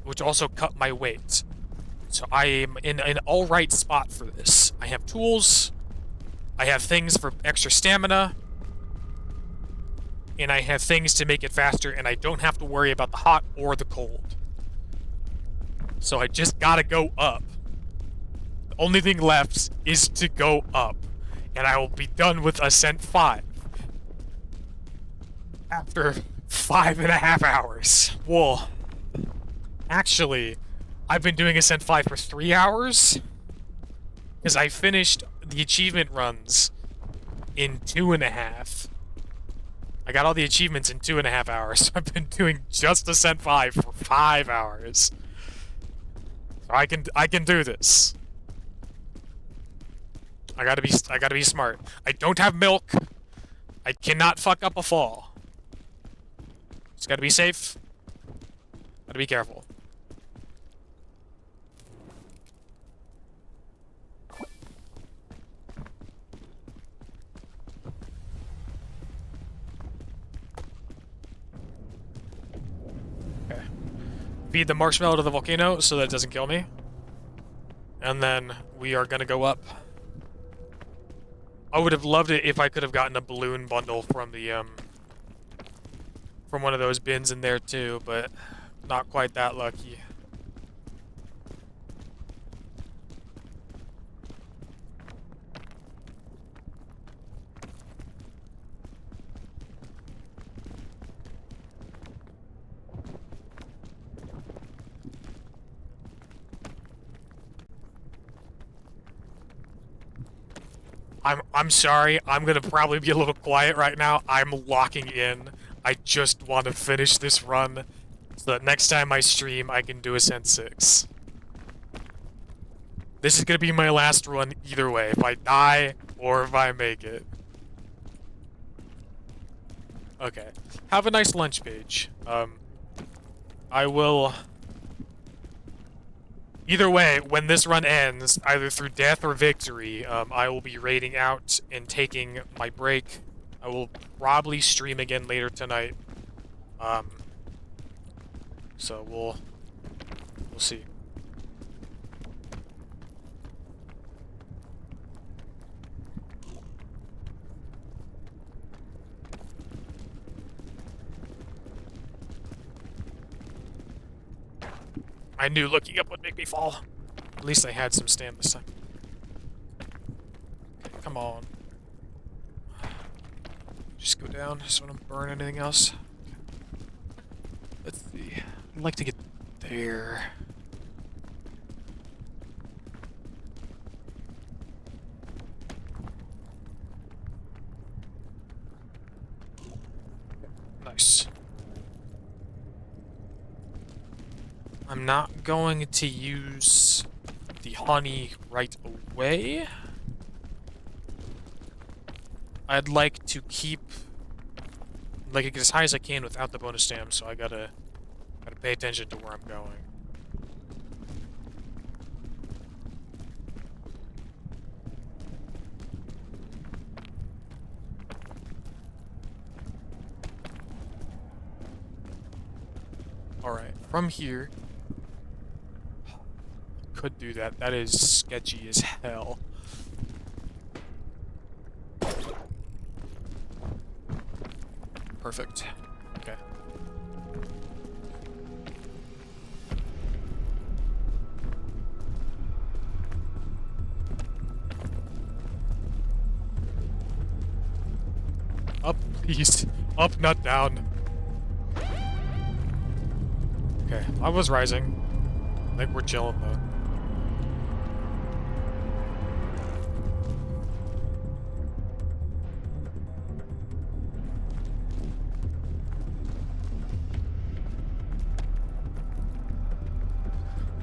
which also cut my weight. So I am in an alright spot for this. I have tools, I have things for extra stamina, and I have things to make it faster, and I don't have to worry about the hot or the cold. So I just gotta go up. The only thing left is to go up, and I will be done with Ascent 5 after 5.5 hours. Well, actually, I've been doing Ascent 5 for 3 hours, because I finished the achievement runs in 2.5. I got all the achievements in 2.5 hours, so I've been doing just Ascent 5 for 5 hours. So I can do this. I gotta be smart. I don't have milk. I cannot fuck up a fall. Just gotta be safe. Gotta be careful. Okay. Feed the marshmallow to the volcano so that it doesn't kill me. And then we are gonna go up. I would have loved it if I could have gotten a balloon bundle from the from one of those bins in there too, but not quite that lucky. I'm sorry, I'm gonna probably be a little quiet right now. I'm locking in. I just want to finish this run so that next time I stream, I can do Ascent 6. This is gonna be my last run either way, if I die or if I make it. Okay. Have a nice lunch, Paige. I will... Either way, when this run ends, either through death or victory, I will be raiding out and taking my break. I will probably stream again later tonight. So we'll see. I knew looking up would make me fall. At least I had some stamina this time. Okay, come on. Just go down. Just want to burn anything else. Okay. Let's see. I'd like to get there. Nice. I'm not going to use the honey right away. I'd like to keep it as high as I can without the bonus stam, so I gotta pay attention to where I'm going. Alright, from here... Could do that. That is sketchy as hell. Perfect. Okay. Up, please. Up, not down. Okay, I was rising. I think we're chilling though.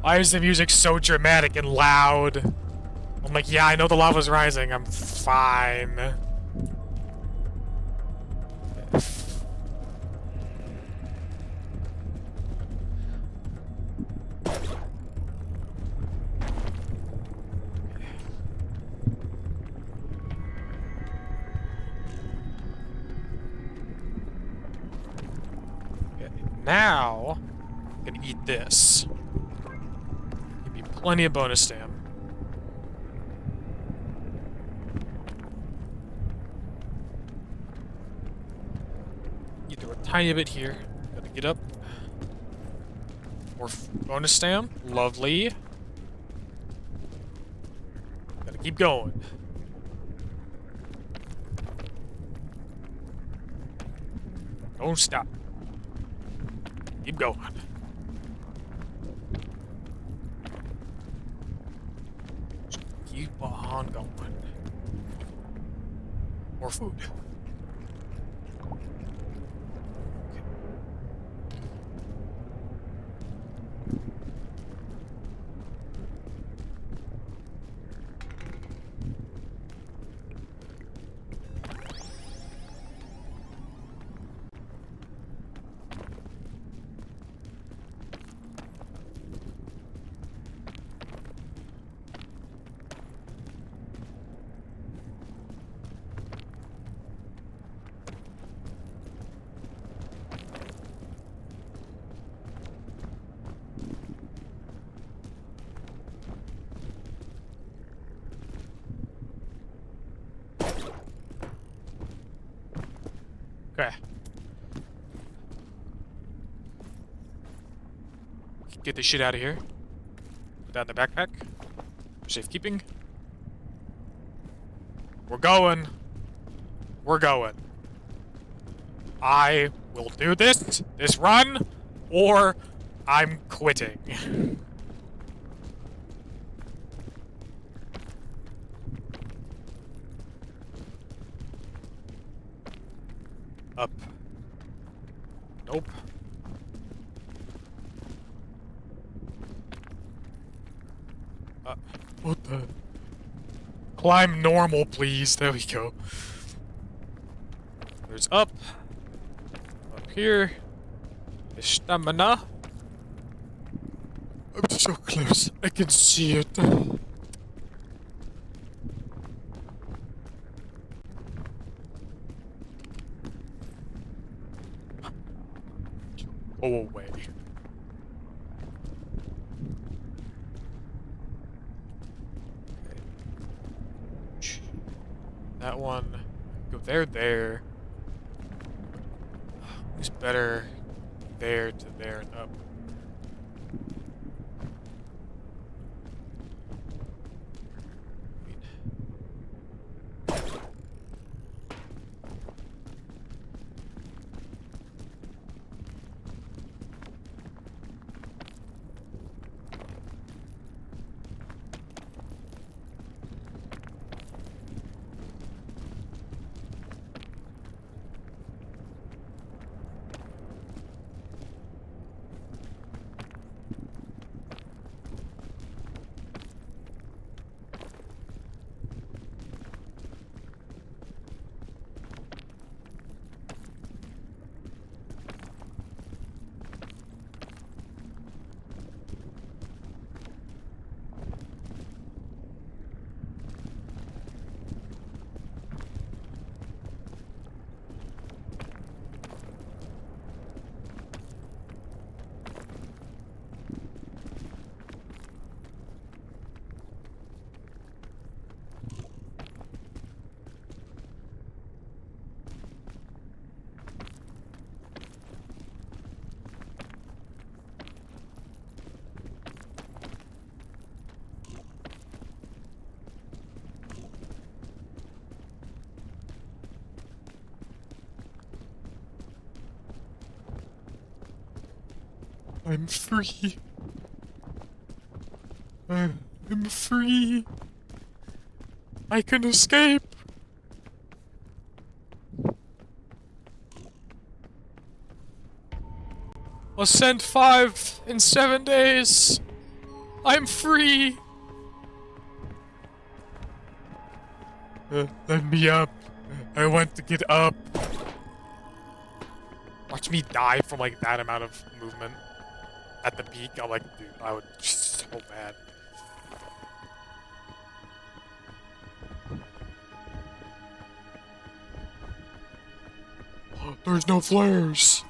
Why is the music so dramatic and loud? I'm like, yeah, I know the lava's rising. I'm fine. now, I can eat this. Give me plenty of bonus stam. Eat through a tiny bit here. Gotta get up. More bonus stam. Lovely. Gotta keep going. Don't stop. Keep going. Just keep on going. More food. Okay. Get this shit out of here. Put that in the backpack. For safekeeping. We're going. We're going. I will do this run, or I'm quitting. Up. Nope. What the? Climb normal, please. There we go. There's up. Up here. There's stamina. I'm so close. I can see it. Go away. That one. Go there. Who's better? There to there and up. I'm free. I'm free. I can escape. Ascent 5 in 7 days. I'm free. Let me up. I want to get up. Watch me die from like that amount of movement at the peak. I'm like, dude, I would just so bad. There's no flares.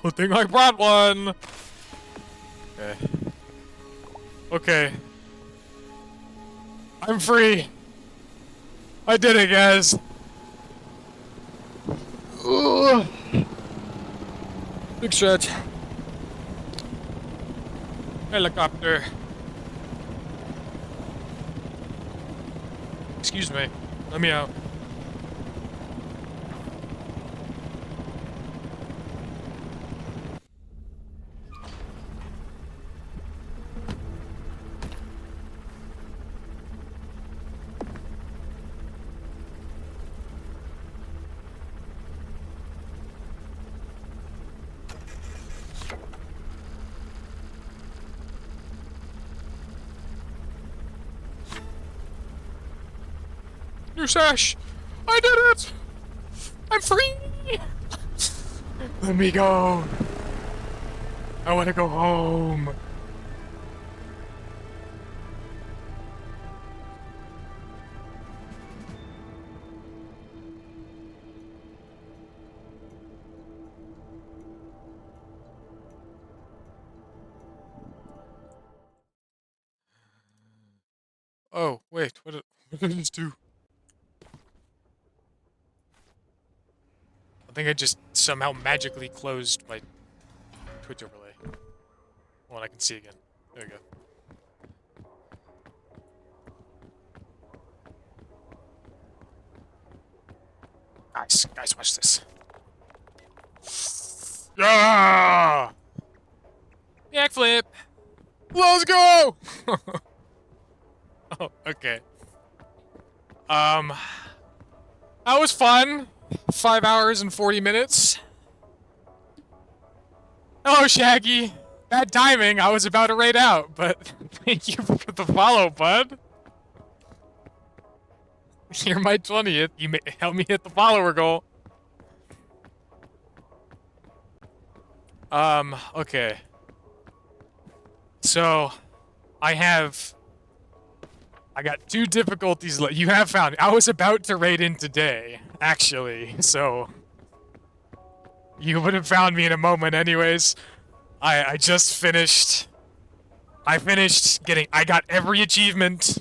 Good thing I brought one. Okay. Okay. I'm free. I did it, guys. Ugh. Big stretch. Helicopter. Excuse me. Let me out. New sash! I did it! I'm free! Let me go! I want to go home! Oh, wait, what did this do? I think I just somehow magically closed my Twitch overlay. Well, I can see again. There we go. Guys, watch this. Yeah! Backflip! Let's go! Oh, okay. That was fun. 5 hours and 40 minutes. Hello, Shaggy. Bad timing. I was about to raid out, but thank you for the follow, bud. You're my 20th. You may help me hit the follower goal. Okay. So, I got 2 difficulties. You have found. I was about to raid in today, actually. So you would have found me in a moment, anyways. I just finished. I finished getting. I got every achievement.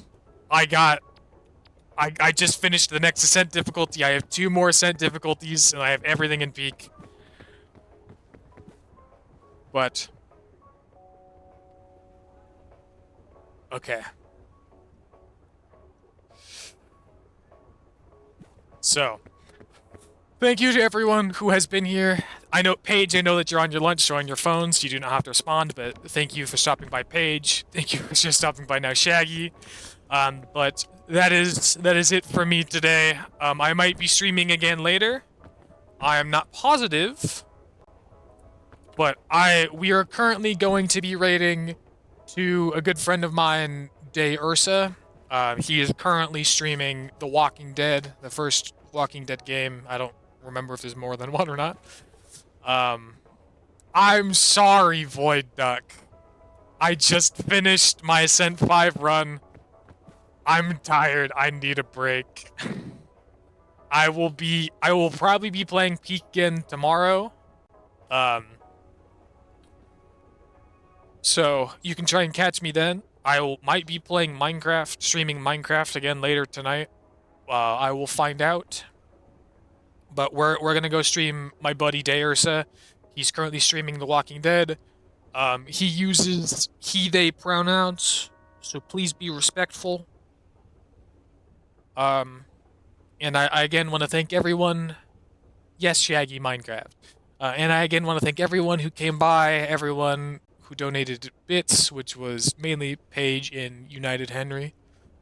I just finished the next ascent difficulty. I have 2 more ascent difficulties, and I have everything in peak. But okay. So, thank you to everyone who has been here. I know, Paige, I know that you're on your lunch or on your phones. You do not have to respond, but thank you for stopping by, Paige. Thank you for just stopping by now, Shaggy. But that is it for me today. I might be streaming again later. I am not positive, but we are currently going to be raiding to a good friend of mine, Day Ursa. He is currently streaming The Walking Dead, the first Walking Dead game. I don't remember if there's more than one or not. I'm sorry, Void Duck. I just finished my Ascent 5 run. I'm tired. I need a break. I will probably be playing Peak again tomorrow. So you can try and catch me then. Might be playing Minecraft, streaming Minecraft again later tonight. I will find out. But we're gonna go stream my buddy Day Ursa. He's currently streaming The Walking Dead. He uses he/they pronouns, so please be respectful. And I again want to thank everyone. Yes, Shaggy Minecraft. And I again want to thank everyone who came by, everyone who donated bits, which was mainly Paige and United Henry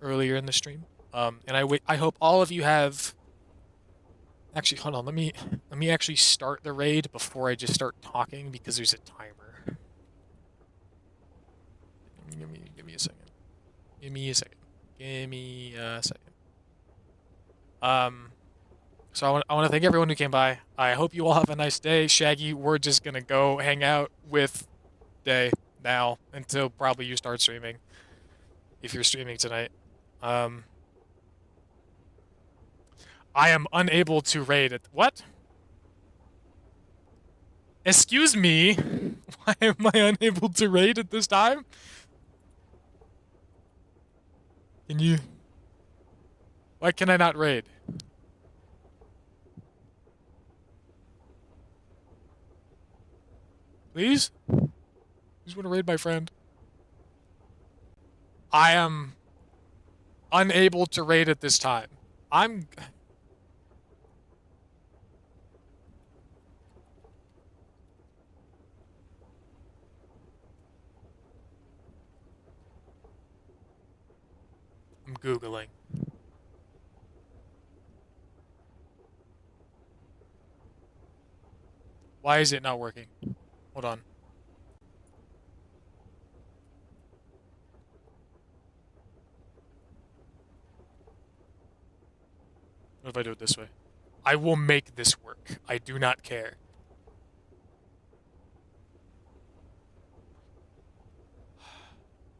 earlier in the stream. And I hope all of you have. Actually, hold on. Let me actually start the raid before I just start talking because there's a timer. Give me a second. Give me a second. Give me a second. So I want to thank everyone who came by. I hope you all have a nice day. Shaggy, we're just gonna go hang out with Day now until probably you start streaming. If you're streaming tonight. I am unable to raid it. What? Excuse me? Why am I unable to raid at this time? Can you... Why can I not raid? Please? Just want to raid my friend. I am unable to raid at this time. I'm Googling. Why is it not working? Hold on. What if I do it this way? I will make this work. I do not care.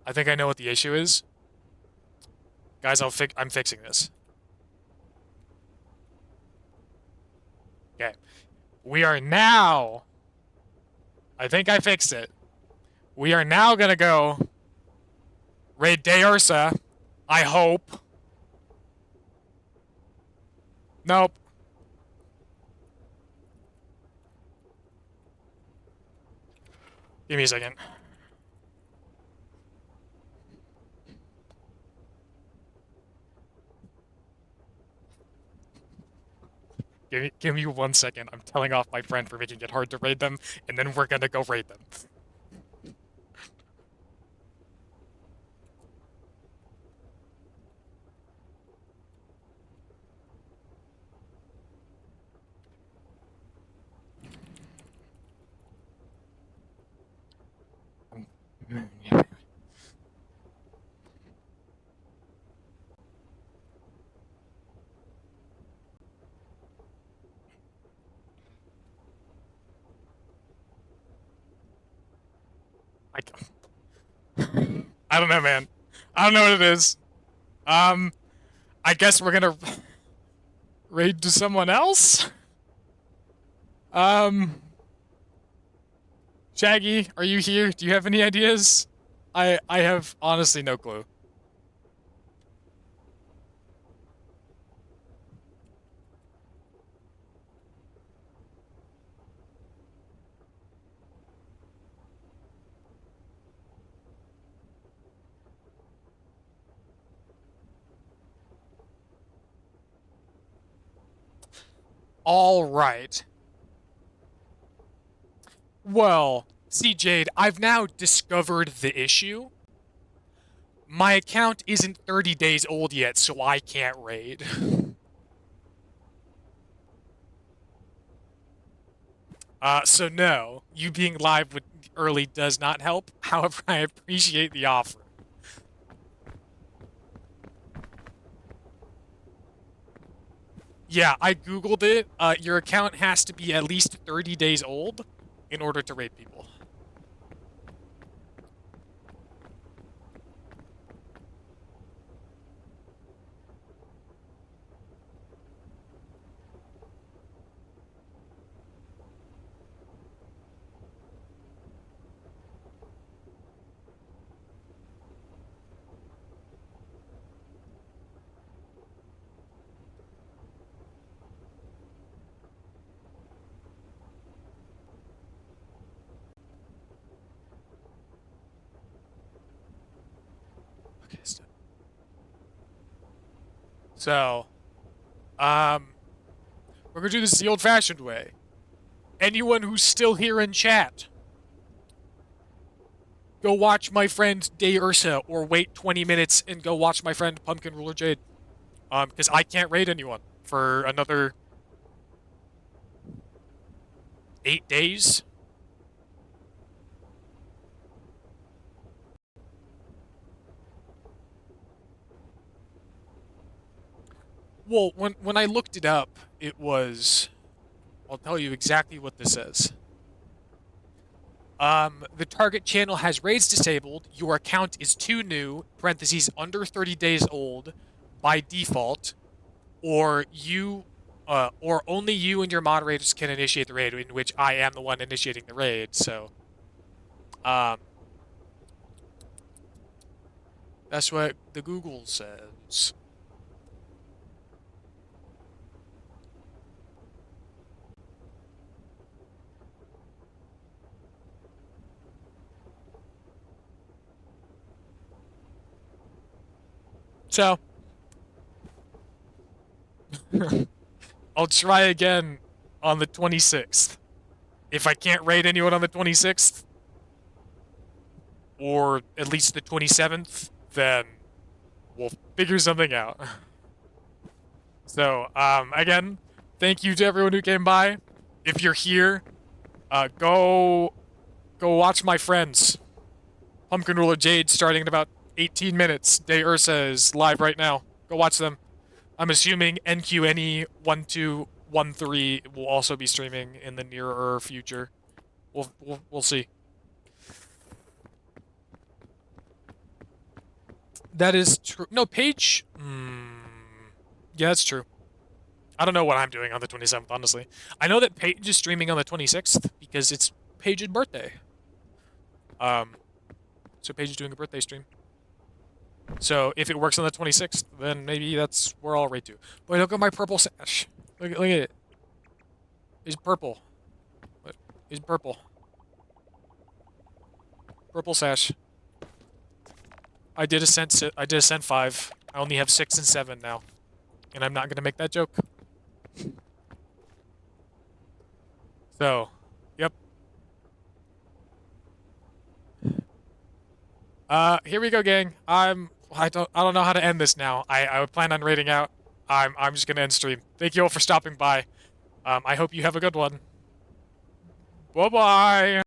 I think I know what the issue is. Guys, I'm fixing this. Okay. We are now... I think I fixed it. We are now gonna go raid De Ursa. I hope. Nope. Give me a second. Give me 1 second. I'm telling off my friend for making it hard to raid them, and then we're gonna go raid them. I don't know, man. I don't know what it is. I guess we're gonna raid to someone else? Shaggy, are you here? Do you have any ideas? I have honestly no clue. All right. Well, see, Jade, I've now discovered the issue. My account isn't 30 days old yet, so I can't raid. So no, you being live early does not help. However, I appreciate the offer. Yeah, I googled it. Your account has to be at least 30 days old in order to raid people. Okay, so, we're gonna do this the old-fashioned way. Anyone who's still here in chat, go watch my friend De Ursa, or wait 20 minutes and go watch my friend Pumpkin Ruler Jade. Because I can't raid anyone for another 8 days. Well, when I looked it up, it was... I'll tell you exactly what this says. The target channel has raids disabled. Your account is too new, parentheses, under 30 days old, by default, or you, or only you and your moderators can initiate the raid, in which I am the one initiating the raid. So, that's what the Google says. So, I'll try again on the 26th. If I can't raid anyone on the 26th, or at least the 27th, then we'll figure something out. So, again, thank you to everyone who came by. If you're here, go watch my friends. Pumpkin Ruler Jade starting in about 18 minutes. Day Ursa is live right now. Go watch them. I'm assuming NQNE1213 will also be streaming in the nearer future. We'll see. That is true. No, Paige. Yeah, that's true. I don't know what I'm doing on the 27th, honestly. I know that Paige is streaming on the 26th because it's Paige's birthday. So Paige is doing a birthday stream. So if it works on the 26th, then maybe that's where I'll raid to. Boy, look at my purple sash. Look at it. It's purple. It's purple. Purple sash. I did Ascent 5. I only have 6 and 7 now. And I'm not gonna make that joke. So, yep. Here we go, gang. I don't know how to end this now. I would plan on raiding out. I'm just gonna end stream. Thank you all for stopping by. I hope you have a good one. Bye-bye.